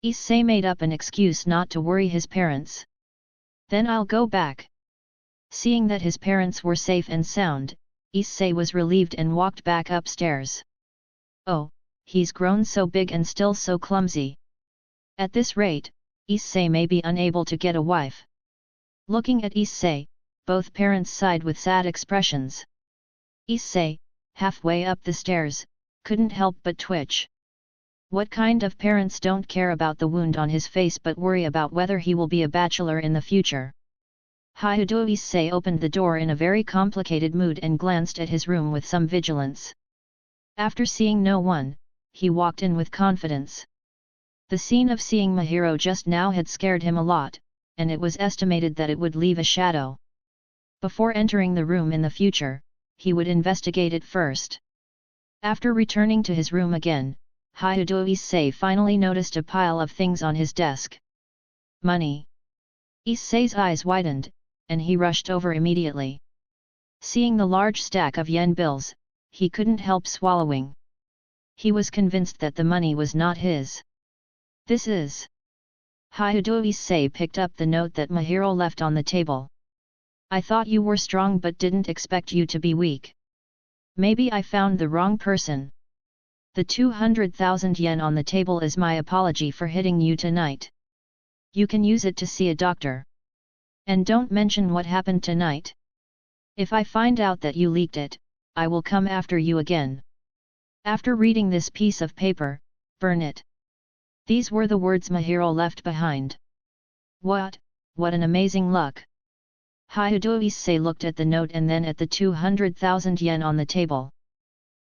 Issei made up an excuse not to worry his parents. Then I'll go back. Seeing that his parents were safe and sound, Issei was relieved and walked back upstairs. Oh, he's grown so big and still so clumsy. At this rate, Issei may be unable to get a wife. Looking at Issei, both parents sighed with sad expressions. Issei, halfway up the stairs, couldn't help but twitch. What kind of parents don't care about the wound on his face but worry about whether he will be a bachelor in the future? Hyudo Issei opened the door in a very complicated mood and glanced at his room with some vigilance. After seeing no one, he walked in with confidence. The scene of seeing Mahiro just now had scared him a lot, and it was estimated that it would leave a shadow. Before entering the room in the future, he would investigate it first. After returning to his room again, Hyudo Issei finally noticed a pile of things on his desk. Money. Issei's eyes widened, and he rushed over immediately. Seeing the large stack of yen bills, he couldn't help swallowing. He was convinced that the money was not his. This is... Hyudo Issei picked up the note that Mahiro left on the table. I thought you were strong but didn't expect you to be weak. Maybe I found the wrong person. The 200,000 yen on the table is my apology for hitting you tonight. You can use it to see a doctor. And don't mention what happened tonight. If I find out that you leaked it, I will come after you again. After reading this piece of paper, burn it. These were the words Mahiro left behind. What an amazing luck! Hyudo Issei looked at the note and then at the 200,000 yen on the table.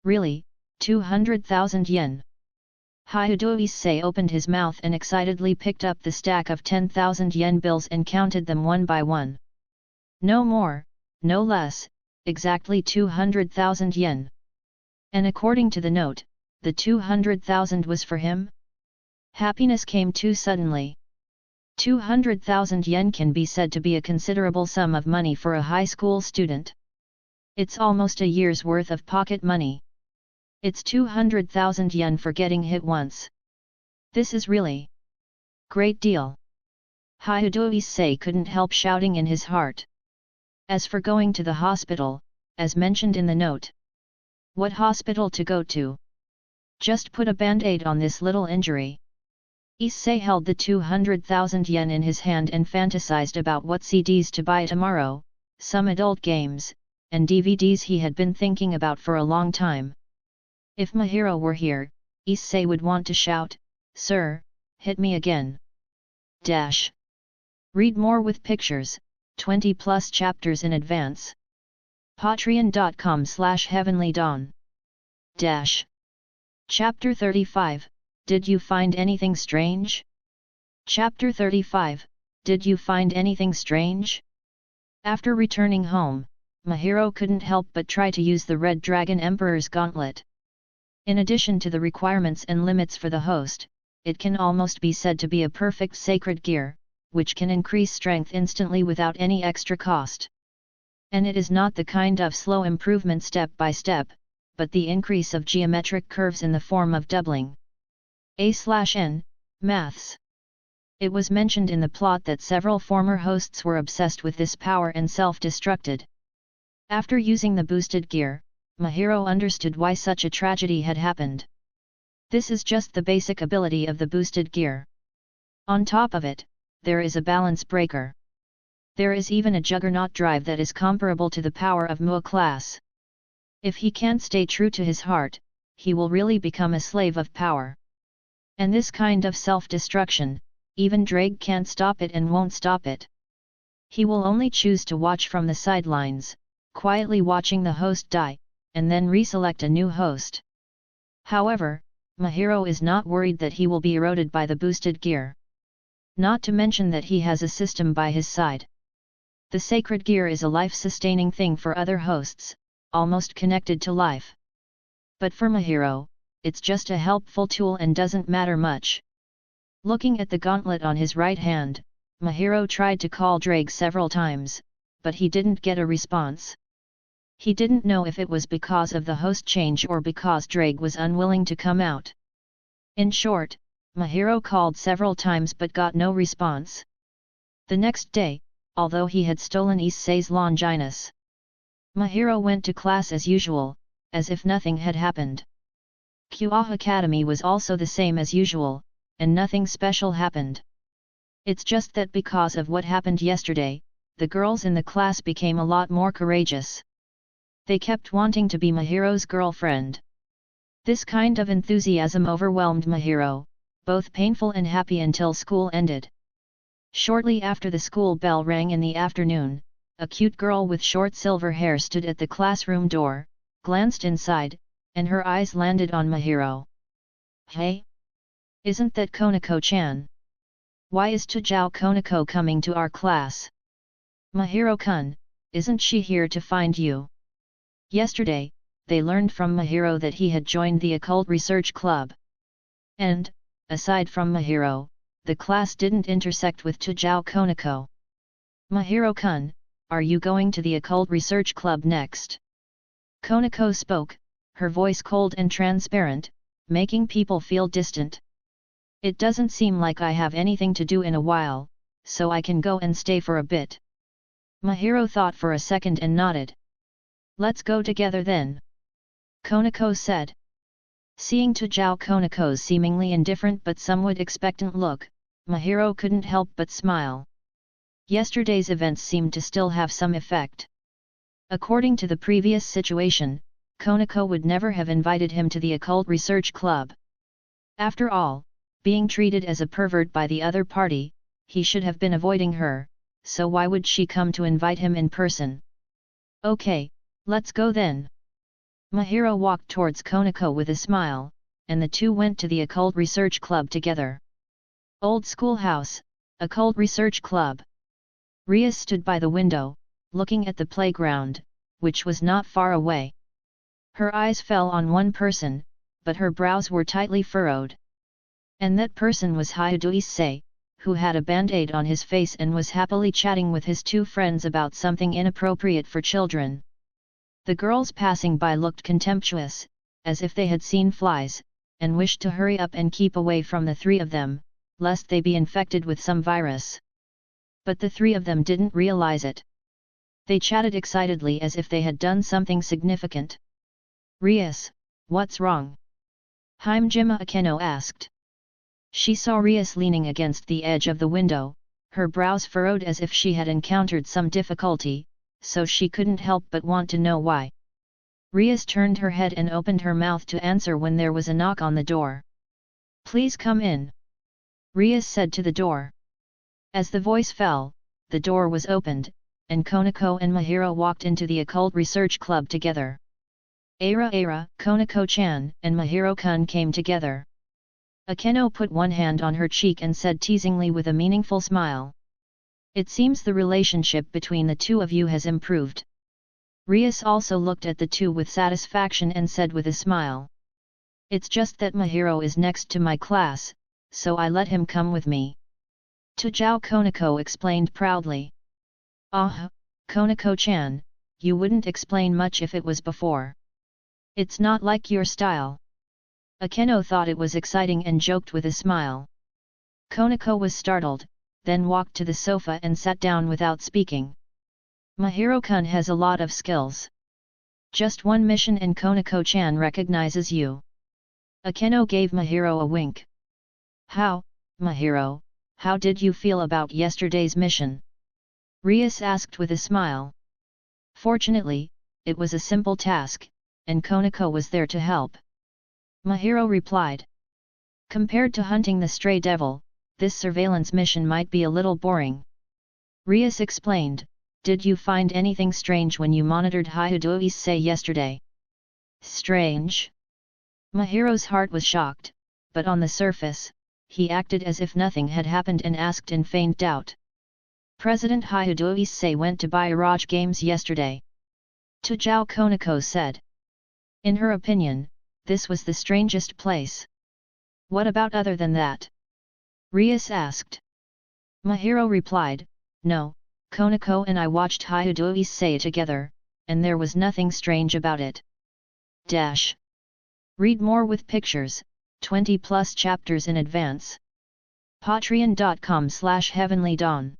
Really, 200,000 yen? Hyudo Issei opened his mouth and excitedly picked up the stack of 10,000 yen bills and counted them one by one. No more, no less, exactly 200,000 yen. And according to the note, the 200,000 was for him? Happiness came too suddenly. 200,000 yen can be said to be a considerable sum of money for a high school student. It's almost a year's worth of pocket money. It's 200,000 yen for getting hit once. This is really great deal. Hyudo Issei couldn't help shouting in his heart. As for going to the hospital, as mentioned in the note. What hospital to go to? Just put a band-aid on this little injury. Issei held the 200,000 yen in his hand and fantasized about what CDs to buy tomorrow, some adult games, and DVDs he had been thinking about for a long time. If Mahiro were here, Issei would want to shout, "Sir, hit me again!" Dash. Read more with pictures, 20+ chapters in advance. Patreon.com/heavenlydawn. Dash. Chapter 35, Did you find anything strange? Chapter 35, Did you find anything strange? After returning home, Mahiro couldn't help but try to use the Red Dragon Emperor's Gauntlet. In addition to the requirements and limits for the host, it can almost be said to be a perfect sacred gear, which can increase strength instantly without any extra cost. And it is not the kind of slow improvement step by step, but the increase of geometric curves in the form of doubling. A/N, Maths. It was mentioned in the plot that several former hosts were obsessed with this power and self-destructed. After using the boosted gear, Mahiro understood why such a tragedy had happened. This is just the basic ability of the boosted gear. On top of it, there is a balance breaker. There is even a juggernaut drive that is comparable to the power of Mua class. If he can't stay true to his heart, he will really become a slave of power. And this kind of self-destruction, even Drake can't stop it and won't stop it. He will only choose to watch from the sidelines, quietly watching the host die, and then reselect a new host. However, Mahiro is not worried that he will be eroded by the boosted gear. Not to mention that he has a system by his side. The sacred gear is a life-sustaining thing for other hosts, almost connected to life. But for Mahiro, it's just a helpful tool and doesn't matter much. Looking at the gauntlet on his right hand, Mahiro tried to call Drake several times, but he didn't get a response. He didn't know if it was because of the host change or because Drake was unwilling to come out. In short, Mahiro called several times but got no response. The next day, although he had stolen Issei's Longinus, Mahiro went to class as usual, as if nothing had happened. QA Academy was also the same as usual, and nothing special happened. It's just that because of what happened yesterday, the girls in the class became a lot more courageous. They kept wanting to be Mahiro's girlfriend. This kind of enthusiasm overwhelmed Mahiro, both painful and happy until school ended. Shortly after the school bell rang in the afternoon, a cute girl with short silver hair stood at the classroom door, glanced inside, and her eyes landed on Mahiro. "Hey? Isn't that Konako-chan? Why is Tajao Konako coming to our class? Mahiro-kun, isn't she here to find you?" Yesterday, they learned from Mahiro that he had joined the occult research club. And, aside from Mahiro, the class didn't intersect with Tajao Konako. "Mahiro-kun, are you going to the occult research club next?" Konako spoke, her voice cold and transparent, making people feel distant. "It doesn't seem like I have anything to do in a while, so I can go and stay for a bit." Mahiro thought for a second and nodded. "Let's go together then," Konako said. Seeing Tajao Konako's seemingly indifferent but somewhat expectant look, Mahiro couldn't help but smile. Yesterday's events seemed to still have some effect. According to the previous situation, Konako would never have invited him to the occult research club. After all, being treated as a pervert by the other party, he should have been avoiding her, so why would she come to invite him in person? "Okay, let's go then." Mahiro walked towards Konako with a smile, and the two went to the occult research club together. Old schoolhouse, occult research club. Ria stood by the window, looking at the playground, which was not far away. Her eyes fell on one person, but her brows were tightly furrowed. And that person was Hyudo Issei, who had a band-aid on his face and was happily chatting with his two friends about something inappropriate for children. The girls passing by looked contemptuous, as if they had seen flies, and wished to hurry up and keep away from the three of them, lest they be infected with some virus. But the three of them didn't realize it. They chatted excitedly as if they had done something significant. "Rias, what's wrong?" Himejima Akeno asked. She saw Rias leaning against the edge of the window, her brows furrowed as if she had encountered some difficulty, so she couldn't help but want to know why. Rias turned her head and opened her mouth to answer when there was a knock on the door. "Please come in," Rias said to the door. As the voice fell, the door was opened, and Konako and Mahiro walked into the occult research club together. Ara, Konako-chan and Mahiro-kun came together. Akeno put one hand on her cheek and said teasingly with a meaningful smile. "It seems the relationship between the two of you has improved." Rias also looked at the two with satisfaction and said with a smile. "It's just that Mahiro is next to my class, so I let him come with me." Tajao Konako explained proudly. "Ah, Konako-chan, you wouldn't explain much if it was before. It's not like your style." Akeno thought it was exciting and joked with a smile. Konako was startled, then walked to the sofa and sat down without speaking. "Mahiro-kun has a lot of skills. Just one mission and Konako-chan recognizes you." Akeno gave Mahiro a wink. "How, Mahiro, how did you feel about yesterday's mission?" Rias asked with a smile. Fortunately, it was a simple task, and Konako was there to help. Mahiro replied. Compared to hunting the stray devil, this surveillance mission might be a little boring. Rias explained, did you find anything strange when you monitored Hyudo Issei yesterday? Strange? Mahiro's heart was shocked, but on the surface, he acted as if nothing had happened and asked in faint doubt. President Hyudo Issei went to buy Raj Games yesterday. Tujao Konako said. In her opinion, this was the strangest place. What about other than that? Rias asked. Mahiro replied, no, Konako and I watched Hyudo Issei together, and there was nothing strange about it. Read more with pictures, 20+ chapters in advance. Patreon.com/heavenlydawn.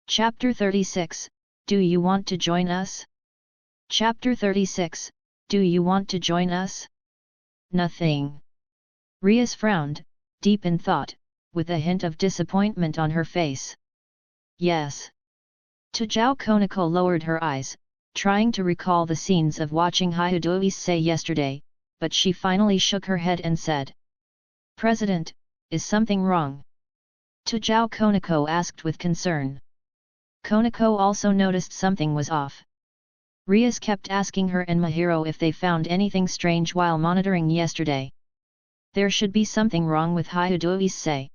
Chapter 36, Do you want to join us? Chapter 36, Do you want to join us? Nothing. Rias frowned, deep in thought, with a hint of disappointment on her face. Yes. Tujao Konako lowered her eyes, trying to recall the scenes of watching Hyudo Issei yesterday, but she finally shook her head and said. President, is something wrong? Tujao Konako asked with concern. Konako also noticed something was off. Rias kept asking her and Mahiro if they found anything strange while monitoring yesterday. There should be something wrong with Hyudo Issei.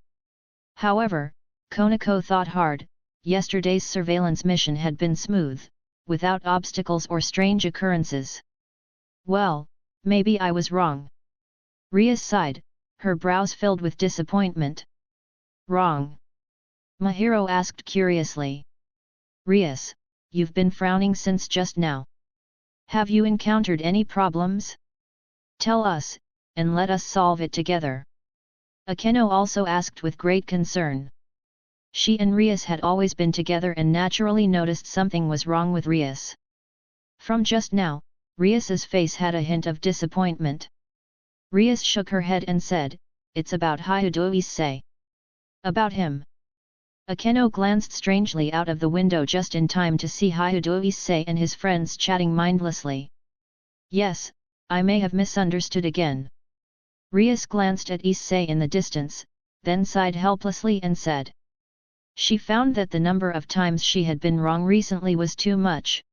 However, Konako thought hard, yesterday's surveillance mission had been smooth, without obstacles or strange occurrences. Well, maybe I was wrong. Rias sighed, her brows filled with disappointment. Wrong? Mahiro asked curiously. Rias, you've been frowning since just now. Have you encountered any problems? Tell us, and let us solve it together. Akeno also asked with great concern. She and Rias had always been together and naturally noticed something was wrong with Rias. From just now, Rias's face had a hint of disappointment. Rias shook her head and said, it's about Hyudo Issei. About him. Akeno glanced strangely out of the window just in time to see Hyudo Issei and his friends chatting mindlessly. Yes, I may have misunderstood again. Rias glanced at Issei in the distance, then sighed helplessly and said. She found that the number of times she had been wrong recently was too much.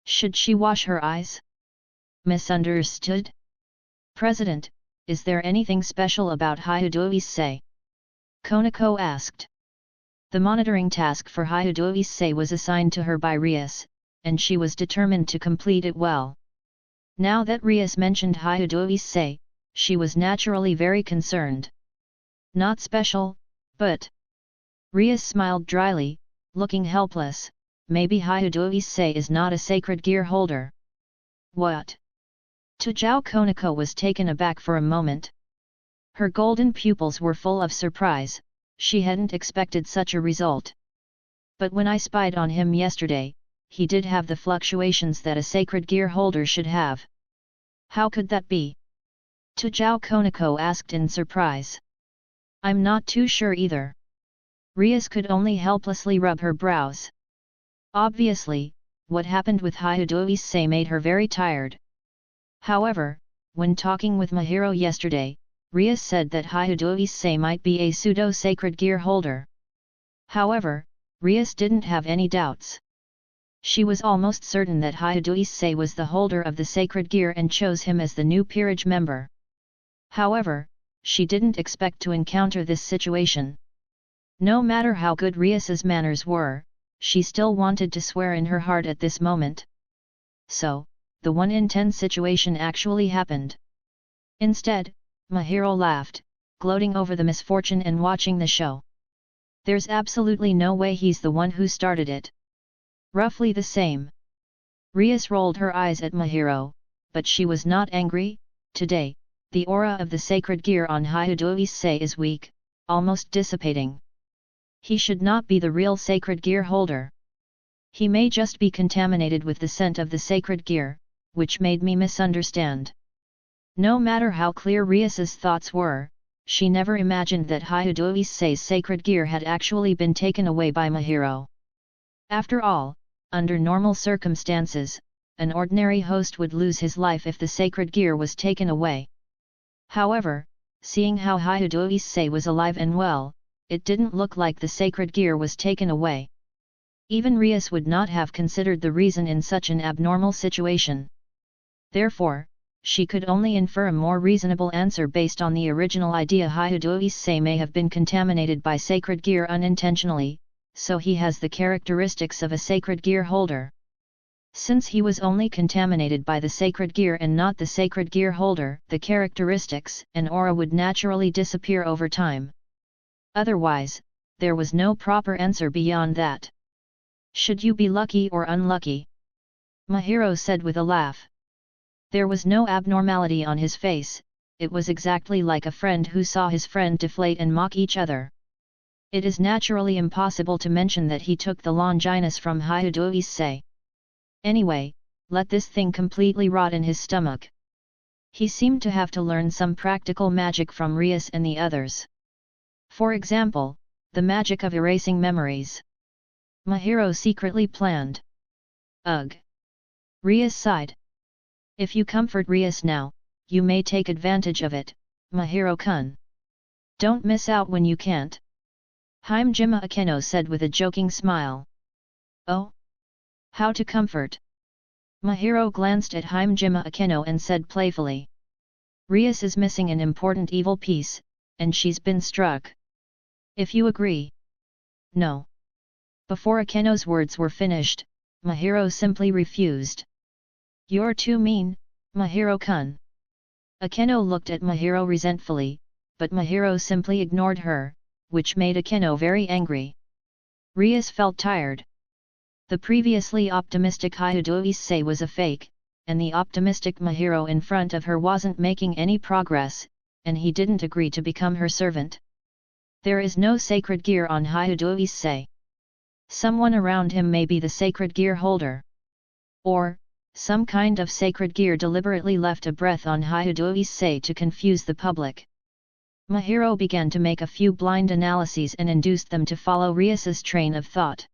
Should she wash her eyes? Misunderstood? President, is there anything special about Hyudo Issei? Konako asked. The monitoring task for Hyudo Issei was assigned to her by Rias, and she was determined to complete it well. Now that Rias mentioned Hyudo Issei, she was naturally very concerned. Not special, but... Rias smiled dryly, looking helpless, maybe Hyudo Issei is not a sacred gear holder. What? Tujao Konako was taken aback for a moment. Her golden pupils were full of surprise, she hadn't expected such a result. But when I spied on him yesterday, he did have the fluctuations that a sacred gear holder should have. How could that be? Tujao Konako asked in surprise. I'm not too sure either. Rias could only helplessly rub her brows. Obviously, what happened with Hyudo Issei made her very tired. However, when talking with Mahiro yesterday, Rias said that Hyudo Issei might be a pseudo-sacred gear holder. However, Rias didn't have any doubts. She was almost certain that Hyudo Issei was the holder of the sacred gear and chose him as the new peerage member. However, she didn't expect to encounter this situation. No matter how good Rias's manners were, she still wanted to swear in her heart at this moment. So, the 1 in 10 situation actually happened. Instead, Mahiro laughed, gloating over the misfortune and watching the show. There's absolutely no way he's the one who started it. Roughly the same. Rias rolled her eyes at Mahiro, but she was not angry. Today, the aura of the sacred gear on Hyudo Issei is weak, almost dissipating. He should not be the real sacred gear holder. He may just be contaminated with the scent of the sacred gear, which made me misunderstand. No matter how clear Rias's thoughts were, she never imagined that Hyudo Issei's sacred gear had actually been taken away by Mahiro. After all, under normal circumstances, an ordinary host would lose his life if the sacred gear was taken away. However, seeing how Hyudo Issei was alive and well, it didn't look like the sacred gear was taken away. Even Rias would not have considered the reason in such an abnormal situation. Therefore, she could only infer a more reasonable answer based on the original idea Hyudo Issei may have been contaminated by sacred gear unintentionally, so he has the characteristics of a sacred gear holder. Since he was only contaminated by the sacred gear and not the sacred gear holder, the characteristics and aura would naturally disappear over time. Otherwise, there was no proper answer beyond that. Should you be lucky or unlucky? Mahiro said with a laugh. There was no abnormality on his face, it was exactly like a friend who saw his friend deflate and mock each other. It is naturally impossible to mention that he took the Longinus from Hyudo Issei. Anyway, let this thing completely rot in his stomach. He seemed to have to learn some practical magic from Rias and the others. For example, the magic of erasing memories. Mahiro secretly planned. Ugh! Rias sighed. If you comfort Rias now, you may take advantage of it, Mahiro-kun. Don't miss out when you can't. Himejima Akeno said with a joking smile. Oh? How to comfort? Mahiro glanced at Himejima Akeno and said playfully. Rias is missing an important evil piece, and she's been struck. If you agree. No. Before Akeno's words were finished, Mahiro simply refused. You're too mean, Mahiro-kun. Akeno looked at Mahiro resentfully, but Mahiro simply ignored her, which made Akeno very angry. Rias felt tired. The previously optimistic Hyudo Issei was a fake, and the optimistic Mahiro in front of her wasn't making any progress, and he didn't agree to become her servant. There is no sacred gear on Hyudo Issei. Someone around him may be the sacred gear holder. Or, some kind of sacred gear deliberately left a breath on Hyudo Issei to confuse the public. Mahiro began to make a few blind analyses and induced them to follow Rias's train of thought.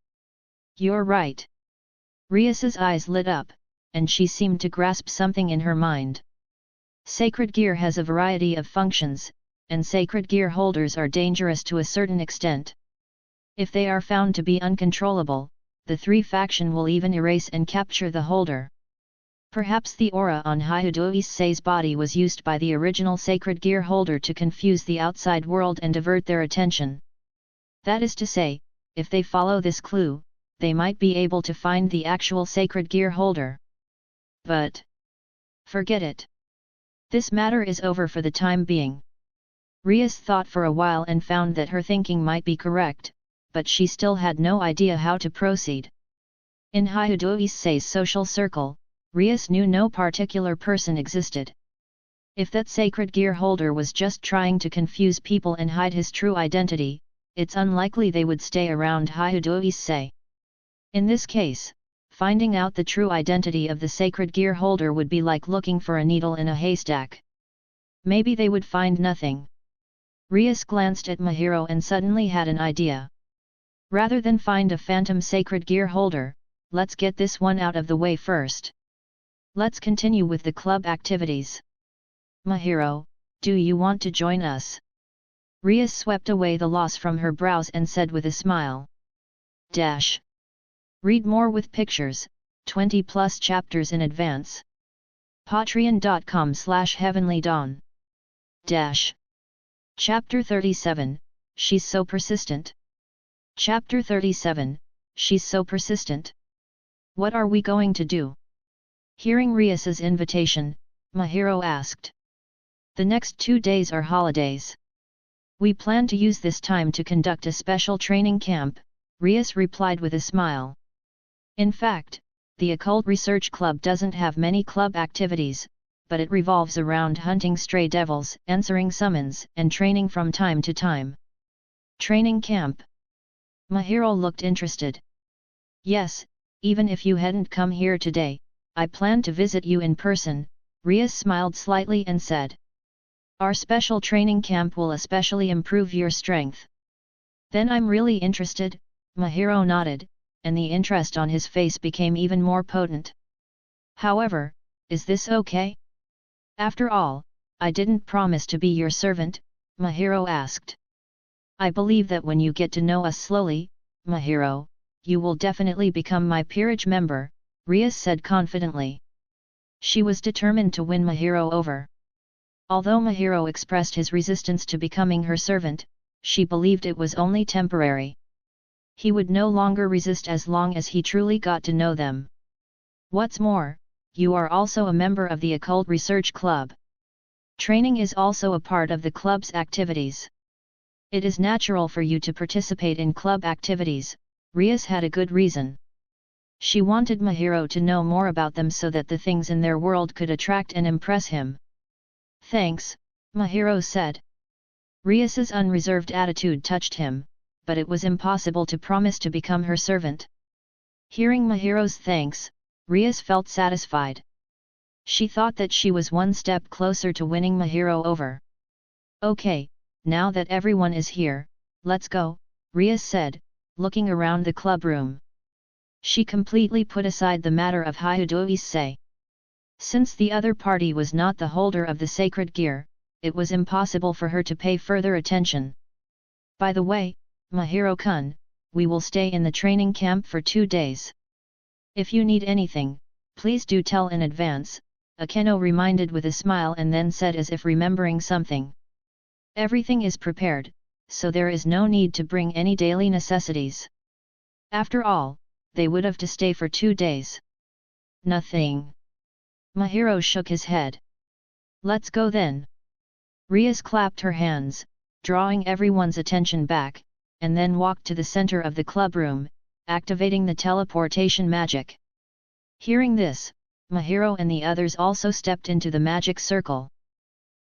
You're right. Rias's eyes lit up, and she seemed to grasp something in her mind. Sacred gear has a variety of functions, and sacred gear holders are dangerous to a certain extent. If they are found to be uncontrollable, the three faction will even erase and capture the holder. Perhaps the aura on Hyudo Issei's body was used by the original sacred gear holder to confuse the outside world and divert their attention. That is to say, if they follow this clue, they might be able to find the actual sacred gear holder. But forget it. This matter is over for the time being. Rias thought for a while and found that her thinking might be correct, but she still had no idea how to proceed. In Hyudo Issei's social circle, Rias knew no particular person existed. If that sacred gear holder was just trying to confuse people and hide his true identity, it's unlikely they would stay around Hyudo Issei. In this case, finding out the true identity of the sacred gear holder would be like looking for a needle in a haystack. Maybe they would find nothing. Rias glanced at Mahiro and suddenly had an idea. Rather than find a phantom sacred gear holder, let's get this one out of the way first. Let's continue with the club activities. Mahiro, do you want to join us? Rias swept away the loss from her brows and said with a smile. Read more with pictures, 20+ chapters in advance. Patreon.com/heavenlydawn. Chapter 37, She's So Persistent. Chapter 37, She's So Persistent. What are we going to do? Hearing Rias's invitation, Mahiro asked. The next 2 days are holidays. We plan to use this time to conduct a special training camp, Rias replied with a smile. In fact, the Occult Research Club doesn't have many club activities, but it revolves around hunting stray devils, answering summons, and training from time to time. Training camp. Mahiro looked interested. Yes, even if you hadn't come here today, I plan to visit you in person, Rias smiled slightly and said. Our special training camp will especially improve your strength. Then I'm really interested, Mahiro nodded, and the interest on his face became even more potent. However, is this okay? After all, I didn't promise to be your servant, Mahiro asked. I believe that when you get to know us slowly, Mahiro, you will definitely become my peerage member, Rias said confidently. She was determined to win Mahiro over. Although Mahiro expressed his resistance to becoming her servant, she believed it was only temporary. He would no longer resist as long as he truly got to know them. What's more, you are also a member of the Occult Research Club. Training is also a part of the club's activities. It is natural for you to participate in club activities, Rias had a good reason. She wanted Mahiro to know more about them so that the things in their world could attract and impress him. Thanks, Mahiro said. Rias's unreserved attitude touched him, but it was impossible to promise to become her servant. Hearing Mahiro's thanks, Rias felt satisfied. She thought that she was one step closer to winning Mahiro over. Okay, now that everyone is here, let's go, Rias said, looking around the club room. She completely put aside the matter of Hyudoise. Since the other party was not the holder of the sacred gear, it was impossible for her to pay further attention. By the way, Mahiro-kun, we will stay in the training camp for 2 days. If you need anything, please do tell in advance, Akeno reminded with a smile and then said as if remembering something. Everything is prepared, so there is no need to bring any daily necessities. After all, they would have to stay for 2 days. Nothing. Mahiro shook his head. Let's go then. Rias clapped her hands, drawing everyone's attention back, and then walked to the center of the club room, activating the teleportation magic. Hearing this, Mahiro and the others also stepped into the magic circle.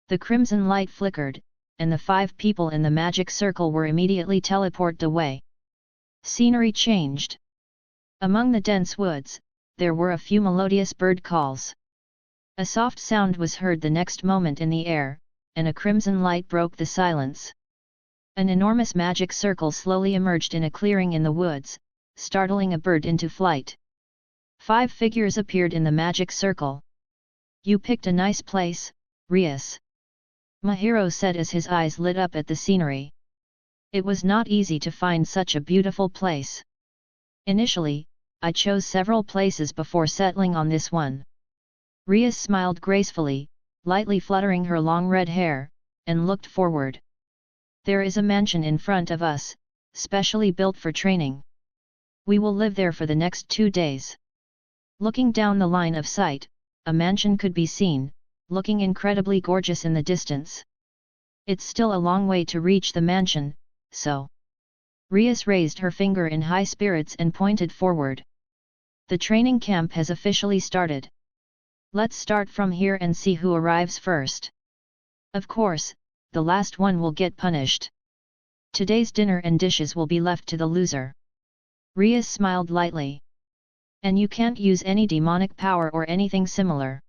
The crimson light flickered, and the 5 people in the magic circle were immediately teleported away. Scenery changed. Among the dense woods, there were a few melodious bird calls. A soft sound was heard the next moment in the air, and a crimson light broke the silence. An enormous magic circle slowly emerged in a clearing in the woods, startling a bird into flight. 5 figures appeared in the magic circle. You picked a nice place, Rias. Mahiro said as his eyes lit up at the scenery. It was not easy to find such a beautiful place. Initially, I chose several places before settling on this one. Rias smiled gracefully, lightly fluttering her long red hair, and looked forward. There is a mansion in front of us, specially built for training. We will live there for the next 2 days. Looking down the line of sight, a mansion could be seen, looking incredibly gorgeous in the distance. It's still a long way to reach the mansion, so... Rias raised her finger in high spirits and pointed forward. The training camp has officially started. Let's start from here and see who arrives first. Of course, the last one will get punished. Today's dinner and dishes will be left to the loser. Rias smiled lightly. And you can't use any demonic power or anything similar.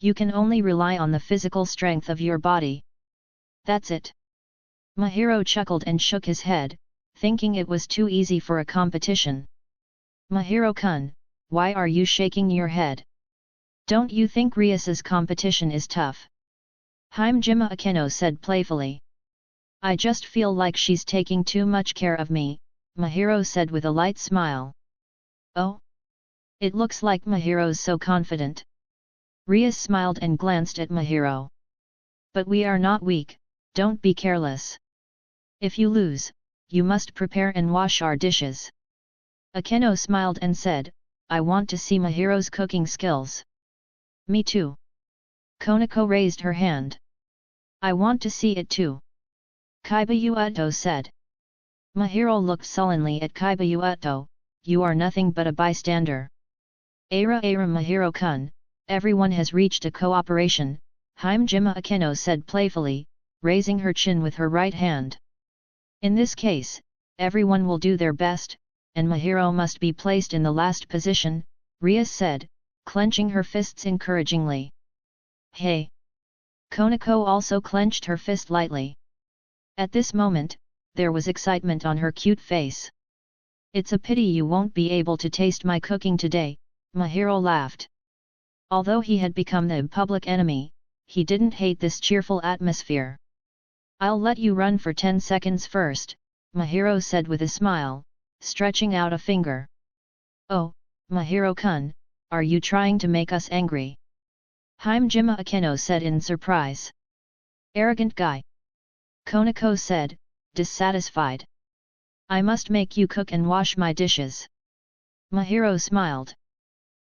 You can only rely on the physical strength of your body. That's it. Mahiro chuckled and shook his head, thinking it was too easy for a competition. Mahiro-kun, why are you shaking your head? Don't you think Rias's competition is tough? Himejima Akeno said playfully. I just feel like she's taking too much care of me, Mahiro said with a light smile. Oh? It looks like Mahiro's so confident. Rias smiled and glanced at Mahiro. But we are not weak, don't be careless. If you lose, you must prepare and wash our dishes. Akeno smiled and said, I want to see Mahiro's cooking skills. Me too. Konako raised her hand. I want to see it too. Kaibayuato said. Mahiro looked sullenly at Kaibayuato, you are nothing but a bystander. Ara Mahiro-kun, everyone has reached a cooperation, Himejima Akeno said playfully, raising her chin with her right hand. In this case, everyone will do their best, and Mahiro must be placed in the last position, Rias said, clenching her fists encouragingly. Hey! Konako also clenched her fist lightly. At this moment, there was excitement on her cute face. It's a pity you won't be able to taste my cooking today, Mahiro laughed. Although he had become the public enemy, he didn't hate this cheerful atmosphere. I'll let you run for 10 seconds first, Mahiro said with a smile, stretching out a finger. Oh, Mahiro-kun, are you trying to make us angry? Hajime Akeno said in surprise. Arrogant guy. Konako said, dissatisfied. I must make you cook and wash my dishes. Mahiro smiled.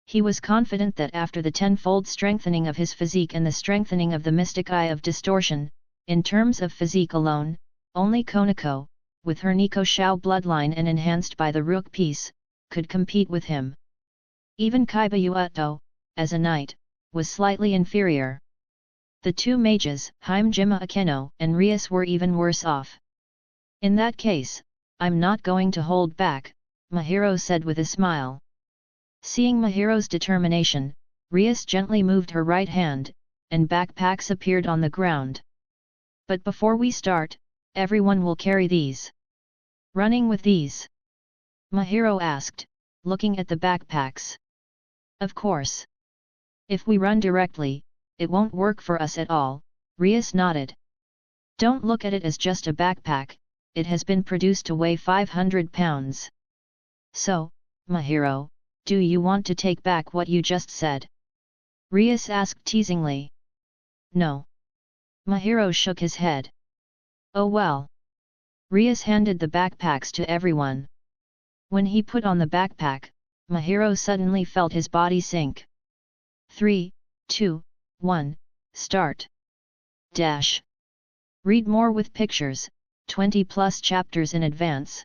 He was confident that after the tenfold strengthening of his physique and the strengthening of the mystic eye of distortion, in terms of physique alone, only Konako, with her Nico Shao bloodline and enhanced by the Rook piece, could compete with him. Even Kaiba Yuato, as a knight, was slightly inferior. The two mages, Hajime Akeno and Rias, were even worse off. In that case, I'm not going to hold back, Mahiro said with a smile. Seeing Mahiro's determination, Rias gently moved her right hand, and backpacks appeared on the ground. But before we start, everyone will carry these. Running with these? Mahiro asked, looking at the backpacks. Of course. If we run directly, it won't work for us at all, Rias nodded. Don't look at it as just a backpack, it has been produced to weigh 500 pounds. So, Mahiro, do you want to take back what you just said? Rias asked teasingly. No. Mahiro shook his head. Oh well. Rias handed the backpacks to everyone. When he put on the backpack, Mahiro suddenly felt his body sink. 3, 2, 1, start. Dash. Read more with pictures, 20+ chapters in advance.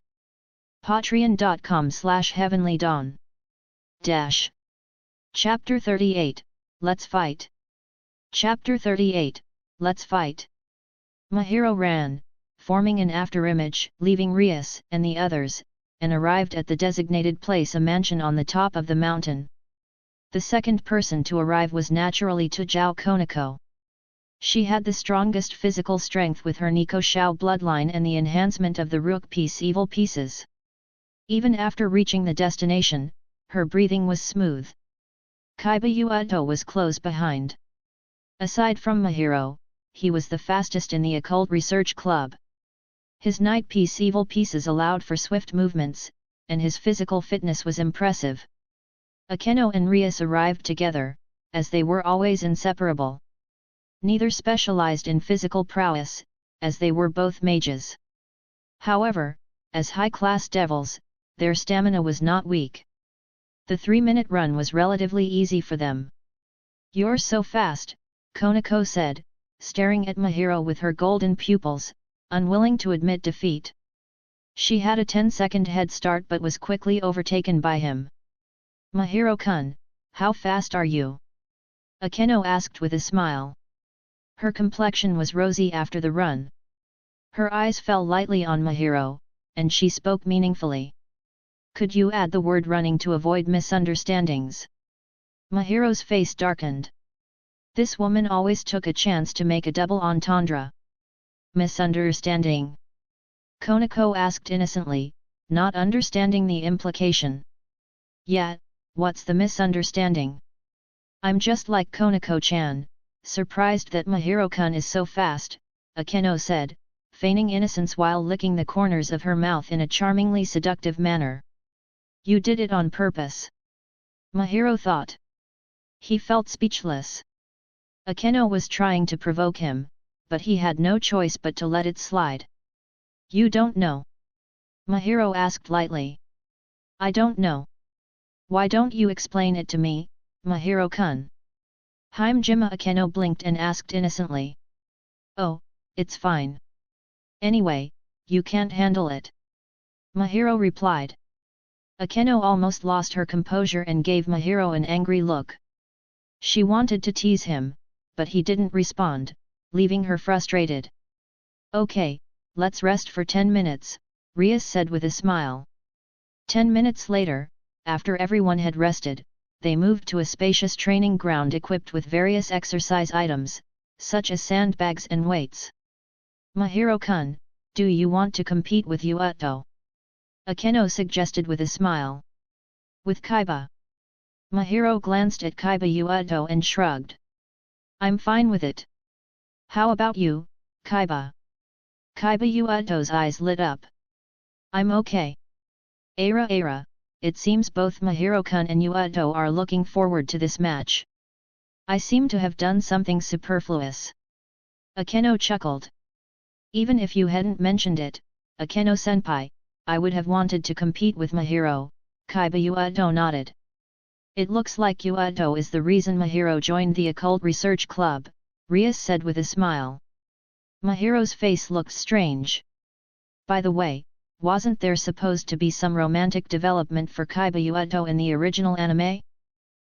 Patreon.com/heavenlydawn. Dash. Chapter 38, Let's Fight. Chapter 38, Let's Fight. Mahiro ran, forming an afterimage, leaving Rias and the others, and arrived at the designated place, a mansion on the top of the mountain. The second person to arrive was naturally Tujao Konako. She had the strongest physical strength with her Nico Shao bloodline and the enhancement of the Rook piece evil pieces. Even after reaching the destination, her breathing was smooth. Kaiba Yuato was close behind. Aside from Mahiro, he was the fastest in the Occult Research Club. His Night Piece evil pieces allowed for swift movements, and his physical fitness was impressive. Akeno and Rias arrived together, as they were always inseparable. Neither specialized in physical prowess, as they were both mages. However, as high-class devils, their stamina was not weak. The 3-minute run was relatively easy for them. You're so fast, Konako said, staring at Mahiro with her golden pupils, unwilling to admit defeat. She had a 10-second head start but was quickly overtaken by him. Mahiro-kun, how fast are you? Akeno asked with a smile. Her complexion was rosy after the run. Her eyes fell lightly on Mahiro, and she spoke meaningfully. Could you add the word running to avoid misunderstandings? Mahiro's face darkened. This woman always took a chance to make a double entendre. Misunderstanding? Konako asked innocently, not understanding the implication. Yet, what's the misunderstanding? I'm just like Konako-chan, surprised that Mahiro-kun is so fast, Akeno said, feigning innocence while licking the corners of her mouth in a charmingly seductive manner. You did it on purpose. Mahiro thought. He felt speechless. Akeno was trying to provoke him, but he had no choice but to let it slide. You don't know? Mahiro asked lightly. I don't know. Why don't you explain it to me, Mahiro-kun? Hajime Akeno blinked and asked innocently. Oh, it's fine. Anyway, you can't handle it. Mahiro replied. Akeno almost lost her composure and gave Mahiro an angry look. She wanted to tease him, but he didn't respond, leaving her frustrated. Okay, let's rest for 10 minutes, Rias said with a smile. 10 minutes later, after everyone had rested, they moved to a spacious training ground equipped with various exercise items, such as sandbags and weights. Mahiro-kun, do you want to compete with Yuuto? Akeno suggested with a smile. With Kaiba. Mahiro glanced at Kaiba Yuuto and shrugged. I'm fine with it. How about you, Kaiba? Kaiba Yuuto's eyes lit up. I'm okay. Ara, it seems both Mahiro-kun and Yuuto are looking forward to this match. I seem to have done something superfluous. Akeno chuckled. Even if you hadn't mentioned it, Akeno-senpai, I would have wanted to compete with Mahiro, Kaiba Yuuto nodded. It looks like Yuuto is the reason Mahiro joined the Occult Research Club, Rias said with a smile. Mahiro's face looked strange. By the way, wasn't there supposed to be some romantic development for Kaiba Yuuto in the original anime?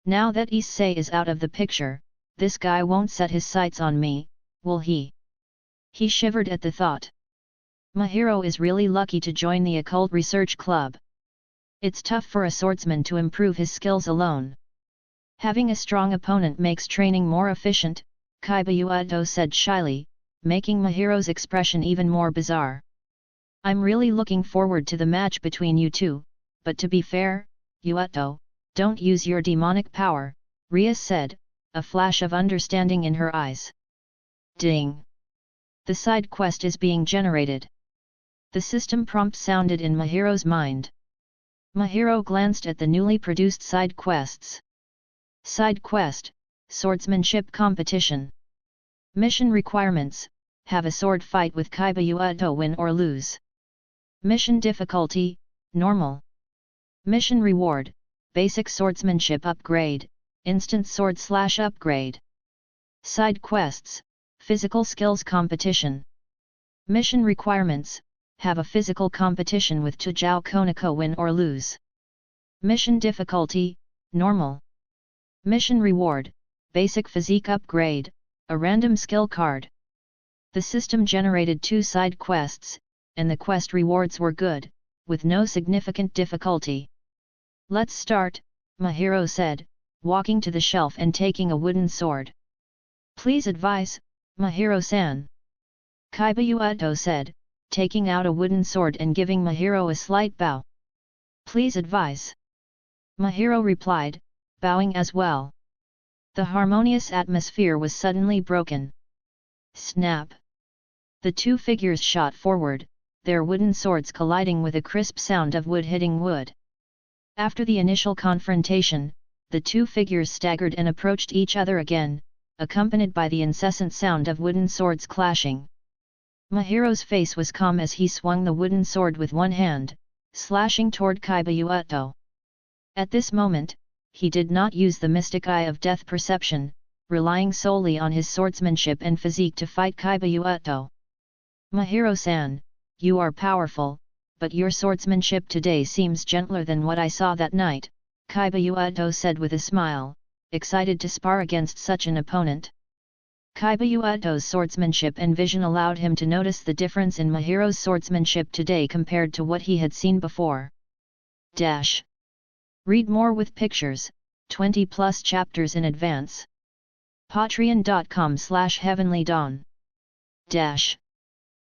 Now that Issei is out of the picture, this guy won't set his sights on me, will he? He shivered at the thought. Mahiro is really lucky to join the Occult Research Club. It's tough for a swordsman to improve his skills alone. Having a strong opponent makes training more efficient, Kaiba Yuuto said shyly, making Mahiro's expression even more bizarre. I'm really looking forward to the match between you two, but to be fair, Yuuto, don't use your demonic power, Rias said, a flash of understanding in her eyes. Ding! The side quest is being generated. The system prompt sounded in Mahiro's mind. Mahiro glanced at the newly produced side quests. Side quest, Swordsmanship Competition. Mission requirements, have a sword fight with Kaiba Yuuto, win or lose. Mission difficulty, normal. Mission reward, basic swordsmanship upgrade, instant sword/upgrade. Side quests, physical skills competition. Mission requirements, have a physical competition with Tujao Konako, win or lose. Mission difficulty, normal. Mission reward, basic physique upgrade, a random skill card. The system generated 2 side quests, and the quest rewards were good, with no significant difficulty. Let's start, Mahiro said, walking to the shelf and taking a wooden sword. Please advise, Mahiro-san. Kaiba Yuuto said, taking out a wooden sword and giving Mahiro a slight bow. Please advise. Mahiro replied, bowing as well. The harmonious atmosphere was suddenly broken. Snap! The 2 figures shot forward, their wooden swords colliding with a crisp sound of wood hitting wood. After the initial confrontation, the 2 figures staggered and approached each other again, accompanied by the incessant sound of wooden swords clashing. Mahiro's face was calm as he swung the wooden sword with one hand, slashing toward Kaiba Yuuto. At this moment, he did not use the mystic eye of death perception, relying solely on his swordsmanship and physique to fight Kaiba Yuuto. Mahiro-san, you are powerful, but your swordsmanship today seems gentler than what I saw that night, Kaiba Yuuto said with a smile, excited to spar against such an opponent. Kaiba Yuuto's swordsmanship and vision allowed him to notice the difference in Mahiro's swordsmanship today compared to what he had seen before. Read more with pictures, 20+ chapters in advance. Patreon.com/heavenlydawn.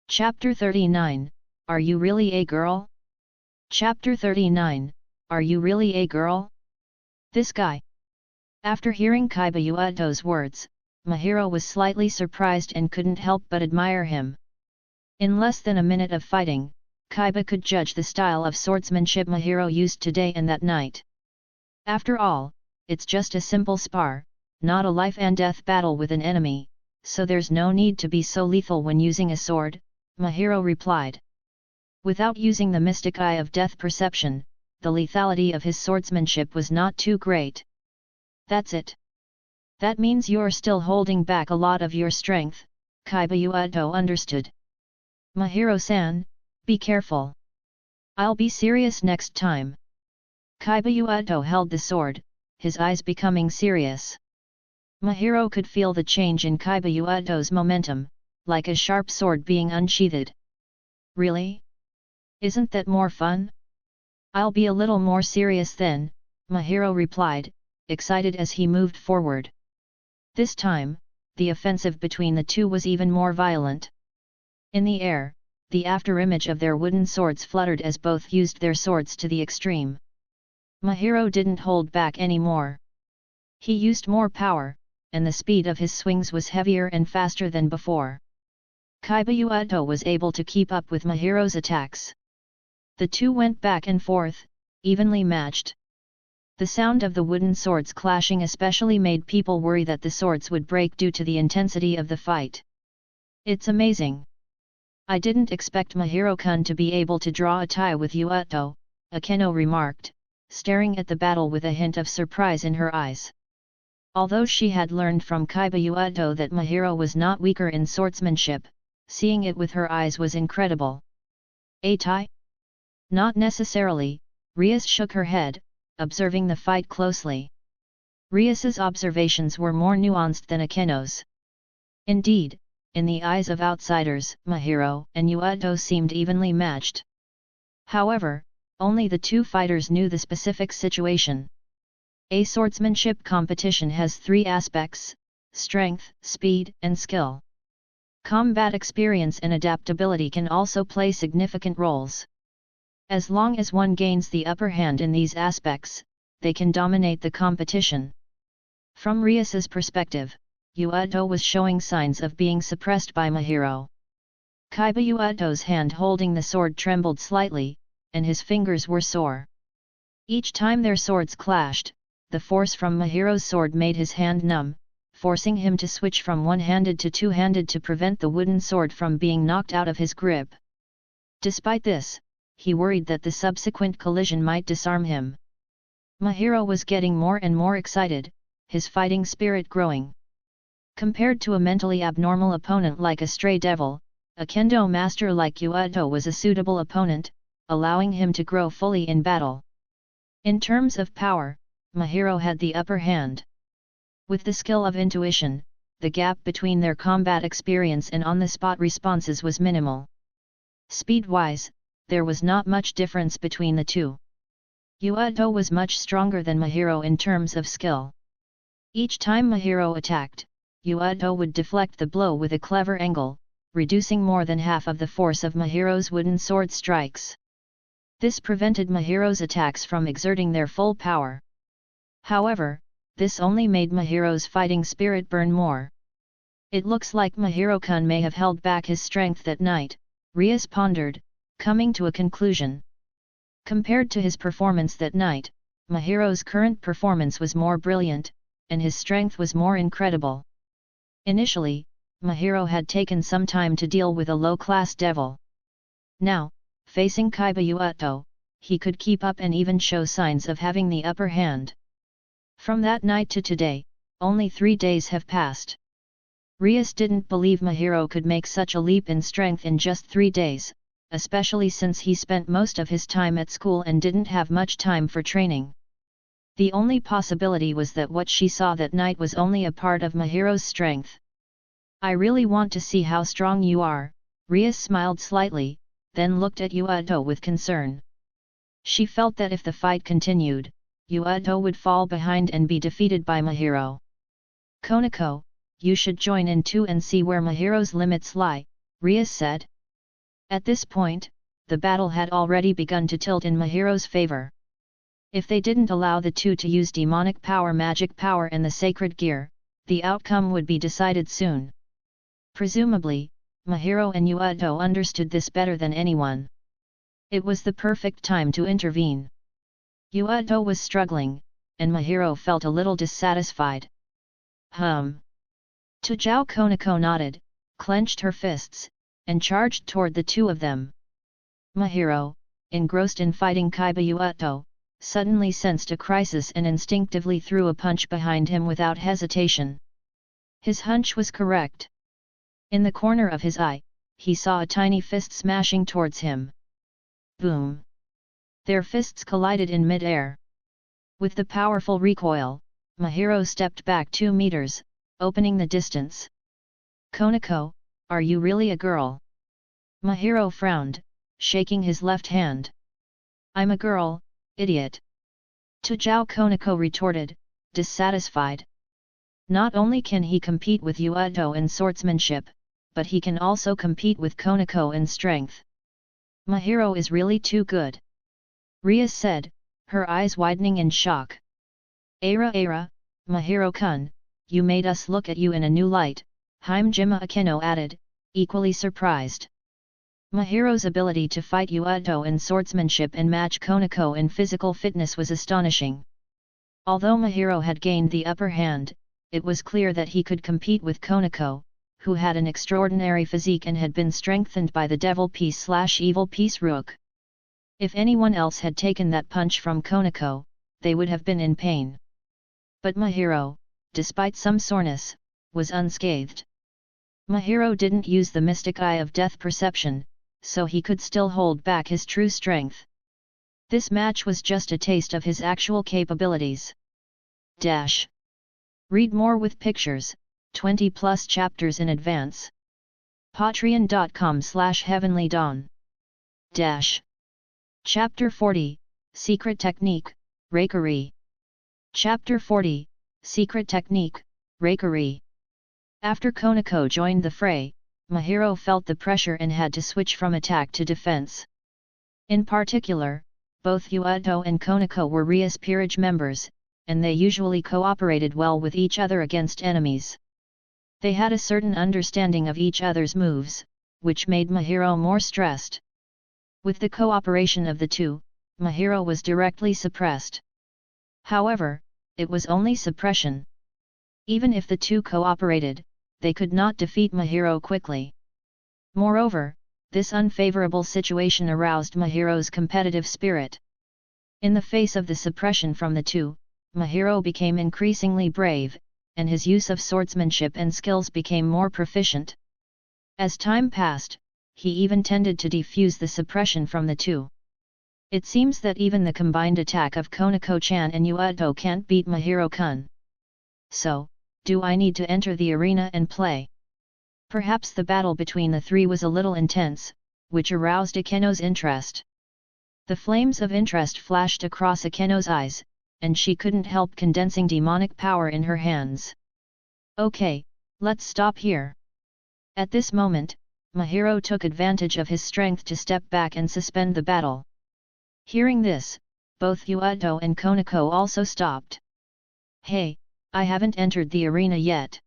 Chapter 39, Are You Really a Girl? Chapter 39, Are You Really a Girl? This guy. After hearing Kaiba Yuuto's words, Mahiro was slightly surprised and couldn't help but admire him. In less than a minute of fighting, Kaiba could judge the style of swordsmanship Mahiro used today and that night. After all, it's just a simple spar, not a life-and-death battle with an enemy, so there's no need to be so lethal when using a sword, Mahiro replied. Without using the mystic eye of death perception, the lethality of his swordsmanship was not too great. That's it. That means you're still holding back a lot of your strength, Kaiba Yuuto understood. Mahiro-san, be careful. I'll be serious next time. Kaiba Yuuto held the sword, his eyes becoming serious. Mahiro could feel the change in Kaiba Yuuto's momentum, like a sharp sword being unsheathed. Really? Isn't that more fun? I'll be a little more serious then, Mahiro replied, excited as he moved forward. This time, the offensive between the two was even more violent. In the air, the afterimage of their wooden swords fluttered as both used their swords to the extreme. Mahiro didn't hold back anymore. He used more power, and the speed of his swings was heavier and faster than before. Kaiba was able to keep up with Mahiro's attacks. The two went back and forth, evenly matched. The sound of the wooden swords clashing especially made people worry that the swords would break due to the intensity of the fight. It's amazing. I didn't expect Mahiro-kun to be able to draw a tie with Yuato, Akeno remarked, staring at the battle with a hint of surprise in her eyes. Although she had learned from Kaiba Yuato that Mahiro was not weaker in swordsmanship, seeing it with her eyes was incredible. A tie? Not necessarily, Rias shook her head, observing the fight closely. Rias's observations were more nuanced than Akeno's. Indeed, in the eyes of outsiders, Mahiro and Yuato seemed evenly matched. However, only the two fighters knew the specific situation. A swordsmanship competition has three aspects: strength, speed, and skill. Combat experience and adaptability can also play significant roles. As long as one gains the upper hand in these aspects, they can dominate the competition. From Rias's perspective, Yuato was showing signs of being suppressed by Mahiro. Kaiba Yuato's hand holding the sword trembled slightly, and his fingers were sore. Each time their swords clashed, the force from Mahiro's sword made his hand numb, forcing him to switch from one-handed to two-handed to prevent the wooden sword from being knocked out of his grip. Despite this, he worried that the subsequent collision might disarm him. Mahiro was getting more and more excited, his fighting spirit growing. Compared to a mentally abnormal opponent like a stray devil, a kendo master like Yuato was a suitable opponent, allowing him to grow fully in battle. In terms of power, Mahiro had the upper hand. With the skill of intuition, the gap between their combat experience and on-the-spot responses was minimal. Speed-wise, there was not much difference between the two. Yuato was much stronger than Mahiro in terms of skill. Each time Mahiro attacked, Yuato would deflect the blow with a clever angle, reducing more than half of the force of Mahiro's wooden sword strikes. This prevented Mahiro's attacks from exerting their full power. However, this only made Mahiro's fighting spirit burn more. It looks like Mahiro-kun may have held back his strength that night, Rias pondered, coming to a conclusion. Compared to his performance that night, Mahiro's current performance was more brilliant, and his strength was more incredible. Initially, Mahiro had taken some time to deal with a low-class devil. Now, facing Kaiba Yuato, he could keep up and even show signs of having the upper hand. From that night to today, only 3 days have passed. Rias didn't believe Mahiro could make such a leap in strength in just 3 days, especially since he spent most of his time at school and didn't have much time for training. The only possibility was that what she saw that night was only a part of Mahiro's strength. I really want to see how strong you are, Rias smiled slightly, then looked at Yuato with concern. She felt that if the fight continued, Yuato would fall behind and be defeated by Mahiro. Konako, you should join in too and see where Mahiro's limits lie, Rias said. At this point, the battle had already begun to tilt in Mahiro's favor. If they didn't allow the two to use demonic power, magic power and the sacred gear, the outcome would be decided soon. Presumably, Mahiro and Yuato understood this better than anyone. It was the perfect time to intervene. Yuato was struggling, and Mahiro felt a little dissatisfied. Tujao Konako nodded, clenched her fists, and charged toward the two of them. Mahiro, engrossed in fighting Kaiba Yuato, suddenly sensed a crisis and instinctively threw a punch behind him without hesitation. His hunch was correct. In the corner of his eye, he saw a tiny fist smashing towards him. Boom! Their fists collided in mid-air. With the powerful recoil, Mahiro stepped back 2 meters, opening the distance. Konako, are you really a girl? Mahiro frowned, shaking his left hand. I'm a girl, idiot. Tujao Konako retorted, dissatisfied. Not only can he compete with Yuuto in swordsmanship, but he can also compete with Konako in strength. Mahiro is really too good. Ria said, her eyes widening in shock. Ara, Mahiro-kun, you made us look at you in a new light, Himejima Akeno added, equally surprised. Mahiro's ability to fight Yuuto in swordsmanship and match Konako in physical fitness was astonishing. Although Mahiro had gained the upper hand, it was clear that he could compete with Konako, who had an extraordinary physique and had been strengthened by the devil piece/evil piece Rook. If anyone else had taken that punch from Konako, they would have been in pain. But Mahiro, despite some soreness, was unscathed. Mahiro didn't use the mystic eye of death perception, so he could still hold back his true strength. This match was just a taste of his actual capabilities. Read more with pictures, 20+ chapters in advance. Patreon.com/heavenlydawn. Chapter 40, Secret Technique, Rakery. Chapter 40, Secret Technique, Rakery. After Konako joined the fray, Mahiro felt the pressure and had to switch from attack to defense. In particular, both Yuuto and Konako were Ria's peerage members, and they usually cooperated well with each other against enemies. They had a certain understanding of each other's moves, which made Mahiro more stressed. With the cooperation of the two, Mahiro was directly suppressed. However, it was only suppression. Even if the two cooperated, they could not defeat Mahiro quickly. Moreover, this unfavorable situation aroused Mahiro's competitive spirit. In the face of the suppression from the two, Mahiro became increasingly brave, and his use of swordsmanship and skills became more proficient. As time passed, he even tended to defuse the suppression from the two. It seems that even the combined attack of Konako-chan and Yuuto can't beat Mahiro-kun. So, do I need to enter the arena and play? Perhaps the battle between the three was a little intense, which aroused Akeno's interest. The flames of interest flashed across Akeno's eyes, and she couldn't help condensing demonic power in her hands. Okay, let's stop here. At this moment, Mahiro took advantage of his strength to step back and suspend the battle. Hearing this, both Yuuto and Konako also stopped. Hey, I haven't entered the arena yet.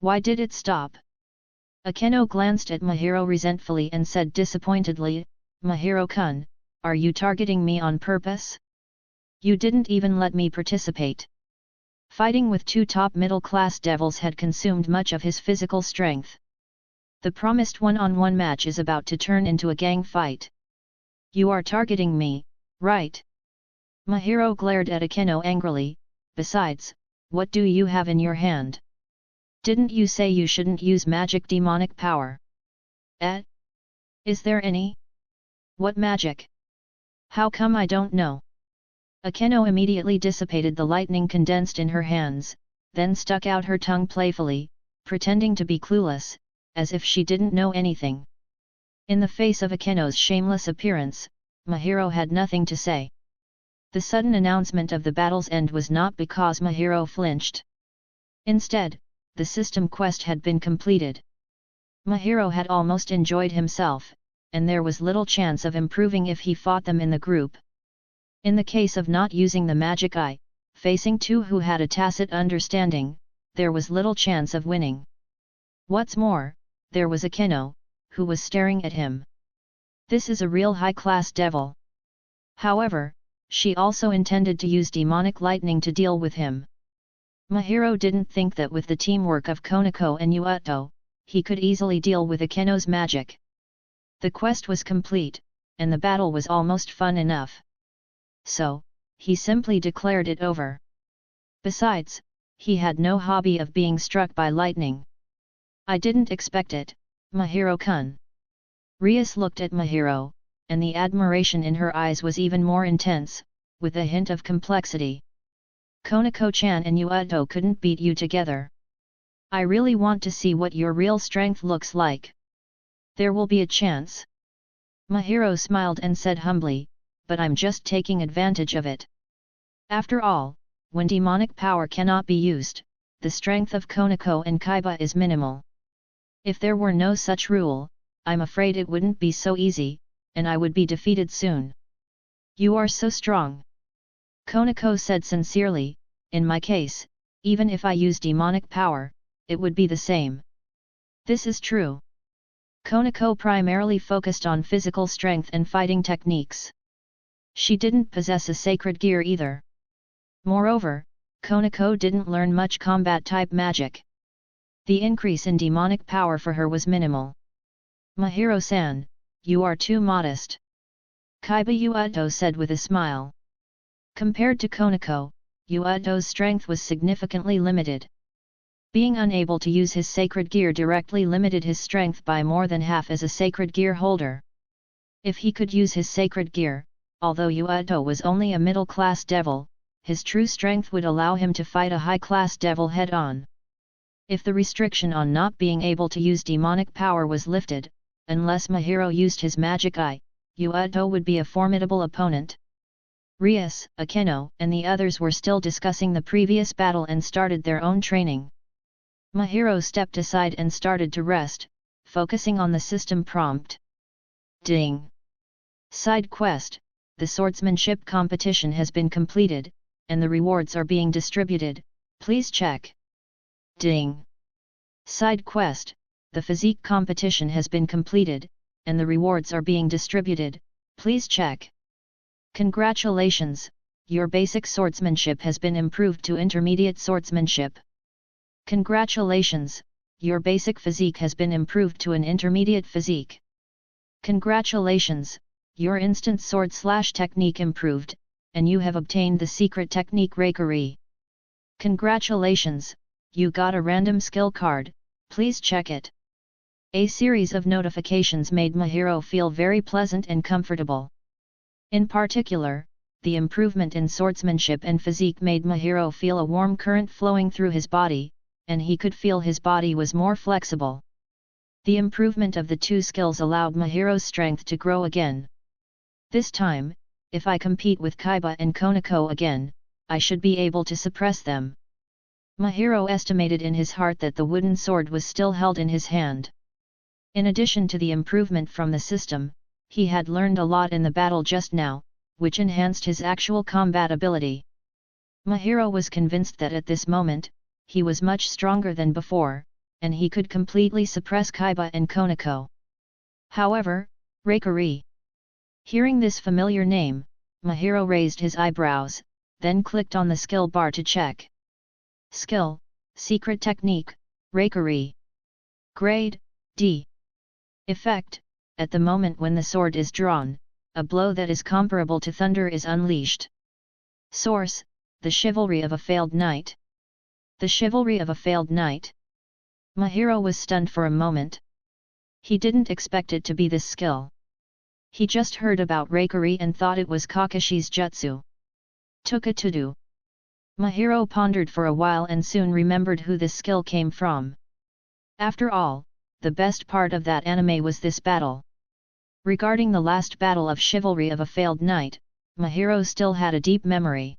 Why did it stop? Akeno glanced at Mahiro resentfully and said disappointedly, Mahiro-kun, are you targeting me on purpose? You didn't even let me participate. Fighting with two top middle-class devils had consumed much of his physical strength. The promised one-on-one match is about to turn into a gang fight. You are targeting me, right? Mahiro glared at Akeno angrily. Besides, what do you have in your hand? Didn't you say you shouldn't use magic demonic power? Is there any? What magic? How come I don't know? Akeno immediately dissipated the lightning condensed in her hands, then stuck out her tongue playfully, pretending to be clueless, as if she didn't know anything. In the face of Akeno's shameless appearance, Mahiro had nothing to say. The sudden announcement of the battle's end was not because Mahiro flinched. Instead, the system quest had been completed. Mahiro had almost enjoyed himself, and there was little chance of improving if he fought them in the group. In the case of not using the magic eye, facing two who had a tacit understanding, there was little chance of winning. What's more, there was Akeno, who was staring at him. This is a real high-class devil. However, she also intended to use demonic lightning to deal with him. Mahiro didn't think that with the teamwork of Konako and Yuuto, he could easily deal with Akeno's magic. The quest was complete, and the battle was almost fun enough. So, he simply declared it over. Besides, he had no hobby of being struck by lightning. I didn't expect it, Mahiro-kun. Rias looked at Mahiro, and the admiration in her eyes was even more intense, with a hint of complexity. Konako-chan and Yuuto couldn't beat you together. I really want to see what your real strength looks like. There will be a chance. Mahiro smiled and said humbly, but I'm just taking advantage of it. After all, when demonic power cannot be used, the strength of Konako and Kaiba is minimal. If there were no such rule, I'm afraid it wouldn't be so easy, and I would be defeated soon. You are so strong. Konako said sincerely, in my case, even if I use demonic power, it would be the same. This is true. Konako primarily focused on physical strength and fighting techniques. She didn't possess a sacred gear either. Moreover, Konako didn't learn much combat-type magic. The increase in demonic power for her was minimal. Mahiro-san, you are too modest. Kaiba Yuato said with a smile. Compared to Konako, Yuato's strength was significantly limited. Being unable to use his sacred gear directly limited his strength by more than half as a sacred gear holder. If he could use his sacred gear, although Yuato was only a middle-class devil, his true strength would allow him to fight a high-class devil head-on. If the restriction on not being able to use demonic power was lifted, unless Mahiro used his magic eye, Yuato would be a formidable opponent. Rias, Akeno, and the others were still discussing the previous battle and started their own training. Mahiro stepped aside and started to rest, focusing on the system prompt. Ding! Side quest, the swordsmanship competition has been completed, and the rewards are being distributed, please check. Ding! Side quest, the physique competition has been completed, and the rewards are being distributed, please check. Congratulations, your basic swordsmanship has been improved to intermediate swordsmanship. Congratulations, your basic physique has been improved to an intermediate physique. Congratulations, your instant sword/technique improved, and you have obtained the secret technique Reikari. Congratulations, you got a random skill card, please check it. A series of notifications made Mahiro feel very pleasant and comfortable. In particular, the improvement in swordsmanship and physique made Mahiro feel a warm current flowing through his body, and he could feel his body was more flexible. The improvement of the two skills allowed Mahiro's strength to grow again. This time, if I compete with Kaiba and Konako again, I should be able to suppress them. Mahiro estimated in his heart that the wooden sword was still held in his hand. In addition to the improvement from the system, he had learned a lot in the battle just now, which enhanced his actual combat ability. Mahiro was convinced that at this moment, he was much stronger than before, and he could completely suppress Kaiba and Konako. However, Reikari. Hearing this familiar name, Mahiro raised his eyebrows, then clicked on the skill bar to check. Skill, Secret Technique, Reikari. Grade, D. Effect, at the moment when the sword is drawn, a blow that is comparable to thunder is unleashed. Source, the chivalry of a failed knight. The chivalry of a failed knight. Mahiro was stunned for a moment. He didn't expect it to be this skill. He just heard about Reikari and thought it was Kakashi's jutsu. Tukatudu. Mahiro pondered for a while and soon remembered who this skill came from. After all, the best part of that anime was this battle. Regarding the last battle of chivalry of a failed knight, Mahiro still had a deep memory.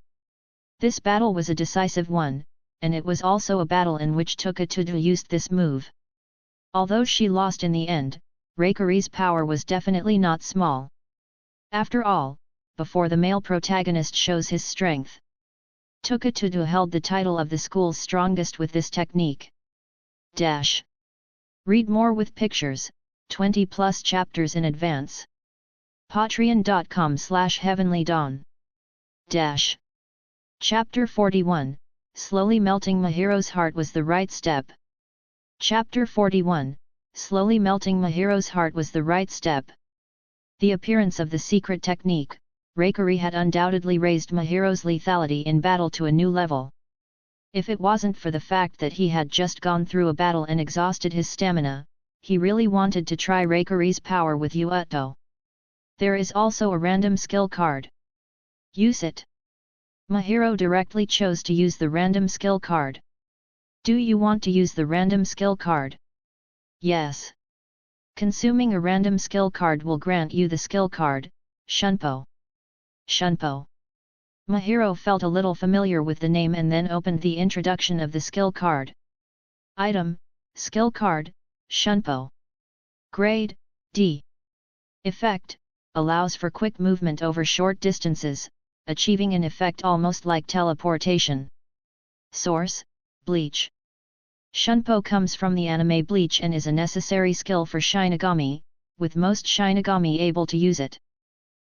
This battle was a decisive one, and it was also a battle in which Tukatudu used this move. Although she lost in the end, Reikari's power was definitely not small. After all, before the male protagonist shows his strength, Tukatudu held the title of the school's strongest with this technique. Read more with pictures, 20+ chapters in advance. Patreon.com/heavenlydawn. Chapter 41, Slowly Melting Mahiro's Heart was the right step. Chapter 41, Slowly Melting Mahiro's Heart was the right step. The appearance of the secret technique, Reikari, had undoubtedly raised Mahiro's lethality in battle to a new level. If it wasn't for the fact that he had just gone through a battle and exhausted his stamina, he really wanted to try Reikari's power with Yuato. There is also a random skill card. Use it. Mahiro directly chose to use the random skill card. Do you want to use the random skill card? Yes. Consuming a random skill card will grant you the skill card, Shunpo. Shunpo. Mahiro felt a little familiar with the name and then opened the introduction of the skill card. Item, Skill Card, Shunpo. Grade, D. Effect, allows for quick movement over short distances, achieving an effect almost like teleportation. Source, Bleach. Shunpo comes from the anime Bleach and is a necessary skill for Shinigami, with most Shinigami able to use it.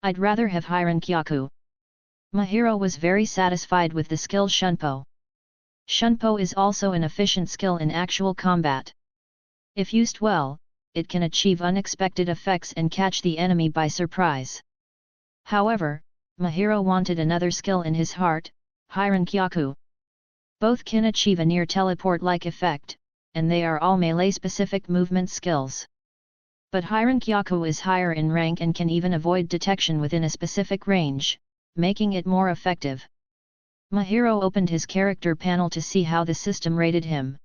I'd rather have Hirankyaku. Mahiro was very satisfied with the skill Shunpo. Shunpo is also an efficient skill in actual combat. If used well, it can achieve unexpected effects and catch the enemy by surprise. However, Mahiro wanted another skill in his heart, Hirankyaku. Both can achieve a near teleport-like effect, and they are all melee-specific movement skills. But Hirankyaku is higher in rank and can even avoid detection within a specific range, making it more effective. Mahiro opened his character panel to see how the system rated him.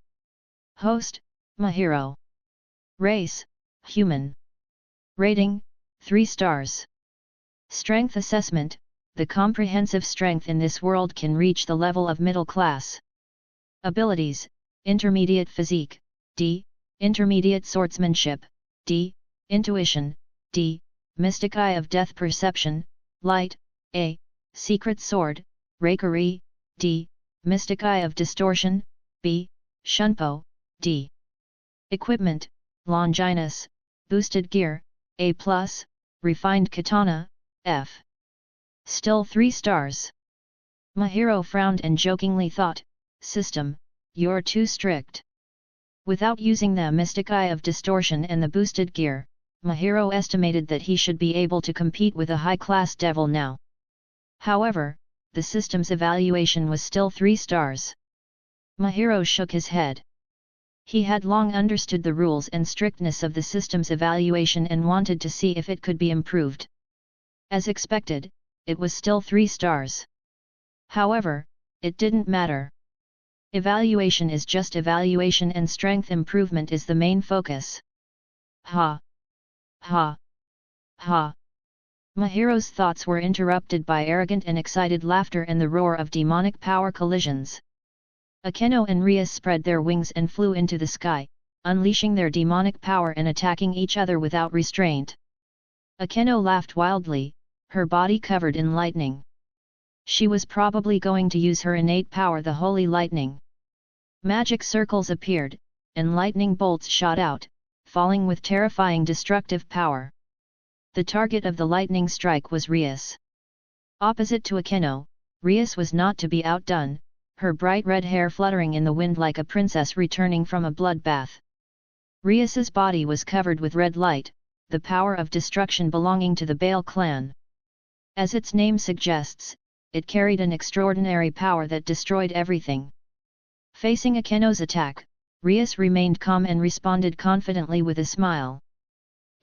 Host, Mahiro. Race, Human. Rating, 3 stars. Strength assessment, the comprehensive strength in this world can reach the level of middle class. Abilities, Intermediate Physique, D, Intermediate Swordsmanship, D, Intuition, D, Mystic Eye of Death Perception, Light, A, Secret Sword, Rakery, D, Mystic Eye of Distortion, B, Shunpo, D. Equipment, Longinus, Boosted Gear, A+, Refined Katana, F. Still 3 stars. Mahiro frowned and jokingly thought, System, you're too strict. Without using the Mystic Eye of Distortion and the Boosted Gear, Mahiro estimated that he should be able to compete with a high-class devil now. However, the system's evaluation was still 3 stars. Mahiro shook his head. He had long understood the rules and strictness of the system's evaluation and wanted to see if it could be improved. As expected, it was still 3 stars. However, it didn't matter. Evaluation is just evaluation and strength improvement is the main focus. Ha! Ha! Ha! Mahiro's thoughts were interrupted by arrogant and excited laughter and the roar of demonic power collisions. Akeno and Rias spread their wings and flew into the sky, unleashing their demonic power and attacking each other without restraint. Akeno laughed wildly, her body covered in lightning. She was probably going to use her innate power, the holy lightning. Magic circles appeared, and lightning bolts shot out, falling with terrifying destructive power. The target of the lightning strike was Rias. Opposite to Akeno, Rias was not to be outdone, her bright red hair fluttering in the wind like a princess returning from a bloodbath. Rias's body was covered with red light, the power of destruction belonging to the Baal clan. As its name suggests, it carried an extraordinary power that destroyed everything. Facing Akeno's attack, Rias remained calm and responded confidently with a smile.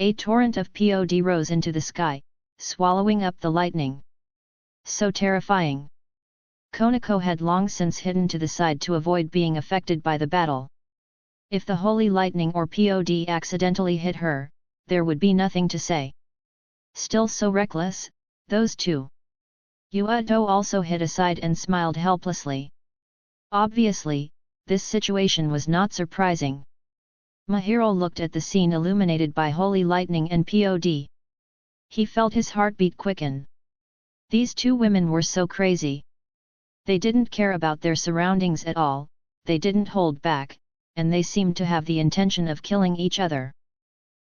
A torrent of POD rose into the sky, swallowing up the lightning. So terrifying! Konako had long since hidden to the side to avoid being affected by the battle. If the holy lightning or POD accidentally hit her, there would be nothing to say. Still so reckless, those two. Yuado also hid aside and smiled helplessly. Obviously, this situation was not surprising. Mahiro looked at the scene illuminated by holy lightning and POD. He felt his heartbeat quicken. These two women were so crazy. They didn't care about their surroundings at all, they didn't hold back, and they seemed to have the intention of killing each other.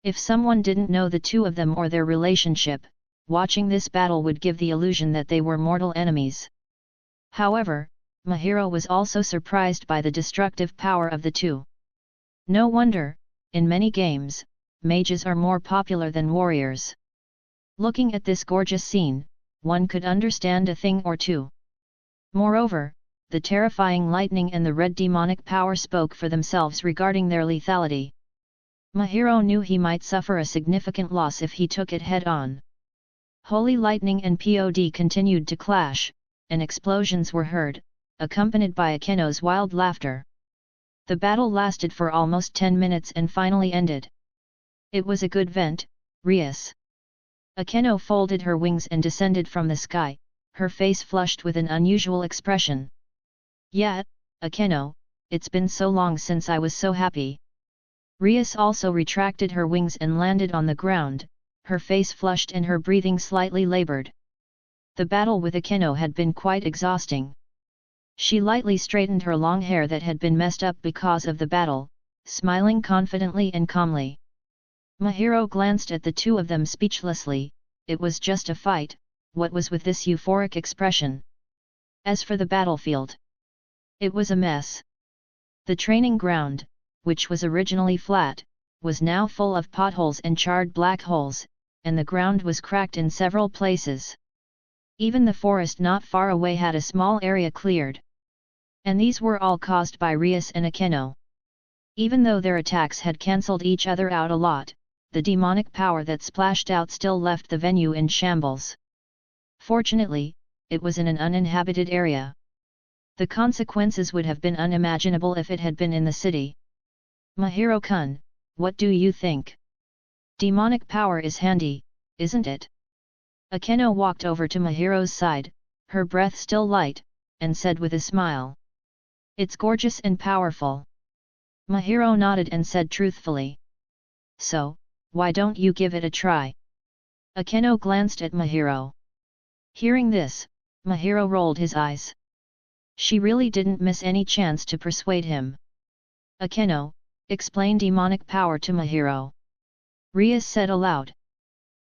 If someone didn't know the two of them or their relationship, watching this battle would give the illusion that they were mortal enemies. However, Mahiro was also surprised by the destructive power of the two. No wonder, in many games, mages are more popular than warriors. Looking at this gorgeous scene, one could understand a thing or two. Moreover, the terrifying lightning and the red demonic power spoke for themselves regarding their lethality. Mahiro knew he might suffer a significant loss if he took it head-on. Holy lightning and POD continued to clash, and explosions were heard, accompanied by Akeno's wild laughter. The battle lasted for almost 10 minutes and finally ended. It was a good vent, Rias. Akeno folded her wings and descended from the sky, her face flushed with an unusual expression. "Yeah, Akeno, it's been so long since I was so happy." Rias also retracted her wings and landed on the ground, her face flushed and her breathing slightly labored. The battle with Akeno had been quite exhausting. She lightly straightened her long hair that had been messed up because of the battle, smiling confidently and calmly. Mahiro glanced at the two of them speechlessly. It was just a fight, what was with this euphoric expression? As for the battlefield, it was a mess. The training ground, which was originally flat, was now full of potholes and charred black holes, and the ground was cracked in several places. Even the forest not far away had a small area cleared. And these were all caused by Rias and Akeno. Even though their attacks had cancelled each other out a lot, the demonic power that splashed out still left the venue in shambles. Fortunately, it was in an uninhabited area. The consequences would have been unimaginable if it had been in the city. Mahiro-kun, what do you think? Demonic power is handy, isn't it? Akeno walked over to Mahiro's side, her breath still light, and said with a smile. It's gorgeous and powerful. Mahiro nodded and said truthfully. So, why don't you give it a try? Akeno glanced at Mahiro. Hearing this, Mahiro rolled his eyes. She really didn't miss any chance to persuade him. Akeno, explain demonic power to Mahiro. Rias said aloud.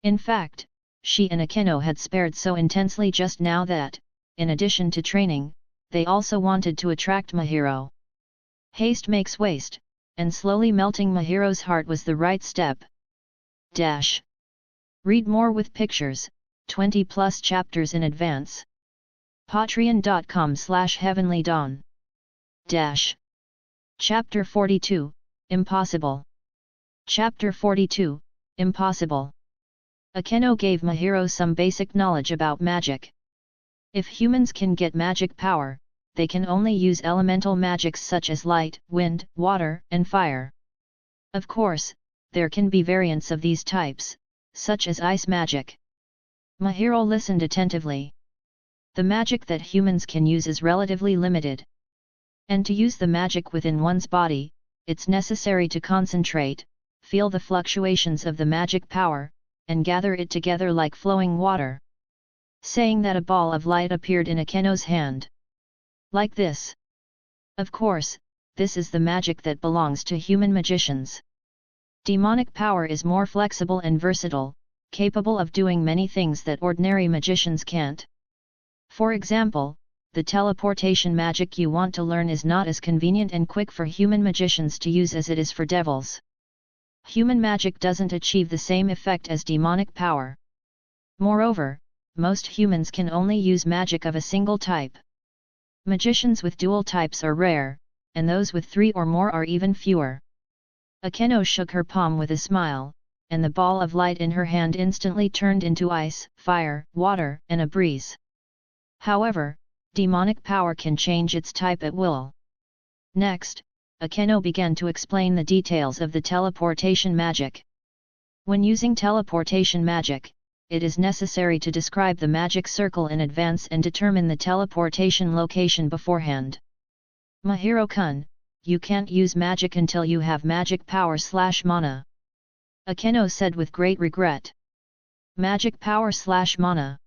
In fact, she and Akeno had spared so intensely just now that, in addition to training, they also wanted to attract Mahiro. Haste makes waste, and slowly melting Mahiro's heart was the right step. Read more with pictures, 20+ chapters in advance. Patreon.com/heavenlydawn. Chapter 42, Impossible. Chapter 42, Impossible. Akeno gave Mahiro some basic knowledge about magic. If humans can get magic power, they can only use elemental magics such as light, wind, water, and fire. Of course, there can be variants of these types, such as ice magic. Mahiro listened attentively. The magic that humans can use is relatively limited. And to use the magic within one's body, it's necessary to concentrate, feel the fluctuations of the magic power, and gather it together like flowing water. Saying that, a ball of light appeared in Akeno's hand. Like this. Of course, this is the magic that belongs to human magicians. Demonic power is more flexible and versatile, capable of doing many things that ordinary magicians can't. For example, the teleportation magic you want to learn is not as convenient and quick for human magicians to use as it is for devils. Human magic doesn't achieve the same effect as demonic power. Moreover, most humans can only use magic of a single type. Magicians with dual types are rare, and those with 3 or more are even fewer. Akeno shook her palm with a smile, and the ball of light in her hand instantly turned into ice, fire, water, and a breeze. However, demonic power can change its type at will. Next, Akeno began to explain the details of the teleportation magic. When using teleportation magic, it is necessary to describe the magic circle in advance and determine the teleportation location beforehand. Mahiro-kun, you can't use magic until you have magic power/mana. Akeno said with great regret. Magic power/mana.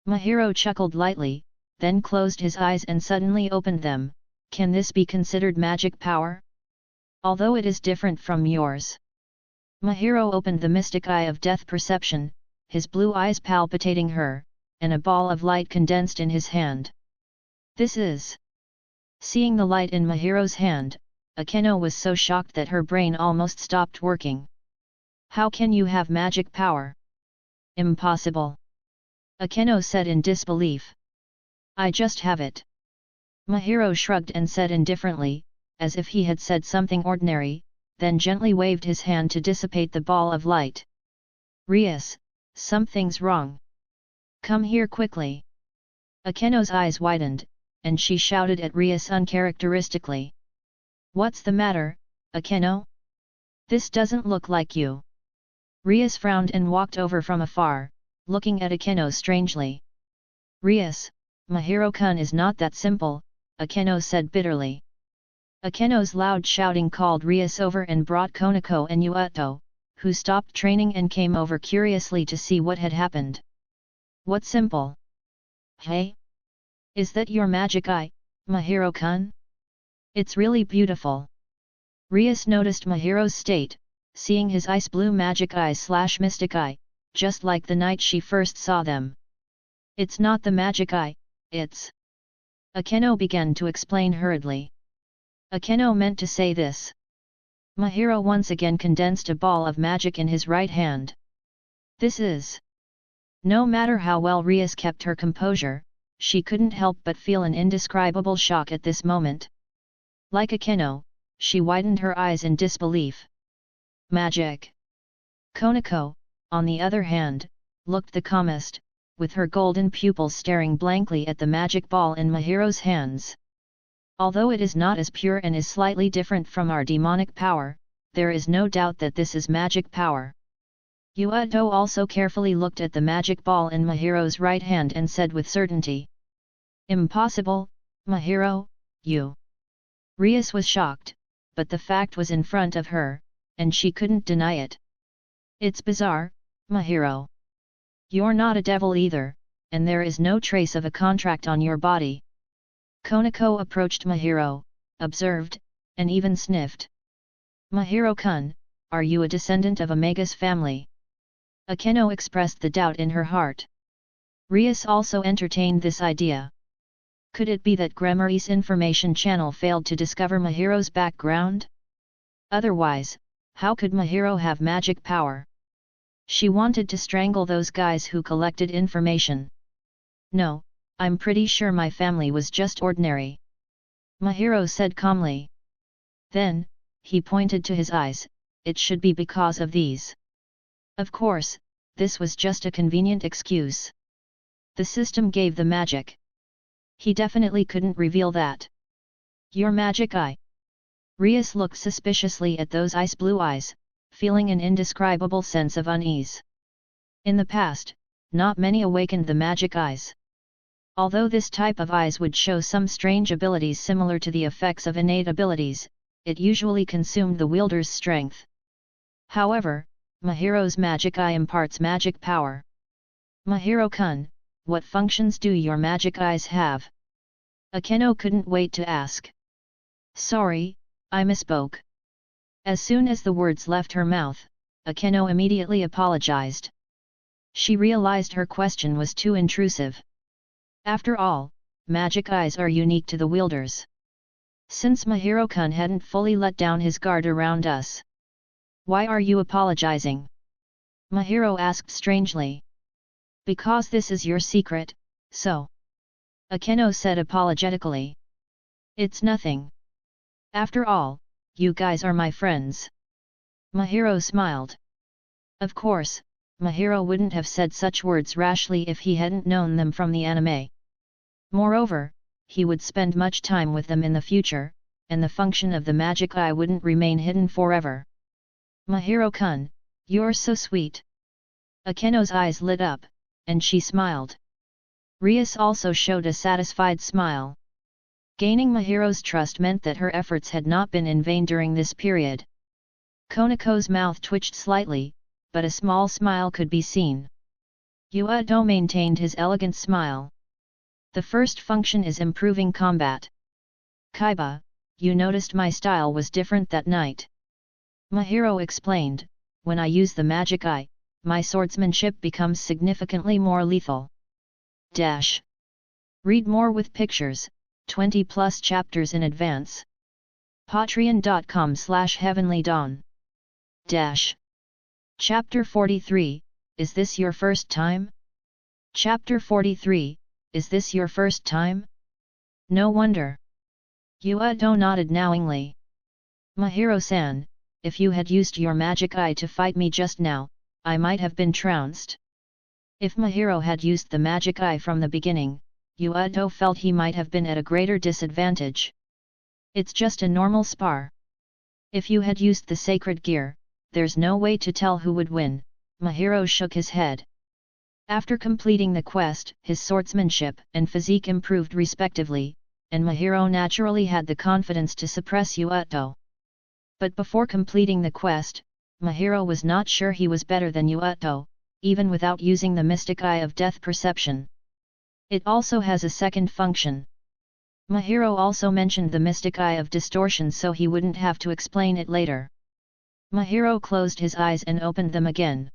Mahiro chuckled lightly, then closed his eyes and suddenly opened them. Can this be considered magic power? Although it is different from yours. Mahiro opened the mystic eye of death perception, his blue eyes palpitating her, and a ball of light condensed in his hand. This is... Seeing the light in Mahiro's hand, Akeno was so shocked that her brain almost stopped working. How can you have magic power? Impossible. Akeno said in disbelief. I just have it. Mahiro shrugged and said indifferently, as if he had said something ordinary, then gently waved his hand to dissipate the ball of light. Rias, something's wrong. Come here quickly. Akeno's eyes widened, and she shouted at Rias uncharacteristically. What's the matter, Akeno? This doesn't look like you. Rias frowned and walked over from afar, looking at Akeno strangely. Rias, Mahiro-kun is not that simple, Akeno said bitterly. Akeno's loud shouting called Rias over and brought Konako and Yuato, who stopped training and came over curiously to see what had happened. What simple? Hey? Is that your magic eye, Mahiro-kun? It's really beautiful. Rias noticed Mahiro's state, seeing his ice blue magic eye/mystic eye, just like the night she first saw them. It's not the magic eye, it's... Akeno began to explain hurriedly. Akeno meant to say this. Mahiro once again condensed a ball of magic in his right hand. This is... No matter how well Rias kept her composure, she couldn't help but feel an indescribable shock at this moment. Like Akeno, she widened her eyes in disbelief. Magic! Konako, on the other hand, looked the calmest, with her golden pupils staring blankly at the magic ball in Mahiro's hands. Although it is not as pure and is slightly different from our demonic power, there is no doubt that this is magic power. Yuato also carefully looked at the magic ball in Mahiro's right hand and said with certainty. Impossible, Mahiro, you. Rias was shocked, but the fact was in front of her, and she couldn't deny it. It's bizarre, Mahiro. You're not a devil either, and there is no trace of a contract on your body. Konako approached Mahiro, observed, and even sniffed. Mahiro-kun, are you a descendant of a Magus family? Akeno expressed the doubt in her heart. Rias also entertained this idea. Could it be that Gremari's information channel failed to discover Mahiro's background? Otherwise, how could Mahiro have magic power? She wanted to strangle those guys who collected information. No, I'm pretty sure my family was just ordinary. Mahiro said calmly. Then, he pointed to his eyes, it should be because of these. Of course, this was just a convenient excuse. The system gave the magic. He definitely couldn't reveal that. Your magic eye. Rias looked suspiciously at those ice blue eyes, feeling an indescribable sense of unease. In the past, not many awakened the magic eyes. Although this type of eyes would show some strange abilities similar to the effects of innate abilities, it usually consumed the wielder's strength. However, Mahiro's magic eye imparts magic power. Mahiro-kun, what functions do your magic eyes have? Akeno couldn't wait to ask. Sorry, I misspoke. As soon as the words left her mouth, Akeno immediately apologized. She realized her question was too intrusive. After all, magic eyes are unique to the wielders. Since Mahiro-kun hadn't fully let down his guard around us. Why are you apologizing? Mahiro asked strangely. Because this is your secret, so. Akeno said apologetically. It's nothing. After all, you guys are my friends. Mahiro smiled. Of course, Mahiro wouldn't have said such words rashly if he hadn't known them from the anime. Moreover, he would spend much time with them in the future, and the function of the magic eye wouldn't remain hidden forever. Mahiro-kun, you're so sweet. Akeno's eyes lit up, and she smiled. Rias also showed a satisfied smile. Gaining Mahiro's trust meant that her efforts had not been in vain during this period. Konako's mouth twitched slightly, but a small smile could be seen. Yuato maintained his elegant smile. The first function is improving combat. Kaiba, you noticed my style was different that night. Mahiro explained, when I use the magic eye, my swordsmanship becomes significantly more lethal. Read more with pictures, 20+ chapters in advance. Patreon.com/heavenlydawn. Chapter 43, Is this your first time? Chapter 43, Is this your first time? No wonder. Yuato nodded knowingly. Mahiro-san, if you had used your magic eye to fight me just now, I might have been trounced. If Mahiro had used the magic eye from the beginning, Yuato felt he might have been at a greater disadvantage. It's just a normal spar. If you had used the sacred gear, there's no way to tell who would win, Mahiro shook his head. After completing the quest, his swordsmanship and physique improved respectively, and Mahiro naturally had the confidence to suppress Yuuto. But before completing the quest, Mahiro was not sure he was better than Yuuto, even without using the mystic eye of death perception. It also has a second function. Mahiro also mentioned the mystic eye of distortion so he wouldn't have to explain it later. Mahiro closed his eyes and opened them again.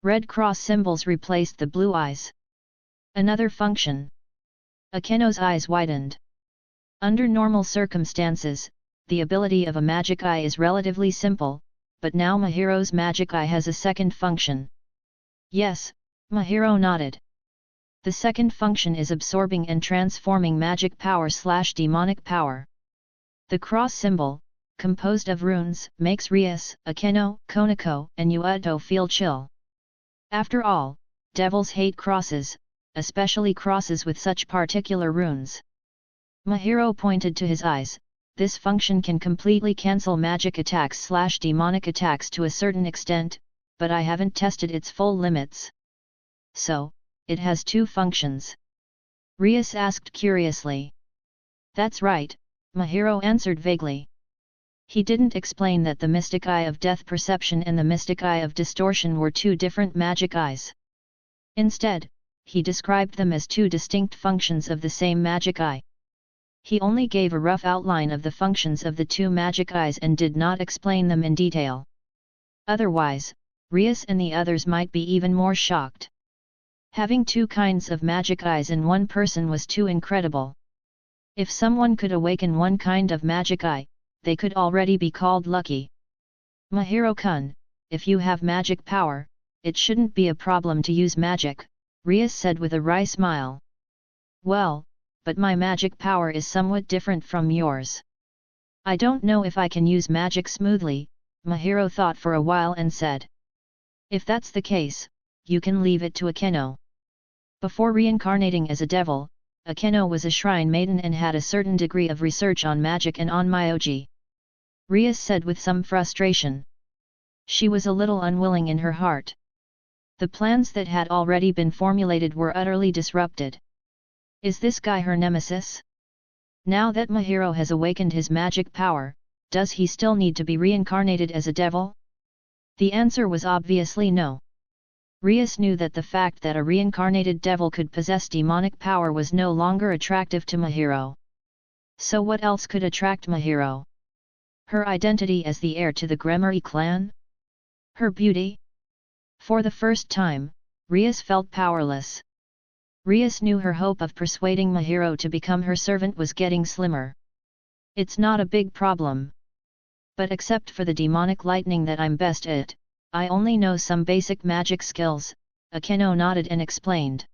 Red cross symbols replaced the blue eyes. Another function. Akeno's eyes widened. Under normal circumstances, the ability of a magic eye is relatively simple, but now Mahiro's magic eye has a second function. Yes, Mahiro nodded. The second function is absorbing and transforming magic power/demonic power. The cross symbol, composed of runes, makes Rias, Akeno, Konako, and Yuuto feel chill. After all, devils hate crosses, especially crosses with such particular runes. Mahiro pointed to his eyes. This function can completely cancel magic attacks/demonic attacks to a certain extent, but I haven't tested its full limits. So, it has two functions? Rias asked curiously. That's right, Mahiro answered vaguely. He didn't explain that the mystic eye of death perception and the mystic eye of distortion were two different magic eyes. Instead, he described them as two distinct functions of the same magic eye. He only gave a rough outline of the functions of the two magic eyes and did not explain them in detail. Otherwise, Rias and the others might be even more shocked. Having two kinds of magic eyes in one person was too incredible. If someone could awaken one kind of magic eye, they could already be called lucky. Mahiro-kun, if you have magic power, it shouldn't be a problem to use magic, Rias said with a wry smile. Well, but my magic power is somewhat different from yours. I don't know if I can use magic smoothly, Mahiro thought for a while and said. If that's the case, you can leave it to Akeno. Before reincarnating as a devil, Akeno was a shrine maiden and had a certain degree of research on magic and on Myoji. Rias said with some frustration. She was a little unwilling in her heart. The plans that had already been formulated were utterly disrupted. Is this guy her nemesis? Now that Mahiro has awakened his magic power, does he still need to be reincarnated as a devil? The answer was obviously no. Rias knew that the fact that a reincarnated devil could possess demonic power was no longer attractive to Mahiro. So what else could attract Mahiro? Her identity as the heir to the Gremory clan? Her beauty? For the first time, Rias felt powerless. Rias knew her hope of persuading Mahiro to become her servant was getting slimmer. It's not a big problem. But except for the demonic lightning that I'm best at, I only know some basic magic skills, Akeno nodded and explained.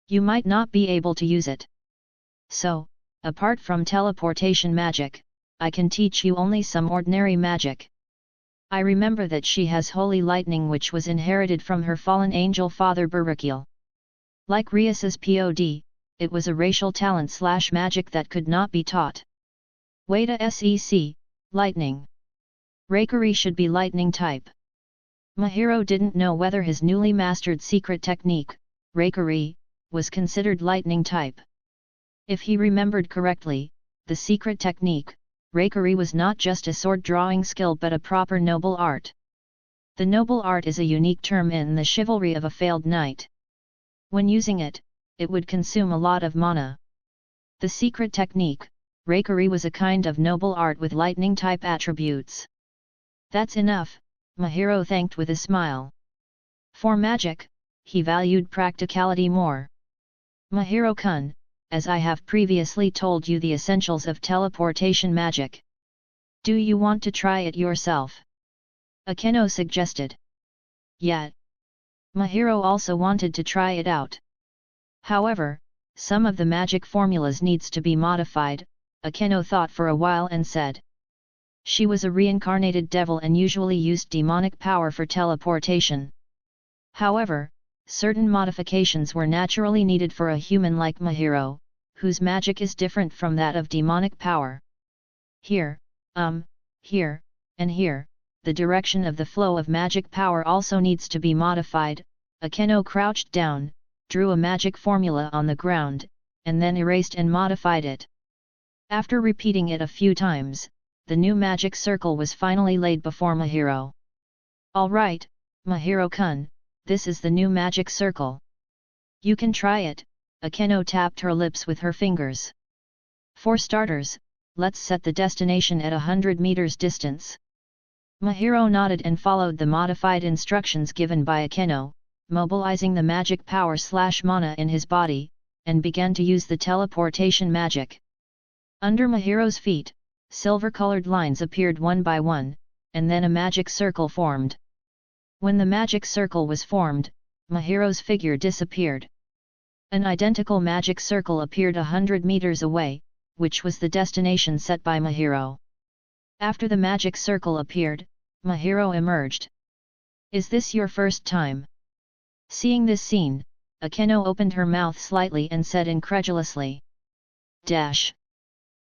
You might not be able to use it. So, apart from teleportation magic, I can teach you only some ordinary magic. I remember that she has holy lightning which was inherited from her fallen angel father Burukil. Like Rias's POD, it was a racial talent/magic that could not be taught. Wada Sec, lightning. Reikari should be lightning type. Mahiro didn't know whether his newly mastered secret technique, Reikari, was considered lightning type. If he remembered correctly, the secret technique, Reikari was not just a sword drawing skill but a proper noble art. The noble art is a unique term in the chivalry of a failed knight. When using it, it would consume a lot of mana. The secret technique, Reikari, was a kind of noble art with lightning-type attributes. That's enough, Mahiro thanked with a smile. For magic, he valued practicality more. Mahiro-kun, as I have previously told you the essentials of teleportation magic. Do you want to try it yourself? Akeno suggested. Yeah. Mahiro also wanted to try it out. However, some of the magic formulas needs to be modified, Akeno thought for a while and said. She was a reincarnated devil and usually used demonic power for teleportation. However, certain modifications were naturally needed for a human like Mahiro, whose magic is different from that of demonic power. Here, here, and here, the direction of the flow of magic power also needs to be modified, Akeno crouched down, drew a magic formula on the ground, and then erased and modified it. After repeating it a few times, the new magic circle was finally laid before Mahiro. "Alright, Mahiro-kun, this is the new magic circle. You can try it." Akeno tapped her lips with her fingers. "For starters, let's set the destination at 100 meters distance." Mahiro nodded and followed the modified instructions given by Akeno, mobilizing the magic power/mana in his body, and began to use the teleportation magic. Under Mahiro's feet, silver-colored lines appeared one by one, and then a magic circle formed. When the magic circle was formed, Mahiro's figure disappeared. An identical magic circle appeared 100 meters away, which was the destination set by Mahiro. After the magic circle appeared, Mahiro emerged. "Is this your first time?" Seeing this scene, Akeno opened her mouth slightly and said incredulously.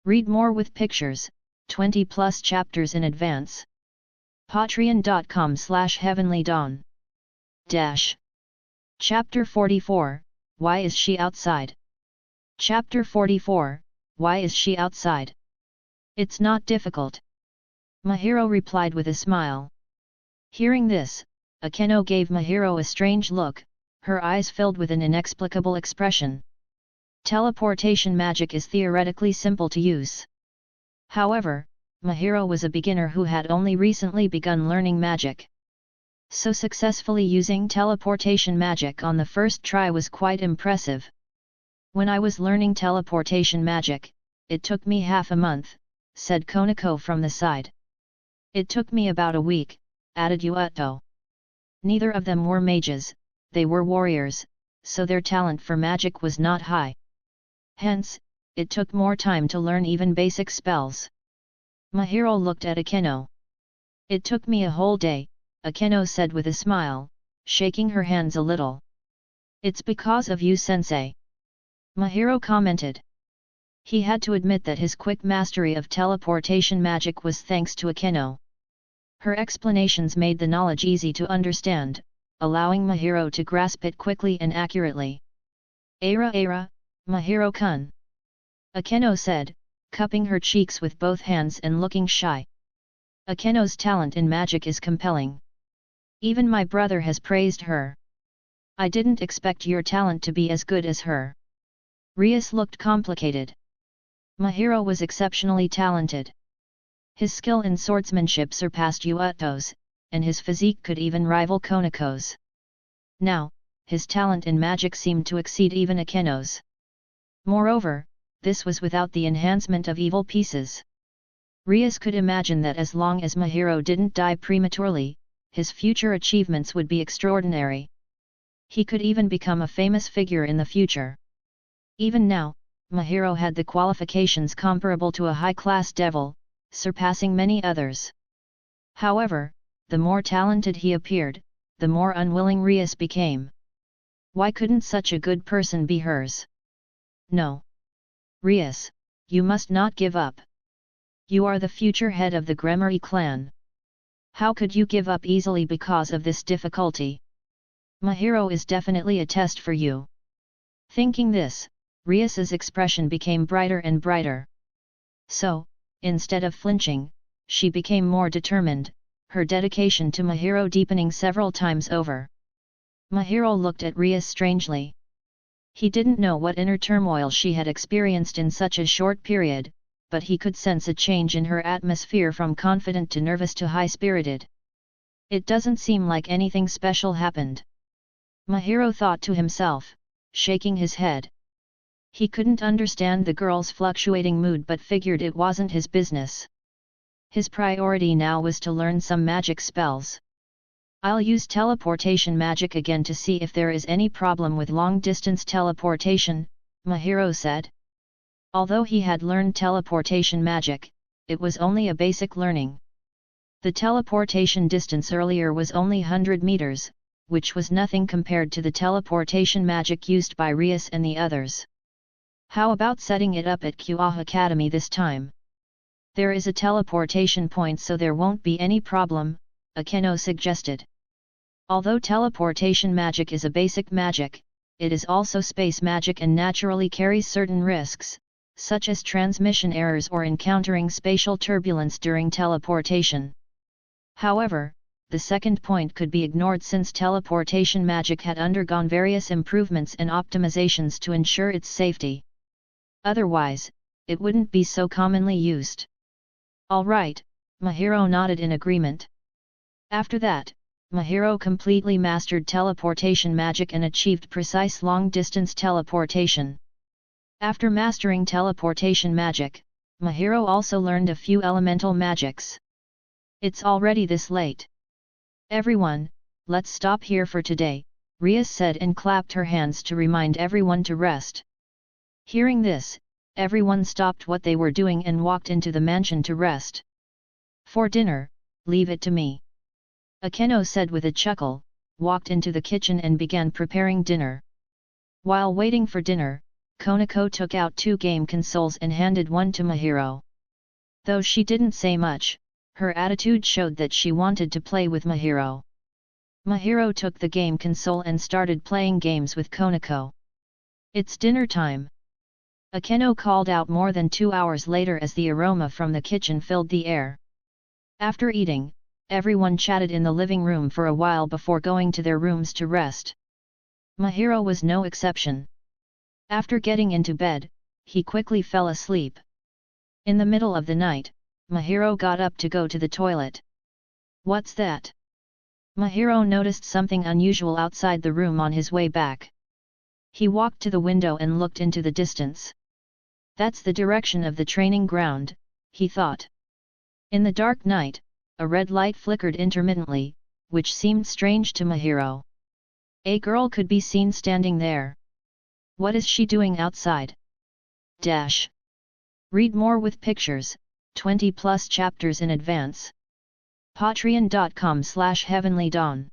Read more with pictures, 20+ chapters in advance. Patreon.com/heavenlydawn. Chapter 44, Why is she outside? Chapter 44, Why is she outside? It's not difficult. Mahiro replied with a smile. Hearing this, Akeno gave Mahiro a strange look, her eyes filled with an inexplicable expression. Teleportation magic is theoretically simple to use. However, Mahiro was a beginner who had only recently begun learning magic. So successfully using teleportation magic on the first try was quite impressive. "When I was learning teleportation magic, it took me half a month," said Konako from the side. "It took me about a week," added Yuuto. Neither of them were mages, they were warriors, so their talent for magic was not high. Hence, it took more time to learn even basic spells. Mahiro looked at Akeno. "It took me a whole day," Akeno said with a smile, shaking her hands a little. "It's because of you, sensei," Mahiro commented. He had to admit that his quick mastery of teleportation magic was thanks to Akeno. Her explanations made the knowledge easy to understand, allowing Mahiro to grasp it quickly and accurately. "Ara, Mahiro-kun," Akeno said, cupping her cheeks with both hands and looking shy. "Akeno's talent in magic is compelling. Even my brother has praised her. I didn't expect your talent to be as good as her." Rias looked complicated. Mahiro was exceptionally talented. His skill in swordsmanship surpassed Yuuto's, and his physique could even rival Konako's. Now, his talent in magic seemed to exceed even Akeno's. Moreover, this was without the enhancement of evil pieces. Rias could imagine that as long as Mahiro didn't die prematurely, his future achievements would be extraordinary. He could even become a famous figure in the future. Even now, Mahiro had the qualifications comparable to a high-class devil, surpassing many others. However, the more talented he appeared, the more unwilling Rias became. Why couldn't such a good person be hers? No. Rias, you must not give up. You are the future head of the Gremory clan. How could you give up easily because of this difficulty? Mahiro is definitely a test for you. Thinking this, Rias's expression became brighter and brighter. So, instead of flinching, she became more determined, her dedication to Mahiro deepening several times over. Mahiro looked at Rias strangely. He didn't know what inner turmoil she had experienced in such a short period, but he could sense a change in her atmosphere from confident to nervous to high-spirited. It doesn't seem like anything special happened. Mahiro thought to himself, shaking his head. He couldn't understand the girl's fluctuating mood but figured it wasn't his business. His priority now was to learn some magic spells. I'll use teleportation magic again to see if there is any problem with long-distance teleportation, Mahiro said. Although he had learned teleportation magic, it was only a basic learning. The teleportation distance earlier was only 100 meters, which was nothing compared to the teleportation magic used by Rias and the others. How about setting it up at Kyoha Academy this time? There is a teleportation point so there won't be any problem, Akeno suggested. Although teleportation magic is a basic magic, it is also space magic and naturally carries certain risks, such as transmission errors or encountering spatial turbulence during teleportation. However, the second point could be ignored since teleportation magic had undergone various improvements and optimizations to ensure its safety. Otherwise, it wouldn't be so commonly used. Alright, Mahiro nodded in agreement. After that, Mahiro completely mastered teleportation magic and achieved precise long-distance teleportation. After mastering teleportation magic, Mahiro also learned a few elemental magics. It's already this late. Everyone, let's stop here for today, Rias said and clapped her hands to remind everyone to rest. Hearing this, everyone stopped what they were doing and walked into the mansion to rest. For dinner, leave it to me. Akeno said with a chuckle, walked into the kitchen and began preparing dinner. While waiting for dinner, Konako took out 2 game consoles and handed one to Mahiro. Though she didn't say much, her attitude showed that she wanted to play with Mahiro. Mahiro took the game console and started playing games with Konako. It's dinner time. Akeno called out more than 2 hours later as the aroma from the kitchen filled the air. After eating, everyone chatted in the living room for a while before going to their rooms to rest. Mahiro was no exception. After getting into bed, he quickly fell asleep. In the middle of the night, Mahiro got up to go to the toilet. What's that? Mahiro noticed something unusual outside the room on his way back. He walked to the window and looked into the distance. That's the direction of the training ground, he thought. In the dark night, a red light flickered intermittently, which seemed strange to Mahiro. A girl could be seen standing there. What is she doing outside? Read more with pictures, 20+ chapters in advance. Patreon.com/heavenlydawn.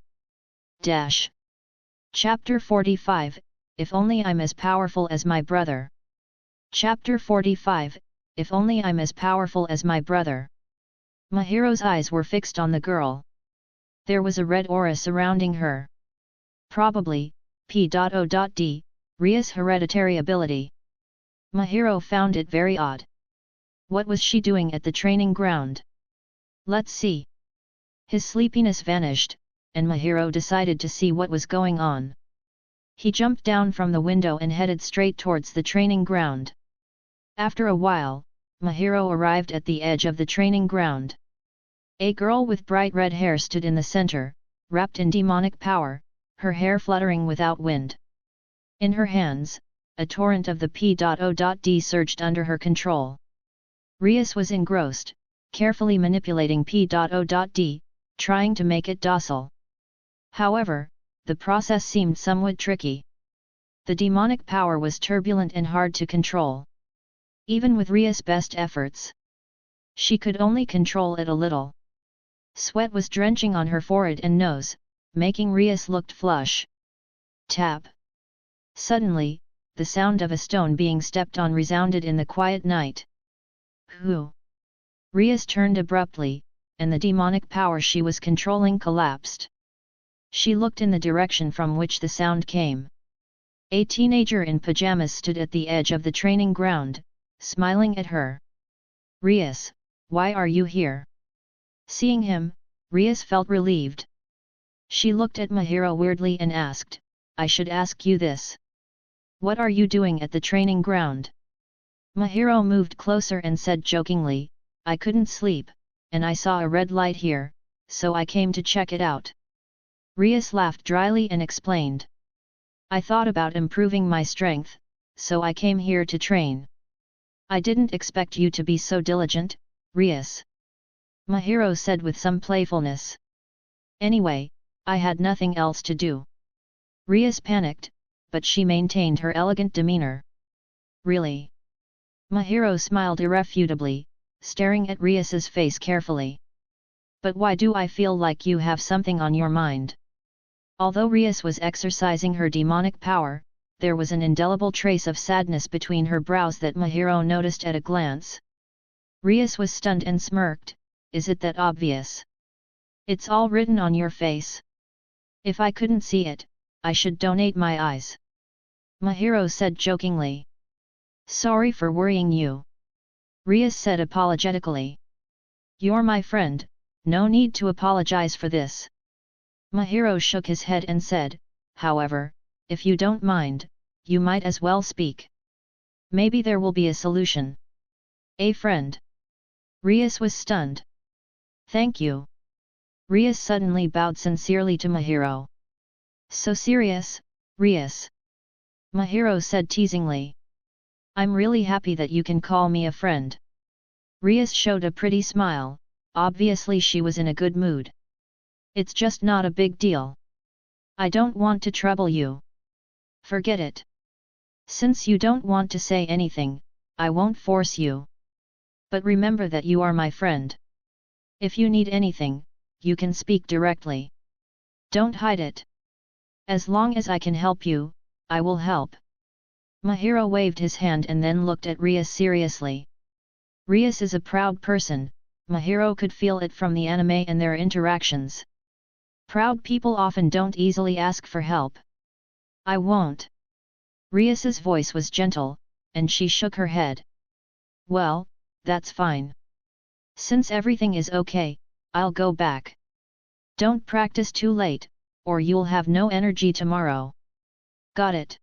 Chapter 45, If Only I'm As Powerful as My Brother. Chapter 45, If Only I'm As Powerful as My Brother. Mahiro's eyes were fixed on the girl. There was a red aura surrounding her. Probably, P.O.D, Ria's hereditary ability. Mahiro found it very odd. What was she doing at the training ground? Let's see. His sleepiness vanished, and Mahiro decided to see what was going on. He jumped down from the window and headed straight towards the training ground. After a while, Mahiro arrived at the edge of the training ground. A girl with bright red hair stood in the center, wrapped in demonic power, her hair fluttering without wind. In her hands, a torrent of the P.O.D surged under her control. Rias was engrossed, carefully manipulating P.O.D, trying to make it docile. However, the process seemed somewhat tricky. The demonic power was turbulent and hard to control. Even with Ria's best efforts, she could only control it a little. Sweat was drenching on her forehead and nose, making Rias look flush. Tap. Suddenly, the sound of a stone being stepped on resounded in the quiet night. Who? Rias turned abruptly, and the demonic power she was controlling collapsed. She looked in the direction from which the sound came. A teenager in pajamas stood at the edge of the training ground, smiling at her. Rias, why are you here? Seeing him, Rias felt relieved. She looked at Mahiro weirdly and asked, I should ask you this. What are you doing at the training ground? Mahiro moved closer and said jokingly, I couldn't sleep, and I saw a red light here, so I came to check it out. Rias laughed dryly and explained. I thought about improving my strength, so I came here to train. I didn't expect you to be so diligent, Rias. Mahiro said with some playfulness. Anyway, I had nothing else to do. Rias panicked, but she maintained her elegant demeanor. Really? Mahiro smiled irrefutably, staring at Rias's face carefully. But why do I feel like you have something on your mind? Although Rias was exercising her demonic power, there was an indelible trace of sadness between her brows that Mahiro noticed at a glance. Rias was stunned and smirked, is it that obvious? It's all written on your face. If I couldn't see it, I should donate my eyes. Mahiro said jokingly. Sorry for worrying you. Rias said apologetically. You're my friend, no need to apologize for this. Mahiro shook his head and said, however, if you don't mind, you might as well speak. Maybe there will be a solution. A friend. Rias was stunned. Thank you. Rias suddenly bowed sincerely to Mahiro. So serious, Rias. Mahiro said teasingly. I'm really happy that you can call me a friend. Rias showed a pretty smile, obviously she was in a good mood. It's just not a big deal. I don't want to trouble you. Forget it. Since you don't want to say anything, I won't force you. But remember that you are my friend. If you need anything, you can speak directly. Don't hide it. As long as I can help you, I will help. Mahiro waved his hand and then looked at Rias seriously. Rias is a proud person, Mahiro could feel it from the anime and their interactions. Proud people often don't easily ask for help. I won't. Rias's voice was gentle, and she shook her head. Well, that's fine. Since everything is okay, I'll go back. Don't practice too late, or you'll have no energy tomorrow. Got it.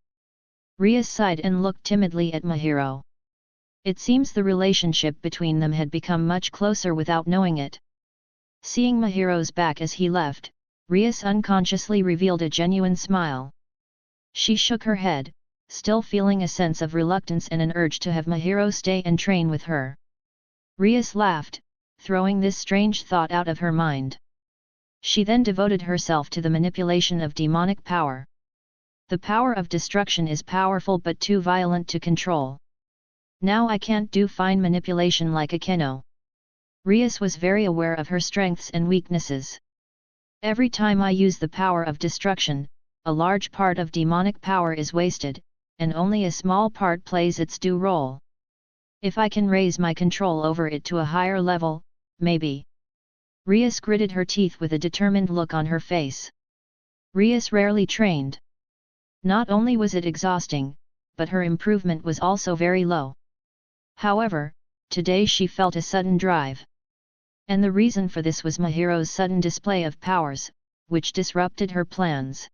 Rias sighed and looked timidly at Mahiro. It seems the relationship between them had become much closer without knowing it. Seeing Mahiro's back as he left, Rias unconsciously revealed a genuine smile. She shook her head, still feeling a sense of reluctance and an urge to have Mahiro stay and train with her. Rias laughed, throwing this strange thought out of her mind. She then devoted herself to the manipulation of demonic power. The power of destruction is powerful but too violent to control. Now I can't do fine manipulation like Akeno. Rias was very aware of her strengths and weaknesses. Every time I use the power of destruction, a large part of demonic power is wasted, and only a small part plays its due role. If I can raise my control over it to a higher level, maybe. Rias gritted her teeth with a determined look on her face. Rias rarely trained. Not only was it exhausting, but her improvement was also very low. However, today she felt a sudden drive. And the reason for this was Mahiro's sudden display of powers, which disrupted her plans.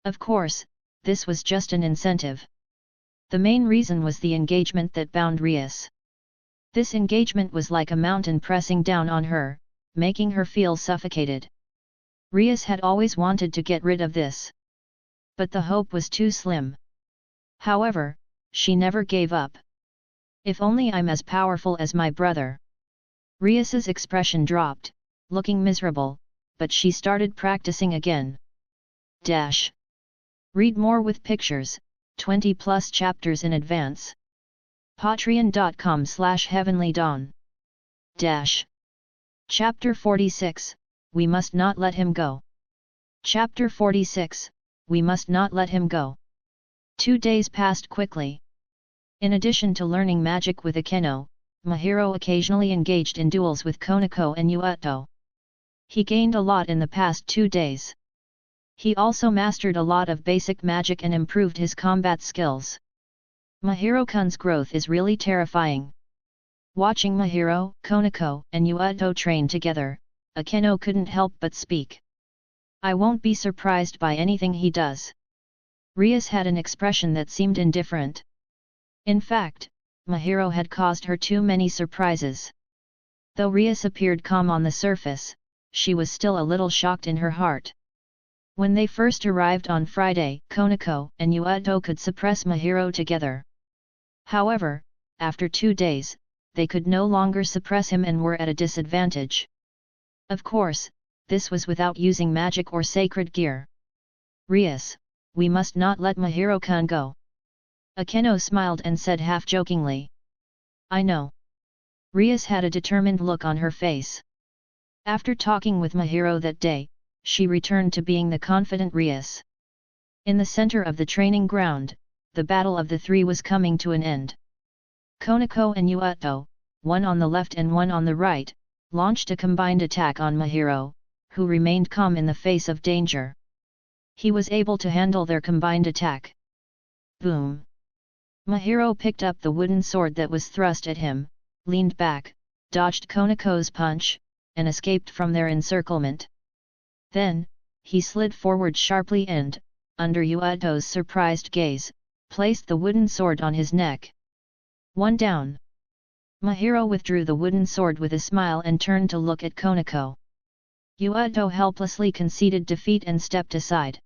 Of course, this was just an incentive. The main reason was the engagement that bound Rias. This engagement was like a mountain pressing down on her, making her feel suffocated. Rias had always wanted to get rid of this. But the hope was too slim. However, she never gave up. If only I'm as powerful as my brother. Rias's expression dropped, looking miserable, but she started practicing again. Read more with pictures, 20+ chapters in advance. Patreon.com/heavenlydawn. Chapter 46, We Must Not Let Him Go. Chapter 46, We Must Not Let Him Go. 2 days passed quickly. In addition to learning magic with Akeno, Mahiro occasionally engaged in duels with Konako and Yuuto. He gained a lot in the past 2 days. He also mastered a lot of basic magic and improved his combat skills. Mahiro-kun's growth is really terrifying. Watching Mahiro, Konako, and Yuuto train together, Akeno couldn't help but speak. I won't be surprised by anything he does. Rias had an expression that seemed indifferent. In fact, Mahiro had caused her too many surprises. Though Rias appeared calm on the surface, she was still a little shocked in her heart. When they first arrived on Friday, Konako and Yuuto could suppress Mahiro together. However, after 2 days, they could no longer suppress him and were at a disadvantage. Of course, this was without using magic or sacred gear. Rias, we must not let Mahiro-kun go. Akeno smiled and said half-jokingly. I know. Rias had a determined look on her face. After talking with Mahiro that day, she returned to being the confident Rias. In the center of the training ground, the battle of the three was coming to an end. Konako and Yuuto, one on the left and one on the right, launched a combined attack on Mahiro, who remained calm in the face of danger. He was able to handle their combined attack. Boom! Mahiro picked up the wooden sword that was thrust at him, leaned back, dodged Konako's punch, and escaped from their encirclement. Then, he slid forward sharply and, under Yuato's surprised gaze, placed the wooden sword on his neck. One down. Mahiro withdrew the wooden sword with a smile and turned to look at Konako. Yuato helplessly conceded defeat and stepped aside.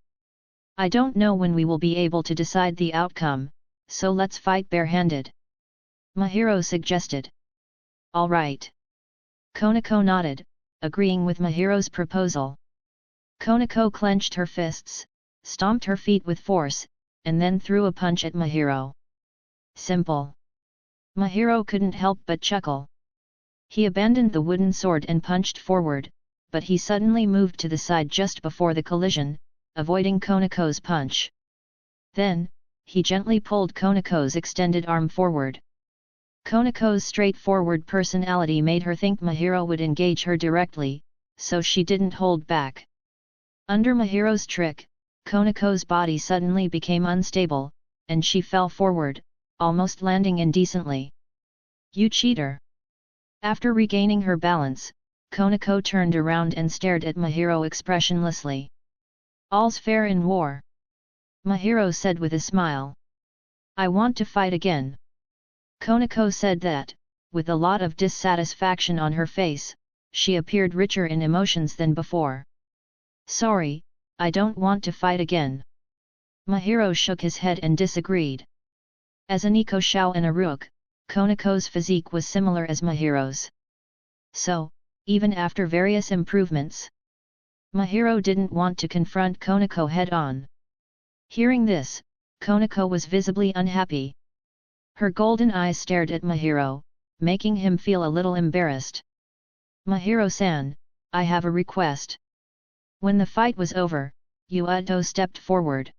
I don't know when we will be able to decide the outcome, so let's fight barehanded. Mahiro suggested. All right. Konako nodded, agreeing with Mahiro's proposal. Konako clenched her fists, stomped her feet with force, and then threw a punch at Mahiro. Simple. Mahiro couldn't help but chuckle. He abandoned the wooden sword and punched forward, but he suddenly moved to the side just before the collision, avoiding Konako's punch. Then, he gently pulled Konako's extended arm forward. Konako's straightforward personality made her think Mahiro would engage her directly, so she didn't hold back. Under Mahiro's trick, Konako's body suddenly became unstable, and she fell forward, almost landing indecently. You cheater! After regaining her balance, Konako turned around and stared at Mahiro expressionlessly. All's fair in war. Mahiro said with a smile. I want to fight again. Konako said that, with a lot of dissatisfaction on her face, she appeared richer in emotions than before. Sorry, I don't want to fight again. Mahiro shook his head and disagreed. As a Nico Shao and a Rook, Konako's physique was similar as Mahiro's. So, even after various improvements, Mahiro didn't want to confront Konako head-on. Hearing this, Konako was visibly unhappy. Her golden eyes stared at Mahiro, making him feel a little embarrassed. Mahiro-san, I have a request. When the fight was over, Yuato stepped forward.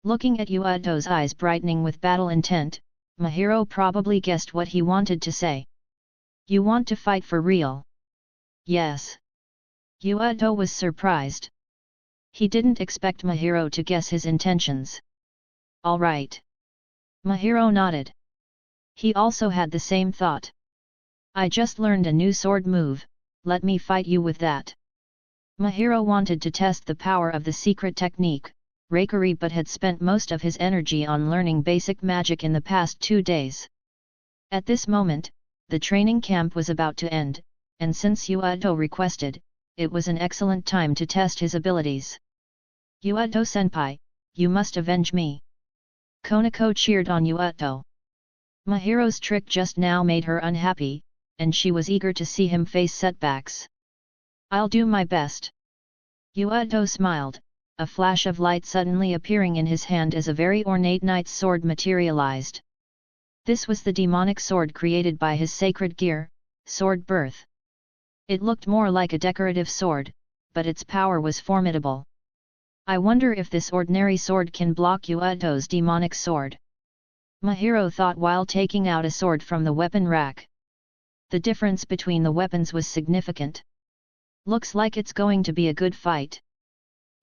Looking at Yuato's eyes brightening with battle intent, Mahiro probably guessed what he wanted to say. You want to fight for real? Yes. Yuato was surprised. He didn't expect Mahiro to guess his intentions. All right. Mahiro nodded. He also had the same thought. I just learned a new sword move, let me fight you with that. Mahiro wanted to test the power of the secret technique, Reikari, but had spent most of his energy on learning basic magic in the past 2 days. At this moment, the training camp was about to end, and since Yuato requested, it was an excellent time to test his abilities. Yuato-senpai, you must avenge me. Konako cheered on Yuato. Mahiro's trick just now made her unhappy, and she was eager to see him face setbacks. I'll do my best. Yuato smiled, a flash of light suddenly appearing in his hand as a very ornate knight's sword materialized. This was the demonic sword created by his sacred gear, Sword Birth. It looked more like a decorative sword, but its power was formidable. I wonder if this ordinary sword can block Yuato's demonic sword. Mahiro thought while taking out a sword from the weapon rack. The difference between the weapons was significant. Looks like it's going to be a good fight.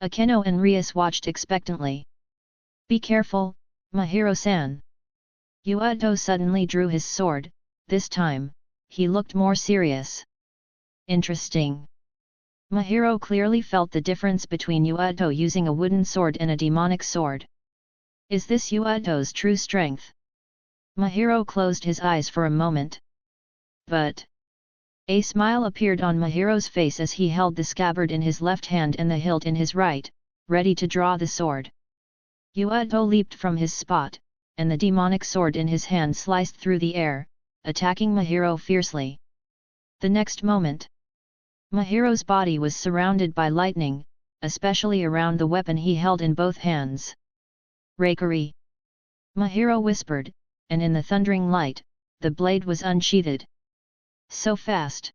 Akeno and Rias watched expectantly. Be careful, Mahiro-san. Yuato suddenly drew his sword, this time, he looked more serious. Interesting. Mahiro clearly felt the difference between Yuato using a wooden sword and a demonic sword. Is this Yuato's true strength? Mahiro closed his eyes for a moment. But a smile appeared on Mahiro's face as he held the scabbard in his left hand and the hilt in his right, ready to draw the sword. Yuato leaped from his spot, and the demonic sword in his hand sliced through the air, attacking Mahiro fiercely. The next moment, Mahiro's body was surrounded by lightning, especially around the weapon he held in both hands. Reikari! Mahiro whispered, and in the thundering light, the blade was unsheathed. So fast!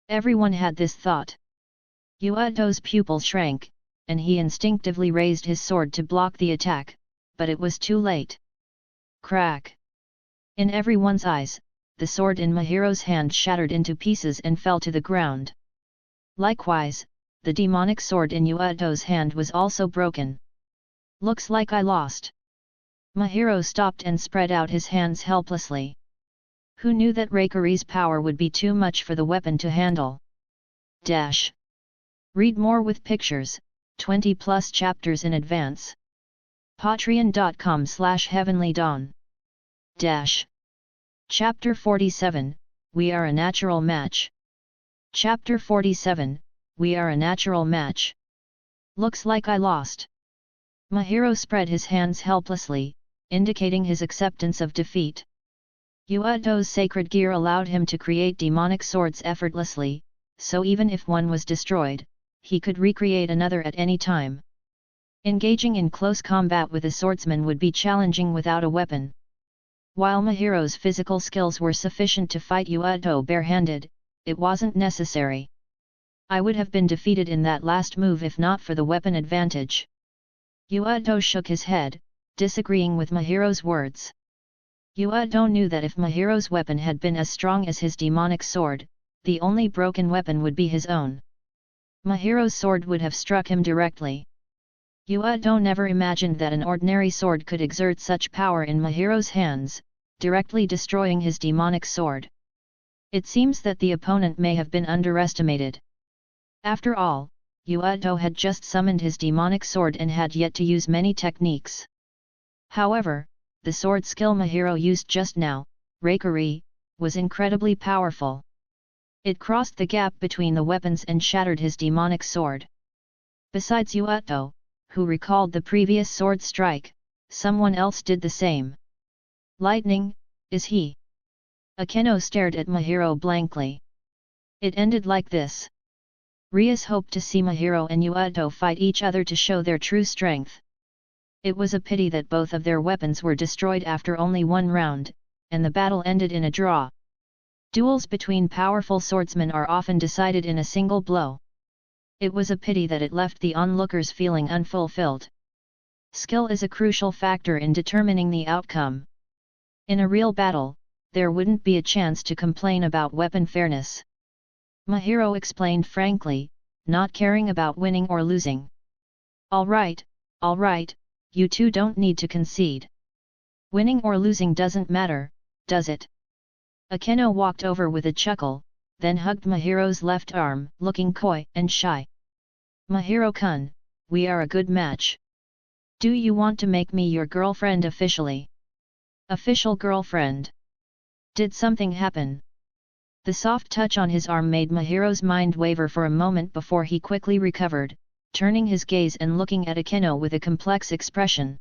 Everyone had this thought. Yuato's pupil shrank, and he instinctively raised his sword to block the attack, but it was too late. Crack! In everyone's eyes, the sword in Mahiro's hand shattered into pieces and fell to the ground. Likewise, the demonic sword in Yuato's hand was also broken. Looks like I lost. Mahiro stopped and spread out his hands helplessly. Who knew that Reikari's power would be too much for the weapon to handle? Read more with pictures, 20+ chapters in advance. Patreon.com/heavenlydawn. Chapter 47, We Are a Natural Match. Chapter 47, We Are a Natural Match. Looks like I lost. Mahiro spread his hands helplessly, indicating his acceptance of defeat. Yuato's sacred gear allowed him to create demonic swords effortlessly, so even if one was destroyed, he could recreate another at any time. Engaging in close combat with a swordsman would be challenging without a weapon. While Mahiro's physical skills were sufficient to fight Yuato barehanded, it wasn't necessary. I would have been defeated in that last move if not for the weapon advantage. Yuato shook his head, disagreeing with Mahiro's words. Yuato knew that if Mahiro's weapon had been as strong as his demonic sword, the only broken weapon would be his own. Mahiro's sword would have struck him directly. Yuato never imagined that an ordinary sword could exert such power in Mahiro's hands, directly destroying his demonic sword. It seems that the opponent may have been underestimated. After all, Yuato had just summoned his demonic sword and had yet to use many techniques. However, the sword skill Mahiro used just now, Reikari, was incredibly powerful. It crossed the gap between the weapons and shattered his demonic sword. Besides Yuato, who recalled the previous sword strike, someone else did the same. Lightning, is he? Akeno stared at Mahiro blankly. It ended like this. Rias hoped to see Mahiro and Yuato fight each other to show their true strength. It was a pity that both of their weapons were destroyed after only one round, and the battle ended in a draw. Duels between powerful swordsmen are often decided in a single blow. It was a pity that it left the onlookers feeling unfulfilled. Skill is a crucial factor in determining the outcome. In a real battle, there wouldn't be a chance to complain about weapon fairness. Mahiro explained frankly, not caring about winning or losing. All right, you two don't need to concede. Winning or losing doesn't matter, does it? Akeno walked over with a chuckle, then hugged Mahiro's left arm, looking coy and shy. Mahiro-kun, we are a good match. Do you want to make me your girlfriend officially? Official girlfriend? Did something happen? The soft touch on his arm made Mahiro's mind waver for a moment before he quickly recovered, turning his gaze and looking at Akeno with a complex expression.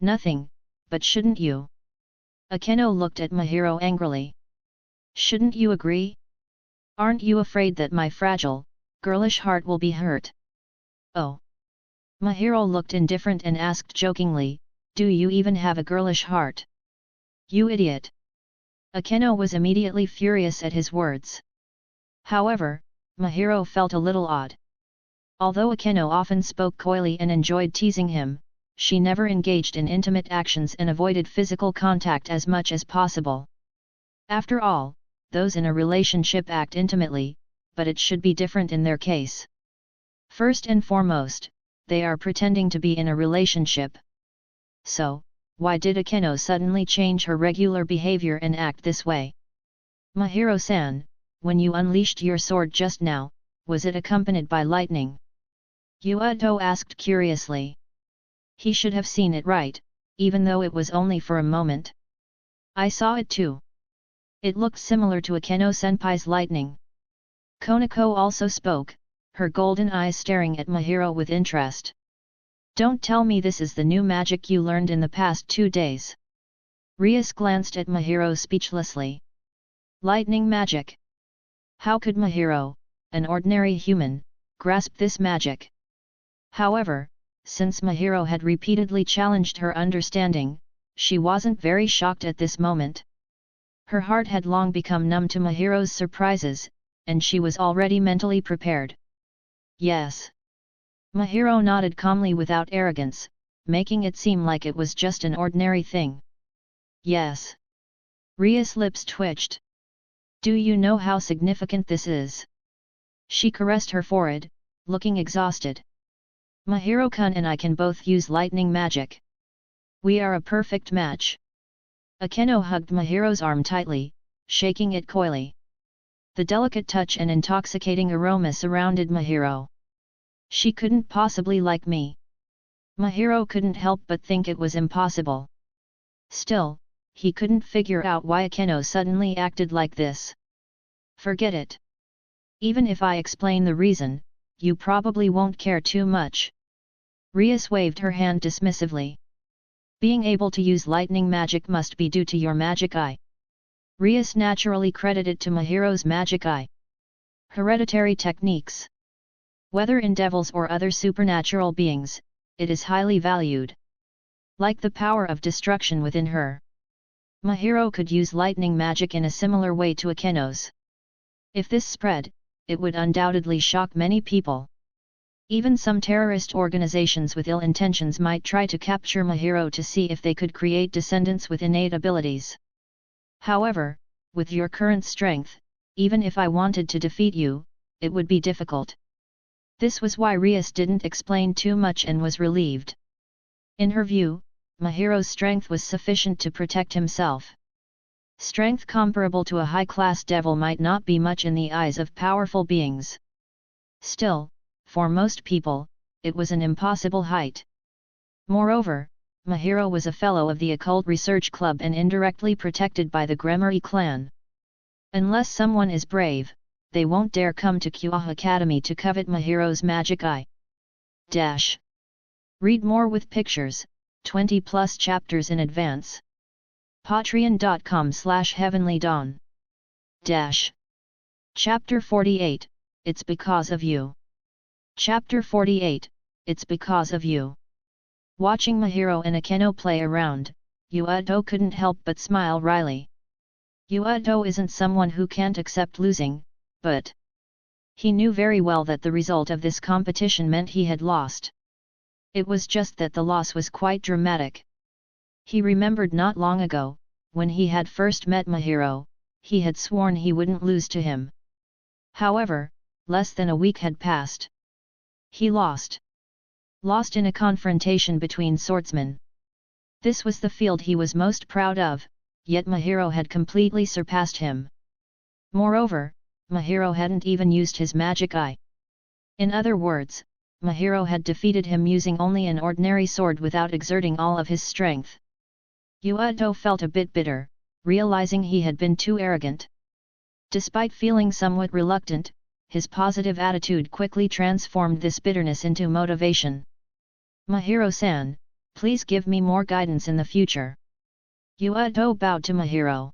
Nothing, but shouldn't you? Akeno looked at Mahiro angrily. Shouldn't you agree? Aren't you afraid that my fragile, girlish heart will be hurt? Oh. Mahiro looked indifferent and asked jokingly, do you even have a girlish heart? You idiot! Akeno was immediately furious at his words. However, Mahiro felt a little odd. Although Akeno often spoke coyly and enjoyed teasing him, she never engaged in intimate actions and avoided physical contact as much as possible. After all, those in a relationship act intimately, but it should be different in their case. First and foremost, they are pretending to be in a relationship. So, why did Akeno suddenly change her regular behavior and act this way? Mahiro-san, when you unleashed your sword just now, was it accompanied by lightning? Yuato asked curiously. He should have seen it right, even though it was only for a moment. I saw it too. It looked similar to Akeno-senpai's lightning. Konako also spoke, her golden eyes staring at Mahiro with interest. Don't tell me this is the new magic you learned in the past 2 days. Rias glanced at Mahiro speechlessly. Lightning magic. How could Mahiro, an ordinary human, grasp this magic? However, since Mahiro had repeatedly challenged her understanding, she wasn't very shocked at this moment. Her heart had long become numb to Mahiro's surprises, and she was already mentally prepared. Yes. Mahiro nodded calmly without arrogance, making it seem like it was just an ordinary thing. Yes. Ria's lips twitched. Do you know how significant this is? She caressed her forehead, looking exhausted. Mahiro-kun and I can both use lightning magic. We are a perfect match. Akeno hugged Mahiro's arm tightly, shaking it coyly. The delicate touch and intoxicating aroma surrounded Mahiro. She couldn't possibly like me. Mahiro couldn't help but think it was impossible. Still, he couldn't figure out why Akeno suddenly acted like this. Forget it. Even if I explain the reason, you probably won't care too much. Rias waved her hand dismissively. Being able to use lightning magic must be due to your magic eye. Rias naturally credited to Mahiro's magic eye. Hereditary techniques. Whether in devils or other supernatural beings, it is highly valued. Like the power of destruction within her. Mahiro could use lightning magic in a similar way to Akeno's. If this spread, it would undoubtedly shock many people. Even some terrorist organizations with ill intentions might try to capture Mahiro to see if they could create descendants with innate abilities. However, with your current strength, even if I wanted to defeat you, it would be difficult. This was why Rias didn't explain too much and was relieved. In her view, Mahiro's strength was sufficient to protect himself. Strength comparable to a high-class devil might not be much in the eyes of powerful beings. Still, for most people, it was an impossible height. Moreover, Mahiro was a fellow of the Occult Research Club and indirectly protected by the Gremory clan. Unless someone is brave, they won't dare come to Kyoha Academy to covet Mahiro's magic eye. Read more with pictures, 20+ chapters in advance. Patreon.com/heavenlydawn. Chapter 48, It's Because of You. Chapter 48, It's Because of You. Watching Mahiro and Akeno play around, Yuado couldn't help but smile wryly. Yuado isn't someone who can't accept losing, but he knew very well that the result of this competition meant he had lost. It was just that the loss was quite dramatic. He remembered not long ago, when he had first met Mahiro, he had sworn he wouldn't lose to him. However, less than a week had passed. He lost. Lost in a confrontation between swordsmen. This was the field he was most proud of, yet Mahiro had completely surpassed him. Moreover, Mahiro hadn't even used his magic eye. In other words, Mahiro had defeated him using only an ordinary sword without exerting all of his strength. Yuado felt a bit bitter, realizing he had been too arrogant. Despite feeling somewhat reluctant, his positive attitude quickly transformed this bitterness into motivation. Mahiro-san, please give me more guidance in the future. Yuado bowed to Mahiro.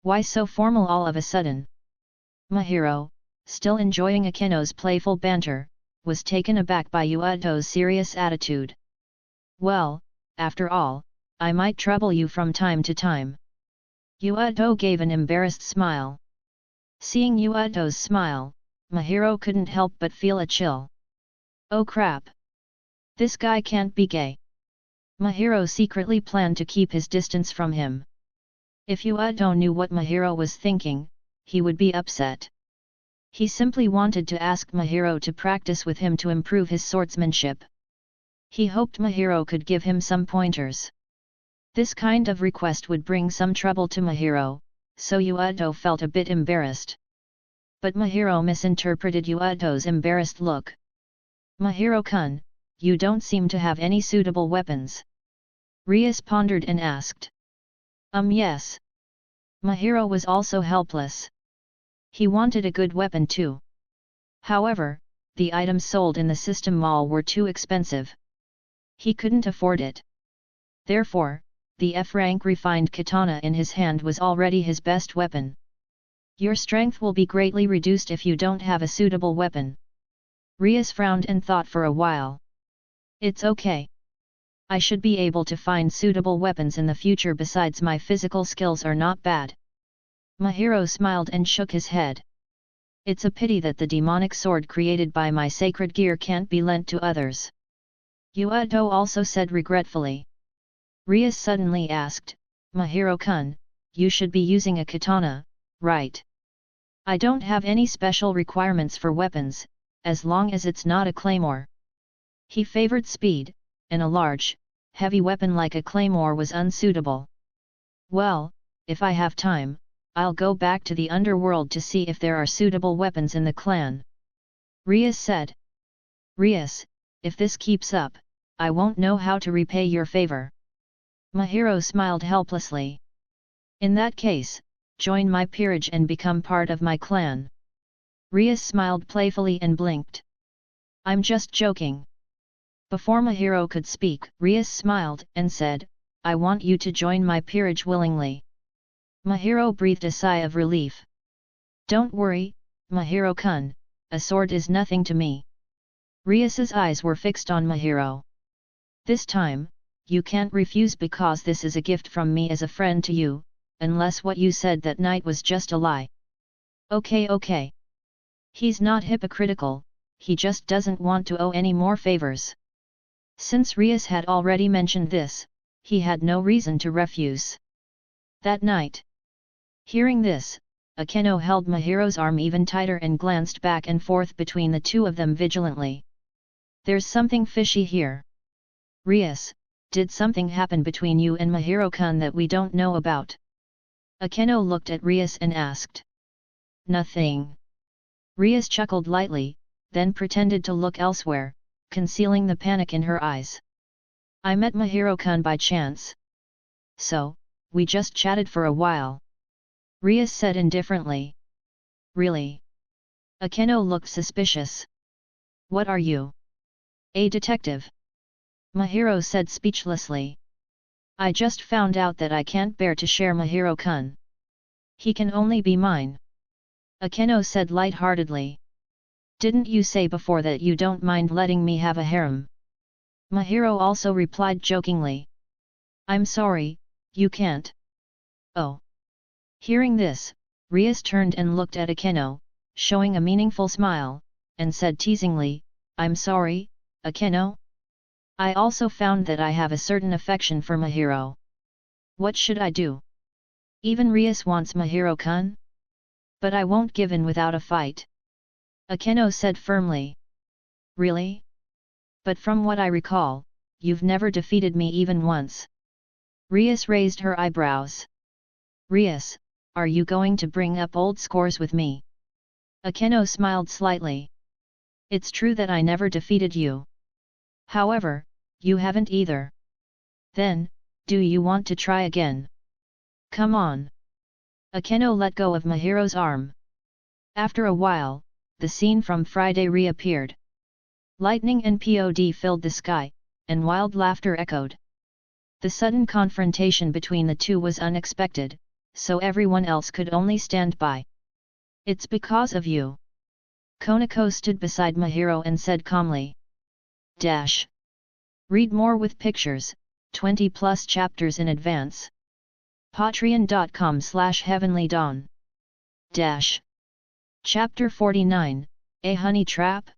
Why so formal all of a sudden? Mahiro, still enjoying Akeno's playful banter, was taken aback by Yuado's serious attitude. Well, after all, I might trouble you from time to time. Yuado gave an embarrassed smile. Seeing Yuado's smile, Mahiro couldn't help but feel a chill. Oh crap! This guy can't be gay. Mahiro secretly planned to keep his distance from him. If Yuado knew what Mahiro was thinking, he would be upset. He simply wanted to ask Mahiro to practice with him to improve his swordsmanship. He hoped Mahiro could give him some pointers. This kind of request would bring some trouble to Mahiro, so Yuado felt a bit embarrassed. But Mahiro misinterpreted Yuado's embarrassed look. Mahiro-kun, you don't seem to have any suitable weapons. Rias pondered and asked. Yes. Mahiro was also helpless. He wanted a good weapon too. However, the items sold in the system mall were too expensive. He couldn't afford it. Therefore, the F-rank refined katana in his hand was already his best weapon. Your strength will be greatly reduced if you don't have a suitable weapon. Rias frowned and thought for a while. It's okay. I should be able to find suitable weapons in the future. Besides, my physical skills are not bad. Mahiro smiled and shook his head. It's a pity that the demonic sword created by my sacred gear can't be lent to others. Yuado also said regretfully. Rias suddenly asked, Mahiro-kun, you should be using a katana, right? I don't have any special requirements for weapons, as long as it's not a claymore. He favored speed, and a large, heavy weapon like a claymore was unsuitable. Well, if I have time, I'll go back to the underworld to see if there are suitable weapons in the clan. Rias said. Rias, if this keeps up, I won't know how to repay your favor. Mahiro smiled helplessly. In that case, join my peerage and become part of my clan. Rias smiled playfully and blinked. I'm just joking. Before Mahiro could speak, Rias smiled and said, I want you to join my peerage willingly. Mahiro breathed a sigh of relief. Don't worry, Mahiro-kun, a sword is nothing to me. Rias's eyes were fixed on Mahiro. This time, you can't refuse because this is a gift from me as a friend to you, unless what you said that night was just a lie. Okay. He's not hypocritical, he just doesn't want to owe any more favors. Since Rias had already mentioned this, he had no reason to refuse. That night. Hearing this, Akeno held Mahiro's arm even tighter and glanced back and forth between the two of them vigilantly. There's something fishy here. Rias, did something happen between you and Mahiro-kun that we don't know about? Akeno looked at Rias and asked. Nothing. Rias chuckled lightly, then pretended to look elsewhere, concealing the panic in her eyes. I met Mahiro-kun by chance. So, we just chatted for a while. Rias said indifferently. Really? Akeno looked suspicious. What are you? A detective. Mahiro said speechlessly. I just found out that I can't bear to share Mahiro-kun. He can only be mine. Akeno said light-heartedly. Didn't you say before that you don't mind letting me have a harem? Mahiro also replied jokingly. I'm sorry, you can't. Oh. Hearing this, Rias turned and looked at Akeno, showing a meaningful smile, and said teasingly, I'm sorry, Akeno? I also found that I have a certain affection for Mahiro. What should I do? Even Rias wants Mahiro-kun? But I won't give in without a fight. Akeno said firmly. Really? But from what I recall, you've never defeated me even once. Rias raised her eyebrows. Rias, are you going to bring up old scores with me? Akeno smiled slightly. It's true that I never defeated you. However, you haven't either. Then, do you want to try again? Come on. Akeno let go of Mahiro's arm. After a while, the scene from Friday reappeared. Lightning and POD filled the sky, and wild laughter echoed. The sudden confrontation between the two was unexpected, so everyone else could only stand by. It's because of you. Konako stood beside Mahiro and said calmly. Read more with pictures, 20+ chapters in advance. Patreon.com/heavenlydawn. Chapter 49, A Honey Trap?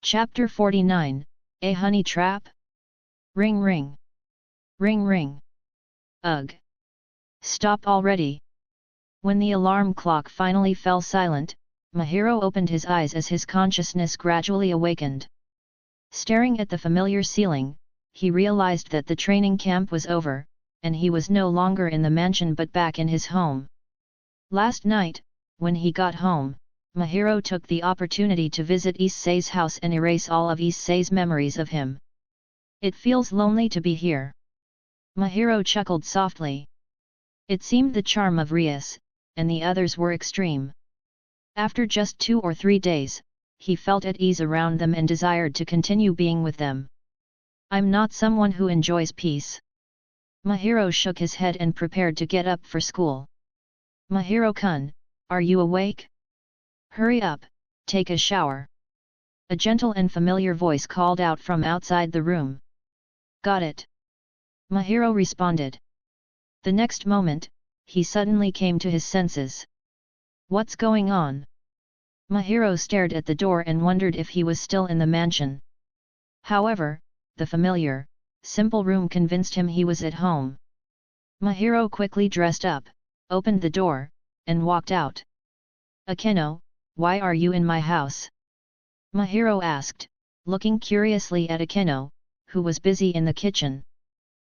Chapter 49, A Honey Trap? Ring ring. Ring ring. Ugh. Stop already. When the alarm clock finally fell silent, Mahiro opened his eyes as his consciousness gradually awakened. Staring at the familiar ceiling, he realized that the training camp was over, and he was no longer in the mansion but back in his home. Last night, when he got home, Mahiro took the opportunity to visit Issei's house and erase all of Issei's memories of him. It feels lonely to be here. Mahiro chuckled softly. It seemed the charm of Rias, and the others were extreme. After just 2 or 3 days, he felt at ease around them and desired to continue being with them. I'm not someone who enjoys peace. Mahiro shook his head and prepared to get up for school. Mahiro-kun, are you awake? Hurry up, take a shower. A gentle and familiar voice called out from outside the room. Got it. Mahiro responded. The next moment, he suddenly came to his senses. What's going on? Mahiro stared at the door and wondered if he was still in the mansion. However, the familiar, simple room convinced him he was at home. Mahiro quickly dressed up, opened the door, and walked out. Akeno, why are you in my house? Mahiro asked, looking curiously at Akeno, who was busy in the kitchen.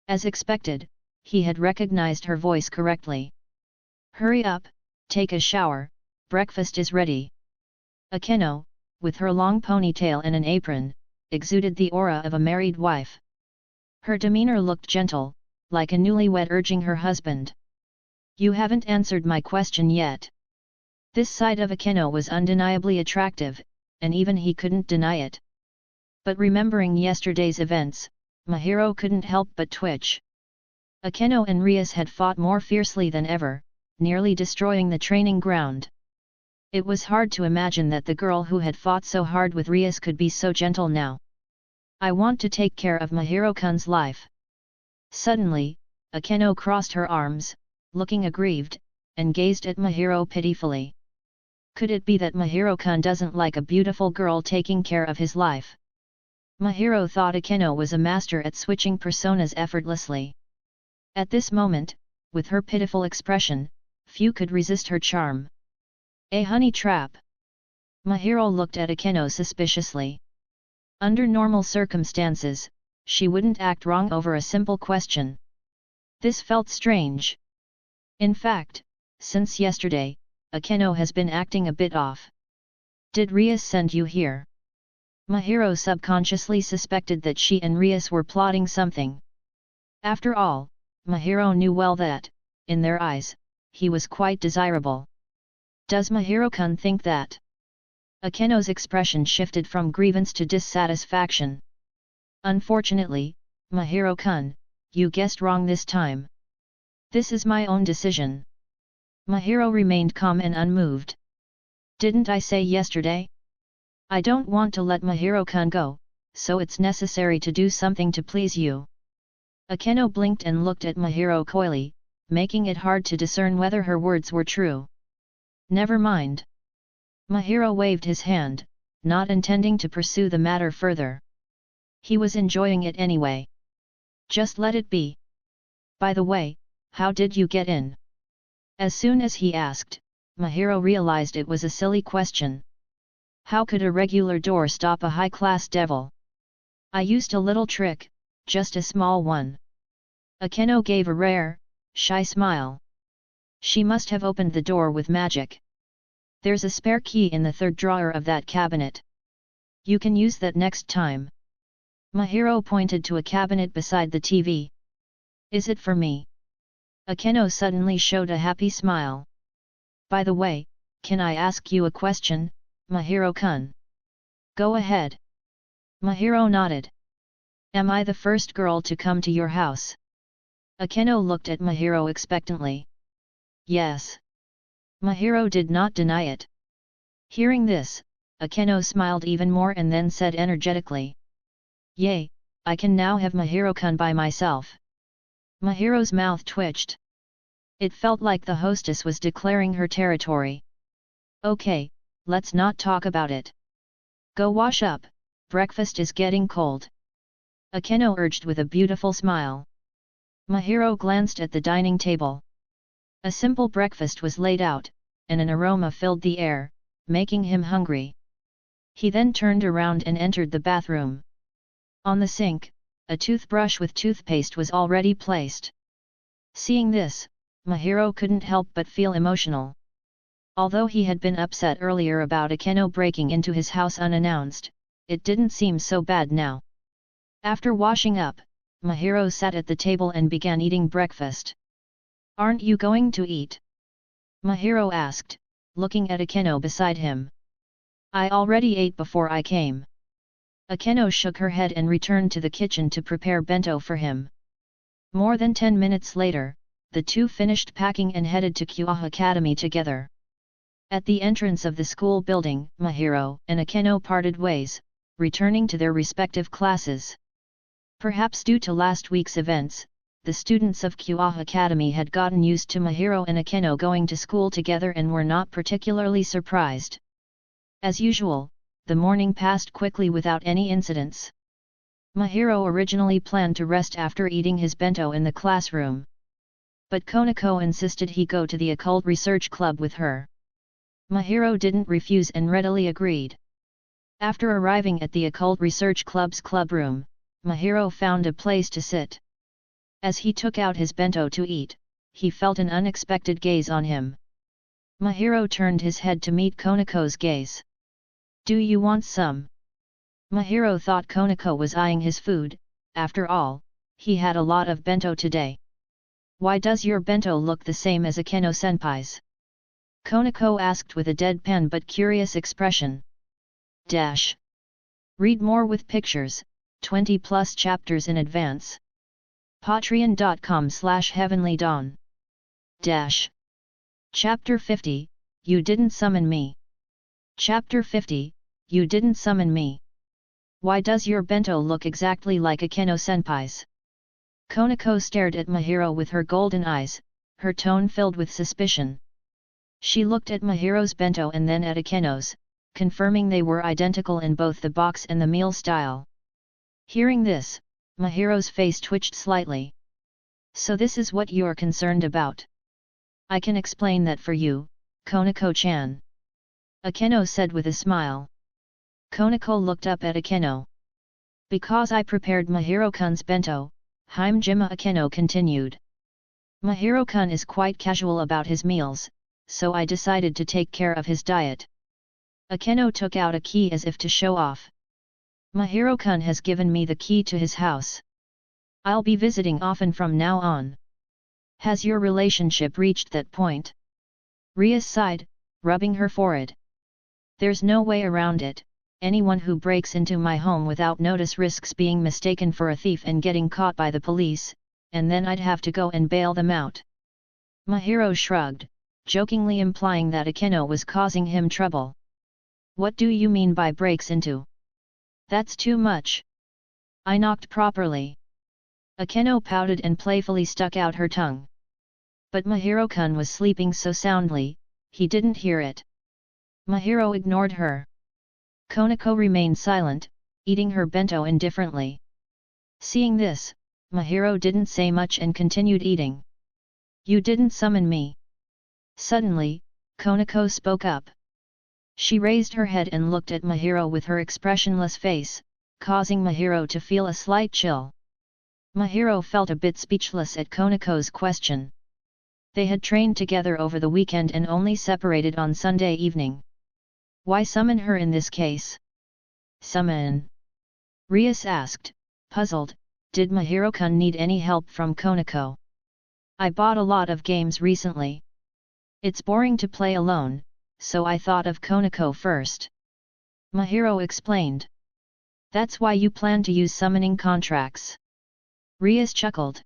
As expected, he had recognized her voice correctly. Hurry up, take a shower, breakfast is ready. Akeno, with her long ponytail and an apron, exuded the aura of a married wife. Her demeanor looked gentle, like a newlywed urging her husband. You haven't answered my question yet. This side of Akeno was undeniably attractive, and even he couldn't deny it. But remembering yesterday's events, Mahiro couldn't help but twitch. Akeno and Rias had fought more fiercely than ever, nearly destroying the training ground. It was hard to imagine that the girl who had fought so hard with Rias could be so gentle now. I want to take care of Mahiro-kun's life. Suddenly, Akeno crossed her arms, looking aggrieved, and gazed at Mahiro pitifully. Could it be that Mahiro-kun doesn't like a beautiful girl taking care of his life? Mahiro thought Akeno was a master at switching personas effortlessly. At this moment, with her pitiful expression, few could resist her charm. A honey trap. Mahiro looked at Akeno suspiciously. Under normal circumstances, she wouldn't act wrong over a simple question. This felt strange. In fact, since yesterday, Akeno has been acting a bit off. Did Rias send you here? Mahiro subconsciously suspected that she and Rias were plotting something. After all, Mahiro knew well that, in their eyes, he was quite desirable. Does Mahiro-kun think that? Akeno's expression shifted from grievance to dissatisfaction. Unfortunately, Mahiro-kun, you guessed wrong this time. This is my own decision. Mahiro remained calm and unmoved. Didn't I say yesterday? I don't want to let Mahiro-kun go, so it's necessary to do something to please you. Akeno blinked and looked at Mahiro coyly, making it hard to discern whether her words were true. Never mind. Mahiro waved his hand, not intending to pursue the matter further. He was enjoying it anyway. Just let it be. By the way, how did you get in? As soon as he asked, Mahiro realized it was a silly question. How could a regular door stop a high-class devil? I used a little trick, just a small one. Akeno gave a rare, shy smile. She must have opened the door with magic. There's a spare key in the third drawer of that cabinet. You can use that next time. Mahiro pointed to a cabinet beside the TV. Is it for me? Akeno suddenly showed a happy smile. By the way, can I ask you a question, Mahiro-kun? Go ahead. Mahiro nodded. Am I the first girl to come to your house? Akeno looked at Mahiro expectantly. Yes. Mahiro did not deny it. Hearing this, Akeno smiled even more and then said energetically. Yay, I can now have Mahiro-kun by myself. Mahiro's mouth twitched. It felt like the hostess was declaring her territory. Okay, let's not talk about it. Go wash up, breakfast is getting cold. Akeno urged with a beautiful smile. Mahiro glanced at the dining table. A simple breakfast was laid out, and an aroma filled the air, making him hungry. He then turned around and entered the bathroom. On the sink, a toothbrush with toothpaste was already placed. Seeing this, Mahiro couldn't help but feel emotional. Although he had been upset earlier about Akeno breaking into his house unannounced, it didn't seem so bad now. After washing up, Mahiro sat at the table and began eating breakfast. Aren't you going to eat? Mahiro asked, looking at Akeno beside him. I already ate before I came. Akeno shook her head and returned to the kitchen to prepare bento for him. More than 10 minutes later, the two finished packing and headed to Kyoha Academy together. At the entrance of the school building, Mahiro and Akeno parted ways, returning to their respective classes. Perhaps due to last week's events, the students of Kyoha Academy had gotten used to Mahiro and Akeno going to school together and were not particularly surprised. As usual, the morning passed quickly without any incidents. Mahiro originally planned to rest after eating his bento in the classroom. But Konako insisted he go to the occult research club with her. Mahiro didn't refuse and readily agreed. After arriving at the Occult Research Club's clubroom, Mahiro found a place to sit. As he took out his bento to eat, he felt an unexpected gaze on him. Mahiro turned his head to meet Konako's gaze. "Do you want some?" Mahiro thought Konako was eyeing his food. After all, he had a lot of bento today. "Why does your bento look the same as Akeno-senpai's?" Konako asked with a deadpan but curious expression. Read more with pictures, 20+ chapters in advance. Patreon.com/heavenlydawn. Chapter 50, You Didn't Summon Me. Chapter 50, You Didn't Summon Me. Why does your bento look exactly like Akeno-senpai's? Konako stared at Mahiro with her golden eyes, her tone filled with suspicion. She looked at Mahiro's bento and then at Akeno's, confirming they were identical in both the box and the meal style. Hearing this, Mahiro's face twitched slightly. "So this is what you're concerned about? I can explain that for you, Konako-chan," Akeno said with a smile. Konako looked up at Akeno. "Because I prepared Mahiro-kun's bento," Himejima Akeno continued. "Mahiro-kun is quite casual about his meals, so I decided to take care of his diet." Akeno took out a key as if to show off. "Mahiro-kun has given me the key to his house. I'll be visiting often from now on." "Has your relationship reached that point?" Ria sighed, rubbing her forehead. "There's no way around it. Anyone who breaks into my home without notice risks being mistaken for a thief and getting caught by the police, and then I'd have to go and bail them out." Mahiro shrugged, jokingly implying that Akeno was causing him trouble. "What do you mean by breaks into? That's too much. I knocked properly." Akeno pouted and playfully stuck out her tongue. But Mahiro-kun was sleeping so soundly, he didn't hear it. Mahiro ignored her. Konako remained silent, eating her bento indifferently. Seeing this, Mahiro didn't say much and continued eating. "You didn't summon me." Suddenly, Konako spoke up. She raised her head and looked at Mahiro with her expressionless face, causing Mahiro to feel a slight chill. Mahiro felt a bit speechless at Konako's question. They had trained together over the weekend and only separated on Sunday evening. Why summon her in this case? "Summon?" Rias asked, puzzled. Did Mahiro-kun need any help from Konako? "I bought a lot of games recently. It's boring to play alone, so I thought of Konako first." Mahiro explained. "That's why you plan to use summoning contracts?" Rias chuckled.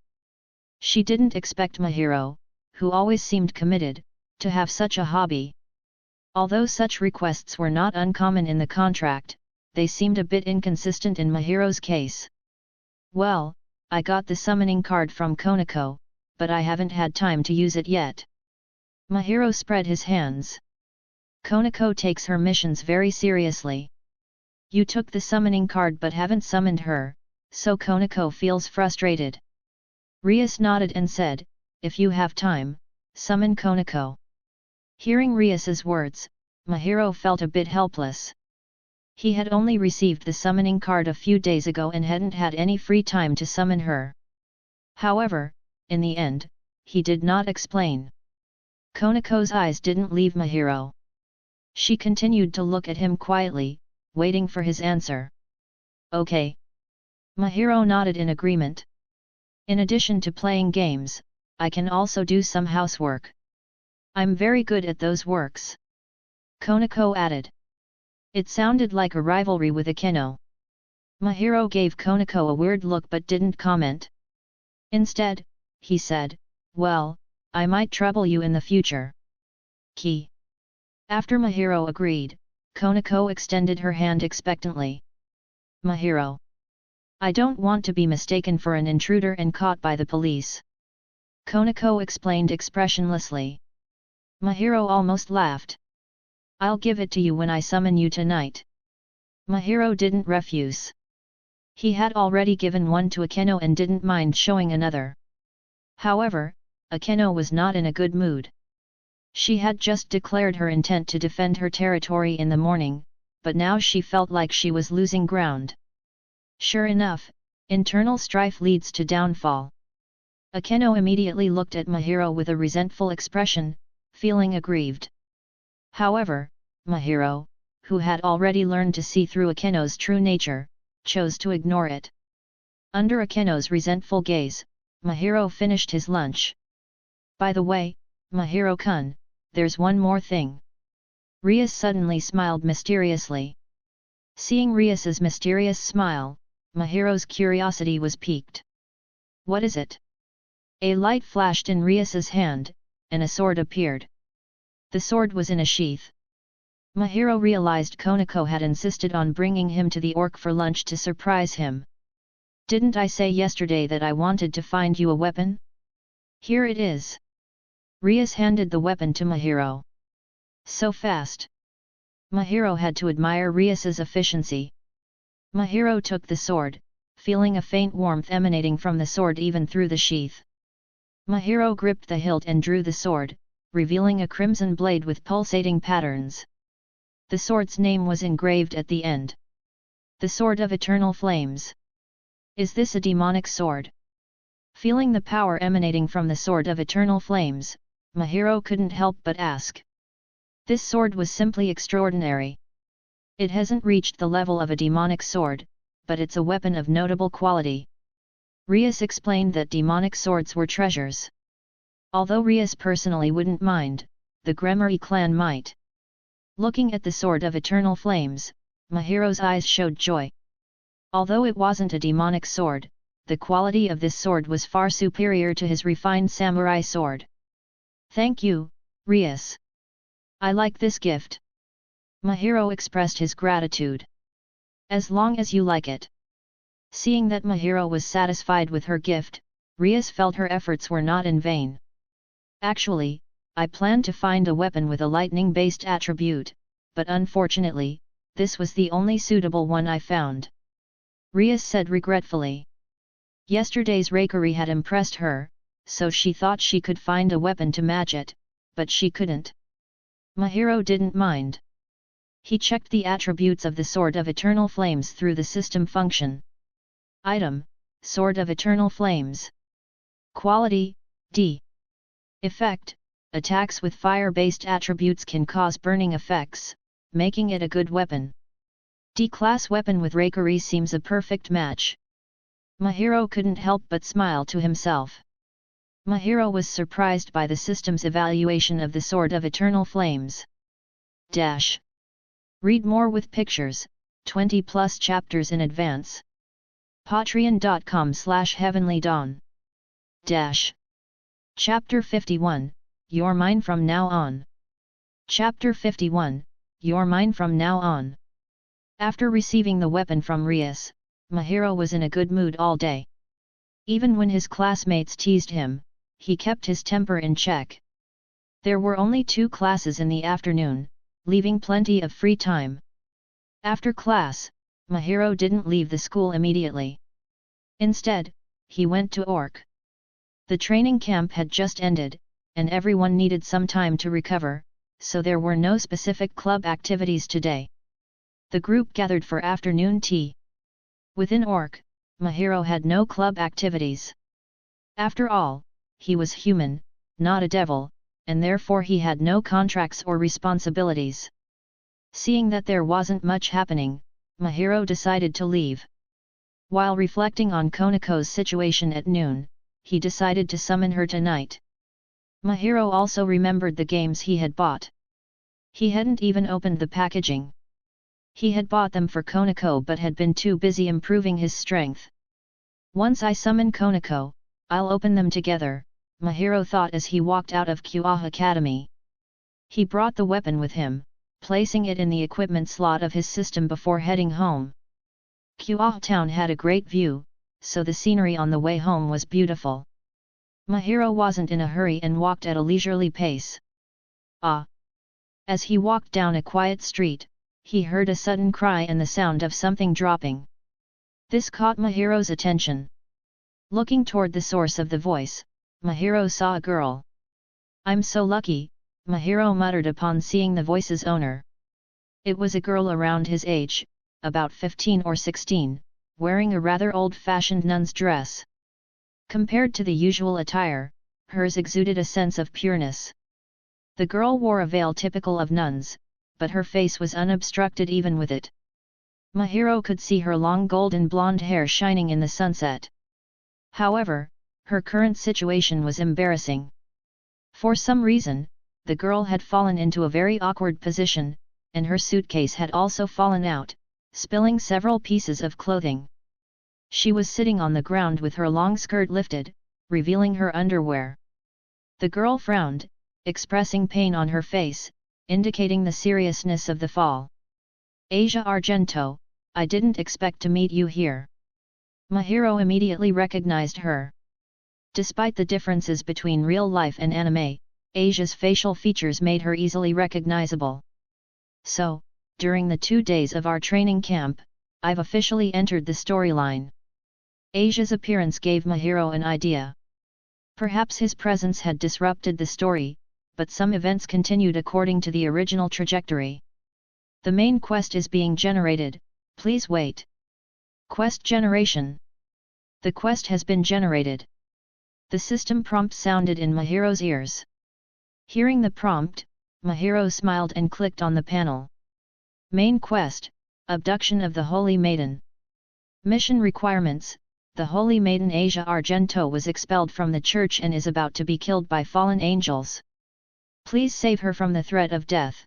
She didn't expect Mahiro, who always seemed committed, to have such a hobby. Although such requests were not uncommon in the contract, they seemed a bit inconsistent in Mahiro's case. "Well, I got the summoning card from Konako, but I haven't had time to use it yet." Mahiro spread his hands. "Konako takes her missions very seriously. You took the summoning card but haven't summoned her, so Konako feels frustrated." Rias nodded and said, "If you have time, summon Konako." Hearing Rias's words, Mahiro felt a bit helpless. He had only received the summoning card a few days ago and hadn't had any free time to summon her. However, in the end, he did not explain. Konako's eyes didn't leave Mahiro. She continued to look at him quietly, waiting for his answer. "Okay." Mahiro nodded in agreement. "In addition to playing games, I can also do some housework. I'm very good at those works," Konako added. It sounded like a rivalry with Akeno. Mahiro gave Konako a weird look but didn't comment. Instead, he said, "Well, I might trouble you in the future." Key. After Mahiro agreed, Konako extended her hand expectantly. "Mahiro. I don't want to be mistaken for an intruder and caught by the police," Konako explained expressionlessly. Mahiro almost laughed. "I'll give it to you when I summon you tonight." Mahiro didn't refuse. He had already given one to Akeno and didn't mind showing another. However, Akeno was not in a good mood. She had just declared her intent to defend her territory in the morning, but now she felt like she was losing ground. Sure enough, internal strife leads to downfall. Akeno immediately looked at Mahiro with a resentful expression, feeling aggrieved. However, Mahiro, who had already learned to see through Akeno's true nature, chose to ignore it. Under Akeno's resentful gaze, Mahiro finished his lunch. By the way, Mahiro-kun, there's one more thing. Rias suddenly smiled mysteriously. Seeing Rias's mysterious smile, Mahiro's curiosity was piqued. What is it? A light flashed in Rias's hand, and a sword appeared. The sword was in a sheath. Mahiro realized Konako had insisted on bringing him to the orc for lunch to surprise him. Didn't I say yesterday that I wanted to find you a weapon? Here it is. Rias handed the weapon to Mahiro. So fast. Mahiro had to admire Rias's efficiency. Mahiro took the sword, feeling a faint warmth emanating from the sword even through the sheath. Mahiro gripped the hilt and drew the sword, revealing a crimson blade with pulsating patterns. The sword's name was engraved at the end. The Sword of Eternal Flames. Is this a demonic sword? Feeling the power emanating from the Sword of Eternal Flames, Mahiro couldn't help but ask. This sword was simply extraordinary. It hasn't reached the level of a demonic sword, but it's a weapon of notable quality. Rias explained that demonic swords were treasures. Although Rias personally wouldn't mind, the Gremory clan might. Looking at the Sword of Eternal Flames, Mahiro's eyes showed joy. Although it wasn't a demonic sword, the quality of this sword was far superior to his refined samurai sword. Thank you, Rias. I like this gift. Mahiro expressed his gratitude. As long as you like it. Seeing that Mahiro was satisfied with her gift, Rias felt her efforts were not in vain. Actually, I planned to find a weapon with a lightning-based attribute, but unfortunately, this was the only suitable one I found. Rias said regretfully. Yesterday's rakery had impressed her, so she thought she could find a weapon to match it, but she couldn't. Mahiro didn't mind. He checked the attributes of the Sword of Eternal Flames through the system function. Item: Sword of Eternal Flames. Quality: D. Effect: attacks with fire-based attributes can cause burning effects, making it a good weapon. D-class weapon with rakery seems a perfect match. Mahiro couldn't help but smile to himself. Mahiro was surprised by the system's evaluation of the Sword of Eternal Flames. Read more with pictures, 20+ chapters in advance. Patreon.com/heavenlydawn. Chapter 51, You're Mine From Now On. Chapter 51, You're Mine From Now On. After receiving the weapon from Rias, Mahiro was in a good mood all day. Even when his classmates teased him, he kept his temper in check. There were only 2 classes in the afternoon, leaving plenty of free time. After class, Mahiro didn't leave the school immediately. Instead, he went to Orc. The training camp had just ended, and everyone needed some time to recover, so there were no specific club activities today. The group gathered for afternoon tea. Within Orc, Mahiro had no club activities. After all, he was human, not a devil, and therefore he had no contracts or responsibilities. Seeing that there wasn't much happening, Mahiro decided to leave. While reflecting on Konako's situation at noon, he decided to summon her tonight. Mahiro also remembered the games he had bought. He hadn't even opened the packaging. He had bought them for Konako but had been too busy improving his strength. Once I summon Konako, I'll open them together, Mahiro thought as he walked out of Kyoha Academy. He brought the weapon with him, placing it in the equipment slot of his system before heading home. Kyoha town had a great view, so the scenery on the way home was beautiful. Mahiro wasn't in a hurry and walked at a leisurely pace. As he walked down a quiet street, he heard a sudden cry and the sound of something dropping. This caught Mahiro's attention. Looking toward the source of the voice, Mahiro saw a girl. I'm so lucky, Mahiro muttered upon seeing the voice's owner. It was a girl around his age, about 15 or 16, wearing a rather old-fashioned nun's dress. Compared to the usual attire, hers exuded a sense of pureness. The girl wore a veil typical of nuns, but her face was unobstructed even with it. Mahiro could see her long golden blonde hair shining in the sunset. However, her current situation was embarrassing. For some reason, the girl had fallen into a very awkward position, and her suitcase had also fallen out, spilling several pieces of clothing. She was sitting on the ground with her long skirt lifted, revealing her underwear. The girl frowned, expressing pain on her face, indicating the seriousness of the fall. "Asia Argento, I didn't expect to meet you here." Mahiro immediately recognized her. Despite the differences between real life and anime, Asia's facial features made her easily recognizable. "So, during the 2 days of our training camp, I've officially entered the storyline." Asia's appearance gave Mahiro an idea. Perhaps his presence had disrupted the story, but some events continued according to the original trajectory. "The main quest is being generated, please wait." Quest generation. The quest has been generated. The system prompt sounded in Mahiro's ears. Hearing the prompt, Mahiro smiled and clicked on the panel. Main quest, Abduction of the Holy Maiden. Mission requirements: the Holy Maiden Asia Argento was expelled from the church and is about to be killed by fallen angels. Please save her from the threat of death.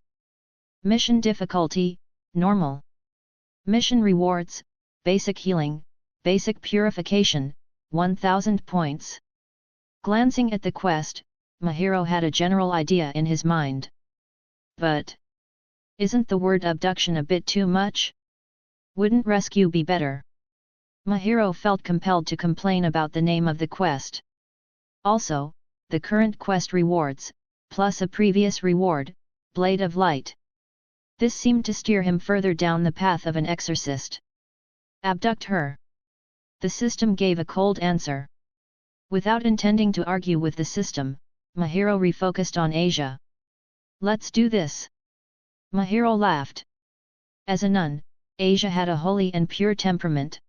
Mission difficulty, normal. Mission rewards: basic healing, basic purification, 1000 points. Glancing at the quest, Mahiro had a general idea in his mind. But isn't the word abduction a bit too much? Wouldn't rescue be better? Mahiro felt compelled to complain about the name of the quest. Also, the current quest rewards, plus a previous reward, Blade of Light. This seemed to steer him further down the path of an exorcist. Abduct her. The system gave a cold answer. Without intending to argue with the system, Mahiro refocused on Asia. Let's do this. Mahiro laughed. As a nun, Asia had a holy and pure temperament.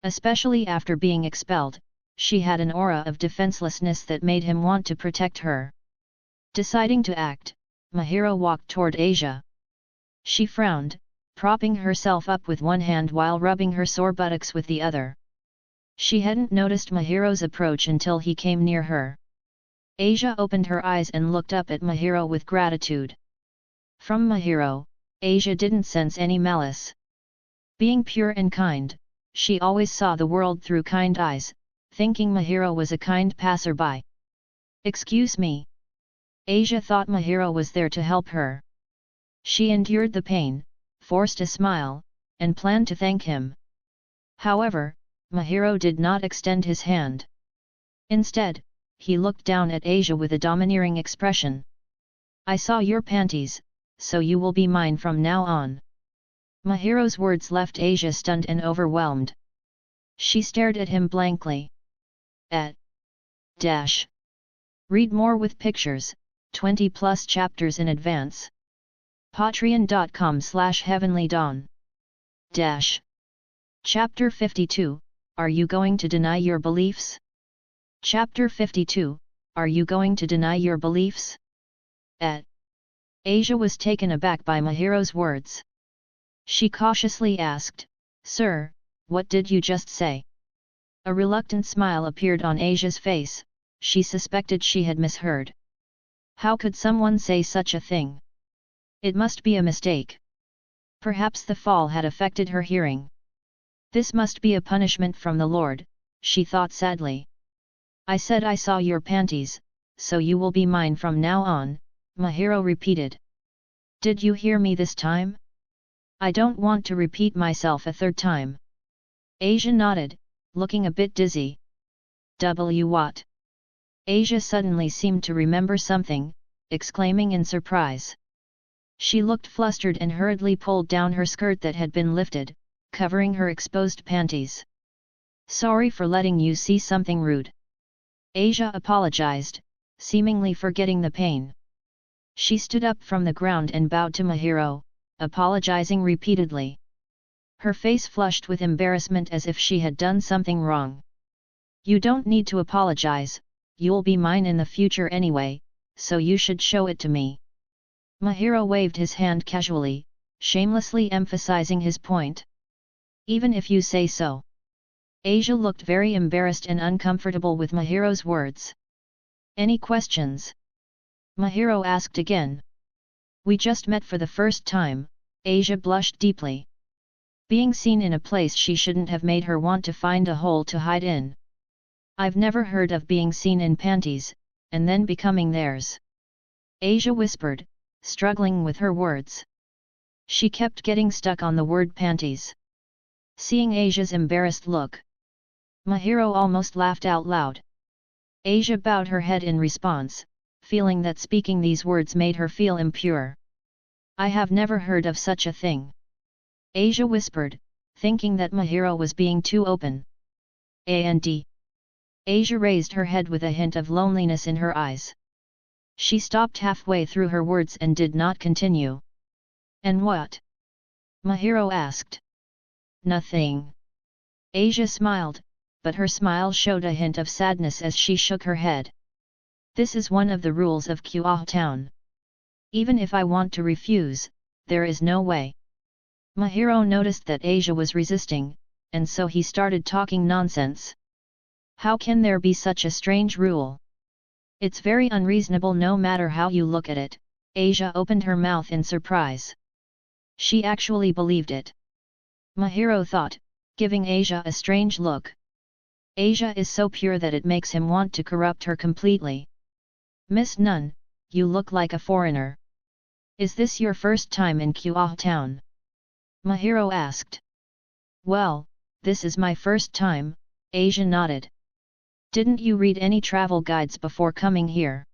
Especially after being expelled, she had an aura of defenselessness that made him want to protect her. Deciding to act, Mahiro walked toward Asia. She frowned, propping herself up with one hand while rubbing her sore buttocks with the other. She hadn't noticed Mahiro's approach until he came near her. Asia opened her eyes and looked up at Mahiro with gratitude. From Mahiro, Asia didn't sense any malice. Being pure and kind, she always saw the world through kind eyes, thinking Mahiro was a kind passerby. "Excuse me." Asia thought Mahiro was there to help her. She endured the pain, forced a smile, and planned to thank him. However, Mahiro did not extend his hand. Instead, he looked down at Asia with a domineering expression. "I saw your panties, so you will be mine from now on." Mahiro's words left Asia stunned and overwhelmed. She stared at him blankly. Read more with pictures, 20+ chapters in advance. Patreon.com/heavenlydawn. Chapter 52, Are you going to deny your beliefs? Chapter 52, Are you going to deny your beliefs? Asia was taken aback by Mahiro's words. She cautiously asked, "Sir, what did you just say?" A reluctant smile appeared on Asia's face. She suspected she had misheard. How could someone say such a thing? It must be a mistake. Perhaps the fall had affected her hearing. This must be a punishment from the Lord, she thought sadly. "I said I saw your panties, so you will be mine from now on," Mahiro repeated. "Did you hear me this time? I don't want to repeat myself a third time." Asia nodded, looking a bit dizzy. What? Asia suddenly seemed to remember something, exclaiming in surprise. She looked flustered and hurriedly pulled down her skirt that had been lifted, covering her exposed panties. "Sorry for letting you see something rude." Asia apologized, seemingly forgetting the pain. She stood up from the ground and bowed to Mahiro, apologizing repeatedly. Her face flushed with embarrassment as if she had done something wrong. You don't need to apologize, you'll be mine in the future anyway, so you should show it to me. Mahiro waved his hand casually, shamelessly emphasizing his point. Even if you say so. Asia looked very embarrassed and uncomfortable with Mahiro's words. Any questions? Mahiro asked again. We just met for the first time, Asia blushed deeply. Being seen in a place she shouldn't have made her want to find a hole to hide in. I've never heard of being seen in panties, and then becoming theirs. Asia whispered, struggling with her words. She kept getting stuck on the word panties. Seeing Asia's embarrassed look, Mahiro almost laughed out loud. Asia bowed her head in response, feeling that speaking these words made her feel impure. I have never heard of such a thing. Asia whispered, thinking that Mahiro was being too open. And Asia raised her head with a hint of loneliness in her eyes. She stopped halfway through her words and did not continue. And what? Mahiro asked. Nothing. Asia smiled, but her smile showed a hint of sadness as she shook her head. This is one of the rules of Kuah town. Even if I want to refuse, there is no way. Mahiro noticed that Asia was resisting, and so he started talking nonsense. How can there be such a strange rule? It's very unreasonable no matter how you look at it. Asia opened her mouth in surprise. She actually believed it. Mahiro thought, giving Asia a strange look. Asia is so pure that it makes him want to corrupt her completely. Miss Nun, you look like a foreigner. Is this your first time in Kuah town? Mahiro asked. Well, this is my first time, Asia nodded. Didn't you read any travel guides before coming here?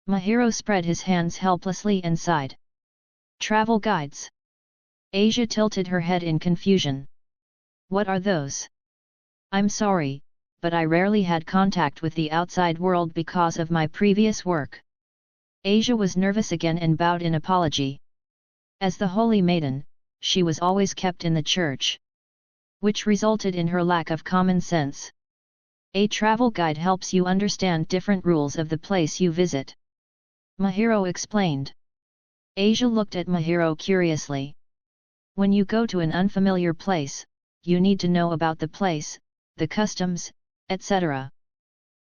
Mahiro spread his hands helplessly and sighed. Travel guides? Asia tilted her head in confusion. What are those? I'm sorry, but I rarely had contact with the outside world because of my previous work. Asia was nervous again and bowed in apology. As the holy maiden, she was always kept in the church, which resulted in her lack of common sense. A travel guide helps you understand different rules of the place you visit. Mahiro explained. Asia looked at Mahiro curiously. When you go to an unfamiliar place, you need to know about the place, the customs, etc.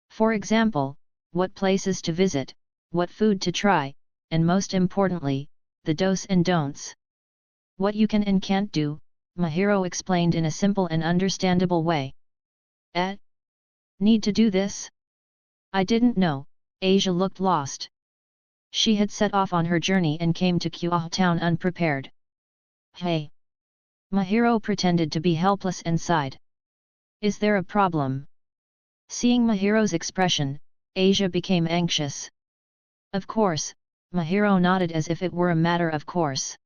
For example, what places to visit, what food to try, and most importantly, the do's and don'ts. What you can and can't do, Mahiro explained in a simple and understandable way. Need to do this? I didn't know, Asia looked lost. She had set off on her journey and came to Kuah town unprepared. Hey! Mahiro pretended to be helpless and sighed. Is there a problem? Seeing Mahiro's expression, Asia became anxious. Of course, Mahiro nodded as if it were a matter of course.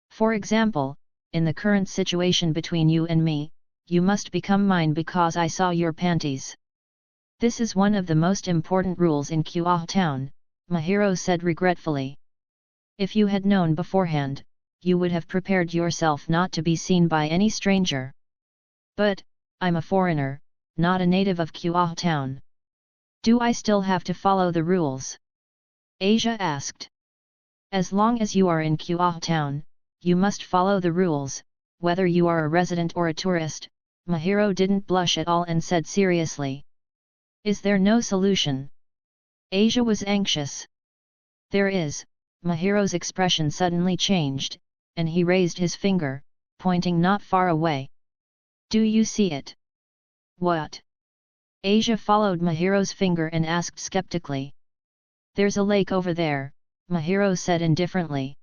For example, in the current situation between you and me, you must become mine because I saw your panties. This is one of the most important rules in Kuah town, Mahiro said regretfully. If you had known beforehand, you would have prepared yourself not to be seen by any stranger. But, I'm a foreigner, not a native of Kuah town. Do I still have to follow the rules? Asia asked. As long as you are in Kuah town, you must follow the rules, whether you are a resident or a tourist. Mahiro didn't blush at all and said seriously. Is there no solution? Asia was anxious. There is. Mahiro's expression suddenly changed, and he raised his finger, pointing not far away. Do you see it? What? Asia followed Mahiro's finger and asked skeptically. There's a lake over there, Mahiro said indifferently.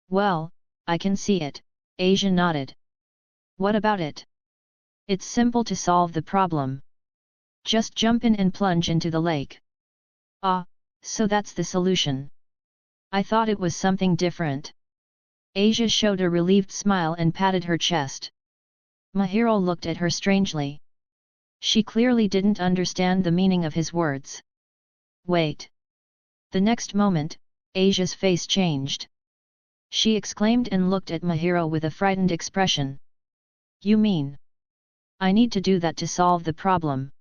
Well, I can see it, Asia nodded. What about it? It's simple to solve the problem. Just jump in and plunge into the lake. Ah, so that's the solution. I thought it was something different. Asia showed a relieved smile and patted her chest. Mahiro looked at her strangely. She clearly didn't understand the meaning of his words. Wait. The next moment, Asia's face changed. She exclaimed and looked at Mahiro with a frightened expression. You mean? I need to do that to solve the problem?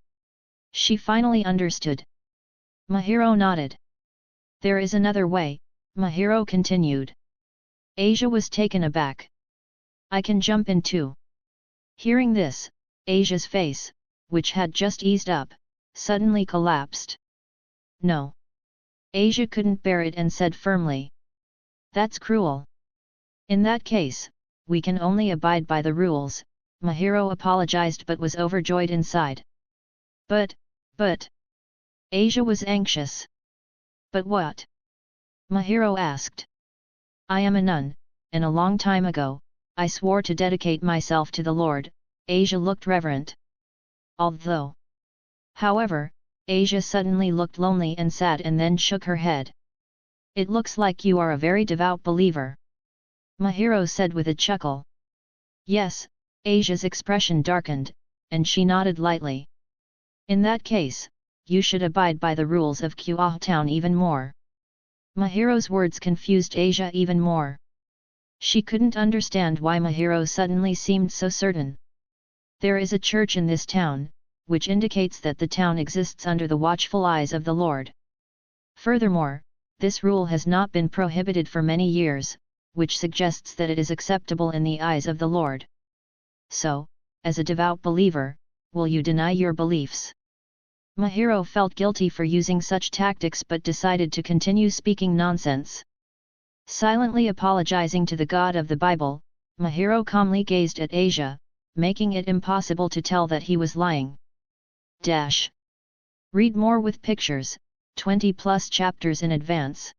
She finally understood. Mahiro nodded. There is another way, Mahiro continued. Asia was taken aback. I can jump in too. Hearing this, Asia's face, which had just eased up, suddenly collapsed. No. Asia couldn't bear it and said firmly. That's cruel. In that case, we can only abide by the rules, Mahiro apologized but was overjoyed inside. But. Asia was anxious. But what? Mahiro asked. I am a nun, and a long time ago, I swore to dedicate myself to the Lord. Asia looked reverent. Although. However, Asia suddenly looked lonely and sad and then shook her head. It looks like you are a very devout believer. Mahiro said with a chuckle. Yes, Asia's expression darkened, and she nodded lightly. In that case, you should abide by the rules of Kuah town even more. Mahiro's words confused Asia even more. She couldn't understand why Mahiro suddenly seemed so certain. There is a church in this town, which indicates that the town exists under the watchful eyes of the Lord. Furthermore, this rule has not been prohibited for many years, which suggests that it is acceptable in the eyes of the Lord. So, as a devout believer, will you deny your beliefs? Mahiro felt guilty for using such tactics but decided to continue speaking nonsense. Silently apologizing to the God of the Bible, Mahiro calmly gazed at Asia, making it impossible to tell that he was lying. Read more with pictures, 20+ chapters in advance.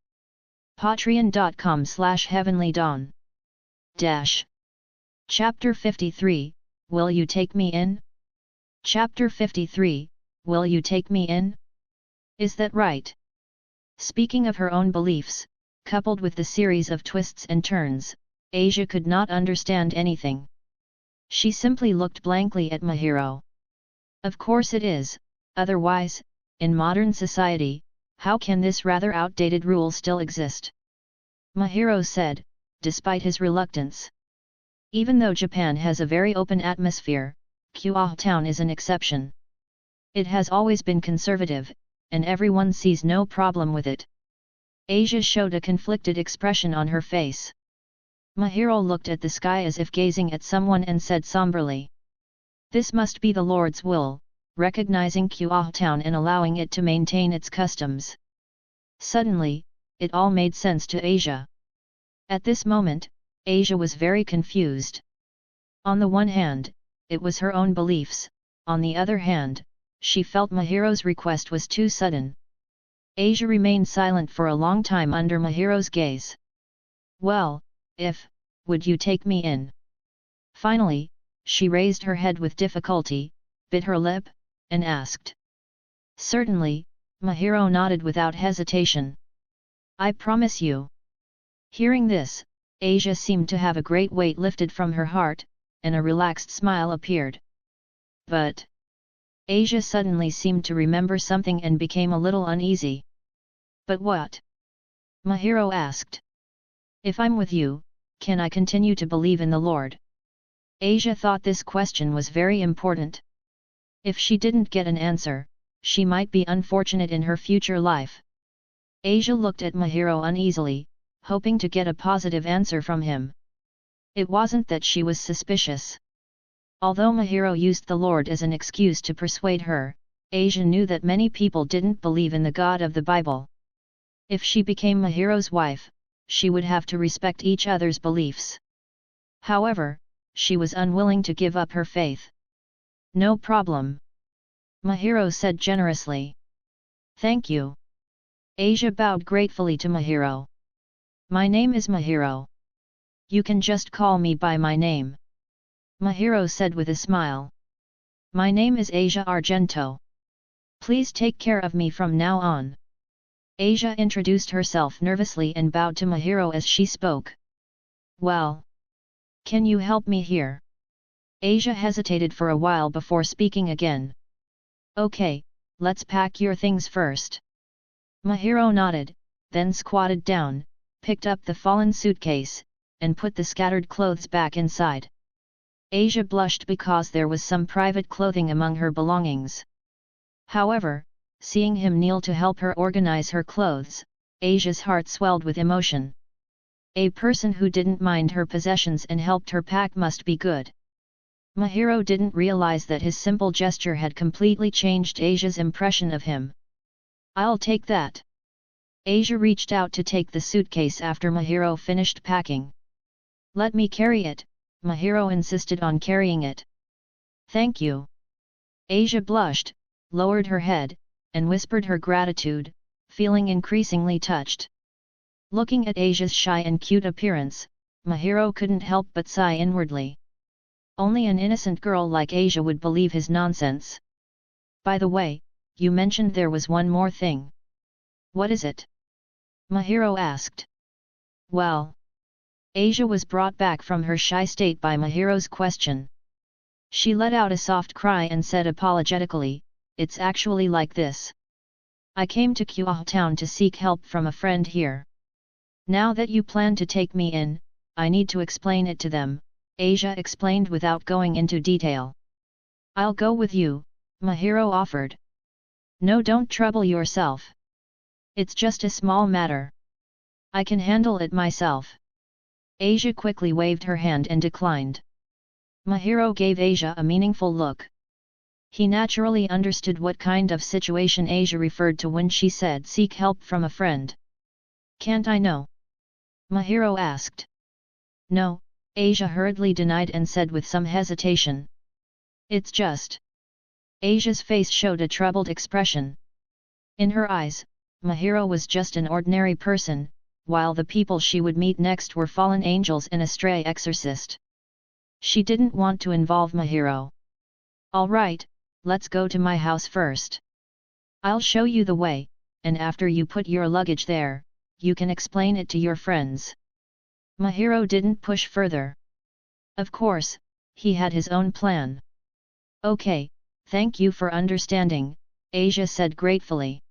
Patreon.com/heavenlydawn. Chapter 53, Will You Take Me In? Chapter 53, Will You Take Me In? Is that right? Speaking of her own beliefs, coupled with the series of twists and turns, Asia could not understand anything. She simply looked blankly at Mahiro. Of course it is, otherwise, in modern society, how can this rather outdated rule still exist? Mahiro said, despite his reluctance. Even though Japan has a very open atmosphere, Kuah town is an exception. It has always been conservative, and everyone sees no problem with it. Asia showed a conflicted expression on her face. Mahiro looked at the sky as if gazing at someone and said somberly. This must be the Lord's will, recognizing Kuah town and allowing it to maintain its customs. Suddenly, it all made sense to Asia. At this moment, Asia was very confused. On the one hand, it was her own beliefs, on the other hand, she felt Mahiro's request was too sudden. Asia remained silent for a long time under Mahiro's gaze. Well, would you take me in? Finally, she raised her head with difficulty, bit her lip, and asked. Certainly, Mahiro nodded without hesitation. I promise you. Hearing this, Asia seemed to have a great weight lifted from her heart, and a relaxed smile appeared. But Asia suddenly seemed to remember something and became a little uneasy. But what? Mahiro asked. If I'm with you, can I continue to believe in the Lord? Asia thought this question was very important. If she didn't get an answer, she might be unfortunate in her future life. Asia looked at Mahiro uneasily, hoping to get a positive answer from him. It wasn't that she was suspicious. Although Mahiro used the Lord as an excuse to persuade her, Asia knew that many people didn't believe in the God of the Bible. If she became Mahiro's wife, she would have to respect each other's beliefs. However, she was unwilling to give up her faith. No problem. Mahiro said generously. Thank you. Asia bowed gratefully to Mahiro. My name is Mahiro. You can just call me by my name. Mahiro said with a smile. My name is Asia Argento. Please take care of me from now on. Asia introduced herself nervously and bowed to Mahiro as she spoke. Well, can you help me here? Asia hesitated for a while before speaking again. Okay, let's pack your things first. Mahiro nodded, then squatted down, picked up the fallen suitcase, and put the scattered clothes back inside. Asia blushed because there was some private clothing among her belongings. However, seeing him kneel to help her organize her clothes, Asia's heart swelled with emotion. A person who didn't mind her possessions and helped her pack must be good. Mahiro didn't realize that his simple gesture had completely changed Asia's impression of him. "I'll take that." Asia reached out to take the suitcase after Mahiro finished packing. "Let me carry it," Mahiro insisted on carrying it. "Thank you." Asia blushed, lowered her head, and whispered her gratitude, feeling increasingly touched. Looking at Asia's shy and cute appearance, Mahiro couldn't help but sigh inwardly. Only an innocent girl like Asia would believe his nonsense. "By the way, you mentioned there was one more thing. What is it?" Mahiro asked. "Well..." Asia was brought back from her shy state by Mahiro's question. She let out a soft cry and said apologetically, "It's actually like this. I came to Kuah town to seek help from a friend here. Now that you plan to take me in, I need to explain it to them," Asia explained without going into detail. "I'll go with you," Mahiro offered. "No, don't trouble yourself. It's just a small matter. I can handle it myself." Asia quickly waved her hand and declined. Mahiro gave Asia a meaningful look. He naturally understood what kind of situation Asia referred to when she said seek help from a friend. "Can't I know?" Mahiro asked. "No," Asia hurriedly denied and said with some hesitation. "It's just..." Asia's face showed a troubled expression. In her eyes, Mahiro was just an ordinary person, while the people she would meet next were fallen angels and a stray exorcist. She didn't want to involve Mahiro. "All right, let's go to my house first. I'll show you the way, and after you put your luggage there, you can explain it to your friends." Mahiro didn't push further. Of course, he had his own plan. "Okay, thank you for understanding," Asia said gratefully.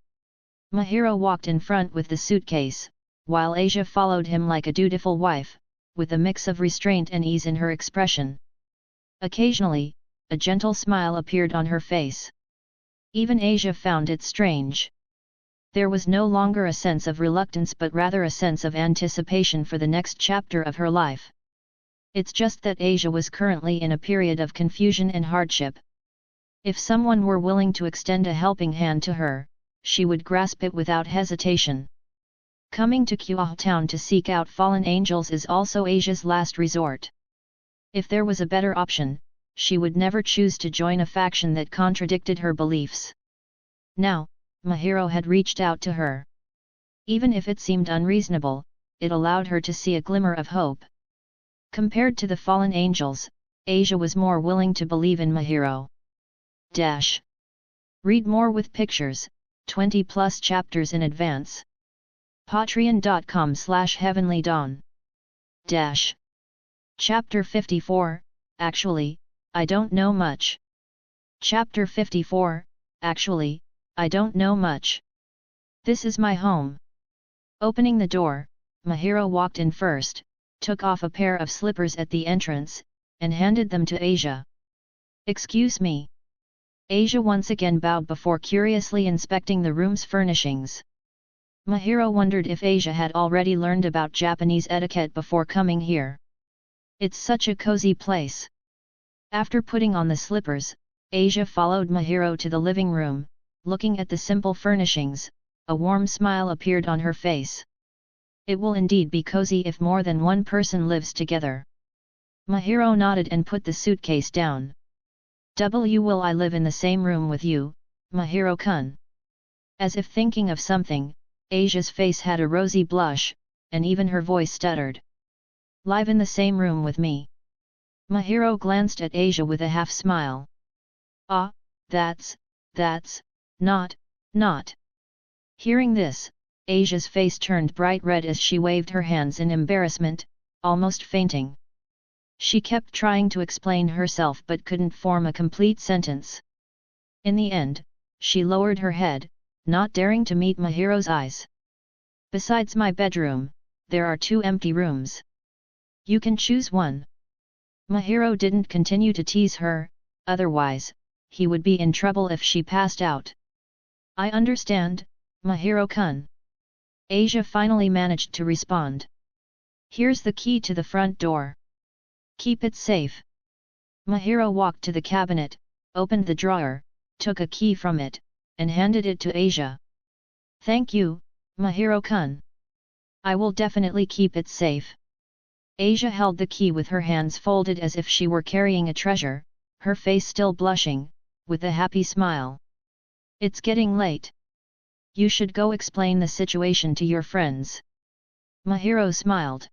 Mahiro walked in front with the suitcase, while Asia followed him like a dutiful wife, with a mix of restraint and ease in her expression. Occasionally, a gentle smile appeared on her face. Even Asia found it strange. There was no longer a sense of reluctance but rather a sense of anticipation for the next chapter of her life. It's just that Asia was currently in a period of confusion and hardship. If someone were willing to extend a helping hand to her, she would grasp it without hesitation. Coming to Kuah town to seek out fallen angels is also Asia's last resort. If there was a better option, she would never choose to join a faction that contradicted her beliefs. Now, Mahiro had reached out to her. Even if it seemed unreasonable, it allowed her to see a glimmer of hope. Compared to the fallen angels, Asia was more willing to believe in Mahiro. Read more with pictures, 20+ chapters in advance. Patreon.com/heavenlydawn. Chapter 54, Actually, I don't know much. Chapter 54, Actually, I don't know much. This is my home. Opening the door, Mahiro walked in first, took off a pair of slippers at the entrance, and handed them to Asia. "Excuse me." Asia once again bowed before curiously inspecting the room's furnishings. Mahiro wondered if Asia had already learned about Japanese etiquette before coming here. It's such a cozy place. After putting on the slippers, Asia followed Mahiro to the living room. Looking at the simple furnishings, a warm smile appeared on her face. It will indeed be cozy if more than one person lives together. Mahiro nodded and put the suitcase down. Will I live in the same room with you, Mahiro-kun?" As if thinking of something, Asia's face had a rosy blush, and even her voice stuttered. "Live in the same room with me?" Mahiro glanced at Asia with a half-smile. "Ah, that's not. Hearing this, Asia's face turned bright red as she waved her hands in embarrassment, almost fainting. She kept trying to explain herself but couldn't form a complete sentence. In the end, she lowered her head, not daring to meet Mahiro's eyes. "Besides my bedroom, there are 2 empty rooms. You can choose one. Mahiro didn't continue to tease her, otherwise, he would be in trouble if she passed out. I understand, Mahiro-kun. Asia finally managed to respond. Here's the key to the front door. Keep it safe. Mahiro walked to the cabinet, opened the drawer, took a key from it, and handed it to Asia. Thank you, Mahiro-kun. I will definitely keep it safe. Asia held the key with her hands folded as if she were carrying a treasure, her face still blushing, with a happy smile. It's getting late. You should go explain the situation to your friends. Mahiro smiled.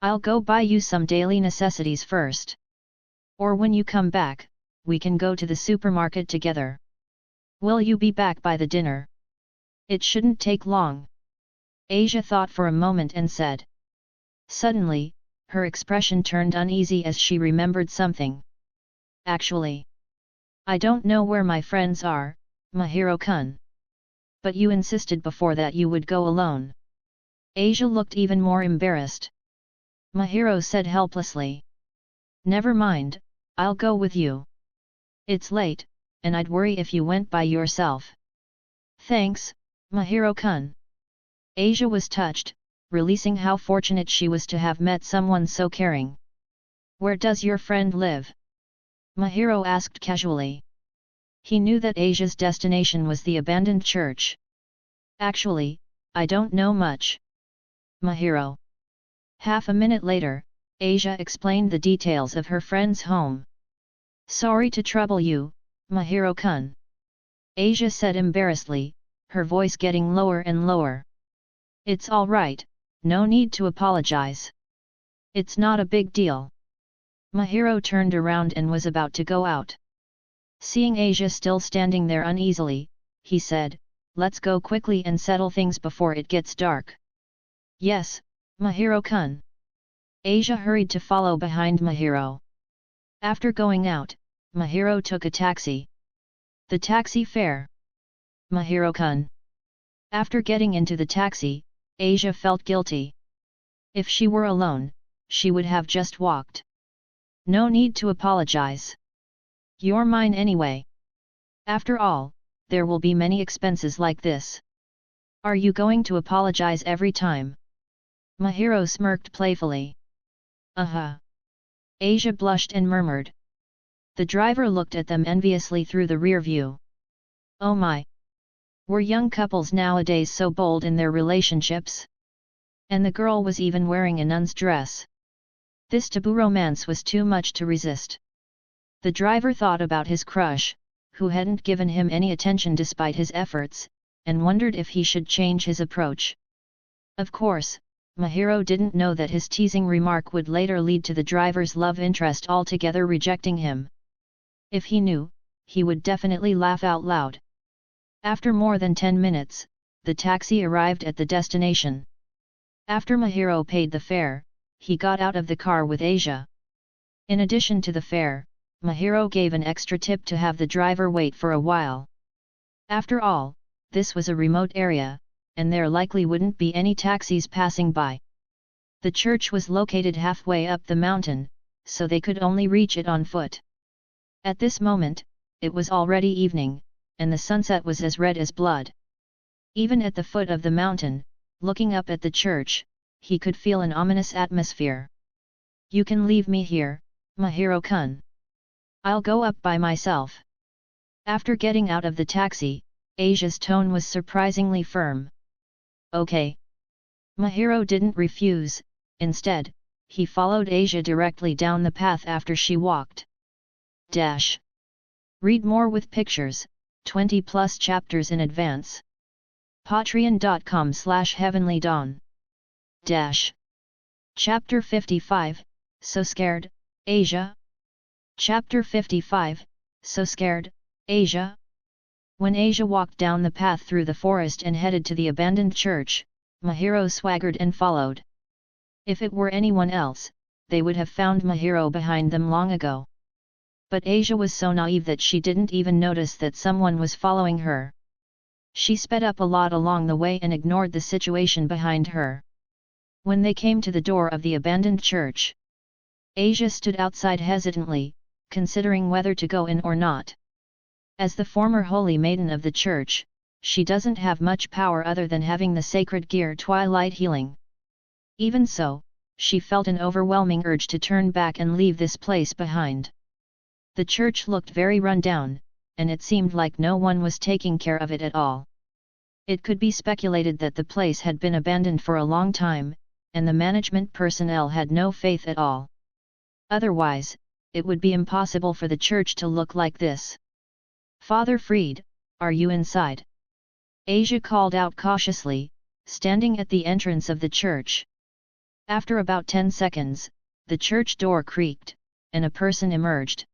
I'll go buy you some daily necessities first. Or when you come back, we can go to the supermarket together. Will you be back by the dinner? It shouldn't take long. Asia thought for a moment and said. Suddenly, her expression turned uneasy as she remembered something. Actually, I don't know where my friends are, Mahiro-kun. But you insisted before that you would go alone. Asia looked even more embarrassed. Mahiro said helplessly. Never mind, I'll go with you. It's late, and I'd worry if you went by yourself. Thanks, Mahiro-kun. Asia was touched, releasing how fortunate she was to have met someone so caring. Where does your friend live? Mahiro asked casually. He knew that Asia's destination was the abandoned church. Actually, I don't know much. Mahiro. Half a minute later, Asia explained the details of her friend's home. Sorry to trouble you, Mahiro-kun. Asia said embarrassedly, her voice getting lower and lower. It's all right, no need to apologize. It's not a big deal. Mahiro turned around and was about to go out. Seeing Asia still standing there uneasily, he said, let's go quickly and settle things before it gets dark. Yes, Mahiro-kun. Asia hurried to follow behind Mahiro. After going out, Mahiro took a taxi. The taxi fare. Mahiro-kun. After getting into the taxi, Asia felt guilty. If she were alone, she would have just walked. No need to apologize. You're mine anyway. After all, there will be many expenses like this. Are you going to apologize every time? Mahiro smirked playfully. Asia blushed and murmured. The driver looked at them enviously through the rear view. Oh my! Were young couples nowadays so bold in their relationships? And the girl was even wearing a nun's dress. This taboo romance was too much to resist. The driver thought about his crush, who hadn't given him any attention despite his efforts, and wondered if he should change his approach. Of course, Mahiro didn't know that his teasing remark would later lead to the driver's love interest altogether rejecting him. If he knew, he would definitely laugh out loud. After more than 10 minutes, the taxi arrived at the destination. After Mahiro paid the fare, he got out of the car with Asia. In addition to the fare, Mahiro gave an extra tip to have the driver wait for a while. After all, this was a remote area, and there likely wouldn't be any taxis passing by. The church was located halfway up the mountain, so they could only reach it on foot. At this moment, it was already evening, and the sunset was as red as blood. Even at the foot of the mountain, looking up at the church, he could feel an ominous atmosphere. You can leave me here, Mahiro-kun. I'll go up by myself. After getting out of the taxi, Asia's tone was surprisingly firm. Okay. Mahiro didn't refuse, instead, he followed Asia directly down the path after she walked. Read more with pictures, 20+ chapters in advance. Patreon.com/heavenlydawn. Chapter 55, So Scared, Asia? Chapter 55, So Scared, Asia? When Asia walked down the path through the forest and headed to the abandoned church, Mahiro swaggered and followed. If it were anyone else, they would have found Mahiro behind them long ago. But Asia was so naive that she didn't even notice that someone was following her. She sped up a lot along the way and ignored the situation behind her. When they came to the door of the abandoned church, Asia stood outside hesitantly, considering whether to go in or not. As the former holy maiden of the church, she doesn't have much power other than having the sacred gear Twilight Healing. Even so, she felt an overwhelming urge to turn back and leave this place behind. The church looked very run down, and it seemed like no one was taking care of it at all. It could be speculated that the place had been abandoned for a long time, and the management personnel had no faith at all. Otherwise, it would be impossible for the church to look like this. "Father Fried, are you inside?" Asia called out cautiously, standing at the entrance of the church. After about 10 seconds, the church door creaked, and a person emerged.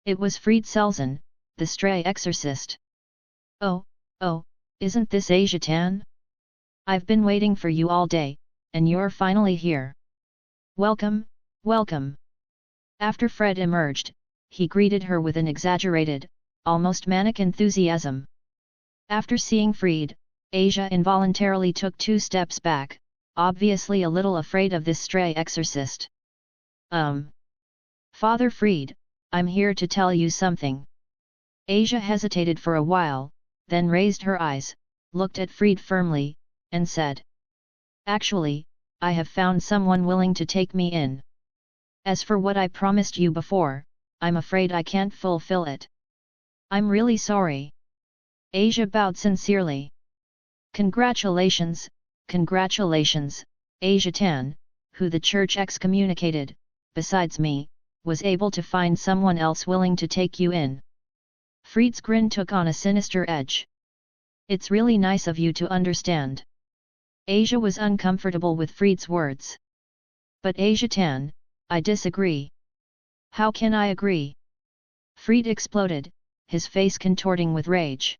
It was Fried Selzen, the stray exorcist. Oh, isn't this Asia Tan? I've been waiting for you all day, and you're finally here. Welcome, welcome. After Fred emerged, he greeted her with an exaggerated, almost manic enthusiasm. After seeing Fried, Asia involuntarily took 2 steps back, obviously a little afraid of this stray exorcist. Father Fried, I'm here to tell you something." Asia hesitated for a while, then raised her eyes, looked at Fried firmly, and said, "Actually, I have found someone willing to take me in. As for what I promised you before, I'm afraid I can't fulfill it. I'm really sorry." Asia bowed sincerely. Congratulations, Asia Tan, who the church excommunicated, besides me, was able to find someone else willing to take you in." Fried's grin took on a sinister edge. "It's really nice of you to understand." Asia was uncomfortable with Fried's words. "But Asia Tan, I disagree." "How can I agree?" Fried exploded, his face contorting with rage.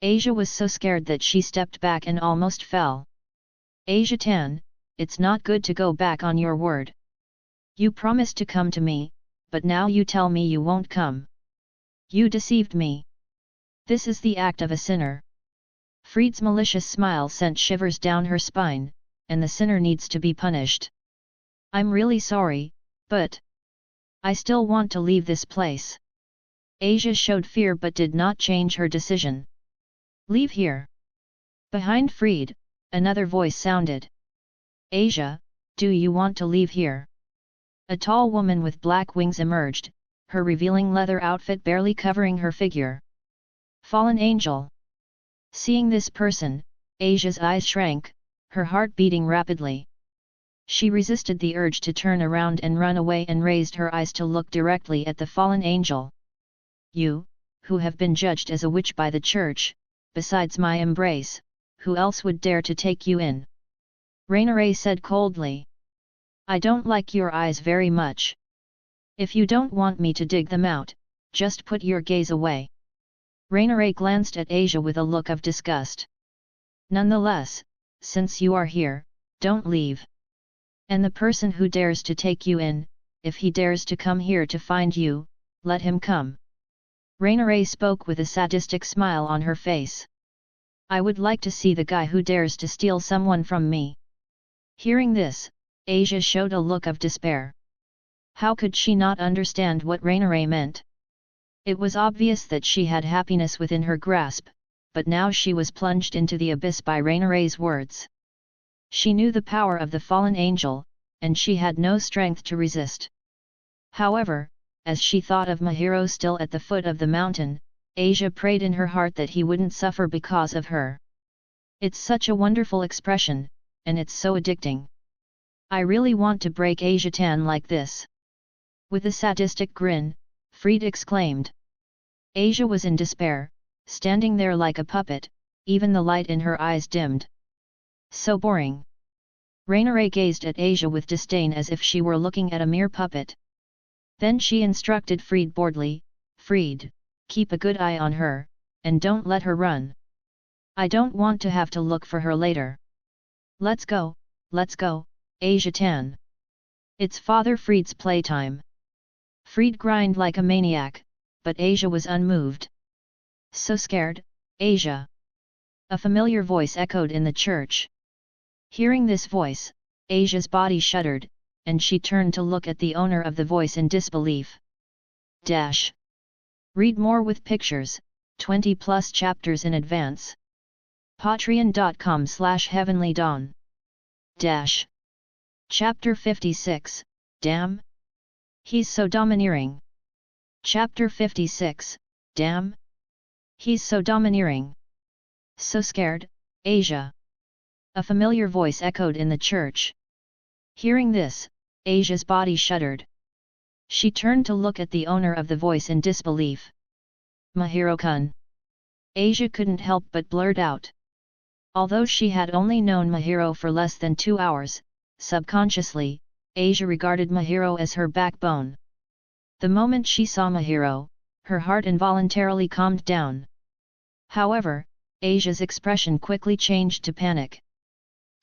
Asia was so scared that she stepped back and almost fell. "Asia Tan, it's not good to go back on your word. You promised to come to me, but now you tell me you won't come. You deceived me. This is the act of a sinner." Fried's malicious smile sent shivers down her spine, and the sinner needs to be punished. "I'm really sorry, but I still want to leave this place." Asia showed fear but did not change her decision. "Leave here." Behind Fried, another voice sounded. "Asia, do you want to leave here?" A tall woman with black wings emerged, her revealing leather outfit barely covering her figure. Fallen angel. Seeing this person, Asia's eyes shrank, her heart beating rapidly. She resisted the urge to turn around and run away and raised her eyes to look directly at the fallen angel. "You, who have been judged as a witch by the church, besides my embrace, who else would dare to take you in?" Rainier said coldly. "I don't like your eyes very much. If you don't want me to dig them out, just put your gaze away." Rainier glanced at Asia with a look of disgust. "Nonetheless, since you are here, don't leave. And the person who dares to take you in, if he dares to come here to find you, let him come." Rainier spoke with a sadistic smile on her face. "I would like to see the guy who dares to steal someone from me." Hearing this, Asia showed a look of despair. How could she not understand what Rainier meant? It was obvious that she had happiness within her grasp, but now she was plunged into the abyss by Rainier's words. She knew the power of the fallen angel, and she had no strength to resist. However, as she thought of Mahiro still at the foot of the mountain, Asia prayed in her heart that he wouldn't suffer because of her. It's such a wonderful expression, and it's so addicting. I really want to break Asia Tan like this. With a sadistic grin, Fried exclaimed. Asia was in despair, standing there like a puppet, even the light in her eyes dimmed. So boring. Rainier gazed at Asia with disdain as if she were looking at a mere puppet. Then she instructed Fried boredly, "Fried, keep a good eye on her, and don't let her run. I don't want to have to look for her later. Let's go, Asia Tan. It's Father Fried's playtime." Fried grinned like a maniac, but Asia was unmoved. "So scared, Asia?" A familiar voice echoed in the church. Hearing this voice, Asia's body shuddered, and she turned to look at the owner of the voice in disbelief. Read more with pictures, 20+ chapters in advance. Patreon.com/heavenlydawn. Chapter 56, Damn! He's so domineering. Chapter 56, Damn! He's so domineering. So scared, Asia. A familiar voice echoed in the church. Hearing this, Asia's body shuddered. She turned to look at the owner of the voice in disbelief. Mahiro-kun. Asia couldn't help but blurt out. Although she had only known Mahiro for less than 2 hours, subconsciously, Asia regarded Mahiro as her backbone. The moment she saw Mahiro, her heart involuntarily calmed down. However, Asia's expression quickly changed to panic.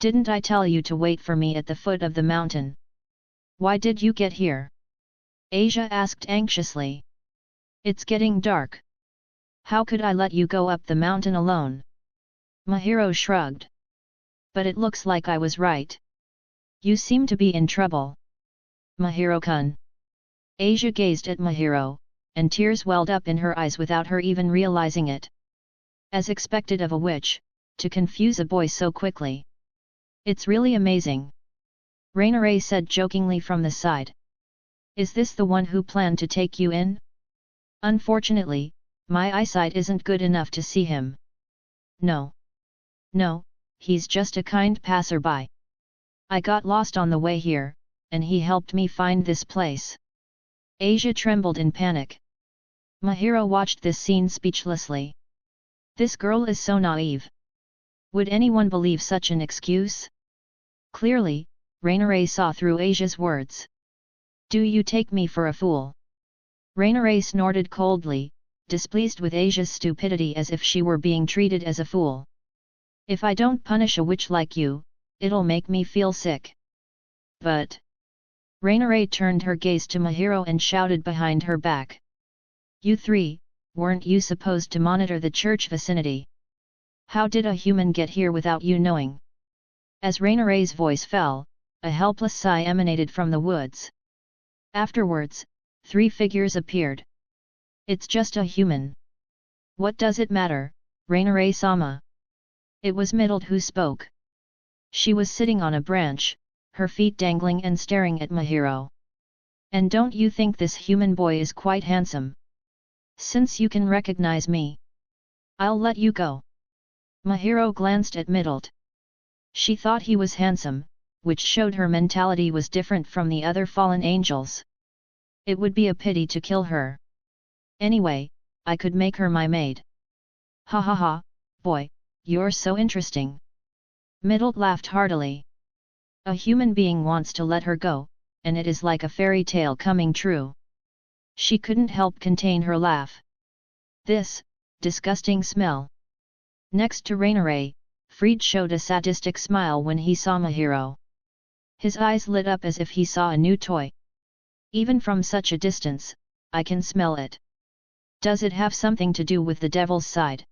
Didn't I tell you to wait for me at the foot of the mountain? Why did you get here? Asia asked anxiously. It's getting dark. How could I let you go up the mountain alone? Mahiro shrugged. But it looks like I was right. You seem to be in trouble. Mahiro-kun. Asia gazed at Mahiro, and tears welled up in her eyes without her even realizing it. As expected of a witch, to confuse a boy so quickly. It's really amazing. Rainare said jokingly from the side. Is this the one who planned to take you in? Unfortunately, my eyesight isn't good enough to see him. No. No, he's just a kind passerby. I got lost on the way here, and he helped me find this place. Asia trembled in panic. Mahiro watched this scene speechlessly. This girl is so naive. Would anyone believe such an excuse? Clearly, Rainare saw through Asia's words. Do you take me for a fool? Rainare snorted coldly, displeased with Asia's stupidity as if she were being treated as a fool. If I don't punish a witch like you, it'll make me feel sick. But... Rainare turned her gaze to Mahiro and shouted behind her back. You three, weren't you supposed to monitor the church vicinity? How did a human get here without you knowing? As Rainare's voice fell, a helpless sigh emanated from the woods. Afterwards, 3 figures appeared. It's just a human. What does it matter, Rainare-sama? It was Middled who spoke. She was sitting on a branch, her feet dangling and staring at Mahiro. And don't you think this human boy is quite handsome? Since you can recognize me, I'll let you go. Mahiro glanced at Middled. She thought he was handsome, which showed her mentality was different from the other fallen angels. It would be a pity to kill her. Anyway, I could make her my maid. Ha ha ha, boy, you're so interesting. Middled laughed heartily. A human being wants to let her go, and it is like a fairy tale coming true. She couldn't help contain her laugh. This disgusting smell. Next to Rainare, Fried showed a sadistic smile when he saw Mahiro. His eyes lit up as if he saw a new toy. Even from such a distance, I can smell it. Does it have something to do with the devil's side?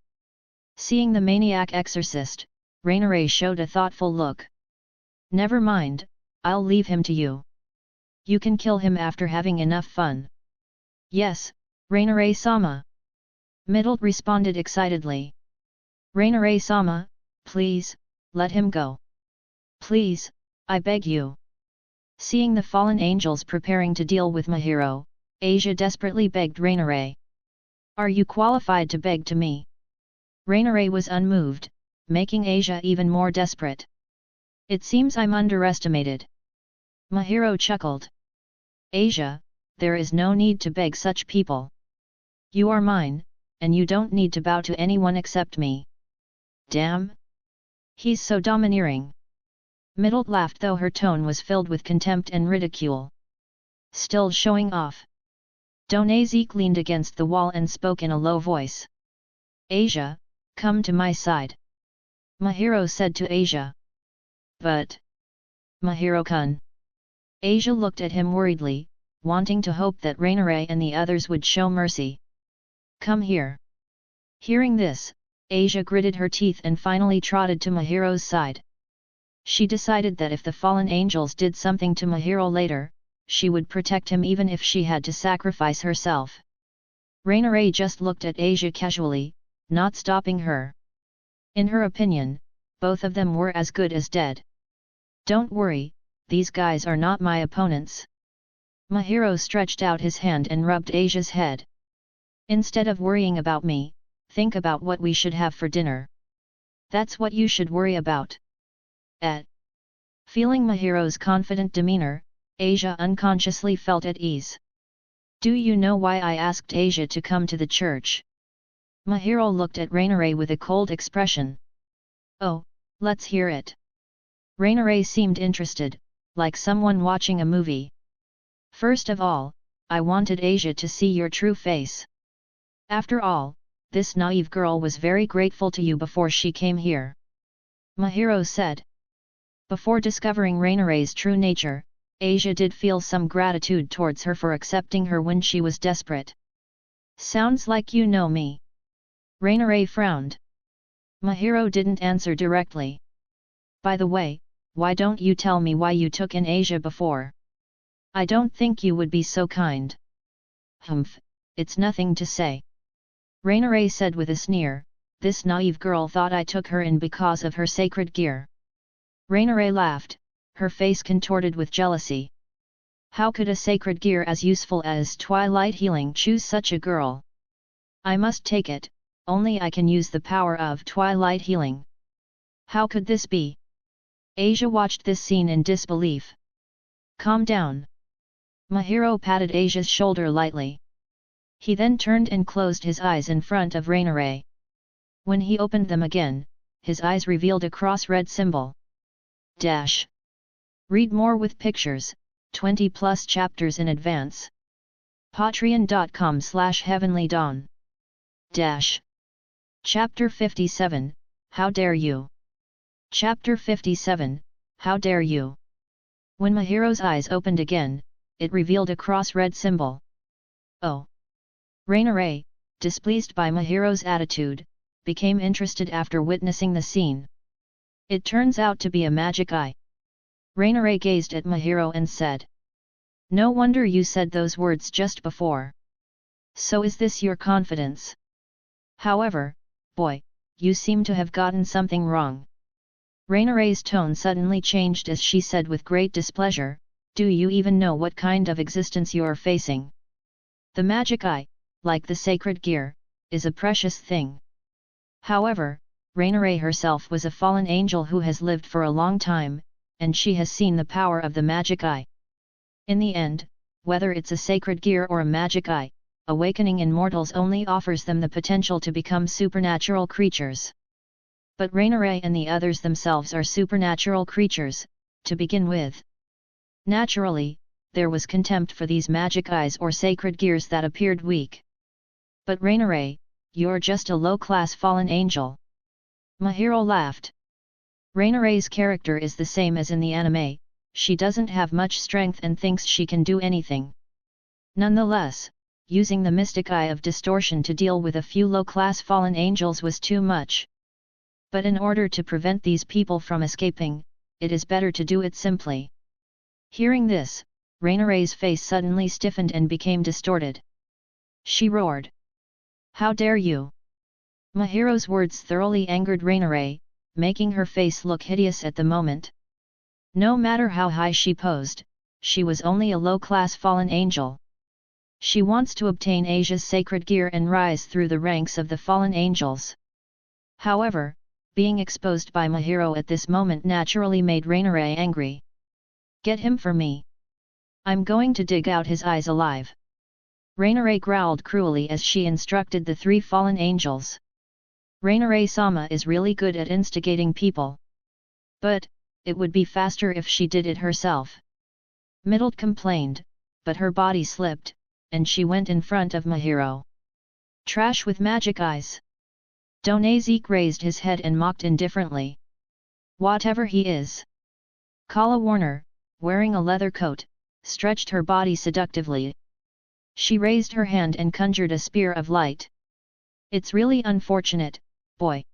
Seeing the maniac exorcist, Rainare showed a thoughtful look. Never mind, I'll leave him to you. You can kill him after having enough fun. Yes, Rainare-sama. Middled responded excitedly. Rainare-sama, please, let him go. Please, I beg you. Seeing the fallen angels preparing to deal with Mahiro, Asia desperately begged Rainare. Are you qualified to beg to me? Rainare was unmoved, making Asia even more desperate. It seems I'm underestimated. Mahiro chuckled. Asia, there is no need to beg such people. You are mine, and you don't need to bow to anyone except me. Damn! He's so domineering. Middled laughed though her tone was filled with contempt and ridicule. Still showing off. Donazek leaned against the wall and spoke in a low voice. Asia, come to my side. Mahiro said to Asia. But... Mahiro-kun. Asia looked at him worriedly, wanting to hope that Rainare and the others would show mercy. Come here. Hearing this, Asia gritted her teeth and finally trotted to Mahiro's side. She decided that if the fallen angels did something to Mahiro later, she would protect him even if she had to sacrifice herself. Rainare just looked at Asia casually, not stopping her. In her opinion, both of them were as good as dead. Don't worry, these guys are not my opponents. Mahiro stretched out his hand and rubbed Asia's head. Instead of worrying about me, think about what we should have for dinner. That's what you should worry about. Feeling Mahiro's confident demeanor, Asia unconsciously felt at ease. Do you know why I asked Asia to come to the church? Mahiro looked at Rainare with a cold expression. Oh, let's hear it. Rainare seemed interested, like someone watching a movie. First of all, I wanted Asia to see your true face. After all, this naive girl was very grateful to you before she came here. Mahiro said. Before discovering Rainare's true nature, Asia did feel some gratitude towards her for accepting her when she was desperate. Sounds like you know me. Rainare frowned. Mahiro didn't answer directly. By the way, why don't you tell me why you took in Asia before? I don't think you would be so kind. Humph, it's nothing to say. Rainare said with a sneer, this naive girl thought I took her in because of her sacred gear. Rainare laughed, her face contorted with jealousy. How could a sacred gear as useful as twilight healing choose such a girl? I must take it, only I can use the power of twilight healing. How could this be? Asia watched this scene in disbelief. Calm down. Mahiro patted Asia's shoulder lightly. He then turned and closed his eyes in front of Rainare. When he opened them again, his eyes revealed a cross-red symbol. Dash. Read more with pictures, 20+ chapters in advance. Patreon.com/heavenlydawn. Dash. Chapter 57, How Dare You? Chapter 57, How Dare You? When Mahiro's eyes opened again, it revealed a cross-red symbol. Oh! Rainare, displeased by Mahiro's attitude, became interested after witnessing the scene. It turns out to be a magic eye. Rainare gazed at Mahiro and said. No wonder you said those words just before. So is this your confidence? However, boy, you seem to have gotten something wrong. Rainare's tone suddenly changed as she said with great displeasure, do you even know what kind of existence you are facing? The magic eye, like the sacred gear, is a precious thing. However, Rainare herself was a fallen angel who has lived for a long time, and she has seen the power of the magic eye. In the end, whether it's a sacred gear or a magic eye, awakening in mortals only offers them the potential to become supernatural creatures. But Rainare and the others themselves are supernatural creatures, to begin with. Naturally, there was contempt for these magic eyes or sacred gears that appeared weak. But Rainare, you're just a low-class fallen angel. Mahiro laughed. Rainare's character is the same as in the anime, she doesn't have much strength and thinks she can do anything. Nonetheless, using the mystic eye of distortion to deal with a few low-class fallen angels was too much. But in order to prevent these people from escaping, it is better to do it simply. Hearing this, Rainare's face suddenly stiffened and became distorted. She roared. How dare you! Mahiro's words thoroughly angered Rainare, making her face look hideous at the moment. No matter how high she posed, she was only a low-class fallen angel. She wants to obtain Asia's sacred gear and rise through the ranks of the fallen angels. However, being exposed by Mahiro at this moment naturally made Rainare angry. Get him for me. I'm going to dig out his eyes alive. Rainare growled cruelly as she instructed the three fallen angels. Rainare-sama is really good at instigating people. But, it would be faster if she did it herself. Middled complained, but her body slipped, and she went in front of Mahiro. Trash with magic eyes. Donazik raised his head and mocked indifferently. Whatever he is. Kala Warner, wearing a leather coat, stretched her body seductively. She raised her hand and conjured a spear of light. It's really unfortunate, boy.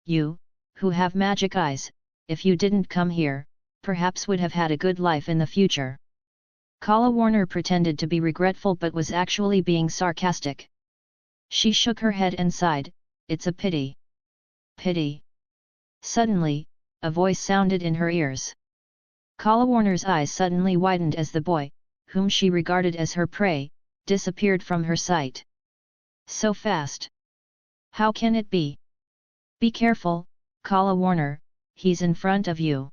You, who have magic eyes, if you didn't come here, perhaps would have had a good life in the future. Kala Warner pretended to be regretful but was actually being sarcastic. She shook her head and sighed, "It's a pity." Pity. Suddenly, a voice sounded in her ears. Kala Warner's eyes suddenly widened as the boy, whom she regarded as her prey, disappeared from her sight. So fast. How can it be? Be careful, Kala Warner, he's in front of you.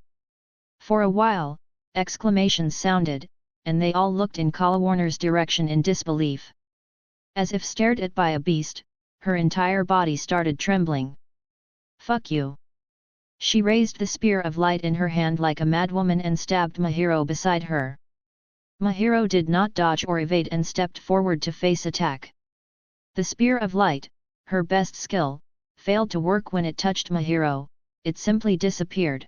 For a while, exclamations sounded, and they all looked in Kala Warner's direction in disbelief. As if stared at by a beast, her entire body started trembling. Fuck you! She raised the spear of light in her hand like a madwoman and stabbed Mahiro beside her. Mahiro did not dodge or evade and stepped forward to face attack. The spear of light, her best skill, failed to work when it touched Mahiro, it simply disappeared.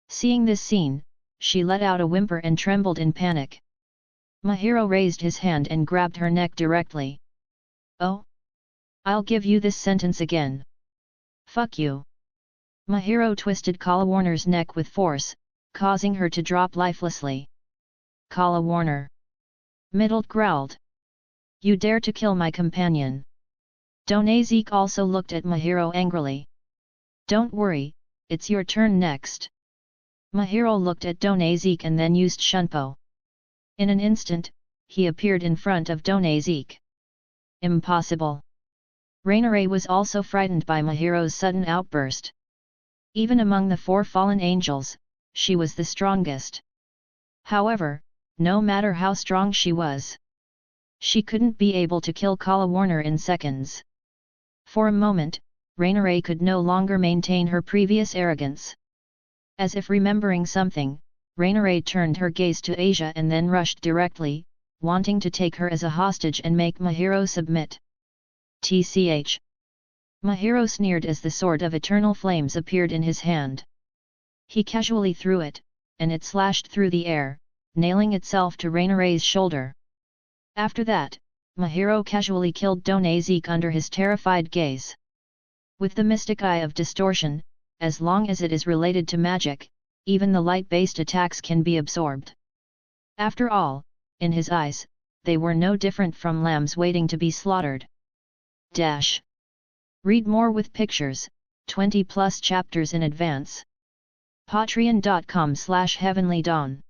Seeing this scene, she let out a whimper and trembled in panic. Mahiro raised his hand and grabbed her neck directly. Oh? I'll give you this sentence again. Fuck you. Mahiro twisted Kala Warner's neck with force, causing her to drop lifelessly. Kala Warner. Middled growled. You dare to kill my companion. Donazik also looked at Mahiro angrily. Don't worry, it's your turn next. Mahiro looked at Donazik and then used Shunpo. In an instant, he appeared in front of Donazik. Impossible. Rainare was also frightened by Mahiro's sudden outburst. Even among the 4 fallen angels, she was the strongest. However, no matter how strong she was, she couldn't be able to kill Kala Warner in seconds. For a moment, Rainare could no longer maintain her previous arrogance. As if remembering something, Rainare turned her gaze to Asia and then rushed directly, wanting to take her as a hostage and make Mahiro submit. Tch. Mahiro sneered as the sword of eternal flames appeared in his hand. He casually threw it, and it slashed through the air, nailing itself to Rainare's shoulder. After that, Mahiro casually killed Donazik under his terrified gaze. With the mystic eye of distortion, as long as it is related to magic, even the light-based attacks can be absorbed. After all, in his eyes, they were no different from lambs waiting to be slaughtered. Read more with pictures, 20+ chapters in advance. Patreon.com/heavenlydawn.